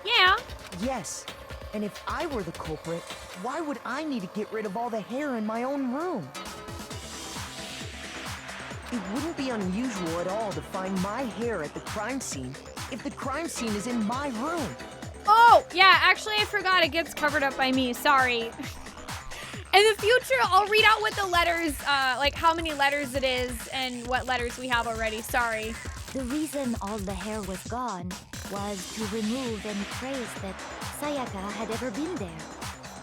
Yeah. Yes. And if I were the culprit, why would I need to get rid of all the hair in my own room? It wouldn't be unusual at all to find my hair at the crime scene if the crime scene is in my room. Oh, yeah, actually I forgot it gets covered up by me. Sorry. In the future, I'll read out what the letters, like how many letters it is and what letters we have already. Sorry. The reason all the hair was gone was to remove any trace that Sayaka had ever been there.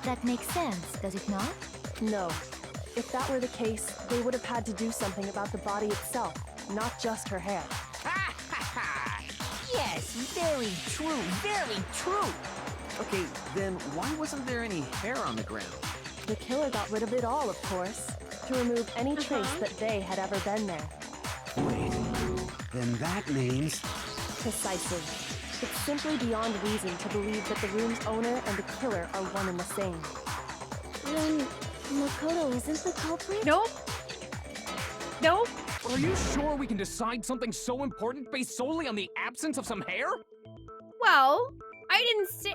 That makes sense, does it not? No. If that were the case, they would have had to do something about the body itself, not just her hair. Yes, very true, very true. Okay, then why wasn't there any hair on the ground? The killer got rid of it all, of course, to remove any trace that they had ever been there. Wait, then that means... Precisely. It's simply beyond reason to believe that the room's owner and the killer are one and the same. Then Makoto isn't the culprit? Nope. Nope. Are you sure we can decide something so important based solely on the absence of some hair? Well, I didn't say...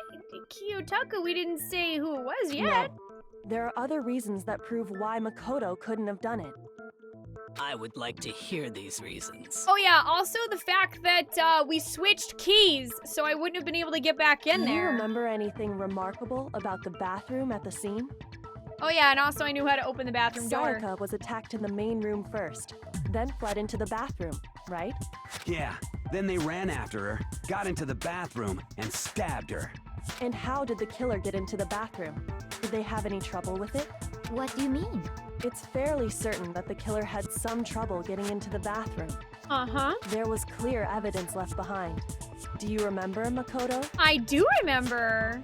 Kiyotaka, we didn't say who it was yet. No. There are other reasons that prove why Makoto couldn't have done it. I would like to hear these reasons. Oh yeah, also the fact that we switched keys, so I wouldn't have been able to get back in Do you there. remember anything remarkable about the bathroom at the scene? Oh yeah, and also I knew how to open the bathroom door. Sayaka was attacked in the main room first, then fled into the bathroom, right? Yeah, then they ran after her, got into the bathroom, and stabbed her. And how did the killer get into the bathroom? Did they have any trouble with it? What do you mean? It's fairly certain that the killer had some trouble getting into the bathroom. Uh-huh. There was clear evidence left behind. Do you remember, Makoto? I do remember.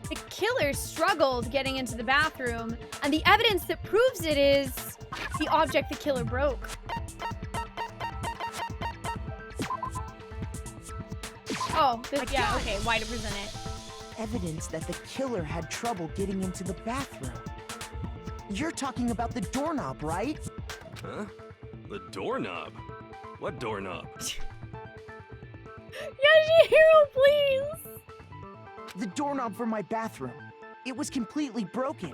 The killer struggled getting into the bathroom, and the evidence that proves it is the object the killer broke. Oh, yeah, okay, why to present it? Evidence that the killer had trouble getting into the bathroom. You're talking about the doorknob, right? Huh? The doorknob? What doorknob? Yashihiro, please! The doorknob for my bathroom. It was completely broken.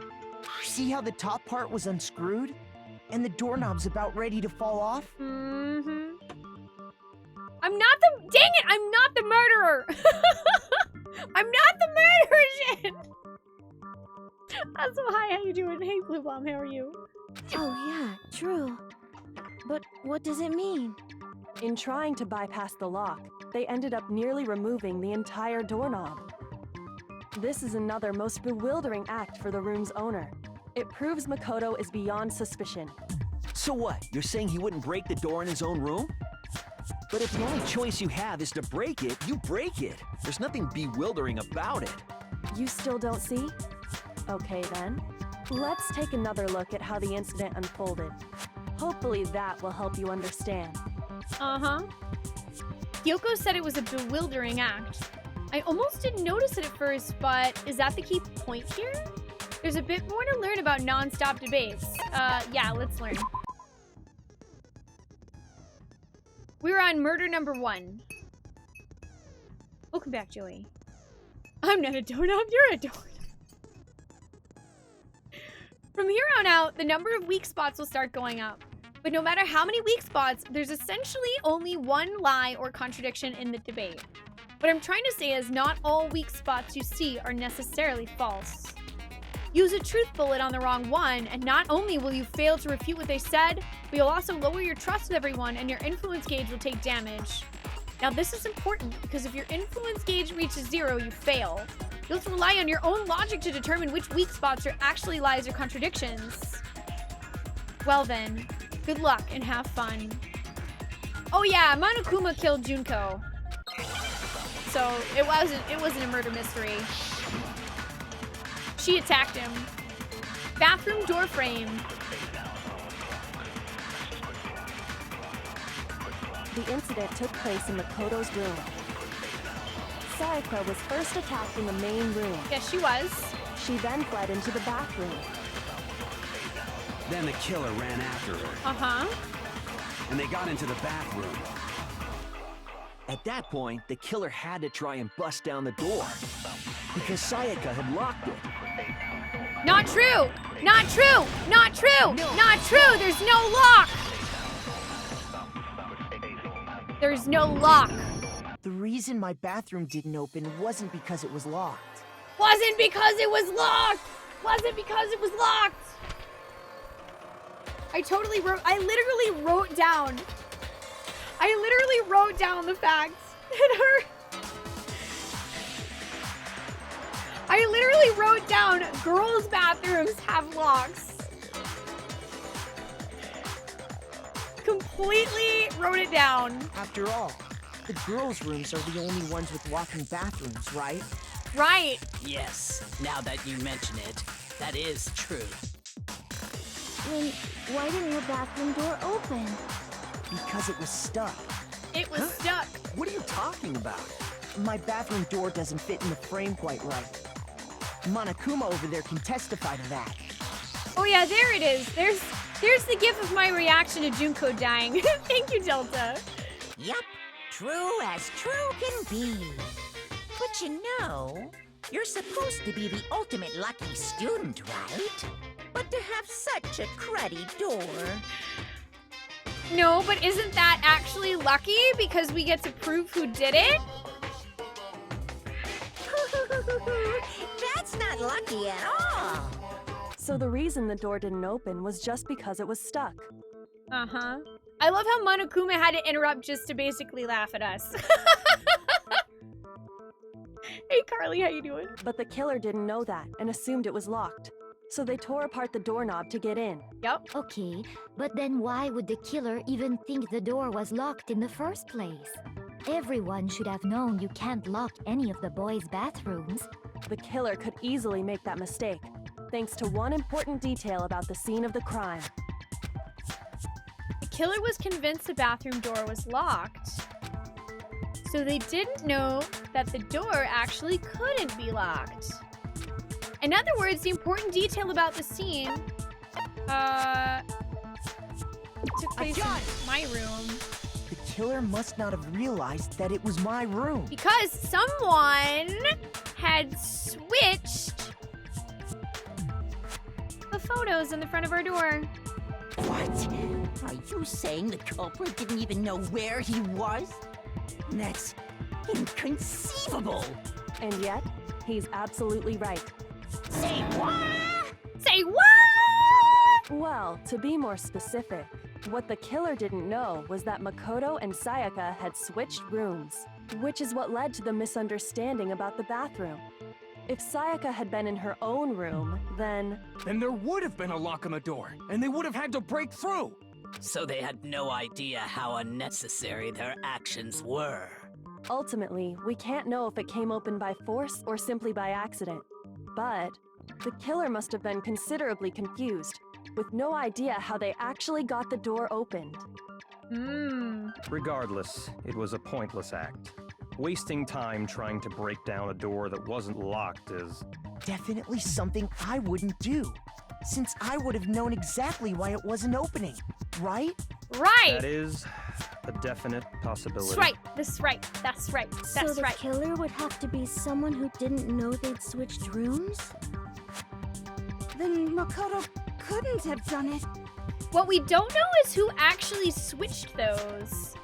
See how the top part was unscrewed? And the doorknob's about ready to fall off? Mm-hmm. Dang it, I'm not the murderer! I'm not the murderer, shit! That's so hi, how you doing? Hey, Blue Bomb, how are you? Oh yeah, true. But what does it mean? In trying to bypass the lock, they ended up nearly removing the entire doorknob. This is another most bewildering act for the room's owner. It proves Makoto is beyond suspicion. So what? You're saying he wouldn't break the door in his own room? But if the only choice you have is to break it, you break it. There's nothing bewildering about it. You still don't see? Okay then. Let's take another look at how the incident unfolded. Hopefully that will help you understand. Uh-huh. Yoko said it was a bewildering act. I almost didn't notice it at first, but is that the key point here? There's a bit more to learn about non-stop debates. Yeah, let's learn. We're on murder number 1. Welcome back, Joey. I'm not a doorknob, you're a doorknob. From here on out, the number of weak spots will start going up. But no matter how many weak spots, there's essentially only one lie or contradiction in the debate. What I'm trying to say is not all weak spots you see are necessarily false. Use a truth bullet on the wrong one, and not only will you fail to refute what they said, but you'll also lower your trust with everyone and your influence gauge will take damage. Now this is important because if your influence gauge reaches 0, you fail. You'll have to rely on your own logic to determine which weak spots are actually lies or contradictions. Well then, good luck and have fun. Oh yeah, Monokuma killed Junko. So it wasn't a murder mystery. She attacked him. Bathroom door frame. The incident took place in Makoto's room. Sayaka was first attacked in the main room. Yes, she was. She then fled into the bathroom. Then the killer ran after her. Uh-huh. And they got into the bathroom. At that point, the killer had to try and bust down the door, because Sayaka had locked it. Not true! Not true! Not true! Not true! There's no lock! There's no lock. The reason my bathroom didn't open wasn't because it was locked. Wasn't because it was locked! Wasn't because it was locked! I literally wrote down the facts in her. I literally wrote down girls' bathrooms have locks. Completely wrote it down. After all, the girls' rooms are the only ones with walk-in bathrooms, right? Right. Yes, now that you mention it, that is true. Then why didn't your bathroom door open? Because it was stuck. It was stuck. What are you talking about? My bathroom door doesn't fit in the frame quite right. Monokuma over there can testify to that. Oh yeah, there it is. There's the gif of my reaction to Junko dying. Thank you, Delta. Yup, true as true can be. But you know, you're supposed to be the ultimate lucky student, right? But to have such a cruddy door. No, but isn't that actually lucky because we get to prove who did it? That's not lucky at all. So the reason the door didn't open was just because it was stuck. Uh-huh. I love how Monokuma had to interrupt just to basically laugh at us. Hey Carly, how you doing? But the killer didn't know that and assumed it was locked. So they tore apart the doorknob to get in. Yep. Okay, but then why would the killer even think the door was locked in the first place? Everyone should have known you can't lock any of the boys' bathrooms. The killer could easily make that mistake, thanks to one important detail about the scene of the crime. The killer was convinced the bathroom door was locked. So they didn't know that the door actually couldn't be locked. In other words, the important detail about the scene took place in my room. The killer must not have realized that it was my room. Because someone had switched the photos in the front of our door. What? Are you saying the culprit didn't even know where he was? That's inconceivable. And yet, he's absolutely right. Say what? Say what? Well, to be more specific, what the killer didn't know was that Makoto and Sayaka had switched rooms, which is what led to the misunderstanding about the bathroom. If Sayaka had been in her own room, then there would have been a lock on the door, and they would have had to break through. So they had no idea how unnecessary their actions were. ultimately, we can't know if it came open by force or simply by accident. But the killer must have been considerably confused, with no idea how they actually got the door opened. Regardless, it was a pointless act. Wasting time trying to break down a door that wasn't locked is... definitely something I wouldn't do, since I would have known exactly why it wasn't opening, right? Right! That is a definite possibility. That's right, that's right, that's right, So that's the right. killer would have to be someone who didn't know they'd switched rooms? Then Makoto couldn't have done it. What we don't know is who actually switched those.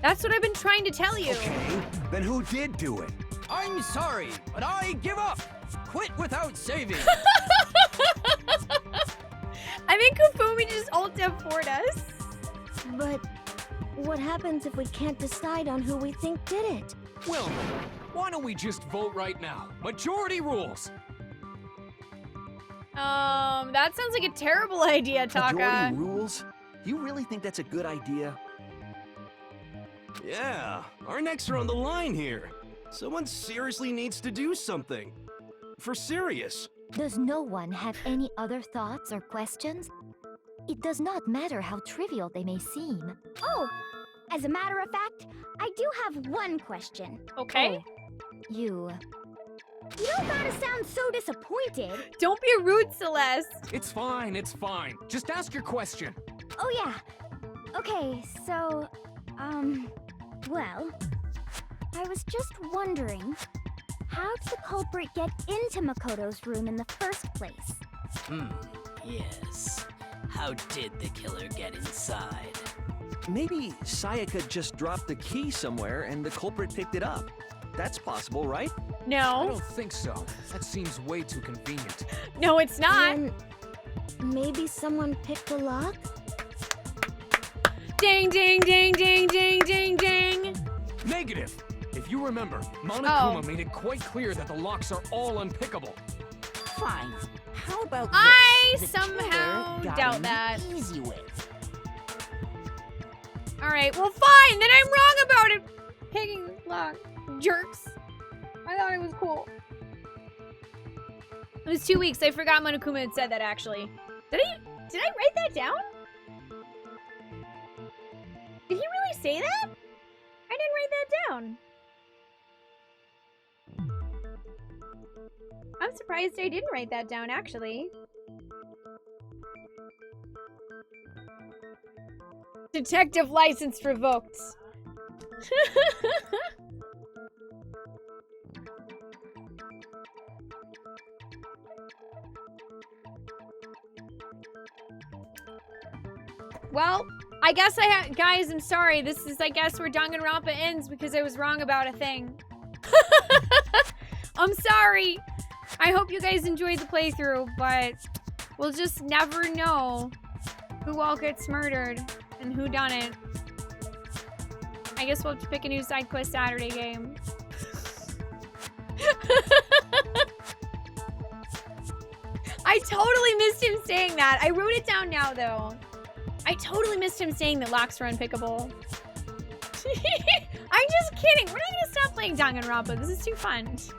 That's what I've been trying to tell you. Okay, then who did do it? I'm sorry, but I give up. Quit without saving. I think Kufumi just alt F4'd us. But what happens if we can't decide on who we think did it? Well, why don't we just vote right now? Majority rules. That sounds like a terrible idea, Taka. Majority rules? You really think that's a good idea? Yeah, our necks are on the line here. Someone seriously needs to do something. For serious. Does no one have any other thoughts or questions? It does not matter how trivial they may seem. Oh, as a matter of fact, I do have one question. Okay. You don't gotta sound so disappointed. Don't be rude, Celeste. It's fine, it's fine. Just ask your question. Oh yeah. Okay, so, well, I was just wondering, how did the culprit get into Makoto's room in the first place? Yes. How did the killer get inside? Maybe Sayaka just dropped the key somewhere and the culprit picked it up. That's possible, right? No. I don't think so. That seems way too convenient. No, it's not. Then maybe someone picked the lock? Ding, ding, ding, ding, ding, ding, ding. Negative. If you remember, Monokuma made it quite clear that the locks are all unpickable. Fine. How about I this? somehow The killer got doubt in that. the easy way. Alright, well fine, then I'm wrong about it. Picking lock. Jerks. I thought it was cool. It was 2 weeks. I forgot Monokuma had said that actually. Did I write that down? Did he really say that? I didn't write that down. I'm surprised I didn't write that down actually. Detective license revoked. Well, I guess guys, I'm sorry. This is, I guess, where Danganronpa ends because I was wrong about a thing. I'm sorry. I hope you guys enjoyed the playthrough, but we'll just never know who all gets murdered and who done it. I guess we'll have to pick a new side quest Saturday game. I totally missed him saying that. I wrote it down now, though. I totally missed him saying that locks were unpickable. I'm just kidding. We're not gonna stop playing Danganronpa. This is too fun. It's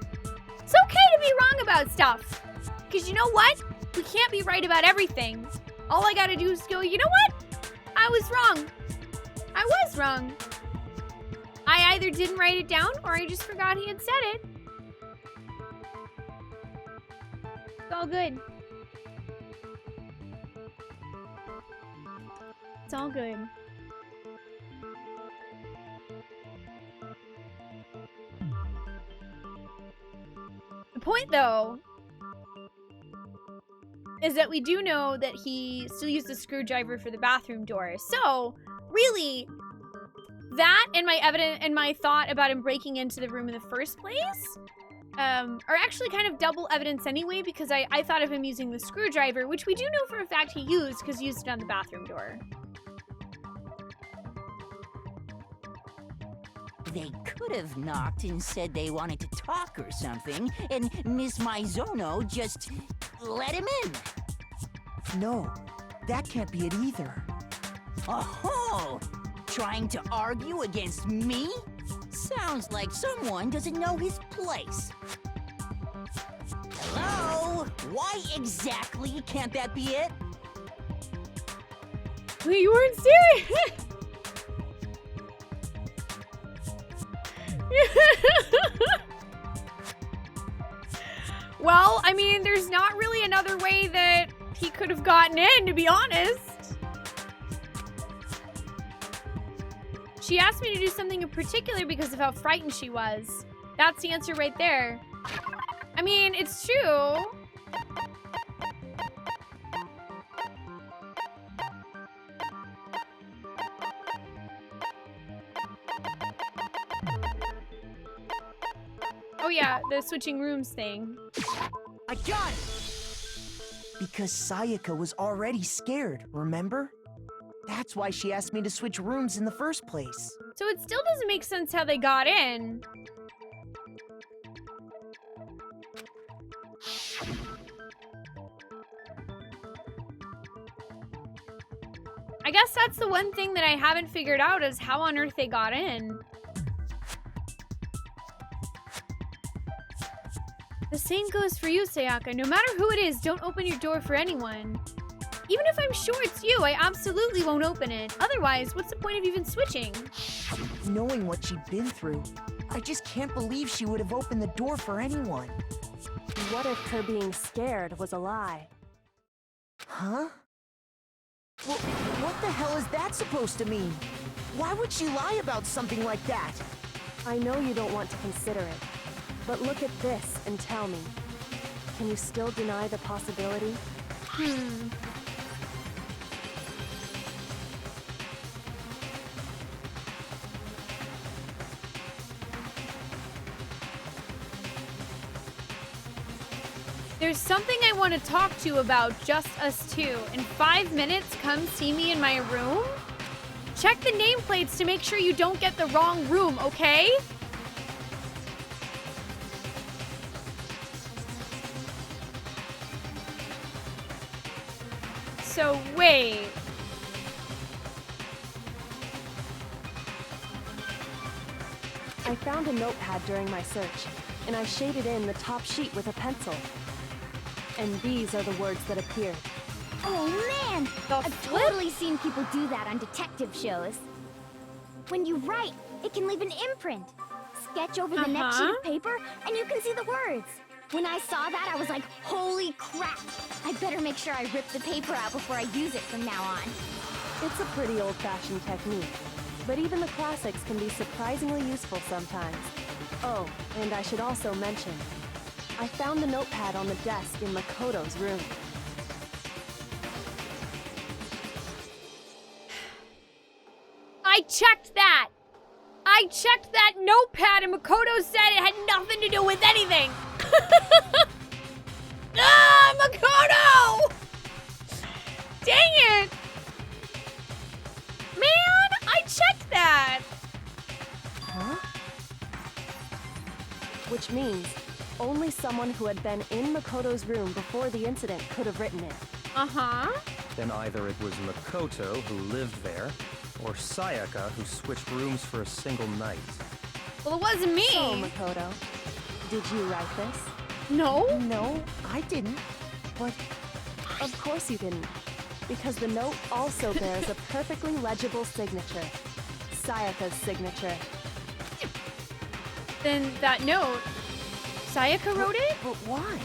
okay to be wrong about stuff. Because you know what? We can't be right about everything. All I gotta do is go, you know what? I was wrong. I was wrong. I either didn't write it down or I just forgot he had said it. It's all good. It's all good. The point, though, is that we do know that he still used the screwdriver for the bathroom door. So, really, that and my thought about him breaking into the room in the first place are actually kind of double evidence anyway, because I thought of him using the screwdriver, which we do know for a fact he used, because he used it on the bathroom door. They could have knocked and said they wanted to talk or something, and Miss Maizono just let him in. No, that can't be it either. Oh, trying to argue against me? Sounds like someone doesn't know his place. Hello? Why exactly can't that be it? You weren't serious! Well, I mean, there's not really another way that he could have gotten in, to be honest. She asked me to do something in particular because of how frightened she was. That's the answer right there. I mean, it's true. Oh yeah, the switching rooms thing. I got it! Because Sayaka was already scared, remember? That's why she asked me to switch rooms in the first place. So it still doesn't make sense how they got in. I guess that's the one thing that I haven't figured out is how on earth they got in. The same goes for you, Sayaka. No matter who it is, don't open your door for anyone. Even if I'm sure it's you, I absolutely won't open it. Otherwise, what's the point of even switching? Knowing what she'd been through, I just can't believe she would have opened the door for anyone. What if her being scared was a lie? Huh? Well, what the hell is that supposed to mean? Why would she lie about something like that? I know you don't want to consider it, but look at this and tell me. Can you still deny the possibility? There's something I want to talk to you about, just us two. In 5 minutes, come see me in my room? Check the nameplates to make sure you don't get the wrong room, okay? So, wait. I found a notepad during my search, and I shaded in the top sheet with a pencil. And these are the words that appeared. Oh man! I've totally seen people do that on detective shows. When you write, it can leave an imprint. Sketch over the next sheet of paper, and you can see the words. When I saw that, I was like, holy crap! I better make sure I rip the paper out before I use it from now on. It's a pretty old-fashioned technique, but even the classics can be surprisingly useful sometimes. Oh, and I should also mention, I found the notepad on the desk in Makoto's room. I checked that! I checked that notepad and Makoto said it had nothing to do with anything. Ah, Makoto! Dang it! Man, I checked that. Huh? Which means only someone who had been in Makoto's room before the incident could have written it. Uh-huh. Then either it was Makoto who lived there, or Sayaka who switched rooms for a single night. Well, it wasn't me. So, Makoto, did you write this? No. No, I didn't. But Of course you didn't, because the note also bears a perfectly legible signature. Sayaka's signature. Then that note, Sayaka wrote it? But why?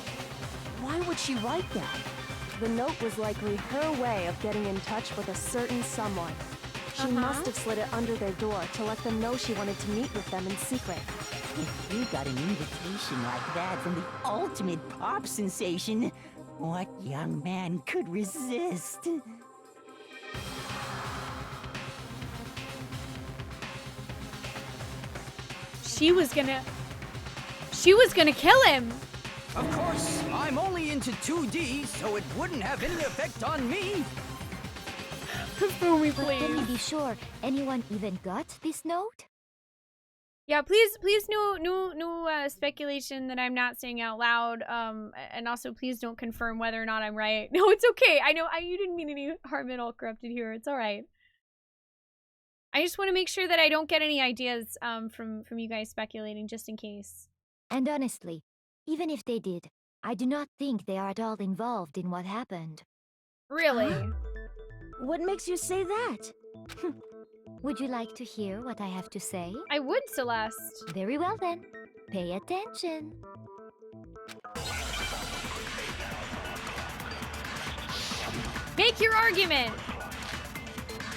Why would she write that? The note was likely her way of getting in touch with a certain someone. She must have slid it under their door to let them know she wanted to meet with them in secret. If you got an invitation like that from the ultimate pop sensation, what young man could resist? She was gonna kill him. Of course, I'm only into 2D, so it wouldn't have any effect on me. Spoonee, But can we please. be sure anyone even got this note? Yeah, please, no speculation that I'm not saying out loud. And also, please don't confirm whether or not I'm right. No, it's okay. I know you didn't mean any harm at all, Corrupted here. It's all right. I just want to make sure that I don't get any ideas from you guys speculating, just in case. And honestly, even if they did, I do not think they are at all involved in what happened. Really? What makes you say that? Would you like to hear what I have to say? I would, Celeste. Very well then. Pay attention. Make your argument.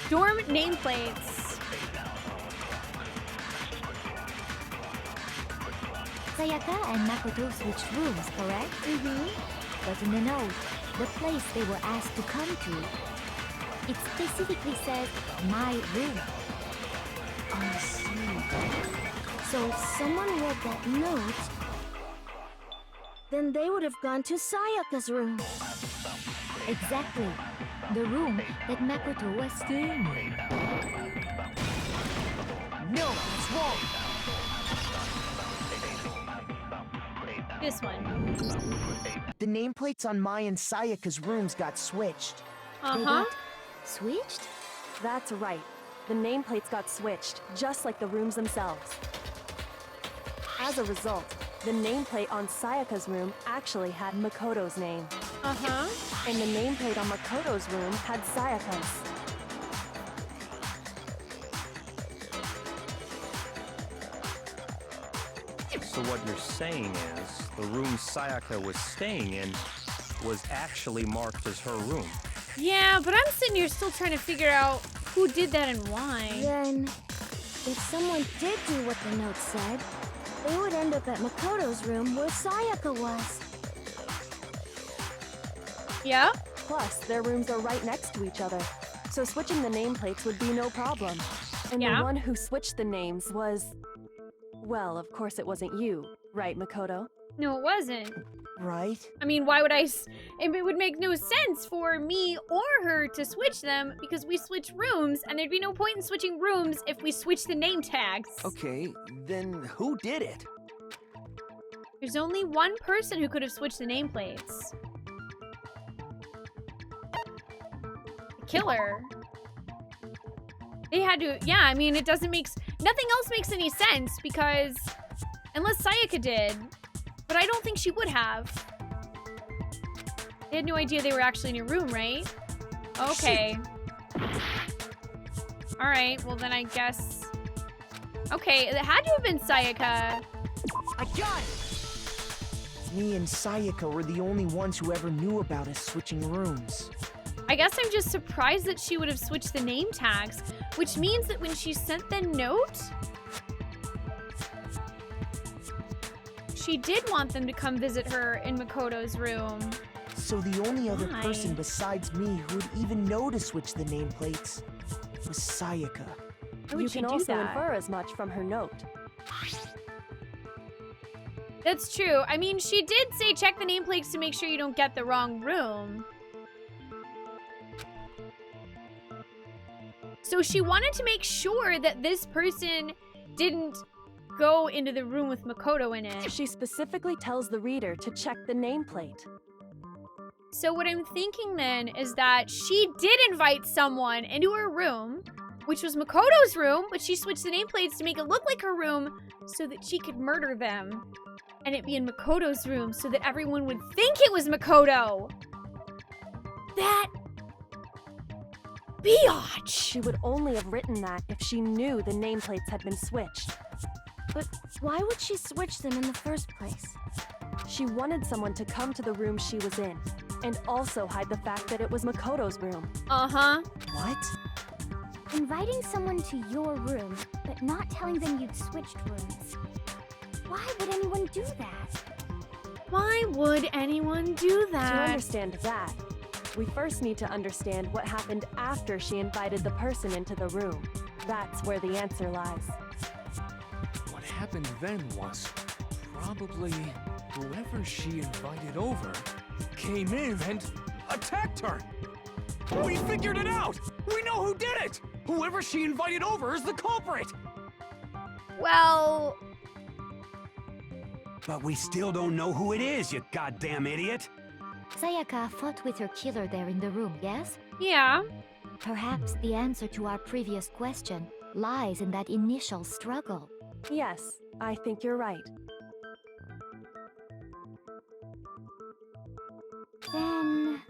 Dorm nameplates. Sayaka and Makoto switched rooms, correct? But in the note, the place they were asked to come to, it specifically says, my room. I see. So someone read that note, then they would have gone to Sayaka's room. Exactly. The room that Makoto was staying in. No, it's wrong. This one. The nameplates on Mai and Sayaka's rooms got switched. They got switched? That's right. The nameplates got switched, just like the rooms themselves. As a result, the nameplate on Sayaka's room actually had Makoto's name. And the nameplate on Makoto's room had Sayaka's. So what you're saying is, the room Sayaka was staying in was actually marked as her room. Yeah, but I'm sitting here still trying to figure out who did that and why. Then, if someone did do what the note said, they would end up at Makoto's room where Sayaka was. Yeah? Plus, their rooms are right next to each other, so switching the nameplates would be no problem. And the one who switched the names was... Well, of course it wasn't you, right, Makoto? No, it wasn't. Right? I mean, why would it would make no sense for me or her to switch them because we switch rooms, and there'd be no point in switching rooms if we switch the name tags. Okay, then who did it? There's only one person who could have switched the nameplates. The killer. They had to, yeah, I mean, it doesn't make, nothing else makes any sense because, unless Sayaka did, but I don't think she would have. They had no idea they were actually in a room, right? Okay. Alright, well then I guess, okay, it had to have been Sayaka. I got it! Me and Sayaka were the only ones who ever knew about us switching rooms. I guess I'm just surprised that she would have switched the name tags, which means that when she sent the note, she did want them to come visit her in Makoto's room. So the only other Why? person besides me who would even know to switch the nameplates was Sayaka. would You she can do also that? infer as much from her note. That's true. I mean, she did say check the nameplates to make sure you don't get the wrong room. So she wanted to make sure that this person didn't go into the room with Makoto in it. She specifically tells the reader to check the nameplate. So what I'm thinking then is that she did invite someone into her room, which was Makoto's room, but she switched the nameplates to make it look like her room so that she could murder them. And it be in Makoto's room so that everyone would think it was Makoto. That biatch. She would only have written that if she knew the nameplates had been switched. But why would she switch them in the first place? She wanted someone to come to the room she was in, and also hide the fact that it was Makoto's room. Uh-huh. What? Inviting someone to your room, but not telling them you'd switched rooms. Why would anyone do that? Why would anyone do that? To understand that, we first need to understand what happened after she invited the person into the room. That's where the answer lies. What happened then was probably whoever she invited over came in and attacked her. We figured it out! We know who did it! Whoever she invited over is the culprit! Well... But we still don't know who it is, you goddamn idiot! Sayaka fought with her killer there in the room, yes? Yeah. Perhaps the answer to our previous question lies in that initial struggle. Yes, I think you're right. Then...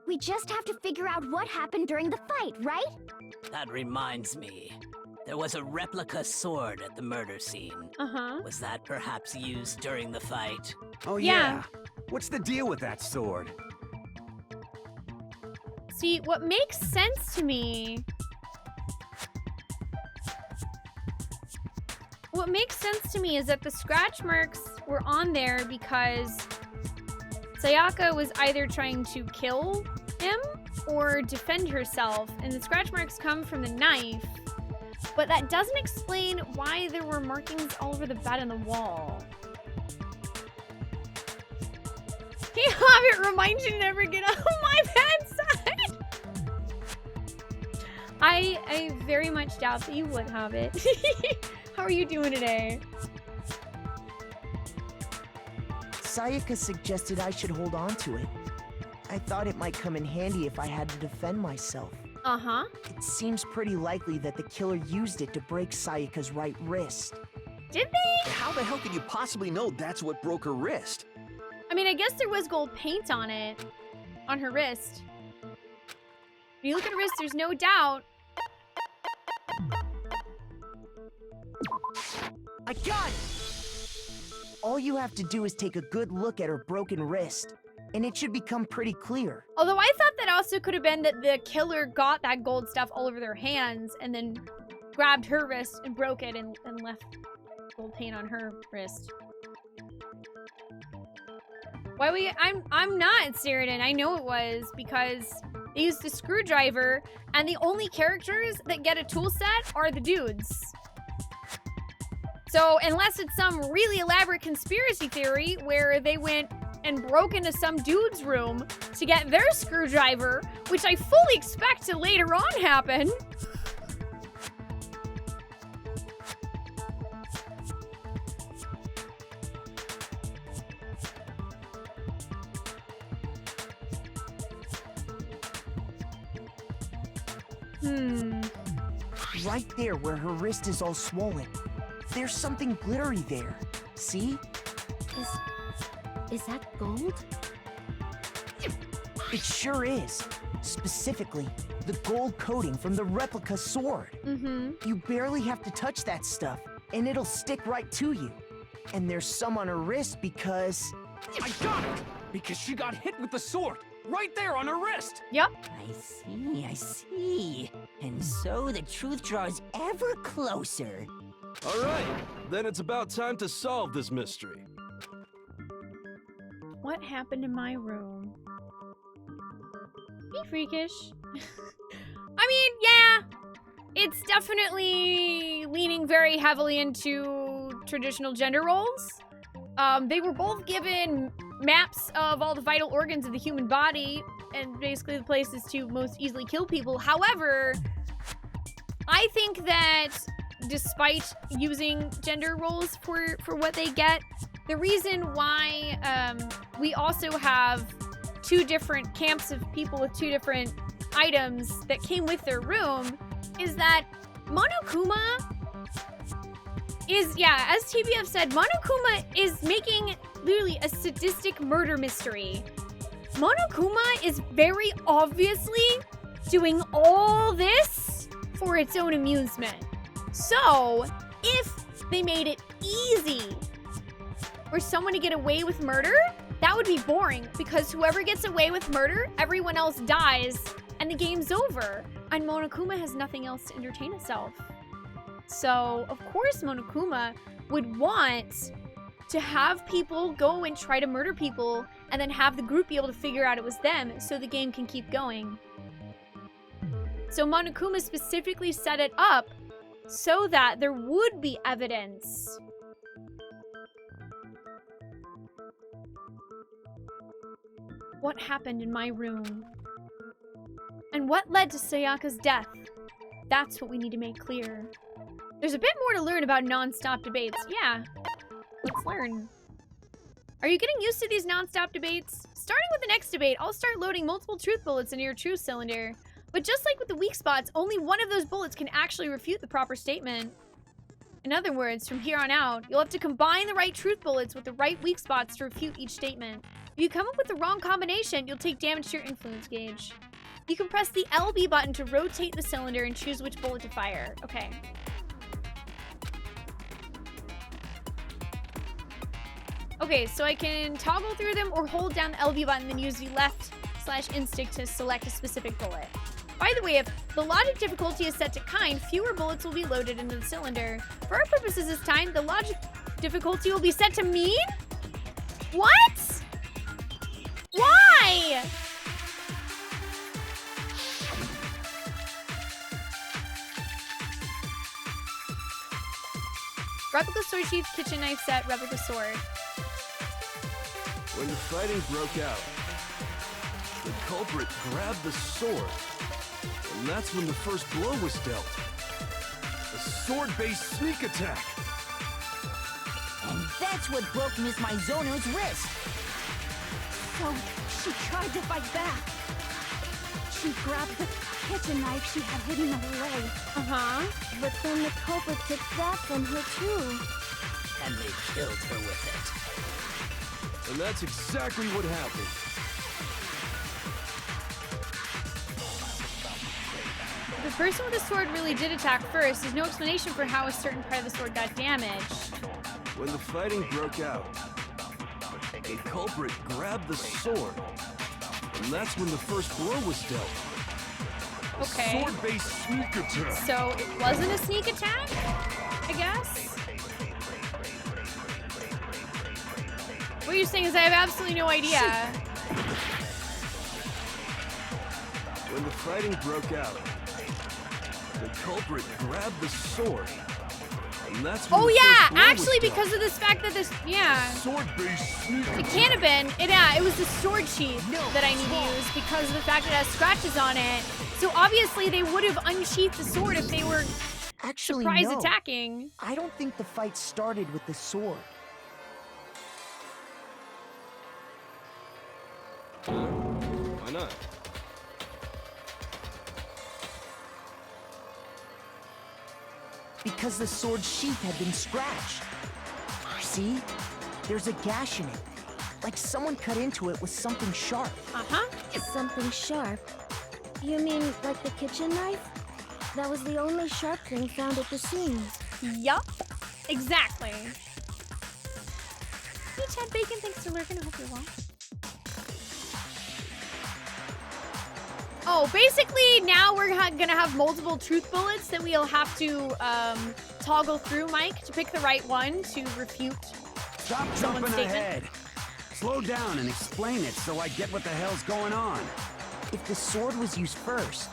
we just have to figure out what happened during the fight, right? That reminds me. There was a replica sword at the murder scene. Uh-huh. Was that perhaps used during the fight? Oh yeah. What's the deal with that sword? See, what makes sense to me... What makes sense to me is that the scratch marks were on there because Sayaka was either trying to kill him or defend herself, and the scratch marks come from the knife, but that doesn't explain why there were markings all over the bed and the wall. Can't have it remind you to never get out of my bedside. I very much doubt that you would have it. How are you doing today? Sayaka suggested I should hold on to it. I thought it might come in handy if I had to defend myself. Uh-huh. It seems pretty likely that the killer used it to break Sayaka's right wrist. Did they? How the hell could you possibly know that's what broke her wrist? I mean, I guess there was gold paint on it. On her wrist. When you look at her wrist, there's no doubt. I got it! All you have to do is take a good look at her broken wrist, and it should become pretty clear. Although I thought that also could have been that the killer got that gold stuff all over their hands and then grabbed her wrist and broke it and left gold paint on her wrist. Why I'm not, Ceridan. I know it was because they used a screwdriver, and the only characters that get a tool set are the dudes. So unless it's some really elaborate conspiracy theory where they went and broke into some dude's room to get their screwdriver, which I fully expect to later on happen. Right there where her wrist is all swollen. There's something glittery there. See? Is that gold? It sure is. Specifically, the gold coating from the replica sword. Mm-hmm. You barely have to touch that stuff, and it'll stick right to you. And there's some on her wrist because... I got it! Because she got hit with the sword! Right there on her wrist! Yep. I see. And so the truth draws ever closer. All right, then it's about time to solve this mystery. What happened in my room? Be freakish. I mean, yeah. it's definitely leaning very heavily into traditional gender roles. They were both given maps of all the vital organs of the human body and basically the places to most easily kill people. However, I think that despite using gender roles for what they get, the reason why we also have 2 different camps of people with 2 different items that came with their room is that Monokuma is, yeah, as TBF said, Monokuma is making literally a sadistic murder mystery. Monokuma is very obviously doing all this for its own amusement. So, if they made it easy for someone to get away with murder, that would be boring because whoever gets away with murder, everyone else dies and the game's over. And Monokuma has nothing else to entertain itself. So, of course, Monokuma would want to have people go and try to murder people and then have the group be able to figure out it was them so the game can keep going. So Monokuma specifically set it up so that there would be evidence. What happened in my room? And what led to Sayaka's death? That's what we need to make clear. There's a bit more to learn about non-stop debates. Yeah, let's learn. Are you getting used to these non-stop debates? Starting with the next debate, I'll start loading multiple truth bullets into your truth cylinder. But just like with the weak spots, only one of those bullets can actually refute the proper statement. In other words, from here on out, you'll have to combine the right truth bullets with the right weak spots to refute each statement. If you come up with the wrong combination, you'll take damage to your influence gauge. You can press the LB button to rotate the cylinder and choose which bullet to fire. Okay. Okay, so I can toggle through them or hold down the LB button, then use the left/instick to select a specific bullet. By the way, if the logic difficulty is set to kind, fewer bullets will be loaded into the cylinder. For our purposes this time, the logic difficulty will be set to mean? What? Why? Replica sword sheath, kitchen knife set, replica sword. When the fighting broke out, the culprit grabbed the sword, and that's when the first blow was dealt. A sword-based sneak attack. And that's what broke Miss Maizono's wrist. So, she tried to fight back. She grabbed the kitchen knife she had hidden away. But then the culprit took that from her too. And they killed her with it. And that's exactly what happened. The person with the sword really did attack first. There's no explanation for how a certain part of the sword got damaged. When the fighting broke out, the culprit grabbed the sword, and that's when the first blow was dealt. Okay. A sword-based sneak attack. So it wasn't a sneak attack, I guess? What you're saying is I have absolutely no idea. When the fighting broke out, the culprit grabbed the sword, and that's when Oh the yeah, first blow actually was because of this fact that this, yeah. Sword-based sneak It attack. can't have been. It was the sword sheath that I need to use because of the fact that it has scratches on it. So obviously they would have unsheathed the sword if they were Actually, surprise no. attacking. I don't think the fight started with the sword. Why not? Because the sword sheath had been scratched. See? There's a gash in it. Like someone cut into it with something sharp. Something sharp? You mean like the kitchen knife? That was the only sharp thing found at the scene. Yup. Exactly. Hey Chad Bacon, thanks for lurking. I hope you're well. Oh, basically now we're gonna have multiple truth bullets that we'll have to toggle through, Mike, to pick the right one to refute Stop someone's jumping statement. ahead. Slow down and explain it so I get what the hell's going on. If the sword was used first,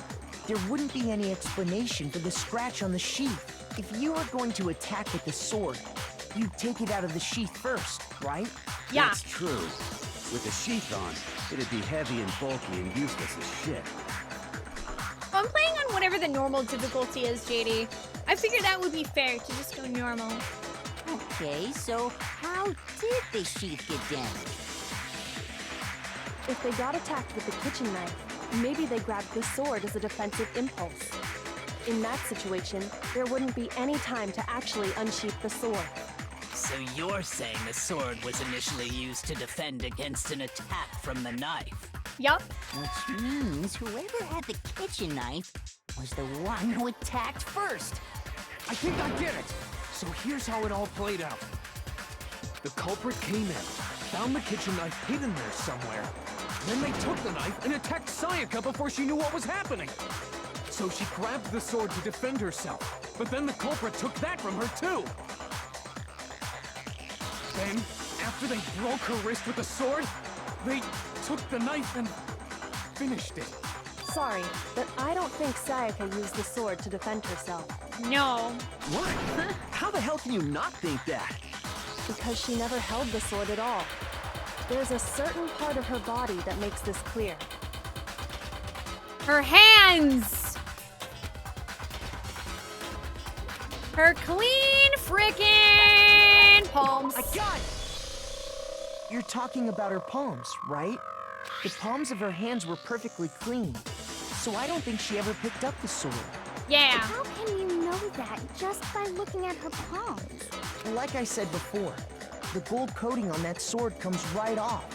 there wouldn't be any explanation for the scratch on the sheath. If you were going to attack with the sword, you'd take it out of the sheath first, right? Yeah. That's true. With the sheath on, it'd be heavy and bulky and useless as shit. I'm playing on whatever the normal difficulty is, JD. I figured that would be fair to just go normal. Okay, so how did the sheath get damaged? If they got attacked with the kitchen knife, maybe they grabbed the sword as a defensive impulse. In that situation, there wouldn't be any time to actually unsheath the sword. So you're saying the sword was initially used to defend against an attack from the knife? Yup. Which means whoever had the kitchen knife was the one who attacked first. I think I get it. So here's how it all played out. The culprit came in, found the kitchen knife hidden there somewhere. Then they took the knife and attacked Sayaka before she knew what was happening. So she grabbed the sword to defend herself, but then the culprit took that from her too. Then, after they broke her wrist with the sword, they took the knife and finished it. Sorry, but I don't think Sayaka used the sword to defend herself. No. What? How the hell can you not think that? Because she never held the sword at all. There's a certain part of her body that makes this clear. Her hands! Her clean frickin' palms. I got it! You're talking about her palms, right? The palms of her hands were perfectly clean, so I don't think she ever picked up the sword. Yeah. How can you know that just by looking at her palms? Like I said before, the gold coating on that sword comes right off.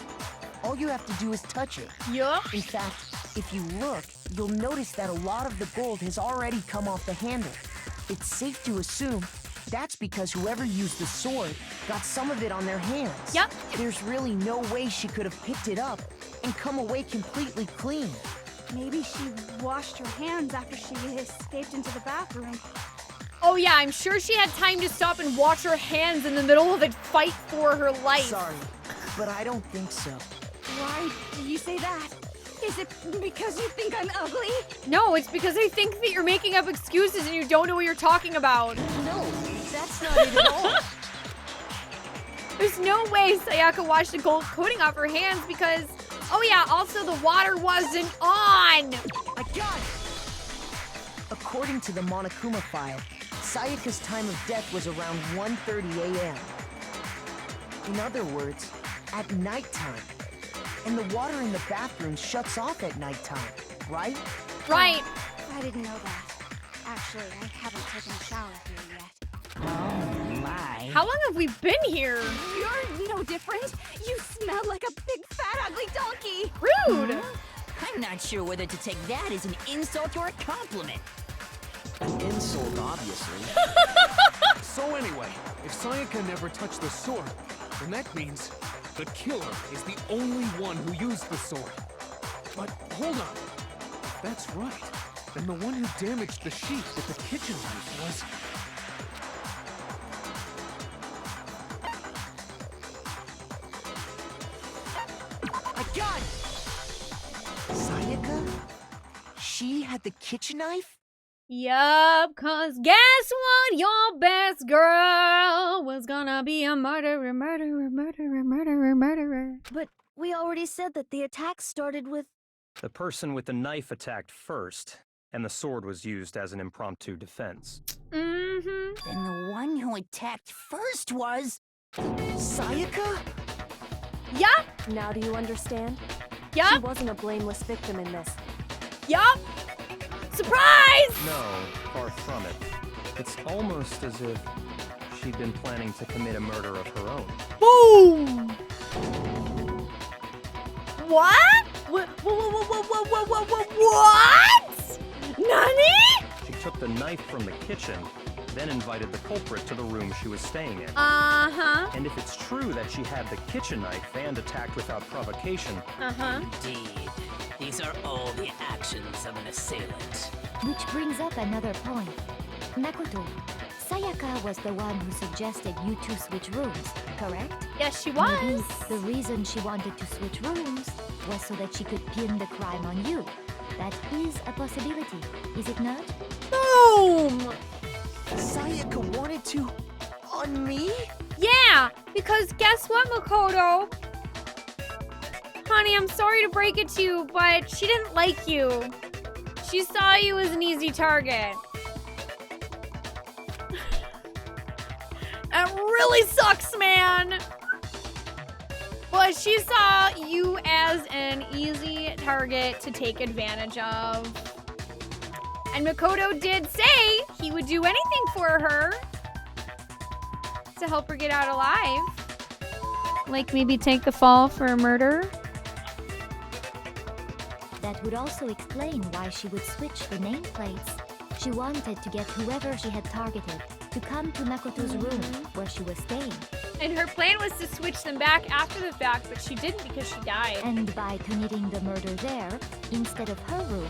All you have to do is touch it. Yup. In fact, if you look, you'll notice that a lot of the gold has already come off the handle. It's safe to assume that's because whoever used the sword got some of it on their hands. Yep. There's really no way she could have picked it up and come away completely clean. Maybe she washed her hands after she escaped into the bathroom. Oh yeah, I'm sure she had time to stop and wash her hands in the middle of a fight for her life. Sorry, but I don't think so. Why do you say that? Is it because you think I'm ugly? No, it's because I think that you're making up excuses and you don't know what you're talking about. No, that's not it at all. There's no way Sayaka washed the gold coating off her hands because, oh yeah, also the water wasn't on. I got it! According to the Monokuma file, Sayaka's time of death was around 1:30 a.m. In other words, at nighttime. And the water in the bathroom shuts off at nighttime, right? Right. I didn't know that. Actually, I haven't taken a shower here yet. Oh my. How long have we been here? You're no different. You smell like a big, fat, ugly donkey. Rude. I'm not sure whether to take that as an insult or a compliment. An insult, obviously. So anyway, if Sayaka never touched the sword, then that means the killer is the only one who used the sword. But hold on. If that's right, then the one who damaged the sheath with the kitchen knife was... I got it! Sayaka? She had the kitchen knife? Yup, cause guess what? Your best girl was gonna be a murderer, murderer, murderer, murderer, murderer. But we already said that the attack started with... The person with the knife attacked first, and the sword was used as an impromptu defense. Mm-hmm. Then the one who attacked first was... Sayaka? Yup. Now do you understand? She Yup. wasn't a blameless victim in this. Yup. Surprise! No, far from it. It's almost as if she'd been planning to commit a murder of her own. Boom! What? What? Nani? She took the knife from the kitchen, then invited the culprit to the room she was staying in. Uh-huh. And if it's true that she had the kitchen knife and attacked without provocation... Uh-huh. Indeed. These are all the actions of an assailant. Which brings up another point. Makoto, Sayaka was the one who suggested you two switch rooms, correct? Yes, she Maybe was. the reason she wanted to switch rooms was so that she could pin the crime on you. That is a possibility, is it not? Boom! Sayaka wanted to... on me? Yeah, because guess what, Makoto? Honey, I'm sorry to break it to you, but she didn't like you. She saw you as an easy target. That really sucks, man. But she saw you as an easy target to take advantage of. And Makoto did say he would do anything for her to help her get out alive. Like maybe take the fall for a murder. That would also explain why she would switch the nameplates. She wanted to get whoever she had targeted to come to Makoto's room where she was staying. And her plan was to switch them back after the fact, but she didn't because she died. And by committing the murder there, instead of her room,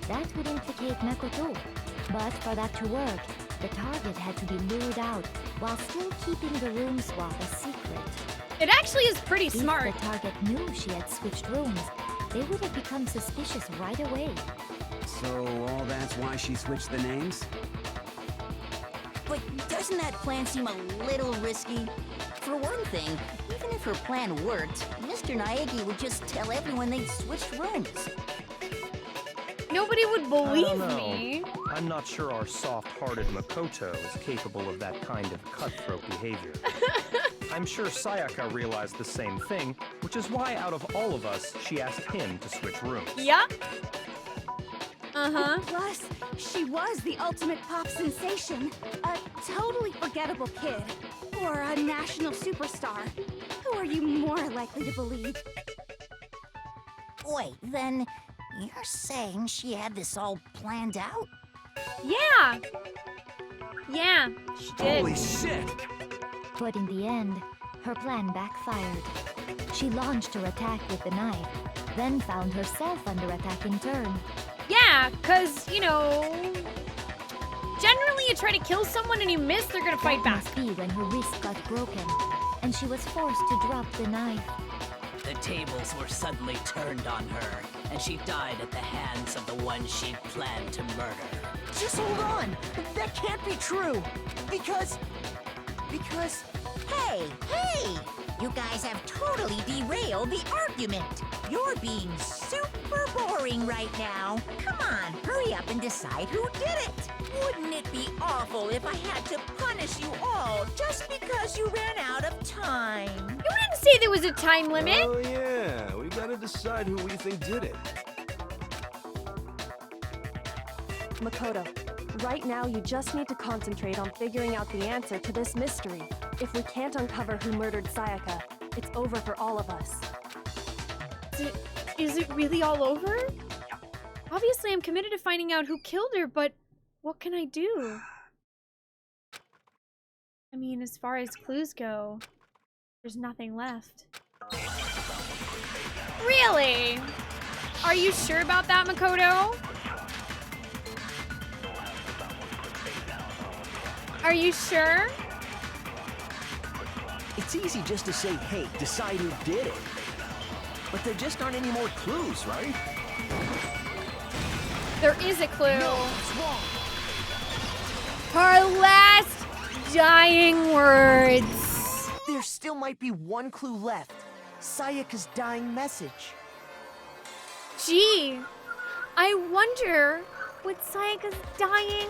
that would implicate Makoto. But for that to work, the target had to be lured out while still keeping the room swap a secret. It actually is pretty smart. If the target knew she had switched rooms, they would have become suspicious right away. So all that's why she switched the names? But doesn't that plan seem a little risky? For one thing, even if her plan worked, Mr. Naegi would just tell everyone they'd switched rooms. Nobody would I believe don't know. me. I'm not sure our soft-hearted Makoto is capable of that kind of cutthroat behavior. I'm sure Sayaka realized the same thing, which is why out of all of us, she asked him to switch rooms. Yup. Uh-huh. Plus, she was the ultimate pop sensation. A totally forgettable kid. Or a national superstar. Who are you more likely to believe? Wait, then you're saying she had this all planned out? Yeah. Yeah, she did. Holy shit! But in the end, her plan backfired. She launched her attack with the knife, then found herself under attack in turn. Yeah, because, you know, generally you try to kill someone and you miss, they're gonna fight back. Must be when her wrist got broken, and she was forced to drop the knife. The tables were suddenly turned on her, and she died at the hands of the one she'd planned to murder. Just hold on! That can't be true! Because... Hey! You guys have totally derailed the argument. You're being super boring right now. Come on, hurry up and decide who did it. Wouldn't it be awful if I had to punish you all just because you ran out of time? You didn't say there was a time limit. Oh yeah, we gotta decide who we think did it. Makoto, right now you just need to concentrate on figuring out the answer to this mystery. If we can't uncover who murdered Sayaka, it's over for all of us. Is it really all over? Obviously, I'm committed to finding out who killed her, but what can I do? I mean, as far as clues go, there's nothing left. Really? Are you sure about that, Makoto? Are you sure? It's easy just to say, hey, decide who did it. But there just aren't any more clues, right? There is a clue. No, it's wrong. Her last dying words. There still might be one clue left. Sayaka's dying message. Gee, I wonder what Sayaka's dying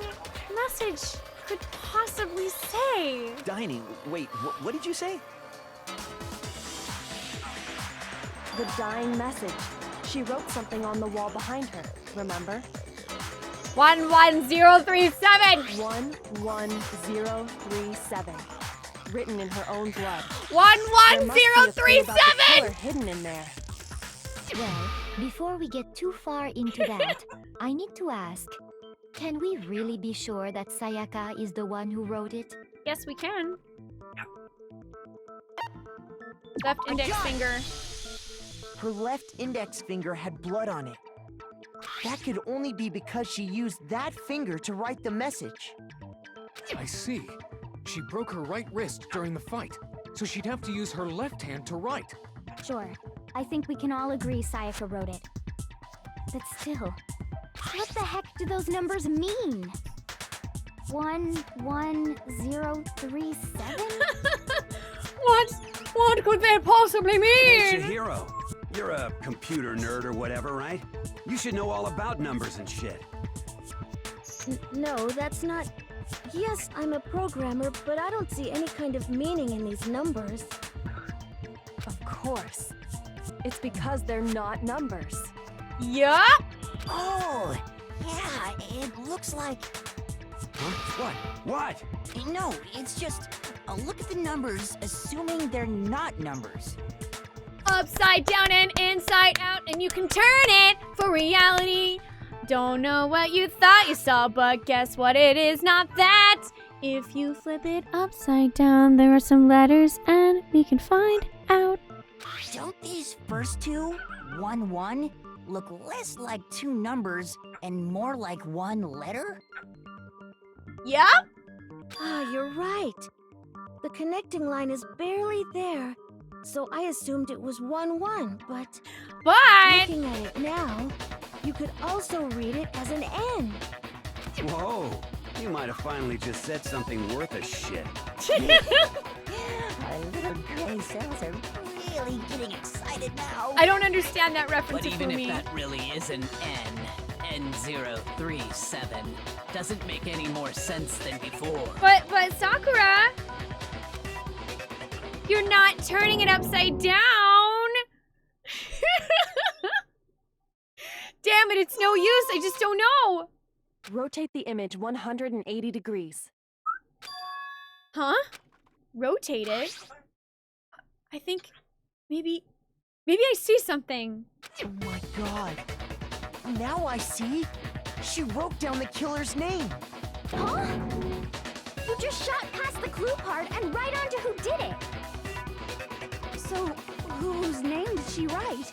message could possibly say. Dining, wait, what did you say? The dying message. She wrote something on the wall behind her, remember? 11037. 11037. Written in her own blood. 11037. Hidden in there. Well, before we get too far into that, I need to ask, can we really be sure that Sayaka is the one who wrote it? Yes, we can. Left index finger. Her left index finger had blood on it. That could only be because she used that finger to write the message. I see. She broke her right wrist during the fight, so she'd have to use her left hand to write. Sure. I think we can all agree Sayaka wrote it. But still, What the heck do those numbers mean? 11037? What could that possibly mean? Hey, Chihiro. You're a computer nerd or whatever, right? You should know all about numbers and shit. No, that's not... Yes, I'm a programmer, but I don't see any kind of meaning in these numbers. Of course. It's because they're not numbers. Yup! Oh, yeah, it looks like... Huh? What? No, it's just... look at the numbers, assuming they're not numbers. Upside down and inside out, and you can turn it for reality. Don't know what you thought you saw, but guess what? It is not that. If you flip it upside down, there are some letters, and we can find out. Don't these first two, 1-1, look less like two numbers and more like one letter? Yep. Ah, you're right. The connecting line is barely there, so I assumed it was 1-1, but looking at it now, you could also read it as an N. Whoa, you might have finally just said something worth a shit. Our little gray cells are really getting excited now. I don't understand that reference. But even for if me. that really is an N037, doesn't make any more sense than before. But Sakura, you're not turning it upside down. Damn it, it's no use. I just don't know. Rotate the image 180 degrees. Huh? Rotate it? I think maybe I see something. Oh my god. Now I see. She wrote down the killer's name. Huh? You just shot past the clue part and right onto who did it. So, whose name did she write?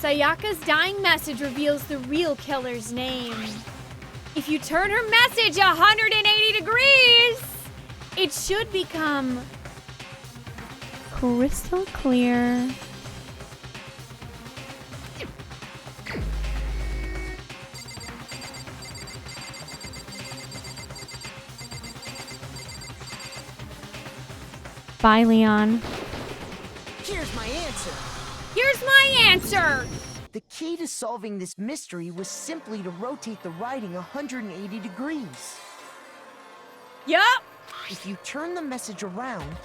Sayaka's dying message reveals the real killer's name. If you turn her message 180 degrees, it should become crystal clear. Bye, Leon. Here's my answer. Here's my answer! The key to solving this mystery was simply to rotate the writing 180 degrees. Yup! If you turn the message around,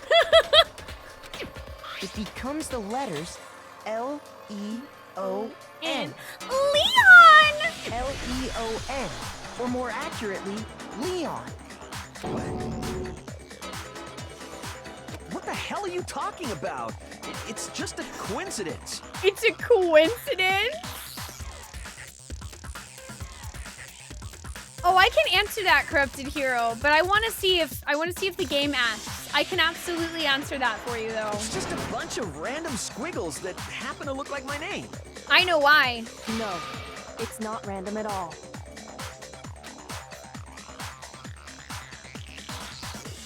it becomes the letters L-E-O-N. Leon! L-E-O-N, or more accurately, Leon. What the hell are you talking about? It's just a coincidence. It's a coincidence? Oh, I can answer that, Corrupted Hero, but I want to see if the game asks. I can absolutely answer that for you, though. It's just a bunch of random squiggles that happen to look like my name. I know why. No, it's not random at all.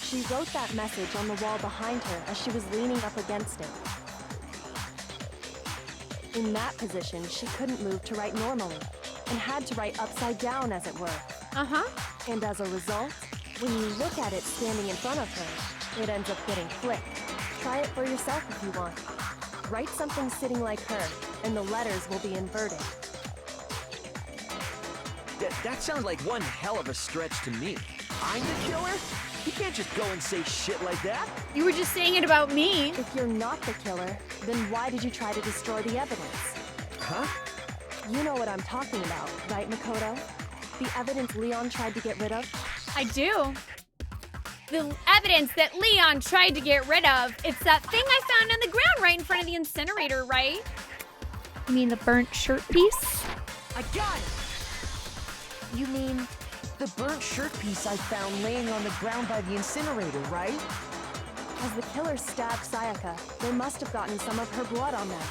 She wrote that message on the wall behind her as she was leaning up against it. In that position, she couldn't move to write normally, and had to write upside down, as it were. Uh-huh. And as a result, when you look at it standing in front of her, it ends up getting flipped. Try it for yourself if you want. Write something sitting like her, and the letters will be inverted. That sounds like one hell of a stretch to me. I'm the killer? You can't just go and say shit like that. You were just saying it about me. If you're not the killer, then why did you try to destroy the evidence? Huh? You know what I'm talking about, right, Makoto? The evidence Leon tried to get rid of? I do. The evidence that Leon tried to get rid of, it's that thing I found on the ground right in front of the incinerator, right? You mean the burnt shirt piece? I got it! You mean the burnt shirt piece I found laying on the ground by the incinerator, right? As the killer stabbed Sayaka, they must have gotten some of her blood on them.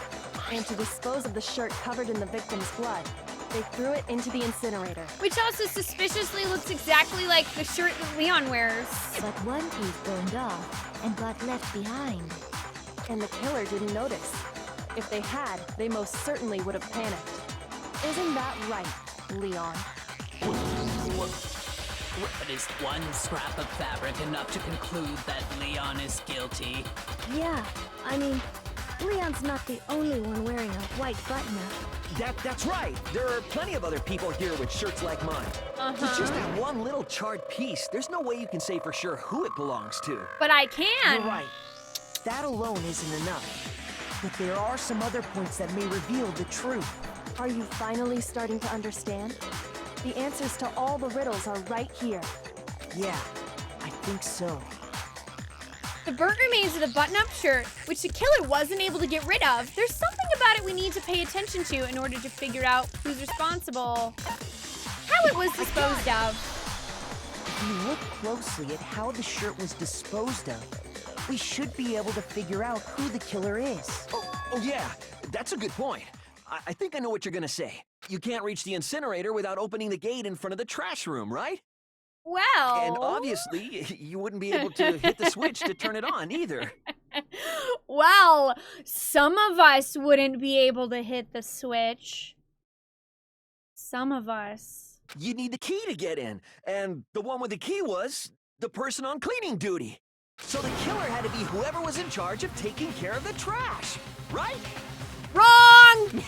And to dispose of the shirt covered in the victim's blood, they threw it into the incinerator. Which also suspiciously looks exactly like the shirt that Leon wears. But one piece burned off and got left behind. And the killer didn't notice. If they had, they most certainly would have panicked. Isn't that right, Leon? But is one scrap of fabric enough to conclude that Leon is guilty? Yeah, I mean, Leon's not the only one wearing a white button-up. That's right. There are plenty of other people here with shirts like mine. With just that one little charred piece, there's no way you can say for sure who it belongs to. But I can. You're right. That alone isn't enough. But there are some other points that may reveal the truth. Are you finally starting to understand? The answers to all the riddles are right here. Yeah, I think so. The burnt remains of the button-up shirt, which the killer wasn't able to get rid of. There's something about it we need to pay attention to in order to figure out who's responsible. How it was disposed of. If you look closely at how the shirt was disposed of, we should be able to figure out who the killer is. Oh yeah, that's a good point. I think I know what you're gonna say. You can't reach the incinerator without opening the gate in front of the trash room, right? Well... And obviously, you wouldn't be able to hit the switch to turn it on either. Well, some of us wouldn't be able to hit the switch. Some of us. You need the key to get in, and the one with the key was the person on cleaning duty. So the killer had to be whoever was in charge of taking care of the trash, right? Wrong!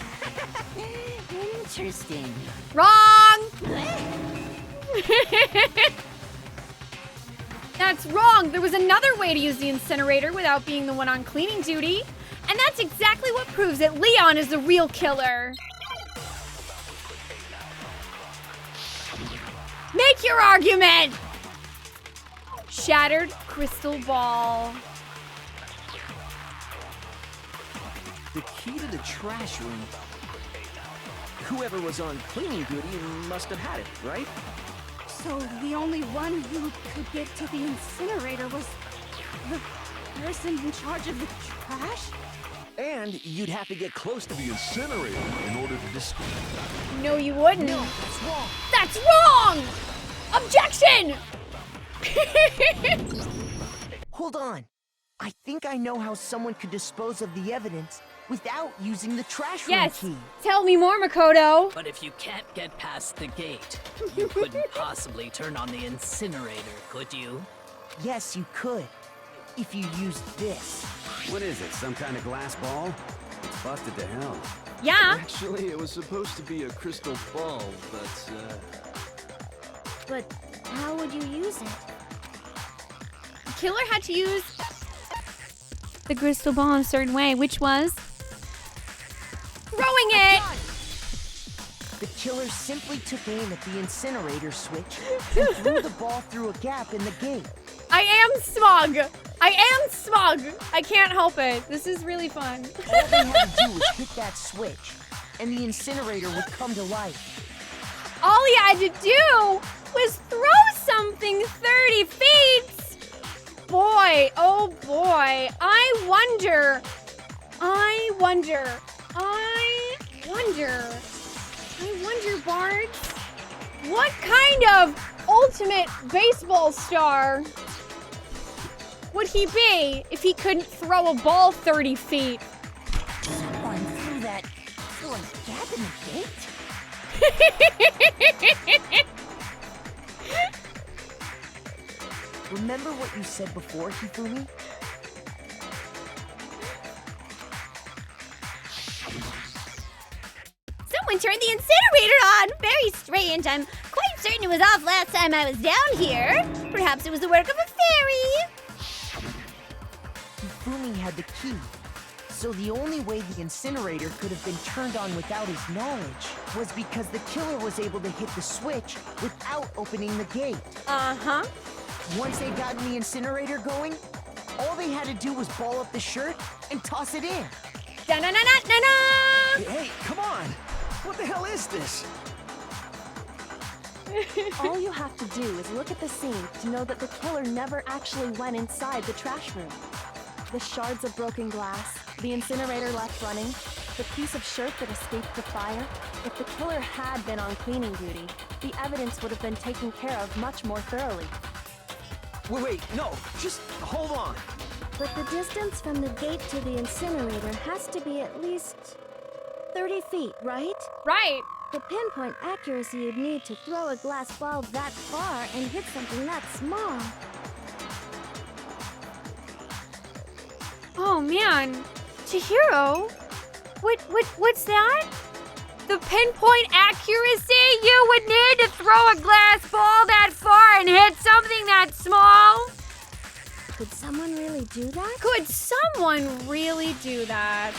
Interesting. Wrong! That's wrong. There was another way to use the incinerator without being the one on cleaning duty. And that's exactly what proves that Leon is the real killer. Make your argument! Shattered crystal ball. The key to the trash room. Whoever was on cleaning duty must have had it, right? So the only one who could get to the incinerator was the person in charge of the trash? And you'd have to get close to the incinerator in order to discover that. No, you wouldn't. No, that's wrong. That's wrong! Objection! Hold on. I think I know how someone could dispose of the evidence without using the trash room key. Tell me more, Makoto. But if you can't get past the gate, you couldn't possibly turn on the incinerator, could you? Yes, you could. If you used this. What is it, some kind of glass ball? It's busted to hell. Yeah. Actually, it was supposed to be a crystal ball, but, But how would you use it? The killer had to use the crystal ball in a certain way, which was throwing it. The killer simply took aim at the incinerator switch and threw the ball through a gap in the gate. I am smug. I am smug. I can't help it. This is really fun. All they had to do was hit that switch, and the incinerator would come to life. All he had to do was throw something 30 feet. Boy, oh boy. I wonder, Bards, what kind of ultimate baseball star would he be if he couldn't throw a ball 30 feet? Someone threw that through a gap in the gate? Remember what you said before, Hifumi? Someone turned the incinerator on! Very strange. I'm quite certain it was off last time I was down here. Perhaps it was the work of a fairy. Hifumi had the key, so the only way the incinerator could have been turned on without his knowledge was because the killer was able to hit the switch without opening the gate. Uh-huh. Once they got the incinerator going, all they had to do was ball up the shirt and toss it in. Da-na-na-na-na-na! Hey, come on! What the hell is this? All you have to do is look at the scene to know that the killer never actually went inside the trash room. The shards of broken glass, the incinerator left running, the piece of shirt that escaped the fire. If the killer had been on cleaning duty, the evidence would have been taken care of much more thoroughly. Wait, no, just hold on. But the distance from the gate to the incinerator has to be at least 30 feet, right? Right. The pinpoint accuracy you'd need to throw a glass ball that far and hit something that small. Oh man, Chihiro, what's that? The pinpoint accuracy you would need to throw a glass ball that far and hit something that small? Could someone really do that? Could someone really do that?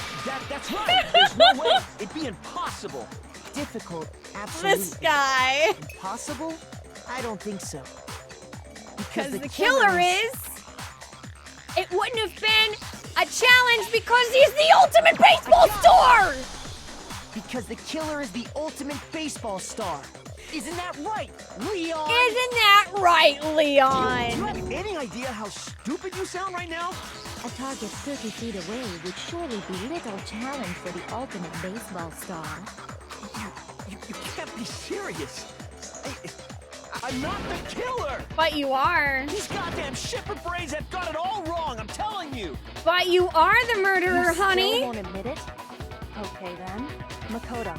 That's right. There's no way. It'd be impossible. Difficult, absolutely. This guy. Impossible? I don't think so. Because the killer is... It wouldn't have been a challenge because he's the ultimate baseball star! Because the killer is the ultimate baseball star. Isn't that right, Leon? Isn't that right, Leon? Do you have any idea how stupid you sound right now? A target 30 feet away would surely be little challenge for the ultimate baseball star. You can't be serious. I'm not the killer! But you are. These goddamn shepherd brains have got it all wrong, I'm telling you! But you are the murderer, honey! You still won't admit it? Okay then. Makoto,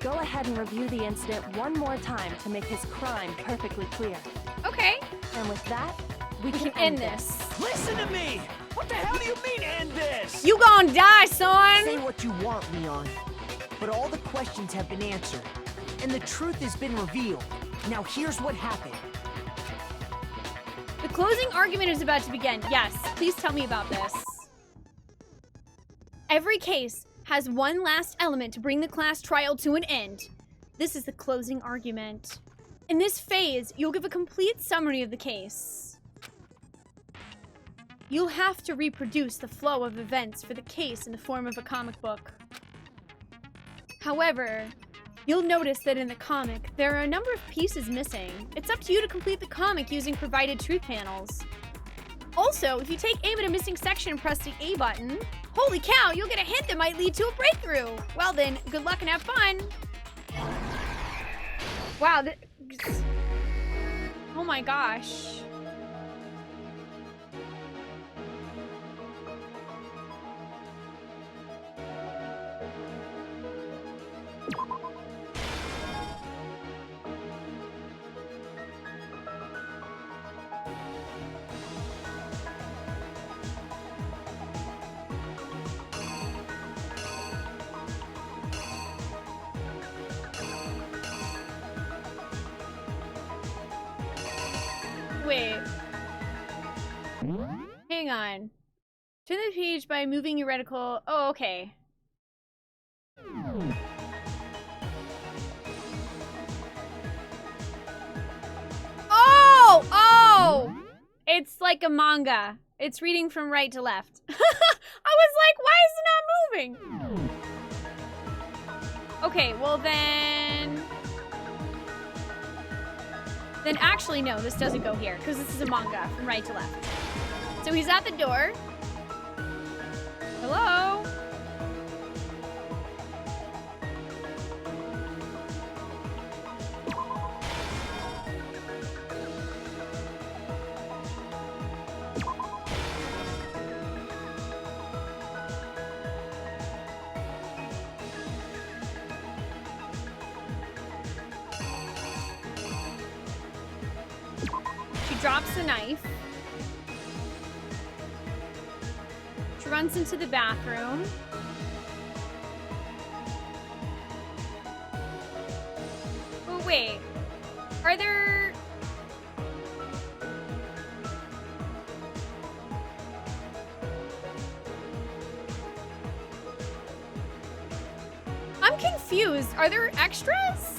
go ahead and review the incident one more time to make his crime perfectly clear. Okay. And with that, we can end this. Listen to me! What the hell do you mean, end this? You gonna die, son! Say what you want, Leon. But all the questions have been answered, and the truth has been revealed. Now here's what happened. The closing argument is about to begin. Yes, please tell me about this. Every case has one last element to bring the class trial to an end. This is the closing argument. In this phase, you'll give a complete summary of the case. You'll have to reproduce the flow of events for the case in the form of a comic book. However, you'll notice that in the comic, there are a number of pieces missing. It's up to you to complete the comic using provided truth panels. Also, if you take aim at a missing section and press the A button, holy cow, you'll get a hint that might lead to a breakthrough. Well then, good luck and have fun. Wow, oh my gosh. Wait. Hang on. Turn the page by moving your reticle. Oh, okay. Oh! It's like a manga. It's reading from right to left. I was like, why is it not moving? Okay, well then... Then actually, no, this doesn't go here, because this is a manga from right to left. So he's at the door. Hello? Drops the knife. She runs into the bathroom. Oh, wait. Are there... I'm confused. Are there extras?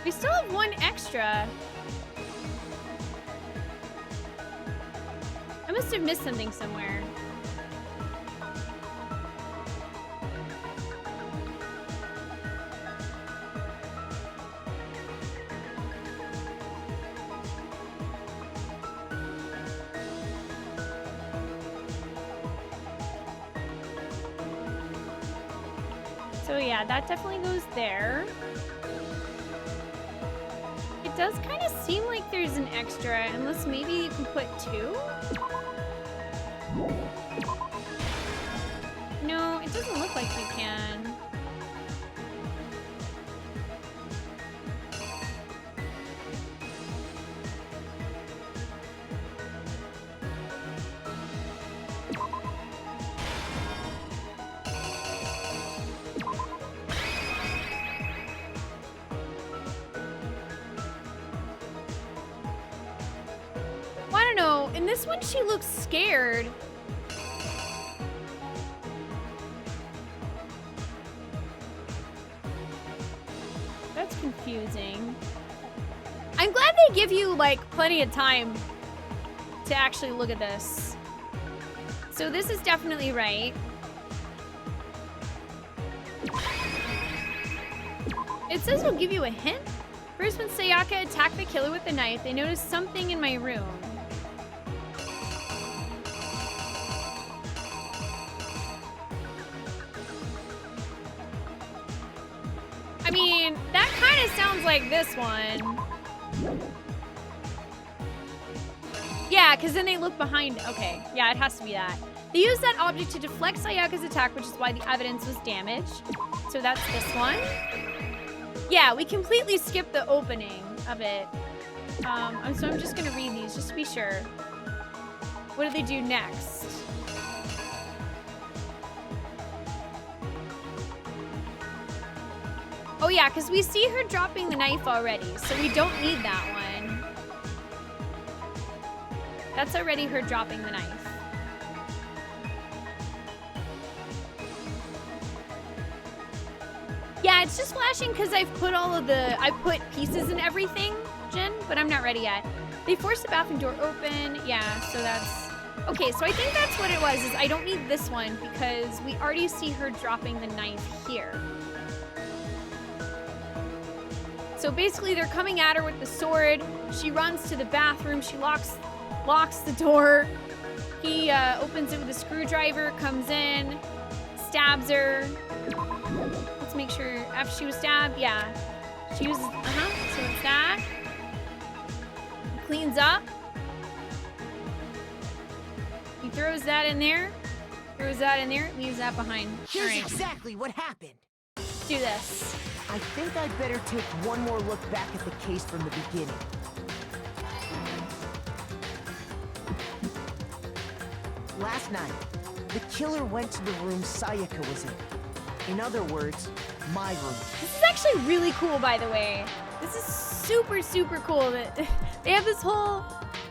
We still have one extra. I must have missed something somewhere. So yeah, that definitely goes there. It does kind of seem like there's an extra, unless maybe you can put 2? No, it doesn't look like you can. Well, I don't know. In this one, she looks scared. That's confusing. I'm glad they give you, like, plenty of time to actually look at this. So this is definitely right. It says we'll give you a hint. First, when Sayaka attacked the killer with the knife, they noticed something in my room. I mean, that kind of sounds like this one. Yeah, because then they look behind. Okay, yeah, it has to be that. They used that object to deflect Sayaka's attack, which is why the evidence was damaged. So that's this one. Yeah, we completely skipped the opening of it. So I'm just going to read these just to be sure. What do they do next? Oh yeah, because we see her dropping the knife already, so we don't need that one. That's already her dropping the knife. Yeah, it's just flashing because I've put I put pieces in everything, Jen, but I'm not ready yet. They forced the bathroom door open. Yeah, so that's... Okay, so I think that's what it was, is I don't need this one because we already see her dropping the knife here. So basically they're coming at her with the sword. She runs to the bathroom. She locks the door. He opens it with a screwdriver, comes in, stabs her. Let's make sure after she was stabbed, yeah. She uses, so it's that. Cleans up. He throws that in there. Throws that in there, leaves that behind. Here's exactly what happened. Let's do this. I think I'd better take one more look back at the case from the beginning. Last night, the killer went to the room Sayaka was in. In other words, my room. This is actually really cool, by the way. This is super, super cool that they have this whole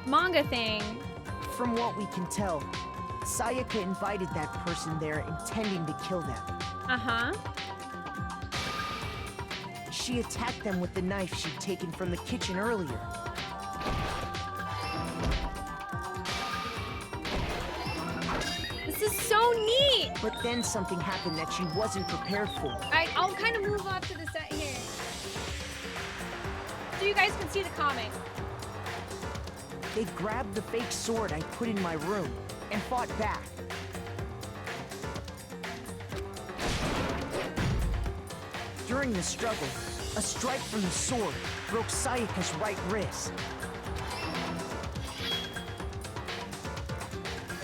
manga thing. From what we can tell, Sayaka invited that person there intending to kill them. Uh-huh. She attacked them with the knife she'd taken from the kitchen earlier. This is so neat! But then something happened that she wasn't prepared for. I'll kind of move off to the side here. So you guys can see the comic. They grabbed the fake sword I put in my room and fought back. During the struggle, a strike from the sword broke Sayaka's right wrist.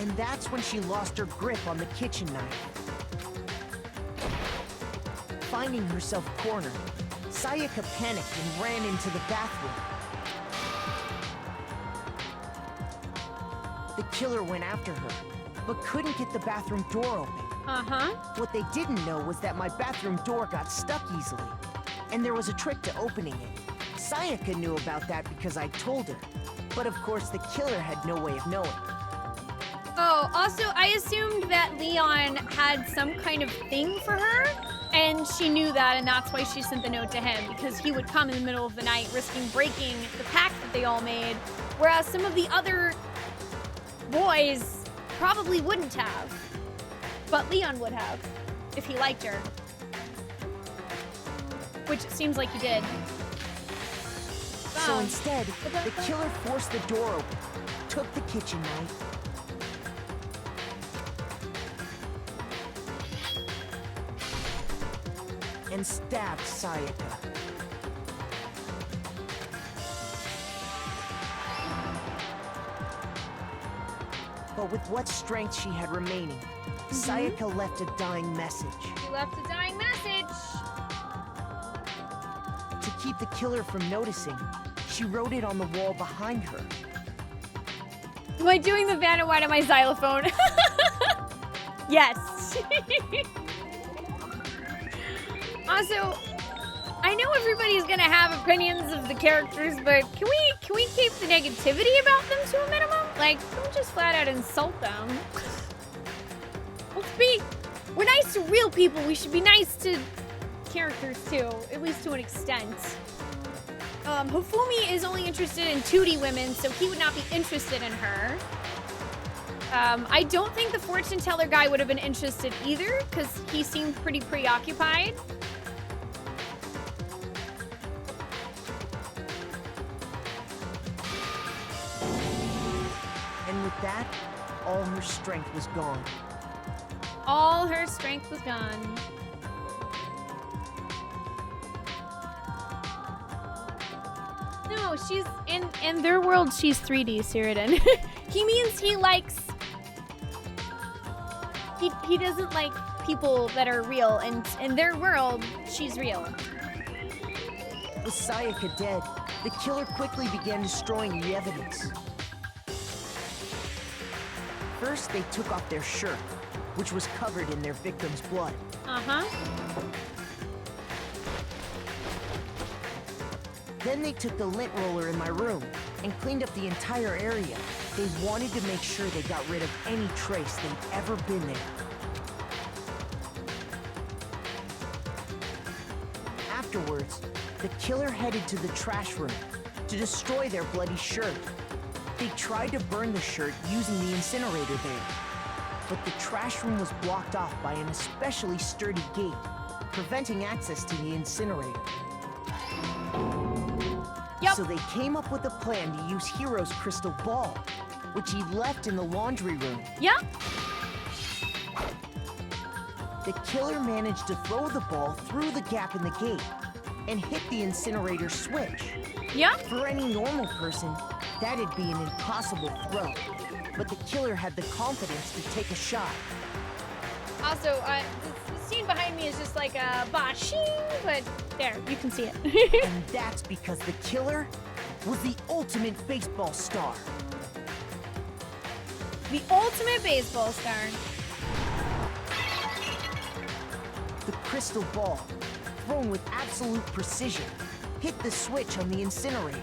And that's when she lost her grip on the kitchen knife. Finding herself cornered, Sayaka panicked and ran into the bathroom. The killer went after her, but couldn't get the bathroom door open. Uh-huh. What they didn't know was that my bathroom door got stuck easily, and there was a trick to opening it. Sayaka knew about that because I told her, but of course the killer had no way of knowing. Oh, also, I assumed that Leon had some kind of thing for her, And she knew that, and that's why she sent the note to him, because he would come in the middle of the night risking breaking the pact that they all made, whereas some of the other boys probably wouldn't have. But Leon would have, if he liked her. Which it seems like he did. So instead, the killer forced the door open, took the kitchen knife, and stabbed Sayaka. But with what strength she had remaining, Sayaka left a dying message. She left a dying message! To keep the killer from noticing, she wrote it on the wall behind her. Am I doing the Vanna White on my xylophone? Yes. Also, I know everybody's gonna have opinions of the characters, but can we keep the negativity about them to a minimum? Like, don't just flat out insult them. We're nice to real people. We should be nice to characters too, at least to an extent. Hifumi is only interested in 2D women, so he would not be interested in her. I don't think the fortune teller guy would have been interested either, because he seemed pretty preoccupied. And with that, all her strength was gone. All her strength was gone. No, she's in their world, she's 3D, Cyrodiil. He means he likes... He doesn't like people that are real, and in their world, she's real. With Sayaka dead, the killer quickly began destroying the evidence. First, they took off their shirt, which was covered in their victim's blood. Uh-huh. Then they took the lint roller in my room and cleaned up the entire area. They wanted to make sure they got rid of any trace they'd ever been there. Afterwards, the killer headed to the trash room to destroy their bloody shirt. They tried to burn the shirt using the incinerator there, but the trash room was blocked off by an especially sturdy gate, preventing access to the incinerator. Yep. So they came up with a plan to use Hiro's crystal ball, which he left in the laundry room. Yep. The killer managed to throw the ball through the gap in the gate and hit the incinerator switch. Yep. For any normal person, that'd be an impossible throw, but the killer had the confidence to take a shot. Also, the scene behind me is just like a bashing, but there, you can see it. And that's because the killer was the ultimate baseball star. The ultimate baseball star. The crystal ball, thrown with absolute precision, hit the switch on the incinerator.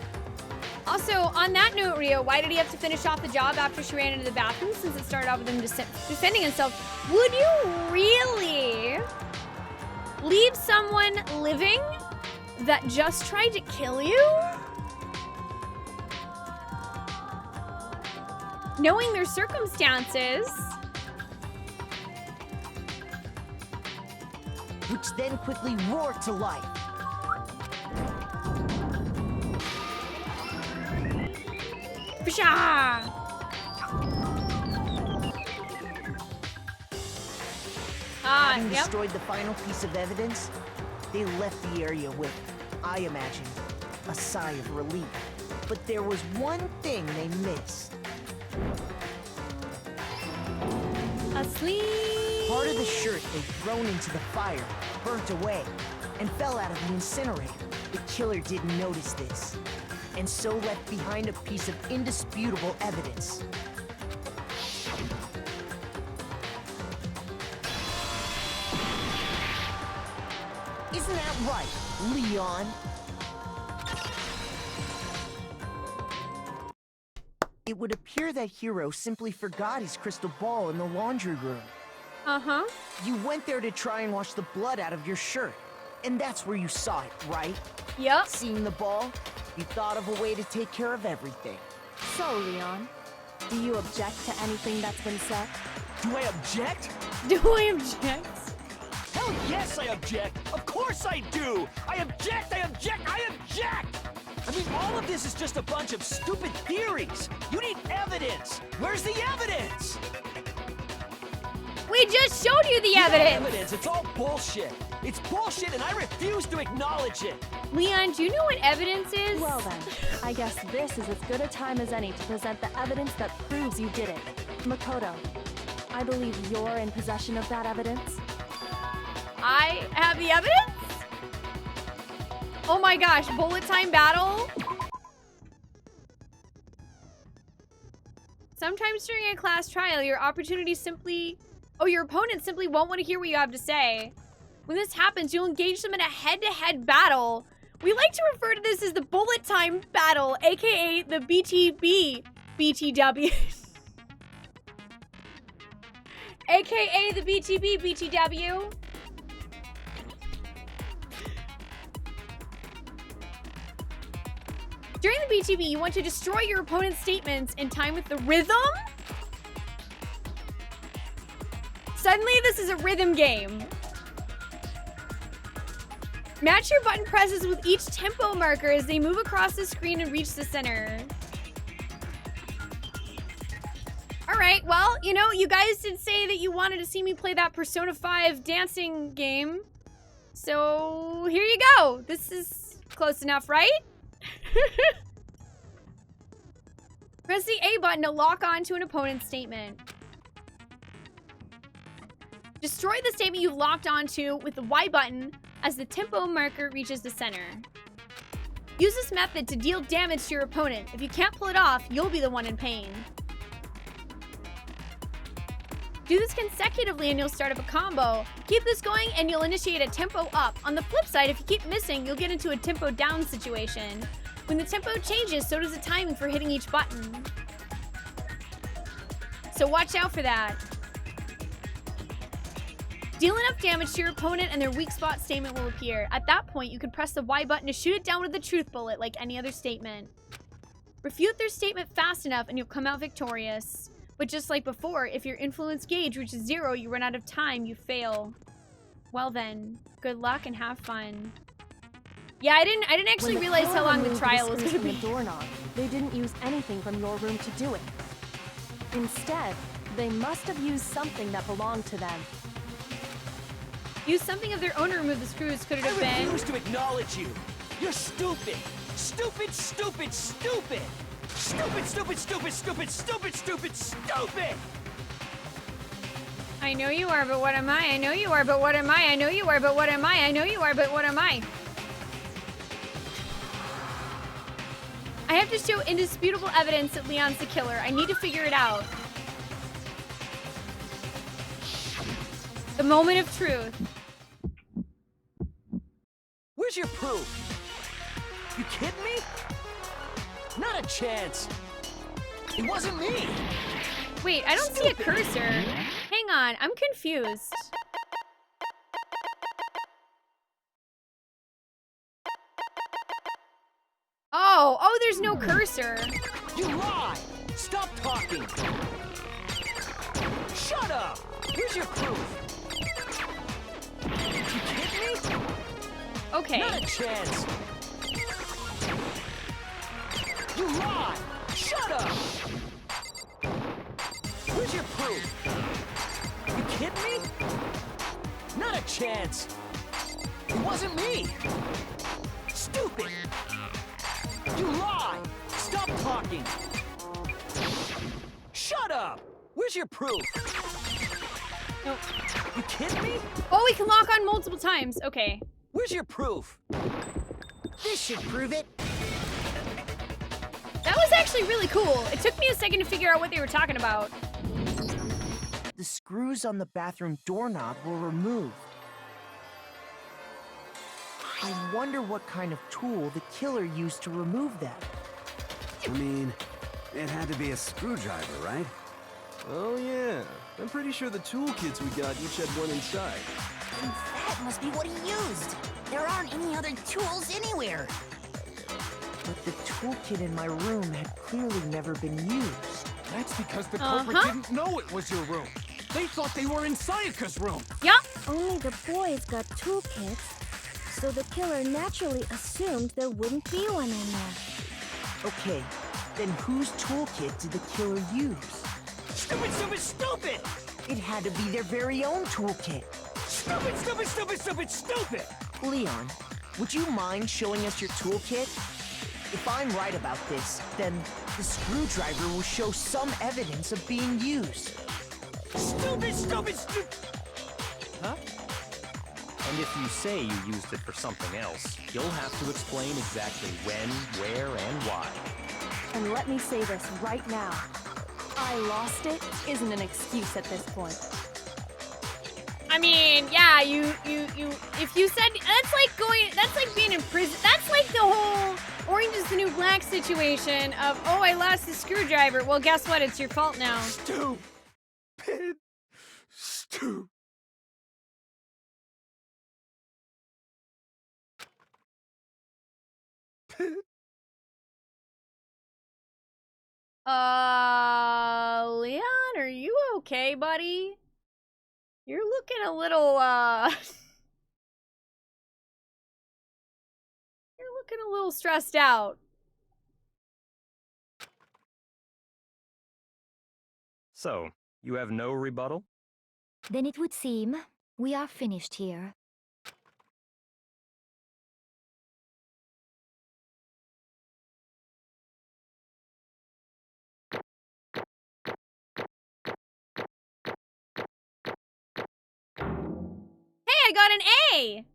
Also, on that note, Rio, why did he have to finish off the job after she ran into the bathroom, since it started off with him defending himself? Would you really leave someone living that just tried to kill you? Knowing their circumstances. Which then quickly roared to life. Having destroyed the final piece of evidence, they left the area with, I imagine, a sigh of relief. But there was one thing they missed. Asleep. Part of the shirt they'd thrown into the fire burnt away and fell out of the incinerator. The killer didn't notice this, and so left behind a piece of indisputable evidence. Isn't that right, Leon? It would appear that Hiro simply forgot his crystal ball in the laundry room. Uh-huh. You went there to try and wash the blood out of your shirt. And that's where you saw it, right? Yep. Seeing the ball, you thought of a way to take care of everything. So, Leon, do you object to anything that's been said? Do I object? Do I object? Hell yes, I object! Of course I do! I object! I object! I object! I mean, all of this is just a bunch of stupid theories. You need evidence. Where's the evidence? We just showed you the No evidence. It's all bullshit. It's bullshit, and I refuse to acknowledge it. Leon, do you know what evidence is? Well then, I guess this is as good a time as any to present the evidence that proves you did it. Makoto, I believe you're in possession of that evidence. I have the evidence? Oh my gosh, bullet time battle? Sometimes during a class trial, your opportunity simply... Oh, your opponent simply won't want to hear what you have to say. When this happens, you'll engage them in a head-to-head battle. We like to refer to this as the bullet time battle, aka the BTW. AKA the BTW. During the BTB, you want to destroy your opponent's statements in time with the rhythm? Suddenly, this is a rhythm game. Match your button presses with each tempo marker as they move across the screen and reach the center. Alright, well, you know, you guys did say that you wanted to see me play that Persona 5 dancing game. So, here you go. This is close enough, right? Press the A button to lock on to an opponent's statement. Destroy the statement you've locked onto with the Y button as the tempo marker reaches the center. Use this method to deal damage to your opponent. If you can't pull it off, you'll be the one in pain. Do this consecutively and you'll start up a combo. Keep this going and you'll initiate a tempo up. On the flip side, if you keep missing, you'll get into a tempo down situation. When the tempo changes, so does the timing for hitting each button. So watch out for that. Deal enough damage to your opponent and their weak spot statement will appear. At that point, you can press the Y button to shoot it down with a truth bullet like any other statement. Refute their statement fast enough and you'll come out victorious. But just like before, if your influence gauge reaches 0, you run out of time, you fail. Well then, good luck and have fun. Yeah, I didn't actually realize how long the trial was going to be. The doorknob, they didn't use anything from your room to do it. Instead, they must have used something that belonged to them. Use something of their own to remove the screws. Could it have been? I refuse to acknowledge you. You're stupid. Stupid, stupid, stupid. Stupid, stupid, stupid, stupid, stupid, stupid, stupid. I know you are, but what am I? I know you are, but what am I? I know you are, but what am I? I know you are, but what am I? I have to show indisputable evidence that Leon's the killer. I need to figure it out. The moment of truth. Where's your proof? You kidding me? Not a chance. It wasn't me. Wait, I don't see a cursor. Hang on, I'm confused. Oh, there's no cursor. You lie! Stop talking! Shut up! Here's your proof. You kidding me? Okay. Not a chance. You lie! Shut up! Where's your proof? You kidding me? Not a chance. It wasn't me. Stupid! You lie! Stop talking! Shut up! Where's your proof? Nope. You kidding me? Oh, we can lock on multiple times. Okay. Where's your proof? This should prove it. That was actually really cool. It took me a second to figure out what they were talking about. The screws on the bathroom doorknob were removed. I wonder what kind of tool the killer used to remove them. I mean, it had to be a screwdriver, right? Oh yeah, that I'm pretty sure the toolkits we got each had one inside. And that must be what he used. There aren't any other tools anywhere. But the toolkit in my room had clearly never been used. That's because the culprit didn't know it was your room. They thought they were in Sayaka's room. Yup. Only the boys got toolkits, so the killer naturally assumed there wouldn't be one in there. Okay, then whose toolkit did the killer use? Stupid, stupid, stupid! It had to be their very own toolkit. Stupid, stupid, stupid, stupid, stupid! Leon, would you mind showing us your toolkit? If I'm right about this, then the screwdriver will show some evidence of being used. Stupid, stupid, stupid! Huh? And if you say you used it for something else, you'll have to explain exactly when, where, and why. And let me say this right now. I lost it isn't an excuse at this point. I mean, yeah, if you said, that's like being in prison. That's like the whole Orange is the New Black situation of, oh, I lost the screwdriver. Well, guess what? It's your fault now. Stupid. Leon, are you okay, buddy? You're looking a little, you're looking a little stressed out. So, you have no rebuttal? Then it would seem we are finished here. I got an A!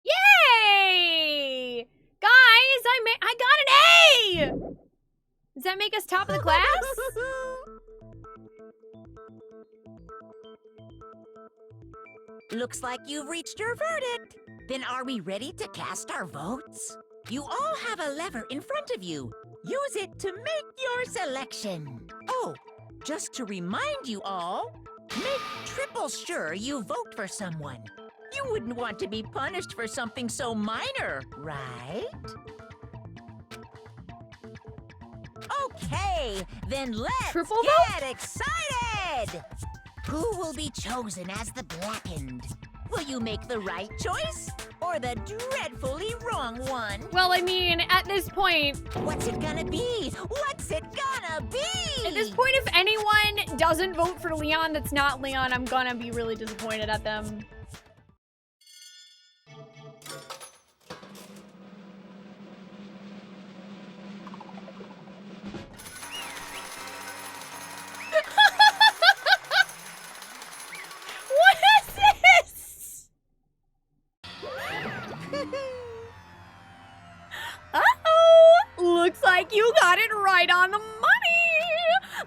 Yay! Guys, I got an A! Does that make us top of the class? Looks like you've reached your verdict. Then are we ready to cast our votes? You all have a lever in front of you. Use it to make your selection. Oh, just to remind you all, make triple sure you vote for someone. You wouldn't want to be punished for something so minor, right? Okay, then let's get excited! Who will be chosen as the blackened? Will you make the right choice or the dreadfully wrong one? Well, I mean, at this point... What's it gonna be? What's it gonna be? At this point, if anyone doesn't vote for Leon that's not Leon, I'm gonna be really disappointed at them. Looks like you got it right on the money!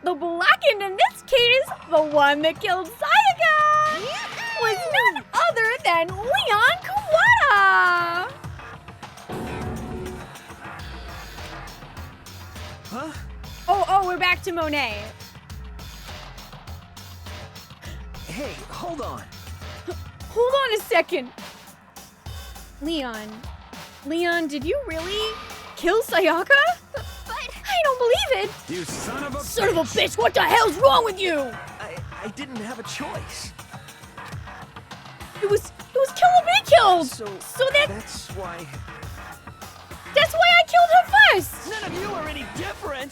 The blackened in this case, the one that killed Sayaka, was none other than Leon Kawada! Huh? Oh, we're back to Monet. Hey, hold on. Hold on a second. Leon, did you really kill Sayaka? But I don't believe it. You son of a bitch, what the hell's wrong with you? I didn't have a choice. It was kill or be killed. So that's why I killed her first. None of you are any different.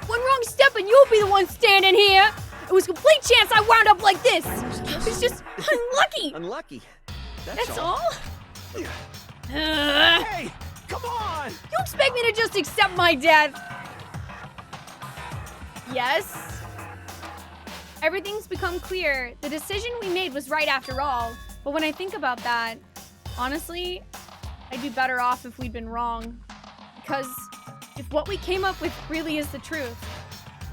One wrong step and you'll be the one standing here. It was a complete chance I wound up like this. It's just unlucky. Unlucky. That's all? Hey, come on! You expect me to just accept my death? Yes. Everything's become clear. The decision we made was right after all. But when I think about that, honestly, I'd be better off if we'd been wrong. Because if what we came up with really is the truth,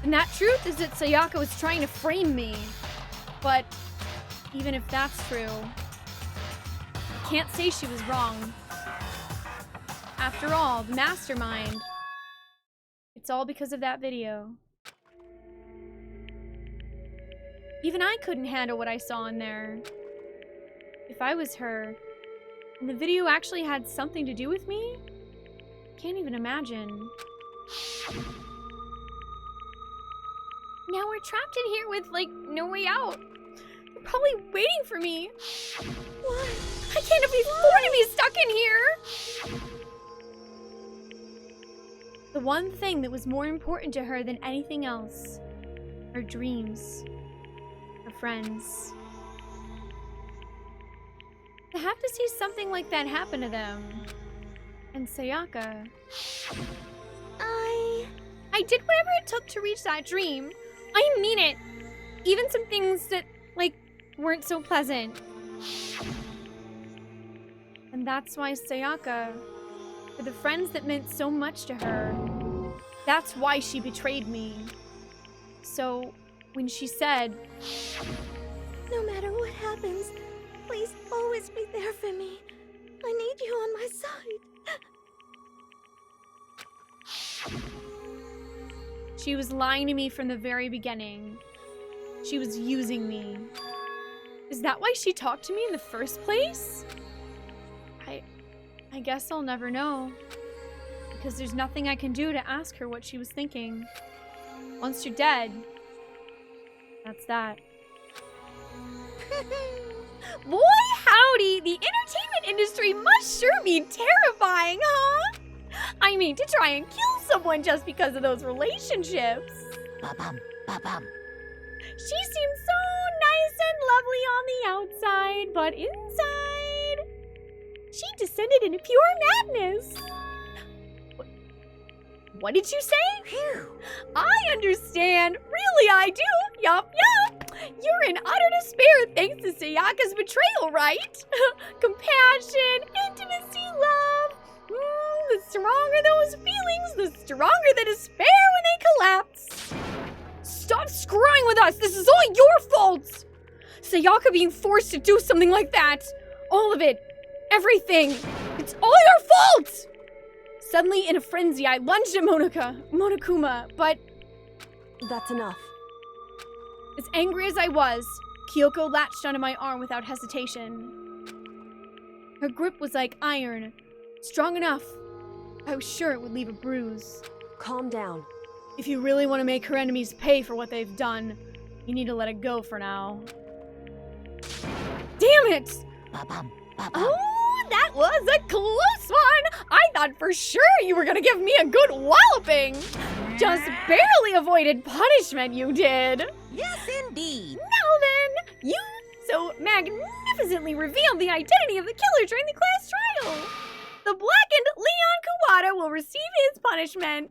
and that truth is that Sayaka was trying to frame me. But even if that's true, I can't say she was wrong. After all, the mastermind, it's all because of that video. Even I couldn't handle what I saw in there. If I was her, and the video actually had something to do with me, can't even imagine. Now we're trapped in here with, like, no way out. They're probably waiting for me. What? I can't afford to be stuck in here. The one thing that was more important to her than anything else, her dreams, her friends. To have to see something like that happen to them. And Sayaka. I did whatever it took to reach that dream. I mean it. Even some things that, like, weren't so pleasant. And that's why Sayaka, for the friends that meant so much to her, that's why she betrayed me. So, when she said, No matter what happens, please always be there for me. I need you on my side. She was lying to me from the very beginning. She was using me. Is that why she talked to me in the first place? I guess I'll never know. Because there's nothing I can do to ask her what she was thinking. Once you're dead, that's that. Boy, howdy, the entertainment industry must sure be terrifying, huh? I mean, to try and kill someone just because of those relationships. Ba-bum, ba-bum. She seems so nice and lovely on the outside, but inside, she descended into pure madness. What did you say? Phew. I understand. Really, I do. Yup. You're in utter despair thanks to Sayaka's betrayal, right? Compassion, intimacy, love. The stronger those feelings, the stronger the despair when they collapse. Stop screwing with us. This is all your fault. Sayaka being forced to do something like that. All of it. Everything. It's all your fault. Suddenly, in a frenzy, I lunged at Monokuma, but... That's enough. As angry as I was, Kyoko latched onto my arm without hesitation. Her grip was like iron, strong enough. I was sure it would leave a bruise. Calm down. If you really want to make her enemies pay for what they've done, you need to let it go for now. Damn it! Ba-bum, ba-bum. Oh, that was a close one! I thought for sure you were gonna give me a good walloping! Just barely avoided punishment, you did! Yes, indeed. Now then, you so magnificently revealed the identity of the killer during the class trial! The blackened Leon Kawada will receive his punishment!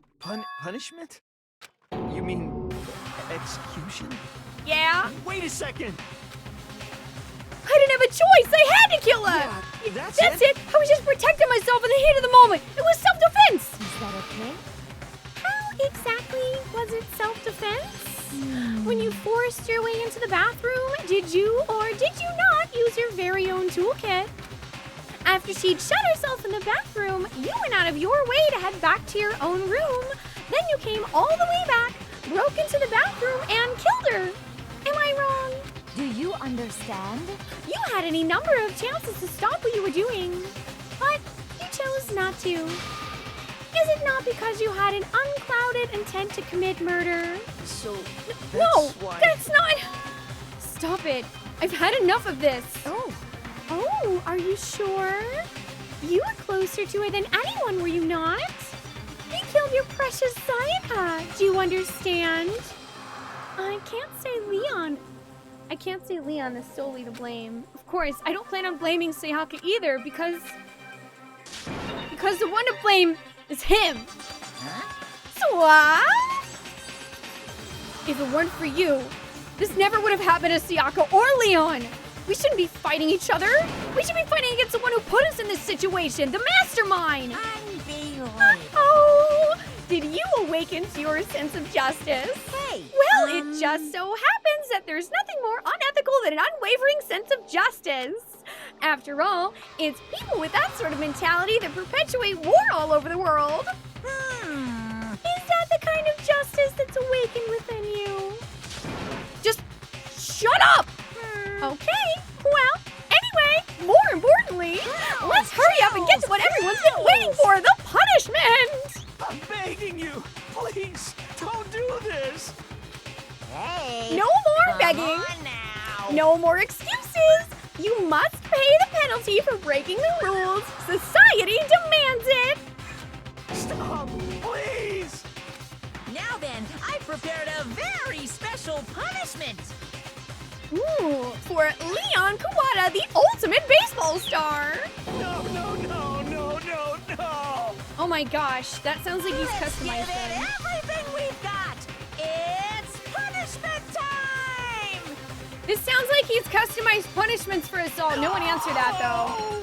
Punishment? You mean execution? Yeah? Wait a second! I didn't have a choice! I had to kill her! Yeah, that's it! I was just protecting myself in the heat of the moment! It was self-defense! Is that okay? How exactly was it self-defense? When you forced your way into the bathroom, did you or did you not use your very own toolkit? After she'd shut herself in the bathroom, you went out of your way to head back to your own room. Then you came all the way back, broke into the bathroom, and killed her. Am I wrong? Do you understand? You had any number of chances to stop what you were doing, but you chose not to. Is it not because you had an unclouded intent to commit murder? So, that's not... Stop it. I've had enough of this. Oh, are you sure? You were closer to her than anyone, were you not? You killed your precious Sayaka. Do you understand? I can't say Leon is solely to blame. Of course, I don't plan on blaming Sayaka either because the one to blame is him. Huh? So what? If it weren't for you, this never would have happened to Sayaka or Leon. We shouldn't be fighting each other. We should be fighting against the one who put us in this situation, the mastermind. Oh, did you awaken to your sense of justice? Hey. Well, it just so happens that there's nothing more unethical than an unwavering sense of justice. After all, it's people with that sort of mentality that perpetuate war all over the world. Is that the kind of justice that's awakened within you? Just shut up! Okay, well, anyway, more importantly, let's hurry up and get to what everyone's been waiting for, the punishment! I'm begging you, please, don't do this. Hey. No more begging. On now. No more excuses. You must pay the penalty for breaking the rules. Society demands it. Stop, please. Now then, I prepared a very special punishment. Ooh, for Leon Kawada, the ultimate baseball star. No. Oh my gosh, that sounds like he's Let's customized give it them. everything we've got. It's punishment time. This sounds like he's customized punishments for us all. No one answered that though.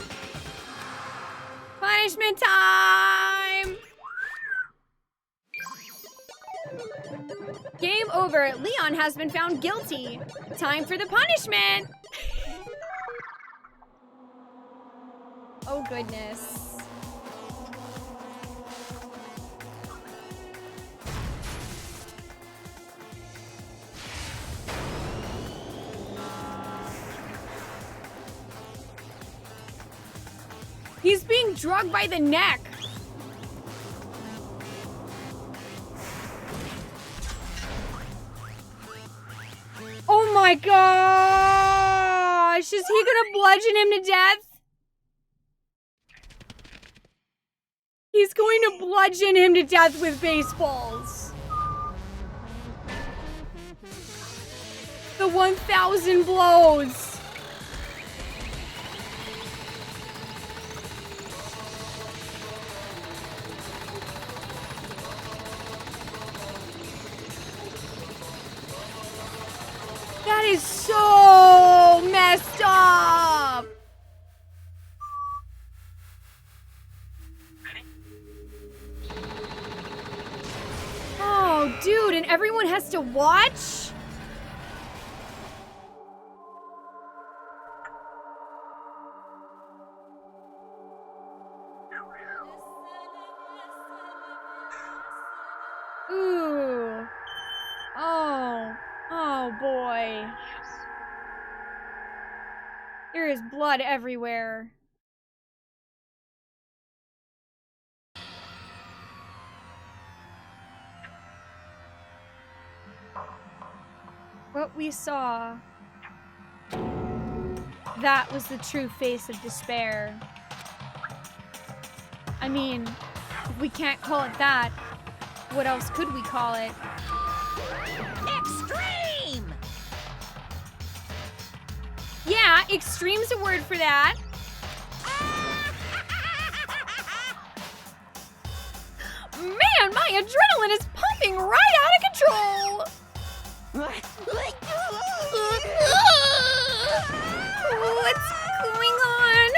Punishment time! Game over. Leon has been found guilty. Time for the punishment. Oh goodness. He's being drugged by the neck. Oh my gosh! Is he gonna bludgeon him to death? He's going to bludgeon him to death with baseballs. The 1,000 blows. That is so messed up. Oh, dude, and everyone has to watch? Ooh. Oh boy. There is blood everywhere. What we saw, that was the true face of despair. I mean, if we can't call it that, what else could we call it? Extreme! Yeah, extreme's a word for that. Man, my adrenaline is pumping right out of control! What's going on?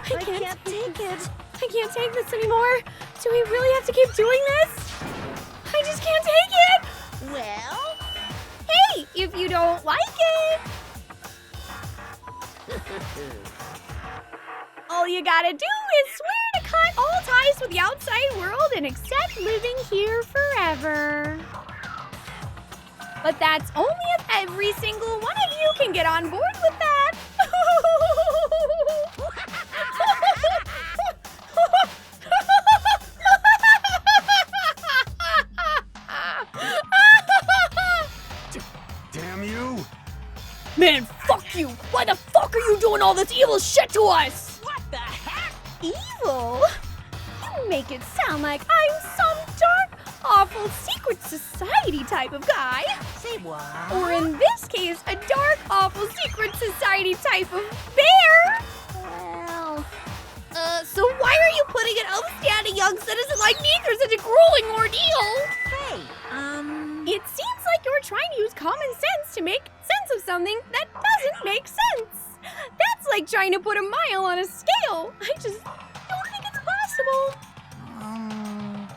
I can't take it. I can't take this anymore. Do we really have to keep doing this? I just can't take it! Well? Hey, if you don't like it! All you gotta do is swear to cut all ties with the outside world and accept living here forever. But that's only if every single one of you can get on board with that. Damn you! Man, fuck you! Why the fuck are you doing all this evil shit to us? What the heck? Evil? You make it sound like I'm some dark, awful secret society type of guy. Say what? Or in this case, a dark, awful secret society type of bear. Well, So why are you putting an upstanding young citizen like me through such a grueling ordeal? Hey, It seems like you're trying to use common sense to make sense of something that doesn't make sense. That's like trying to put a mile on a scale. I just don't think it's possible.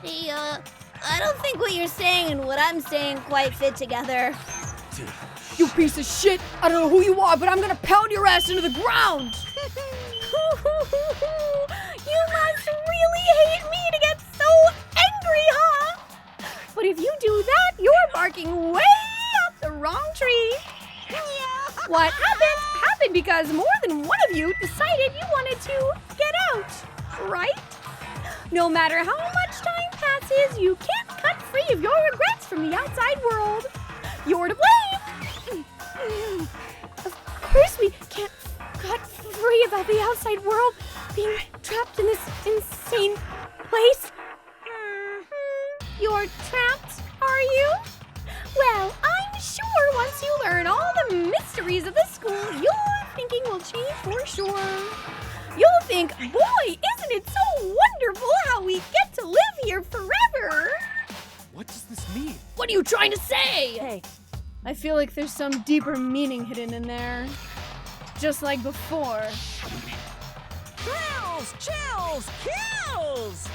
hey, I don't think what you're saying and what I'm saying quite fit together. You piece of shit! I don't know who you are, but I'm gonna pound your ass into the ground! You must really hate me to get so angry, huh? But if you do that, you're barking way up the wrong tree. What happened because more than one of you decided you wanted to get out, right? No matter how much time passes, you can't cut free of your regrets from the outside world. You're to blame. Of course we can't cut free about the outside world being trapped in this insane place. You're trapped, are you? Well, I'm sure once you learn all the mysteries of the school, your thinking will change for sure. You'll think, boy, isn't it so wonderful how we get to live here forever? What does this mean? What are you trying to say? Hey, I feel like there's some deeper meaning hidden in there. Just like before. Thrills, chills, kills!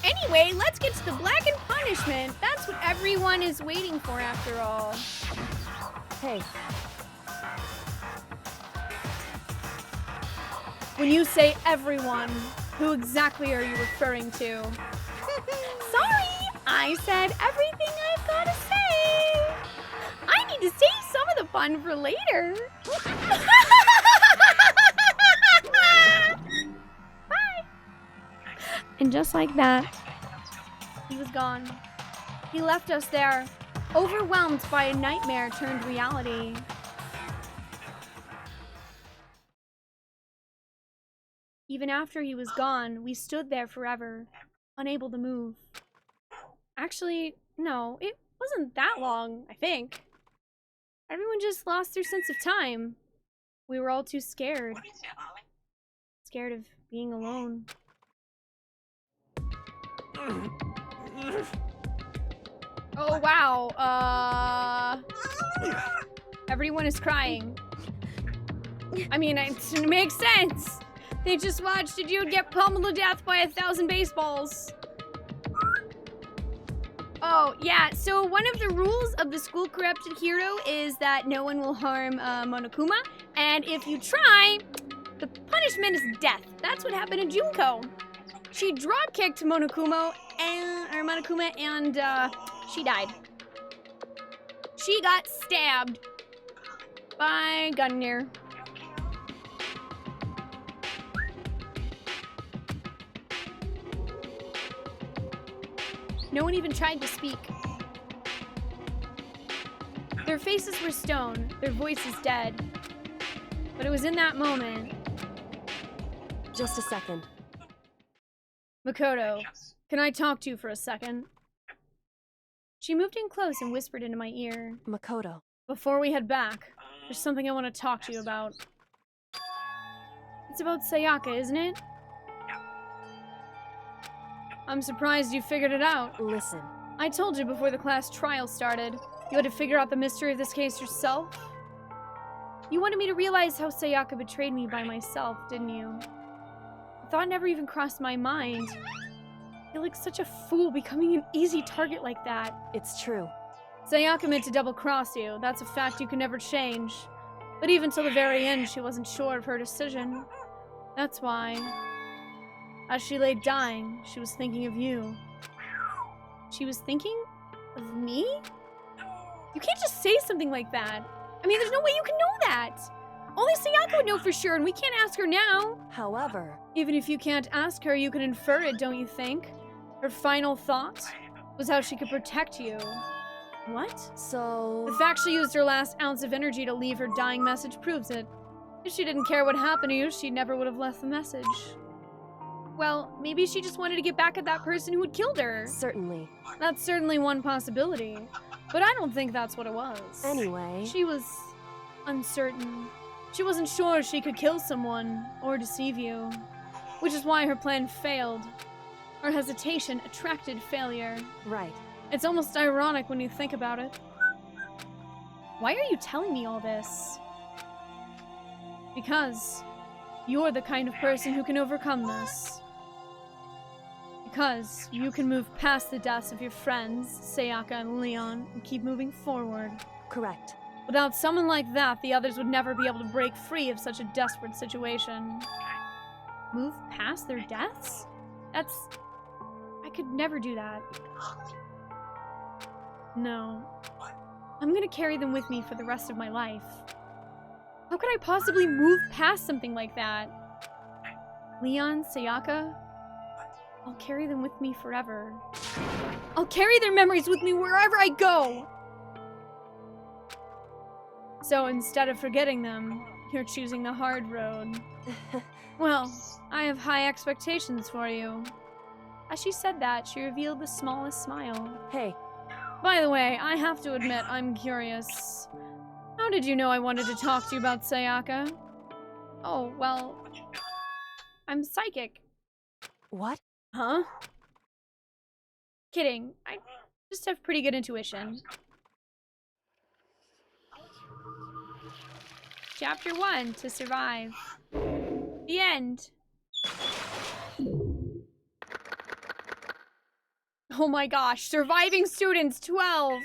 Anyway, let's get to the blackened punishment. That's what everyone is waiting for after all. Hey. When you say everyone, who exactly are you referring to? Sorry, I said everything I've got to say. I need to save some of the fun for later. Bye. And just like that, he was gone. He left us there, overwhelmed by a nightmare turned reality. Even after he was gone, we stood there forever, unable to move. Actually, no, it wasn't that long, I think. Everyone just lost their sense of time. We were all too scared. Scared of being alone. Oh, wow. Everyone is crying. I mean, it makes sense. They just watched a dude get pummeled to death by 1,000 baseballs. Oh, yeah, so one of the rules of the school corrupted hero is that no one will harm Monokuma, and if you try, the punishment is death. That's what happened to Junko. She drop-kicked Monokuma, and she died. She got stabbed by Gungnir. No one even tried to speak. Their faces were stone, their voices dead. But it was in that moment. Just a second. Makoto, can I talk to you for a second? She moved in close and whispered into my ear. Makoto. Before we head back, there's something I want to talk to you about. It's about Sayaka, isn't it? I'm surprised you figured it out. Listen. I told you before the class trial started, you had to figure out the mystery of this case yourself. You wanted me to realize how Sayaka betrayed me by myself, didn't you? The thought never even crossed my mind. I feel like such a fool becoming an easy target like that. It's true. Sayaka meant to double-cross you. That's a fact you can never change. But even till the very end, she wasn't sure of her decision. That's why... as she lay dying, she was thinking of you. She was thinking of me? You can't just say something like that. I mean, there's no way you can know that. Only Sayaka would know for sure, and we can't ask her now. However... even if you can't ask her, you can infer it, don't you think? Her final thought was how she could protect you. What? So... the fact she used her last ounce of energy to leave her dying message proves it. If she didn't care what happened to you, she never would have left the message. Well, maybe she just wanted to get back at that person who had killed her. Certainly. That's certainly one possibility. But I don't think that's what it was. Anyway... she was uncertain. She wasn't sure she could kill someone or deceive you. Which is why her plan failed. Her hesitation attracted failure. Right. It's almost ironic when you think about it. Why are you telling me all this? Because you're the kind of person who can overcome this. Because you can move past the deaths of your friends, Sayaka and Leon, and keep moving forward. Correct. Without someone like that, the others would never be able to break free of such a desperate situation. Move past their deaths? I could never do that. No. I'm gonna carry them with me for the rest of my life. How could I possibly move past something like that? Leon, Sayaka, I'll carry them with me forever. I'll carry their memories with me wherever I go! So instead of forgetting them, you're choosing the hard road. Well, I have high expectations for you. As she said that, she revealed the smallest smile. Hey. By the way, I have to admit, I'm curious. How did you know I wanted to talk to you about Sayaka? Oh, well, I'm psychic. What? Huh? Kidding. I just have pretty good intuition. Chapter 1, to survive. The end. Oh my gosh, surviving students, 12!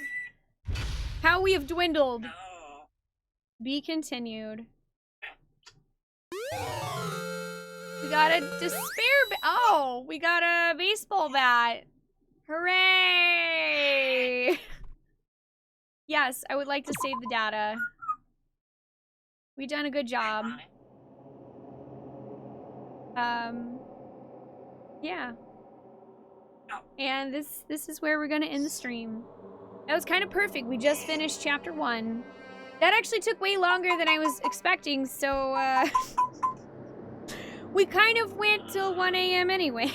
How we have dwindled. Be continued. We got a oh, we got a baseball bat. Hooray! Yes, I would like to save the data. We've done a good job. Yeah. And this is where we're gonna end the stream. That was kind of perfect. We just finished chapter 1. That actually took way longer than I was expecting, so we kind of went till 1 a.m. anyway.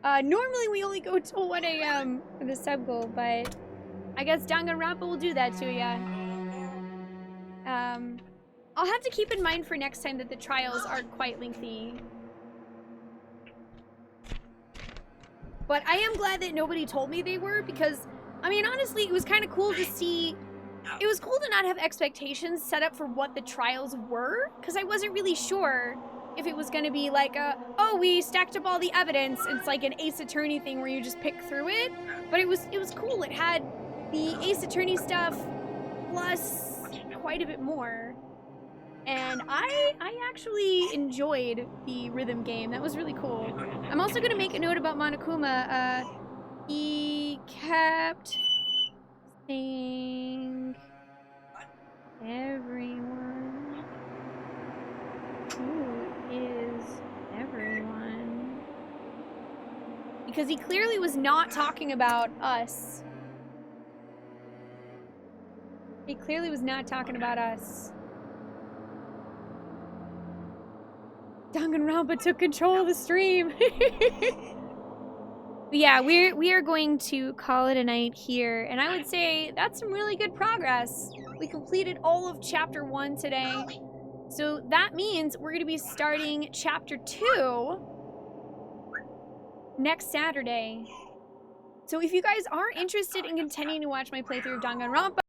Normally we only go till 1 a.m. for the sub goal, but I guess Danganronpa will do that to ya. I'll have to keep in mind for next time that the trials are quite lengthy. But I am glad that nobody told me they were, because, I mean, honestly, it was kind of cool to see. It was cool to not have expectations set up for what the trials were, because I wasn't really sure if it was going to be like oh, we stacked up all the evidence. It's like an Ace Attorney thing where you just pick through it. But it was cool. It had the Ace Attorney stuff plus quite a bit more. And I actually enjoyed the rhythm game. That was really cool. I'm also going to make a note about Monokuma. He kept saying everyone. Who is everyone? Because he clearly was not talking about us. He clearly was not talking about us. Danganronpa took control of the stream. But yeah, we are going to call it a night here, and I would say that's some really good progress. We completed all of chapter 1 today, so that means we're going to be starting chapter 2 next Saturday. So if you guys are interested in continuing to watch my playthrough of Danganronpa,